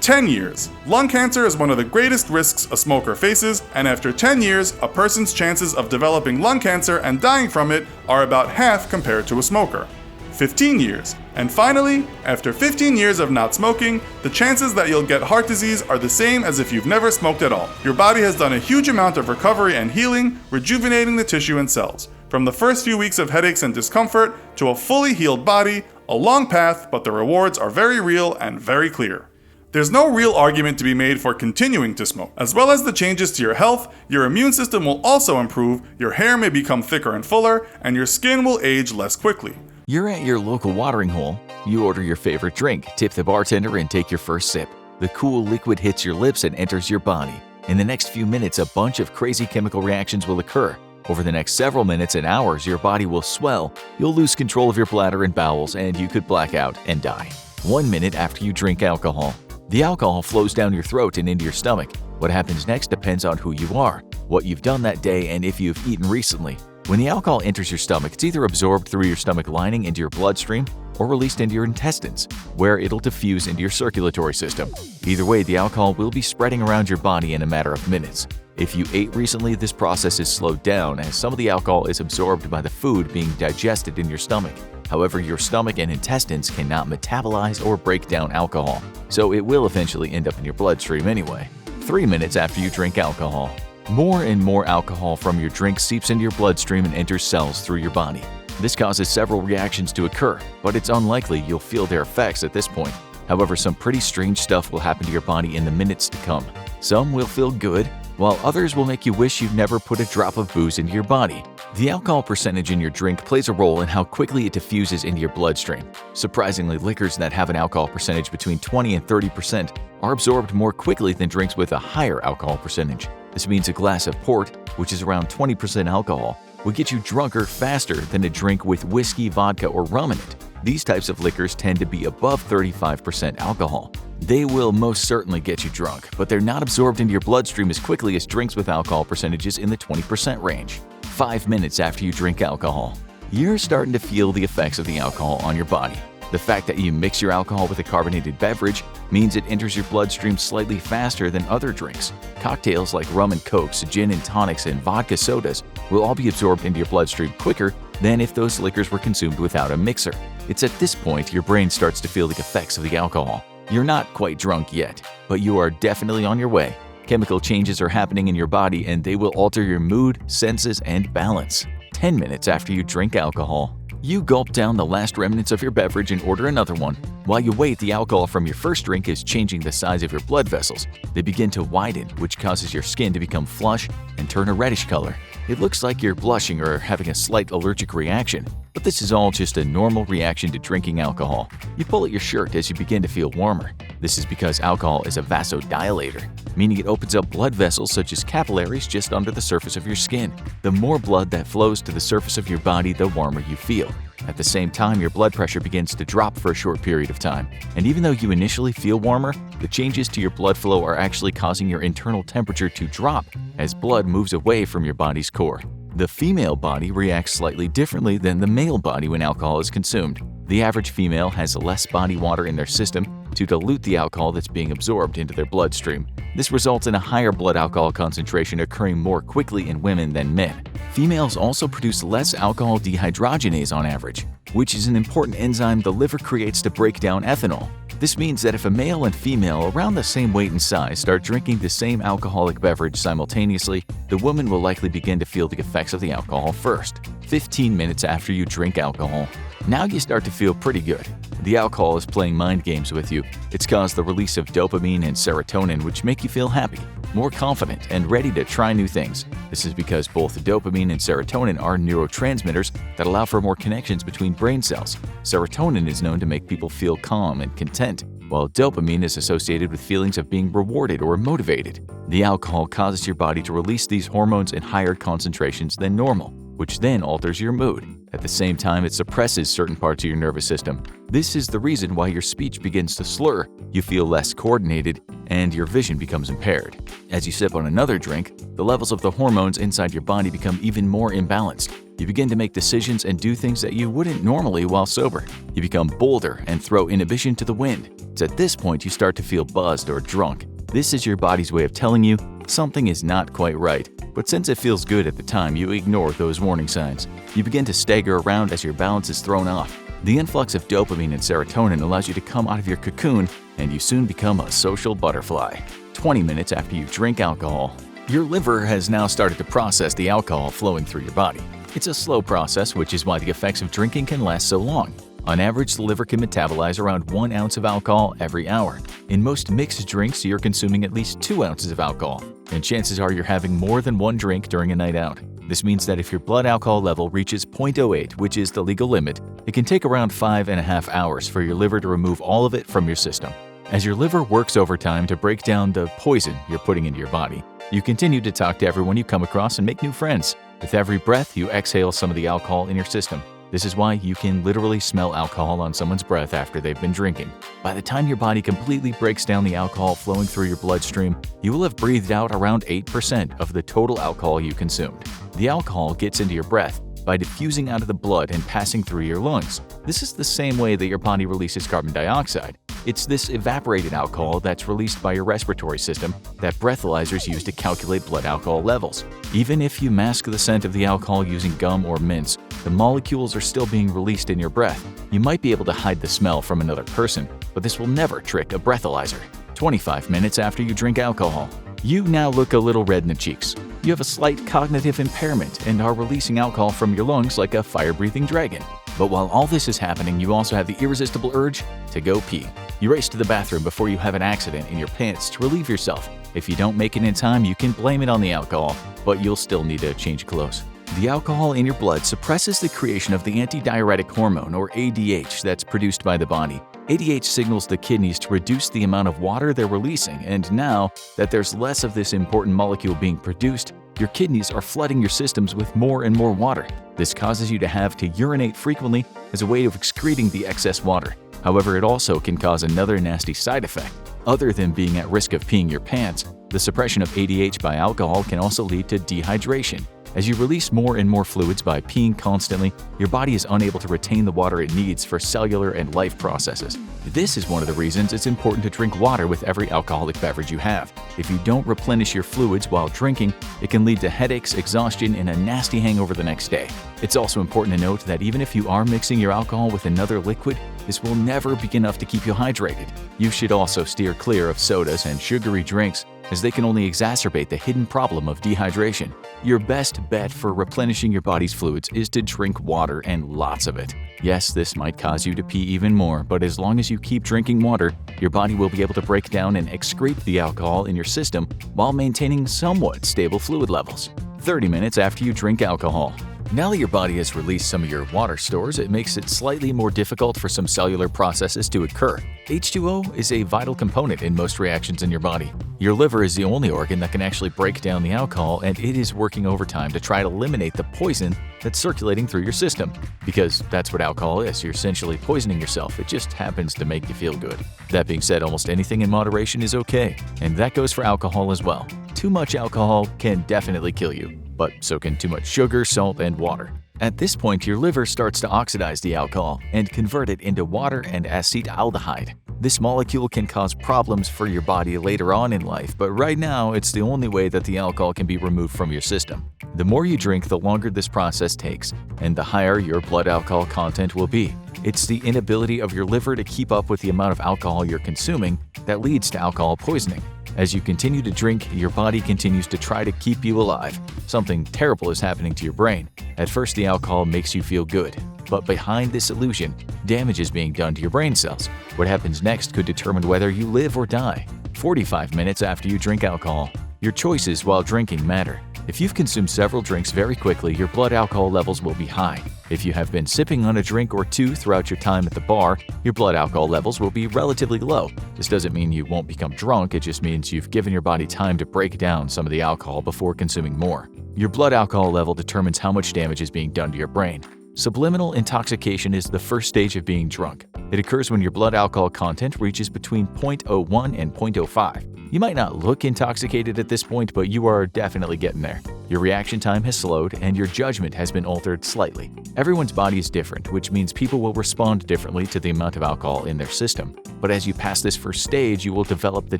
10 years. Lung cancer is one of the greatest risks a smoker faces, and after 10 years, a person's chances of developing lung cancer and dying from it are about half compared to a smoker. 15 years. And finally, after 15 years of not smoking, the chances that you'll get heart disease are the same as if you've never smoked at all. Your body has done a huge amount of recovery and healing, rejuvenating the tissue and cells. From the first few weeks of headaches and discomfort to a fully healed body, a long path, but the rewards are very real and very clear. There's no real argument to be made for continuing to smoke. As well as the changes to your health, your immune system will also improve, your hair may become thicker and fuller, and your skin will age less quickly. You're at your local watering hole. You order your favorite drink, tip the bartender, and take your first sip. The cool liquid hits your lips and enters your body. In the next few minutes, a bunch of crazy chemical reactions will occur. Over the next several minutes and hours, your body will swell, you'll lose control of your bladder and bowels, and you could black out and die. 1 minute after you drink alcohol. The alcohol flows down your throat and into your stomach. What happens next depends on who you are, what you've done that day, and if you've eaten recently. When the alcohol enters your stomach, it's either absorbed through your stomach lining into your bloodstream or released into your intestines, where it'll diffuse into your circulatory system. Either way, the alcohol will be spreading around your body in a matter of minutes. If you ate recently, this process is slowed down as some of the alcohol is absorbed by the food being digested in your stomach. However, your stomach and intestines cannot metabolize or break down alcohol, so it will eventually end up in your bloodstream anyway. 3 minutes after you drink alcohol. More and more alcohol from your drink seeps into your bloodstream and enters cells through your body. This causes several reactions to occur, but it's unlikely you'll feel their effects at this point. However, some pretty strange stuff will happen to your body in the minutes to come. Some will feel good, while others will make you wish you'd never put a drop of booze into your body. The alcohol percentage in your drink plays a role in how quickly it diffuses into your bloodstream. Surprisingly, liquors that have an alcohol percentage between 20 and 30% are absorbed more quickly than drinks with a higher alcohol percentage. This means a glass of port, which is around 20% alcohol, will get you drunker faster than a drink with whiskey, vodka, or rum in it. These types of liquors tend to be above 35% alcohol. They will most certainly get you drunk, but they're not absorbed into your bloodstream as quickly as drinks with alcohol percentages in the 20% range. 5 minutes after you drink alcohol. You're starting to feel the effects of the alcohol on your body. The fact that you mix your alcohol with a carbonated beverage means it enters your bloodstream slightly faster than other drinks. Cocktails like rum and cokes, gin and tonics, and vodka sodas will all be absorbed into your bloodstream quicker than if those liquors were consumed without a mixer. It's at this point your brain starts to feel the effects of the alcohol. You're not quite drunk yet, but you are definitely on your way. Chemical changes are happening in your body and they will alter your mood, senses, and balance. 10 minutes after you drink alcohol. You gulp down the last remnants of your beverage and order another one. While you wait, the alcohol from your first drink is changing the size of your blood vessels. They begin to widen, which causes your skin to become flush and turn a reddish color. It looks like you're blushing or having a slight allergic reaction, but this is all just a normal reaction to drinking alcohol. You pull at your shirt as you begin to feel warmer. This is because alcohol is a vasodilator, meaning it opens up blood vessels such as capillaries just under the surface of your skin. The more blood that flows to the surface of your body, the warmer you feel. At the same time, your blood pressure begins to drop for a short period of time. And even though you initially feel warmer, the changes to your blood flow are actually causing your internal temperature to drop as blood moves away from your body's core. The female body reacts slightly differently than the male body when alcohol is consumed. The average female has less body water in their system to dilute the alcohol that's being absorbed into their bloodstream. This results in a higher blood alcohol concentration occurring more quickly in women than men. Females also produce less alcohol dehydrogenase on average, which is an important enzyme the liver creates to break down ethanol. This means that if a male and female around the same weight and size start drinking the same alcoholic beverage simultaneously, the woman will likely begin to feel the effects of the alcohol first. 15 minutes after you drink alcohol. Now you start to feel pretty good. The alcohol is playing mind games with you. It's caused the release of dopamine and serotonin, which make you feel happy. more confident, and ready to try new things. This is because both dopamine and serotonin are neurotransmitters that allow for more connections between brain cells. Serotonin is known to make people feel calm and content, while dopamine is associated with feelings of being rewarded or motivated. The alcohol causes your body to release these hormones in higher concentrations than normal, which then alters your mood. At the same time, it suppresses certain parts of your nervous system. This is the reason why your speech begins to slur, you feel less coordinated, and your vision becomes impaired. As you sip on another drink, the levels of the hormones inside your body become even more imbalanced. You begin to make decisions and do things that you wouldn't normally while sober. You become bolder and throw inhibition to the wind. It's at this point you start to feel buzzed or drunk. This is your body's way of telling you something is not quite right. But since it feels good at the time, you ignore those warning signs. You begin to stagger around as your balance is thrown off. The influx of dopamine and serotonin allows you to come out of your cocoon, and you soon become a social butterfly. 20 minutes after you drink alcohol, your liver has now started to process the alcohol flowing through your body. It's a slow process, which is why the effects of drinking can last so long. On average, the liver can metabolize around 1 ounce of alcohol every hour. In most mixed drinks, you're consuming at least 2 ounces of alcohol, and chances are you're having more than one drink during a night out. This means that if your blood alcohol level reaches 0.08, which is the legal limit, it can take around 5.5 hours for your liver to remove all of it from your system. As your liver works overtime to break down the poison you're putting into your body, you continue to talk to everyone you come across and make new friends. With every breath, you exhale some of the alcohol in your system. This is why you can literally smell alcohol on someone's breath after they've been drinking. By the time your body completely breaks down the alcohol flowing through your bloodstream, you will have breathed out around 8% of the total alcohol you consumed. The alcohol gets into your breath by diffusing out of the blood and passing through your lungs. This is the same way that your body releases carbon dioxide. It's this evaporated alcohol that's released by your respiratory system that breathalyzers use to calculate blood alcohol levels. Even if you mask the scent of the alcohol using gum or mints, the molecules are still being released in your breath. You might be able to hide the smell from another person, but this will never trick a breathalyzer. 25 minutes after you drink alcohol, you now look a little red in the cheeks. You have a slight cognitive impairment and are releasing alcohol from your lungs like a fire-breathing dragon. But while all this is happening, you also have the irresistible urge to go pee. You race to the bathroom before you have an accident in your pants to relieve yourself. If you don't make it in time, you can blame it on the alcohol, but you'll still need to change clothes. The alcohol in your blood suppresses the creation of the antidiuretic hormone, or ADH, that's produced by the body. ADH signals the kidneys to reduce the amount of water they're releasing, and now that there's less of this important molecule being produced, your kidneys are flooding your systems with more and more water. This causes you to have to urinate frequently as a way of excreting the excess water. However, it also can cause another nasty side effect. Other than being at risk of peeing your pants, the suppression of ADH by alcohol can also lead to dehydration. As you release more and more fluids by peeing constantly, your body is unable to retain the water it needs for cellular and life processes. This is one of the reasons it's important to drink water with every alcoholic beverage you have. If you don't replenish your fluids while drinking, it can lead to headaches, exhaustion, and a nasty hangover the next day. It's also important to note that even if you are mixing your alcohol with another liquid, this will never be enough to keep you hydrated. You should also steer clear of sodas and sugary drinks, as they can only exacerbate the hidden problem of dehydration. Your best bet for replenishing your body's fluids is to drink water, and lots of it. Yes, this might cause you to pee even more, but as long as you keep drinking water, your body will be able to break down and excrete the alcohol in your system while maintaining somewhat stable fluid levels. 30 minutes after you drink alcohol. Now that your body has released some of your water stores, it makes it slightly more difficult for some cellular processes to occur. H2O is a vital component in most reactions in your body. Your liver is the only organ that can actually break down the alcohol, and it is working overtime to try to eliminate the poison that's circulating through your system. Because that's what alcohol is, you're essentially poisoning yourself. It just happens to make you feel good. That being said, almost anything in moderation is okay, and that goes for alcohol as well. Too much alcohol can definitely kill you, but so can too much sugar, salt, and water. At this point, your liver starts to oxidize the alcohol and convert it into water and acetaldehyde. This molecule can cause problems for your body later on in life, but right now, it's the only way that the alcohol can be removed from your system. The more you drink, the longer this process takes, and the higher your blood alcohol content will be. It's the inability of your liver to keep up with the amount of alcohol you're consuming that leads to alcohol poisoning. As you continue to drink, your body continues to try to keep you alive. Something terrible is happening to your brain. At first, the alcohol makes you feel good, but behind this illusion, damage is being done to your brain cells. What happens next could determine whether you live or die. 45 minutes after you drink alcohol. Your choices while drinking matter. If you've consumed several drinks very quickly, your blood alcohol levels will be high. If you have been sipping on a drink or two throughout your time at the bar, your blood alcohol levels will be relatively low. This doesn't mean you won't become drunk, it just means you've given your body time to break down some of the alcohol before consuming more. Your blood alcohol level determines how much damage is being done to your brain. Subliminal intoxication is the first stage of being drunk. It occurs when your blood alcohol content reaches between 0.01 and 0.05. You might not look intoxicated at this point, but you are definitely getting there. Your reaction time has slowed and your judgment has been altered slightly. Everyone's body is different, which means people will respond differently to the amount of alcohol in their system. But as you pass this first stage, you will develop the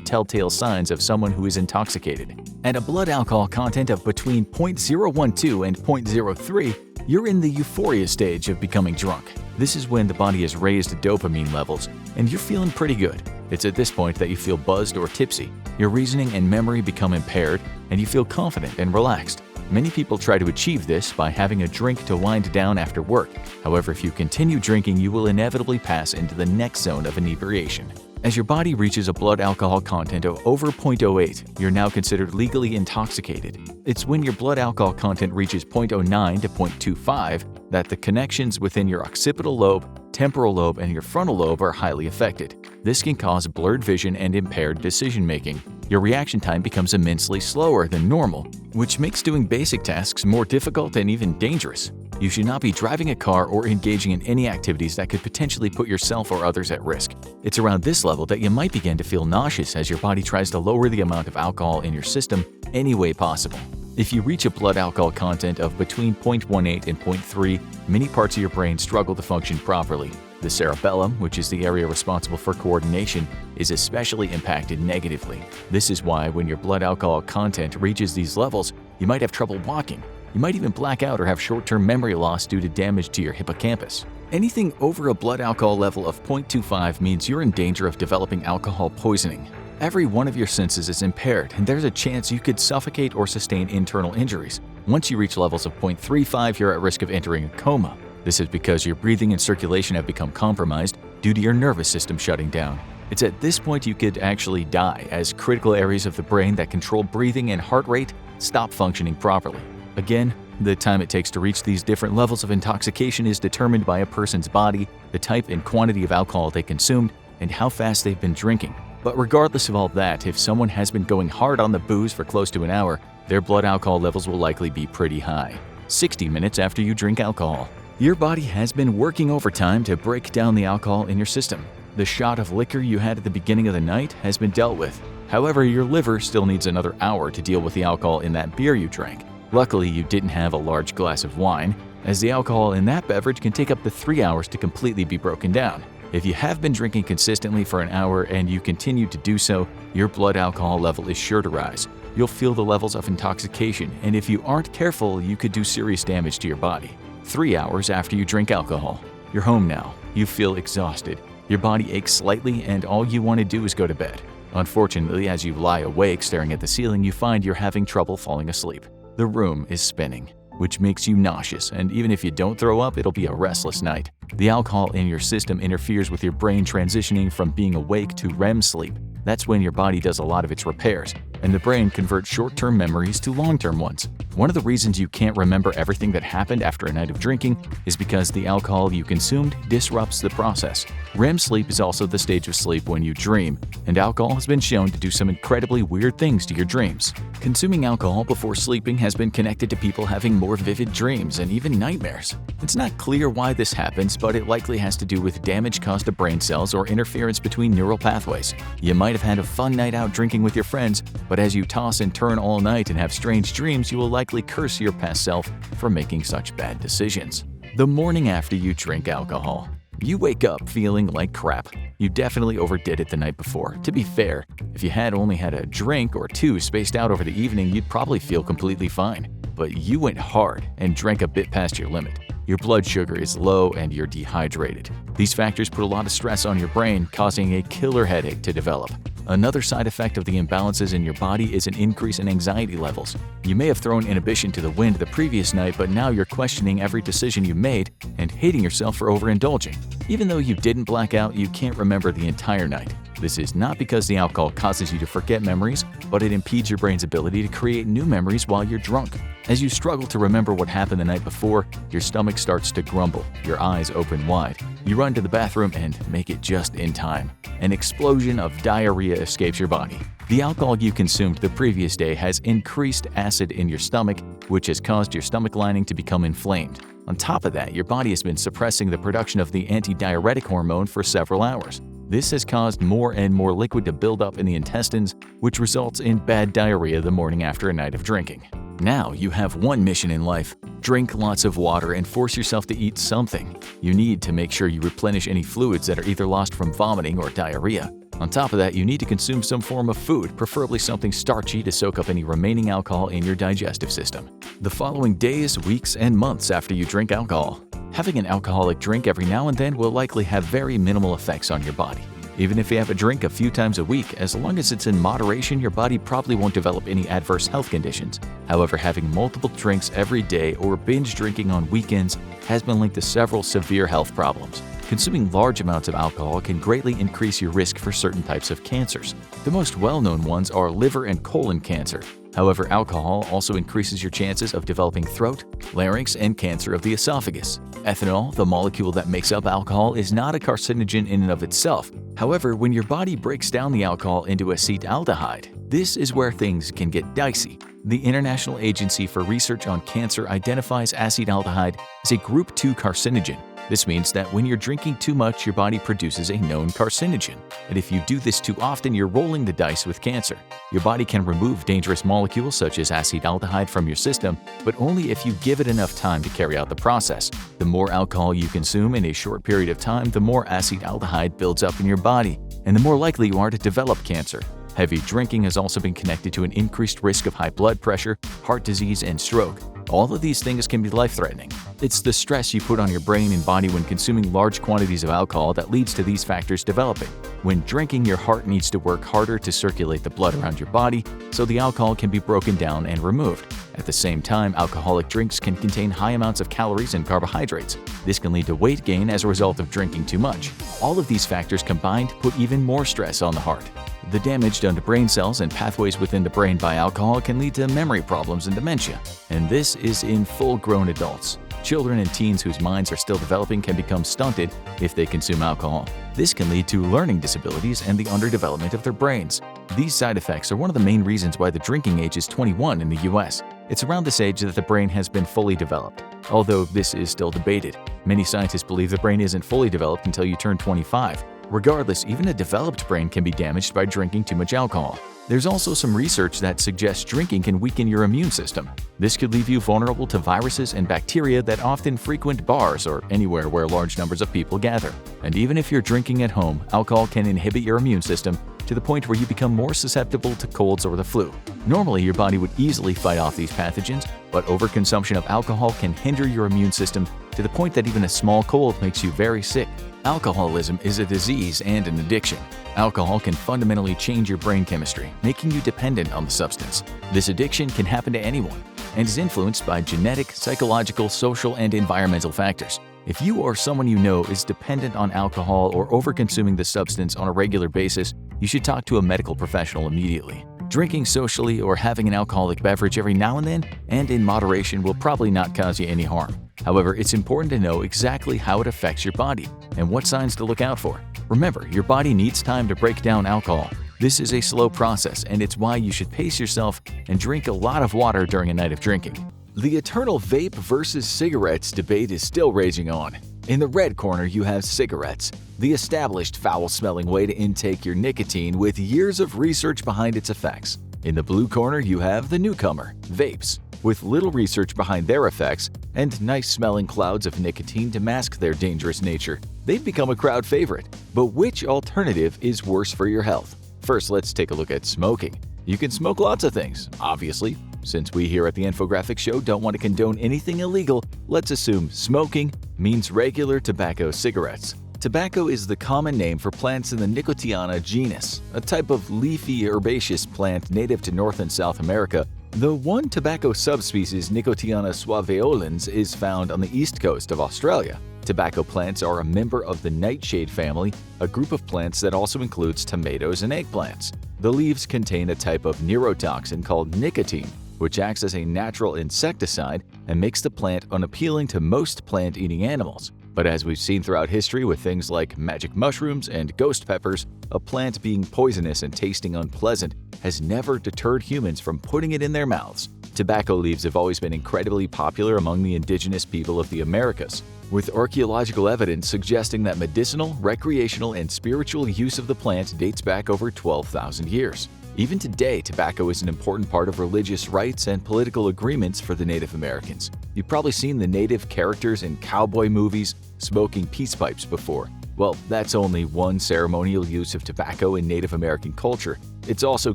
telltale signs of someone who is intoxicated. At a blood alcohol content of between 0.012 and 0.03, you're in the euphoria stage of becoming drunk. This is when the body has raised dopamine levels, and you're feeling pretty good. It's at this point that you feel buzzed or tipsy. Your reasoning and memory become impaired, and you feel confident and relaxed. Many people try to achieve this by having a drink to wind down after work. However, if you continue drinking, you will inevitably pass into the next zone of inebriation. As your body reaches a blood alcohol content of over 0.08, you're now considered legally intoxicated. It's when your blood alcohol content reaches 0.09 to 0.25 that the connections within your occipital lobe, temporal lobe, and your frontal lobe are highly affected. This can cause blurred vision and impaired decision-making. Your reaction time becomes immensely slower than normal, which makes doing basic tasks more difficult and even dangerous. You should not be driving a car or engaging in any activities that could potentially put yourself or others at risk. It's around this level that you might begin to feel nauseous as your body tries to lower the amount of alcohol in your system any way possible. If you reach a blood alcohol content of between 0.18 and 0.3, many parts of your brain struggle to function properly. The cerebellum, which is the area responsible for coordination, is especially impacted negatively. This is why when your blood alcohol content reaches these levels, you might have trouble walking. You might even black out or have short-term memory loss due to damage to your hippocampus. Anything over a blood alcohol level of 0.25 means you're in danger of developing alcohol poisoning. Every one of your senses is impaired, and there's a chance you could suffocate or sustain internal injuries. Once you reach levels of 0.35, you're at risk of entering a coma. This is because your breathing and circulation have become compromised due to your nervous system shutting down. It's at this point you could actually die, as critical areas of the brain that control breathing and heart rate stop functioning properly. Again, the time it takes to reach these different levels of intoxication is determined by a person's body, the type and quantity of alcohol they consumed, and how fast they've been drinking. But regardless of all that, if someone has been going hard on the booze for close to an hour, their blood alcohol levels will likely be pretty high. 60 minutes after you drink alcohol. Your body has been working overtime to break down the alcohol in your system. The shot of liquor you had at the beginning of the night has been dealt with. However, your liver still needs another hour to deal with the alcohol in that beer you drank. Luckily, you didn't have a large glass of wine, as the alcohol in that beverage can take up to 3 hours to completely be broken down. If you have been drinking consistently for an hour and you continue to do so, your blood alcohol level is sure to rise. You'll feel the levels of intoxication, and if you aren't careful, you could do serious damage to your body. 3 hours after you drink alcohol. You're home now. You feel exhausted. Your body aches slightly, and all you want to do is go to bed. Unfortunately, as you lie awake staring at the ceiling, you find you're having trouble falling asleep. The room is spinning, which makes you nauseous, and even if you don't throw up, it'll be a restless night. The alcohol in your system interferes with your brain transitioning from being awake to REM sleep. That's when your body does a lot of its repairs, and the brain converts short-term memories to long-term ones. One of the reasons you can't remember everything that happened after a night of drinking is because the alcohol you consumed disrupts the process. REM sleep is also the stage of sleep when you dream, and alcohol has been shown to do some incredibly weird things to your dreams. Consuming alcohol before sleeping has been connected to people having more vivid dreams and even nightmares. It's not clear why this happens, but it likely has to do with damage caused to brain cells or interference between neural pathways. You might have had a fun night out drinking with your friends, but as you toss and turn all night and have strange dreams, you will likely curse your past self for making such bad decisions. The morning after you drink alcohol. You wake up feeling like crap. You definitely overdid it the night before. To be fair, if you had only had a drink or two spaced out over the evening, you'd probably feel completely fine. But you went hard and drank a bit past your limit. Your blood sugar is low and you're dehydrated. These factors put a lot of stress on your brain, causing a killer headache to develop. Another side effect of the imbalances in your body is an increase in anxiety levels. You may have thrown inhibition to the wind the previous night, but now you're questioning every decision you made and hating yourself for overindulging. Even though you didn't black out, you can't remember the entire night. This is not because the alcohol causes you to forget memories, but it impedes your brain's ability to create new memories while you're drunk. As you struggle to remember what happened the night before, your stomach starts to grumble, your eyes open wide. You run to the bathroom and make it just in time. An explosion of diarrhea escapes your body. The alcohol you consumed the previous day has increased acid in your stomach, which has caused your stomach lining to become inflamed. On top of that, your body has been suppressing the production of the antidiuretic hormone for several hours. This has caused more and more liquid to build up in the intestines, which results in bad diarrhea the morning after a night of drinking. Now you have one mission in life: drink lots of water and force yourself to eat something. You need to make sure you replenish any fluids that are either lost from vomiting or diarrhea. On top of that, you need to consume some form of food, preferably something starchy, to soak up any remaining alcohol in your digestive system. The following days, weeks, and months after you drink alcohol. Having an alcoholic drink every now and then will likely have very minimal effects on your body. Even if you have a drink a few times a week, as long as it's in moderation, your body probably won't develop any adverse health conditions. However, having multiple drinks every day or binge drinking on weekends has been linked to several severe health problems. Consuming large amounts of alcohol can greatly increase your risk for certain types of cancers. The most well-known ones are liver and colon cancer. However, alcohol also increases your chances of developing throat, larynx, and cancer of the esophagus. Ethanol, the molecule that makes up alcohol, is not a carcinogen in and of itself. However, when your body breaks down the alcohol into acetaldehyde, this is where things can get dicey. The International Agency for Research on Cancer identifies acetaldehyde as a Group 2 carcinogen. This means that when you're drinking too much, your body produces a known carcinogen. And if you do this too often, you're rolling the dice with cancer. Your body can remove dangerous molecules such as acetaldehyde from your system, but only if you give it enough time to carry out the process. The more alcohol you consume in a short period of time, the more acetaldehyde builds up in your body, and the more likely you are to develop cancer. Heavy drinking has also been connected to an increased risk of high blood pressure, heart disease, and stroke. All of these things can be life-threatening. It's the stress you put on your brain and body when consuming large quantities of alcohol that leads to these factors developing. When drinking, your heart needs to work harder to circulate the blood around your body, so the alcohol can be broken down and removed. At the same time, alcoholic drinks can contain high amounts of calories and carbohydrates. This can lead to weight gain as a result of drinking too much. All of these factors combined put even more stress on the heart. The damage done to brain cells and pathways within the brain by alcohol can lead to memory problems and dementia, and this is in full-grown adults. Children and teens whose minds are still developing can become stunted if they consume alcohol. This can lead to learning disabilities and the underdevelopment of their brains. These side effects are one of the main reasons why the drinking age is 21 in the US. It's around this age that the brain has been fully developed. Although this is still debated. Many scientists believe the brain isn't fully developed until you turn 25. Regardless, even a developed brain can be damaged by drinking too much alcohol. There's also some research that suggests drinking can weaken your immune system. This could leave you vulnerable to viruses and bacteria that often frequent bars or anywhere where large numbers of people gather. And even if you're drinking at home, alcohol can inhibit your immune system to the point where you become more susceptible to colds or the flu. Normally, your body would easily fight off these pathogens, but overconsumption of alcohol can hinder your immune system to the point that even a small cold makes you very sick. Alcoholism is a disease and an addiction. Alcohol can fundamentally change your brain chemistry, making you dependent on the substance. This addiction can happen to anyone and is influenced by genetic, psychological, social, and environmental factors. If you or someone you know is dependent on alcohol or overconsuming the substance on a regular basis, you should talk to a medical professional immediately. Drinking socially or having an alcoholic beverage every now and then, and in moderation, will probably not cause you any harm. However, it's important to know exactly how it affects your body and what signs to look out for. Remember, your body needs time to break down alcohol. This is a slow process, and it's why you should pace yourself and drink a lot of water during a night of drinking. The eternal vape versus cigarettes debate is still raging on. In the red corner, you have cigarettes, the established foul-smelling way to intake your nicotine with years of research behind its effects. In the blue corner, you have the newcomer, vapes, with little research behind their effects and nice-smelling clouds of nicotine to mask their dangerous nature. They've become a crowd favorite. But which alternative is worse for your health? First, let's take a look at smoking. You can smoke lots of things, obviously. Since we here at the Infographics Show don't want to condone anything illegal, let's assume smoking means regular tobacco cigarettes. Tobacco is the common name for plants in the Nicotiana genus, a type of leafy herbaceous plant native to North and South America. The one tobacco subspecies, Nicotiana suaveolens, is found on the east coast of Australia. Tobacco plants are a member of the nightshade family, a group of plants that also includes tomatoes and eggplants. The leaves contain a type of neurotoxin called nicotine, which acts as a natural insecticide and makes the plant unappealing to most plant-eating animals. But as we've seen throughout history with things like magic mushrooms and ghost peppers, a plant being poisonous and tasting unpleasant has never deterred humans from putting it in their mouths. Tobacco leaves have always been incredibly popular among the indigenous people of the Americas, with archaeological evidence suggesting that medicinal, recreational, and spiritual use of the plant dates back over 12,000 years. Even today, tobacco is an important part of religious rites and political agreements for the Native Americans. You've probably seen the native characters in cowboy movies smoking peace pipes before. Well, that's only one ceremonial use of tobacco in Native American culture. It's also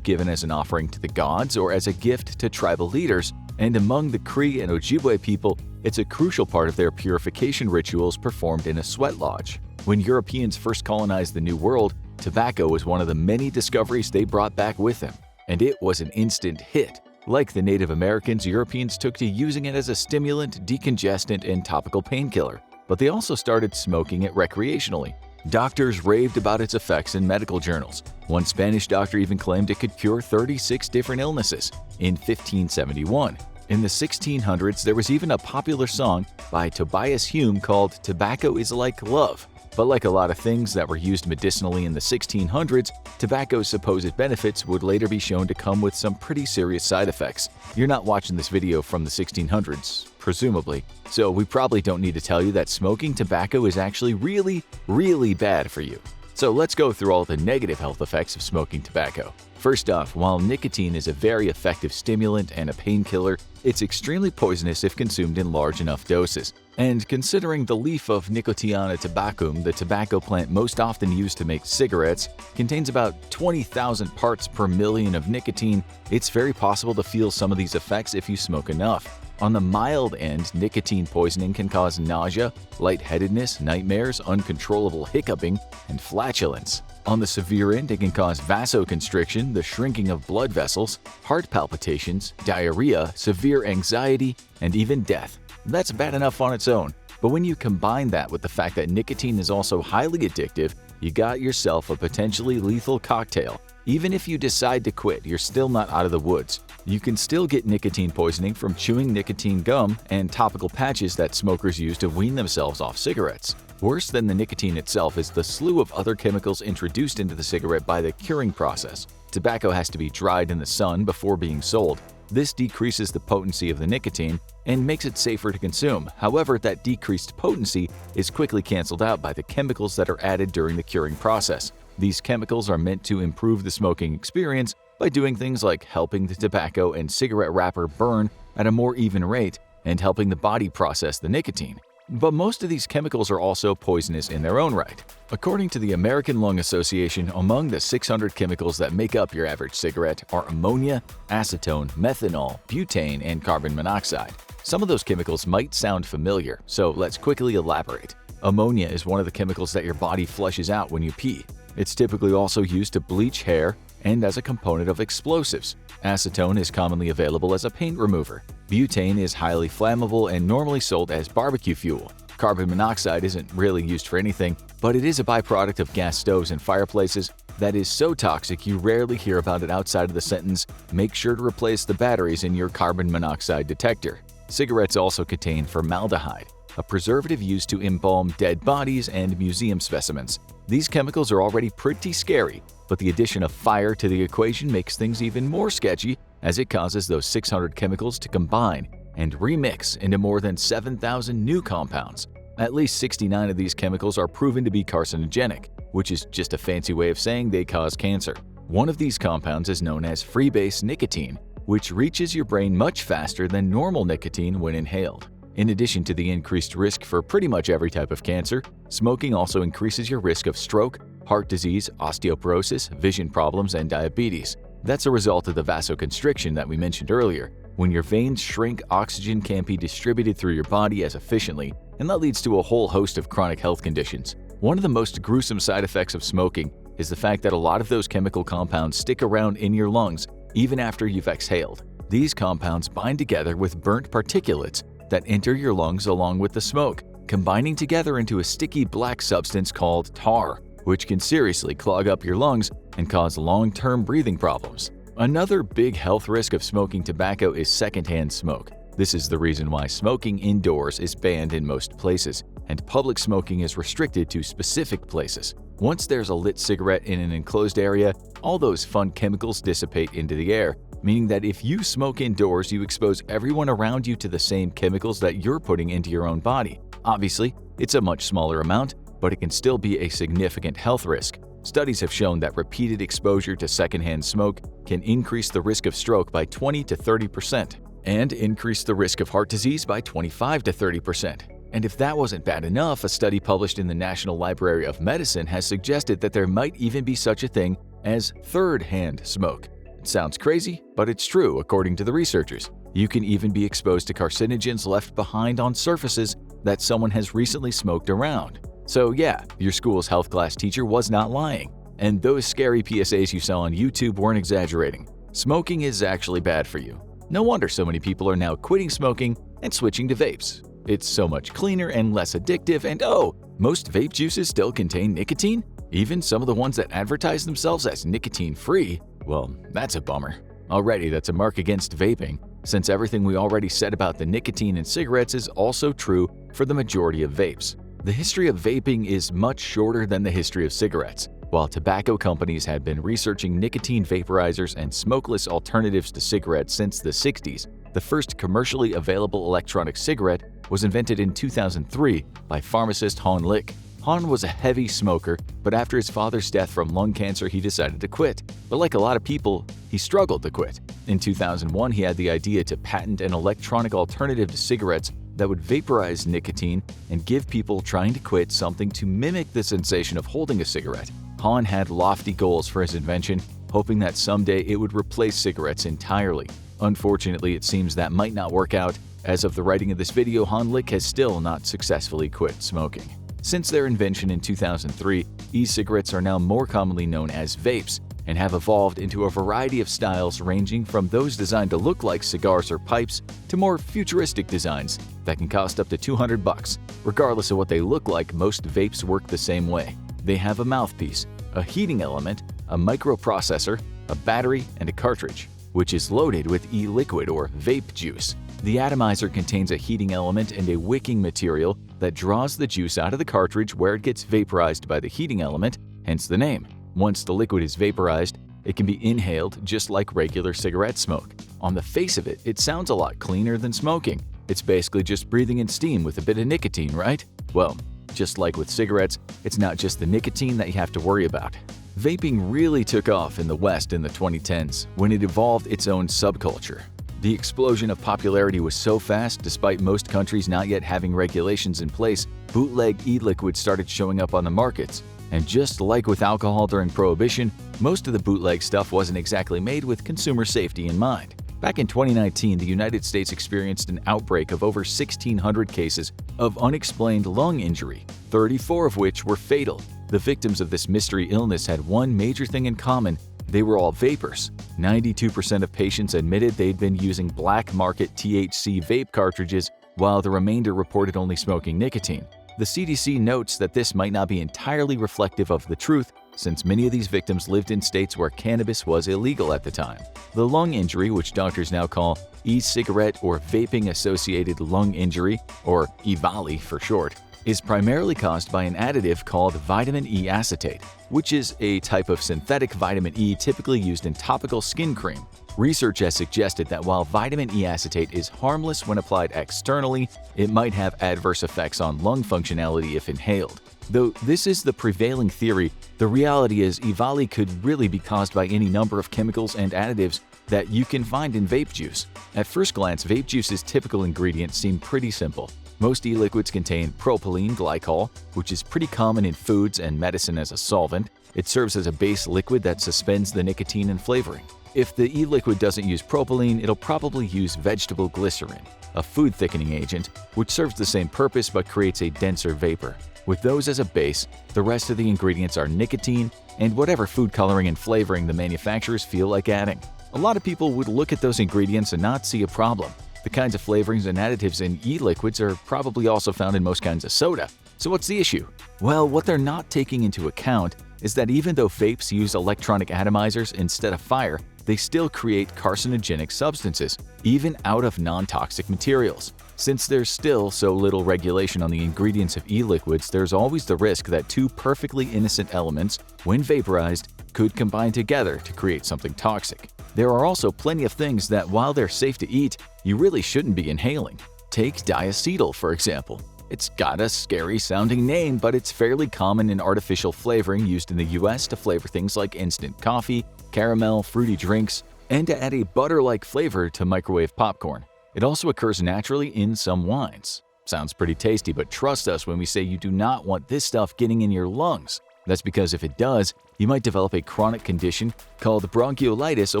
given as an offering to the gods or as a gift to tribal leaders, and among the Cree and Ojibwe people, it's a crucial part of their purification rituals performed in a sweat lodge. When Europeans first colonized the New World, tobacco was one of the many discoveries they brought back with them, and it was an instant hit. Like the Native Americans, Europeans took to using it as a stimulant, decongestant, and topical painkiller, but they also started smoking it recreationally. Doctors raved about its effects in medical journals. One Spanish doctor even claimed it could cure 36 different illnesses in 1571. In the 1600s, there was even a popular song by Tobias Hume called "Tobacco is Like Love." But like a lot of things that were used medicinally in the 1600s, tobacco's supposed benefits would later be shown to come with some pretty serious side effects. You're not watching this video from the 1600s, presumably, so we probably don't need to tell you that smoking tobacco is actually really bad for you. So let's go through all the negative health effects of smoking tobacco. First off, while nicotine is a very effective stimulant and a painkiller, it's extremely poisonous if consumed in large enough doses. And considering the leaf of Nicotiana tabacum, the tobacco plant most often used to make cigarettes, contains about 20,000 parts per million of nicotine, it's very possible to feel some of these effects if you smoke enough. On the mild end, nicotine poisoning can cause nausea, lightheadedness, nightmares, uncontrollable hiccuping, and flatulence. On the severe end, it can cause vasoconstriction, the shrinking of blood vessels, heart palpitations, diarrhea, severe anxiety, and even death. That's bad enough on its own, but when you combine that with the fact that nicotine is also highly addictive, you got yourself a potentially lethal cocktail. Even if you decide to quit, you're still not out of the woods. You can still get nicotine poisoning from chewing nicotine gum and topical patches that smokers use to wean themselves off cigarettes. Worse than the nicotine itself is the slew of other chemicals introduced into the cigarette by the curing process. Tobacco has to be dried in the sun before being sold. This decreases the potency of the nicotine and makes it safer to consume. However, that decreased potency is quickly canceled out by the chemicals that are added during the curing process. These chemicals are meant to improve the smoking experience by doing things like helping the tobacco and cigarette wrapper burn at a more even rate and helping the body process the nicotine. But most of these chemicals are also poisonous in their own right. According to the American Lung Association, among the 600 chemicals that make up your average cigarette are ammonia, acetone, methanol, butane, and carbon monoxide. Some of those chemicals might sound familiar, so let's quickly elaborate. Ammonia is one of the chemicals that your body flushes out when you pee. It's typically also used to bleach hair and as a component of explosives. Acetone is commonly available as a paint remover. Butane is highly flammable and normally sold as barbecue fuel. Carbon monoxide isn't really used for anything, but it is a byproduct of gas stoves and fireplaces that is so toxic you rarely hear about it outside of the sentence, "Make sure to replace the batteries in your carbon monoxide detector." Cigarettes also contain formaldehyde, a preservative used to embalm dead bodies and museum specimens. These chemicals are already pretty scary, but the addition of fire to the equation makes things even more sketchy as it causes those 600 chemicals to combine and remix into more than 7,000 new compounds. At least 69 of these chemicals are proven to be carcinogenic, which is just a fancy way of saying they cause cancer. One of these compounds is known as freebase nicotine, which reaches your brain much faster than normal nicotine when inhaled. In addition to the increased risk for pretty much every type of cancer, smoking also increases your risk of stroke, heart disease, osteoporosis, vision problems, and diabetes. That's a result of the vasoconstriction that we mentioned earlier. When your veins shrink, oxygen can't be distributed through your body as efficiently, and that leads to a whole host of chronic health conditions. One of the most gruesome side effects of smoking is the fact that a lot of those chemical compounds stick around in your lungs even after you've exhaled. These compounds bind together with burnt particulates that enter your lungs along with the smoke. combining together into a sticky black substance called tar, which can seriously clog up your lungs and cause long-term breathing problems. Another big health risk of smoking tobacco is secondhand smoke. This is the reason why smoking indoors is banned in most places, and public smoking is restricted to specific places. Once there's a lit cigarette in an enclosed area, all those fun chemicals dissipate into the air, meaning that if you smoke indoors, you expose everyone around you to the same chemicals that you're putting into your own body. Obviously, it's a much smaller amount, but it can still be a significant health risk. Studies have shown that repeated exposure to secondhand smoke can increase the risk of stroke by 20 to 30% and increase the risk of heart disease by 25 to 30%. And if that wasn't bad enough, a study published in the National Library of Medicine has suggested that there might even be such a thing as third-hand smoke. It sounds crazy, but it's true according to the researchers. You can even be exposed to carcinogens left behind on surfaces that someone has recently smoked around. So yeah, your school's health class teacher was not lying. And those scary PSAs you saw on YouTube weren't exaggerating. Smoking is actually bad for you. No wonder so many people are now quitting smoking and switching to vapes. It's so much cleaner and less addictive, and oh, most vape juices still contain nicotine? Even some of the ones that advertise themselves as nicotine-free? Well, that's a bummer. Already, that's a mark against vaping, since everything we already said about the nicotine in cigarettes is also true for the majority of vapes. The history of vaping is much shorter than the history of cigarettes. While tobacco companies had been researching nicotine vaporizers and smokeless alternatives to cigarettes since the 60s, the first commercially available electronic cigarette was invented in 2003 by pharmacist Han Lick. Han was a heavy smoker, but after his father's death from lung cancer, he decided to quit. But like a lot of people, he struggled to quit. In 2001, he had the idea to patent an electronic alternative to cigarettes that would vaporize nicotine and give people trying to quit something to mimic the sensation of holding a cigarette. Han had lofty goals for his invention, hoping that someday it would replace cigarettes entirely. Unfortunately, it seems that might not work out. As of the writing of this video, Han Lick has still not successfully quit smoking. Since their invention in 2003, e-cigarettes are now more commonly known as vapes and have evolved into a variety of styles ranging from those designed to look like cigars or pipes to more futuristic designs that can cost up to $200. Regardless of what they look like, most vapes work the same way. They have a mouthpiece, a heating element, a microprocessor, a battery, and a cartridge, which is loaded with e-liquid or vape juice. The atomizer contains a heating element and a wicking material that draws the juice out of the cartridge where it gets vaporized by the heating element, hence the name. Once the liquid is vaporized, it can be inhaled just like regular cigarette smoke. On the face of it, it sounds a lot cleaner than smoking. It's basically just breathing in steam with a bit of nicotine, right? Well, just like with cigarettes, it's not just the nicotine that you have to worry about. Vaping really took off in the West in the 2010s when it evolved its own subculture. The explosion of popularity was so fast, despite most countries not yet having regulations in place, bootleg e-liquid started showing up on the markets. And just like with alcohol during Prohibition, most of the bootleg stuff wasn't exactly made with consumer safety in mind. Back in 2019, the United States experienced an outbreak of over 1,600 cases of unexplained lung injury, 34 of which were fatal. The victims of this mystery illness had one major thing in common: they were all vapers. 92% of patients admitted they'd been using black market THC vape cartridges, while the remainder reported only smoking nicotine. The CDC notes that this might not be entirely reflective of the truth, since many of these victims lived in states where cannabis was illegal at the time. The lung injury, which doctors now call e-cigarette or vaping-associated lung injury, or EVALI for short, is primarily caused by an additive called vitamin E acetate, which is a type of synthetic vitamin E typically used in topical skin cream. Research has suggested that while vitamin E acetate is harmless when applied externally, it might have adverse effects on lung functionality if inhaled. Though this is the prevailing theory, the reality is EVALI could really be caused by any number of chemicals and additives that you can find in vape juice. At first glance, vape juice's typical ingredients seem pretty simple. Most e-liquids contain propylene glycol, which is pretty common in foods and medicine as a solvent. It serves as a base liquid that suspends the nicotine and flavoring. If the e-liquid doesn't use propylene, it'll probably use vegetable glycerin, a food thickening agent, which serves the same purpose but creates a denser vapor. With those as a base, the rest of the ingredients are nicotine and whatever food coloring and flavoring the manufacturers feel like adding. A lot of people would look at those ingredients and not see a problem. The kinds of flavorings and additives in e-liquids are probably also found in most kinds of soda. So what's the issue? Well, what they're not taking into account is that even though vapes use electronic atomizers instead of fire, they still create carcinogenic substances, even out of non-toxic materials. Since there's still so little regulation on the ingredients of e-liquids, there's always the risk that two perfectly innocent elements, when vaporized, could combine together to create something toxic. There are also plenty of things that, while they're safe to eat, you really shouldn't be inhaling. Take diacetyl, for example. It's got a scary-sounding name, but it's fairly common in artificial flavoring used in the US to flavor things like instant coffee, caramel, fruity drinks, and to add a butter-like flavor to microwave popcorn. It also occurs naturally in some wines. Sounds pretty tasty, but trust us when we say you do not want this stuff getting in your lungs. That's because if it does, you might develop a chronic condition called bronchiolitis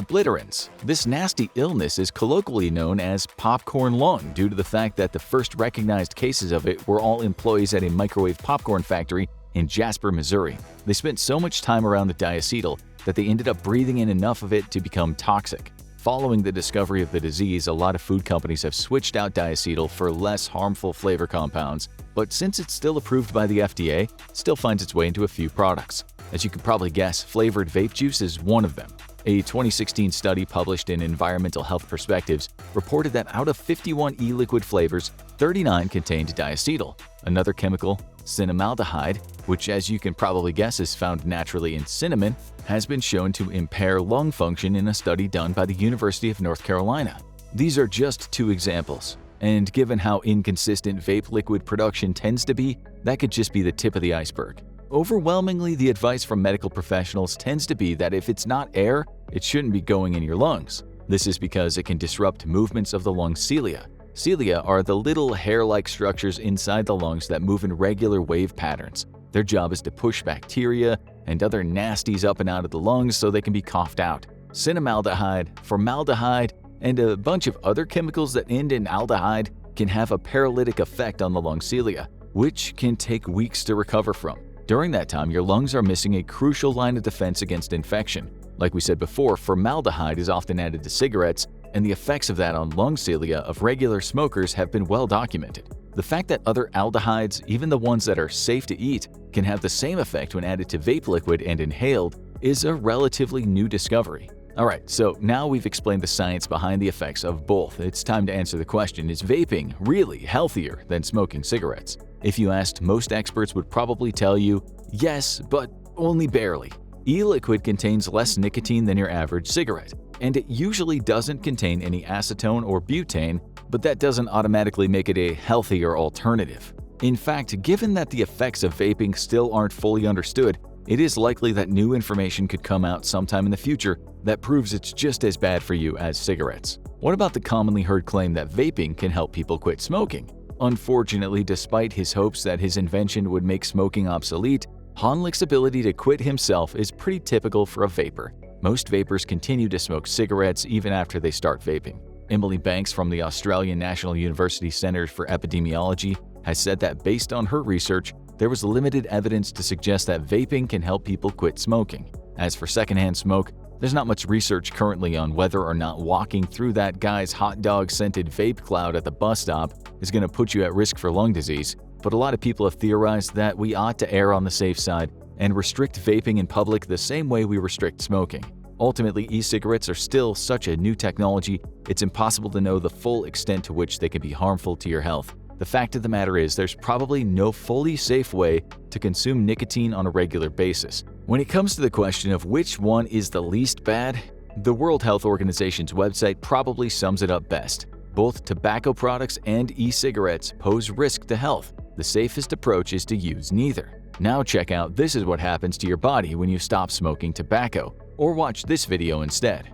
obliterans. This nasty illness is colloquially known as popcorn lung due to the fact that the first recognized cases of it were all employees at a microwave popcorn factory in Jasper, Missouri. They spent so much time around the diacetyl that they ended up breathing in enough of it to become toxic. Following the discovery of the disease, a lot of food companies have switched out diacetyl for less harmful flavor compounds, but since it's still approved by the FDA, it still finds its way into a few products. As you can probably guess, flavored vape juice is one of them. A 2016 study published in Environmental Health Perspectives reported that out of 51 e-liquid flavors, 39 contained diacetyl, another chemical, cinnamaldehyde, which as you can probably guess is found naturally in cinnamon, has been shown to impair lung function in a study done by the University of North Carolina. These are just two examples, and given how inconsistent vape liquid production tends to be, that could just be the tip of the iceberg. Overwhelmingly, the advice from medical professionals tends to be that if it's not air, it shouldn't be going in your lungs. This is because it can disrupt movements of the lung cilia. Cilia are the little hair-like structures inside the lungs that move in regular wave patterns. Their job is to push bacteria and other nasties up and out of the lungs so they can be coughed out. Cinnamaldehyde, formaldehyde, and a bunch of other chemicals that end in aldehyde can have a paralytic effect on the lung cilia, which can take weeks to recover from. During that time, your lungs are missing a crucial line of defense against infection. Like we said before, formaldehyde is often added to cigarettes, and the effects of that on lung cilia of regular smokers have been well documented. The fact that other aldehydes, even the ones that are safe to eat, can have the same effect when added to vape liquid and inhaled is a relatively new discovery. Alright, so now we've explained the science behind the effects of both. It's time to answer the question, is vaping really healthier than smoking cigarettes? If you asked, most experts would probably tell you, yes, but only barely. E-liquid contains less nicotine than your average cigarette, and it usually doesn't contain any acetone or butane, but that doesn't automatically make it a healthier alternative. In fact, given that the effects of vaping still aren't fully understood, it is likely that new information could come out sometime in the future that proves it's just as bad for you as cigarettes. What about the commonly heard claim that vaping can help people quit smoking? Unfortunately, despite his hopes that his invention would make smoking obsolete, Honlick's ability to quit himself is pretty typical for a vapor. Most vapors continue to smoke cigarettes even after they start vaping. Emily Banks from the Australian National University Centre for Epidemiology has said that based on her research, there was limited evidence to suggest that vaping can help people quit smoking. As for secondhand smoke, there's not much research currently on whether or not walking through that guy's hot dog scented vape cloud at the bus stop is going to put you at risk for lung disease, but a lot of people have theorized that we ought to err on the safe side and restrict vaping in public the same way we restrict smoking. Ultimately, e-cigarettes are still such a new technology, it's impossible to know the full extent to which they can be harmful to your health. The fact of the matter is, there's probably no fully safe way to consume nicotine on a regular basis. When it comes to the question of which one is the least bad, the World Health Organization's website probably sums it up best. Both tobacco products and e-cigarettes pose risk to health. The safest approach is to use neither. Now check out This Is What Happens to Your Body When You Stop Smoking Tobacco, or watch this video instead.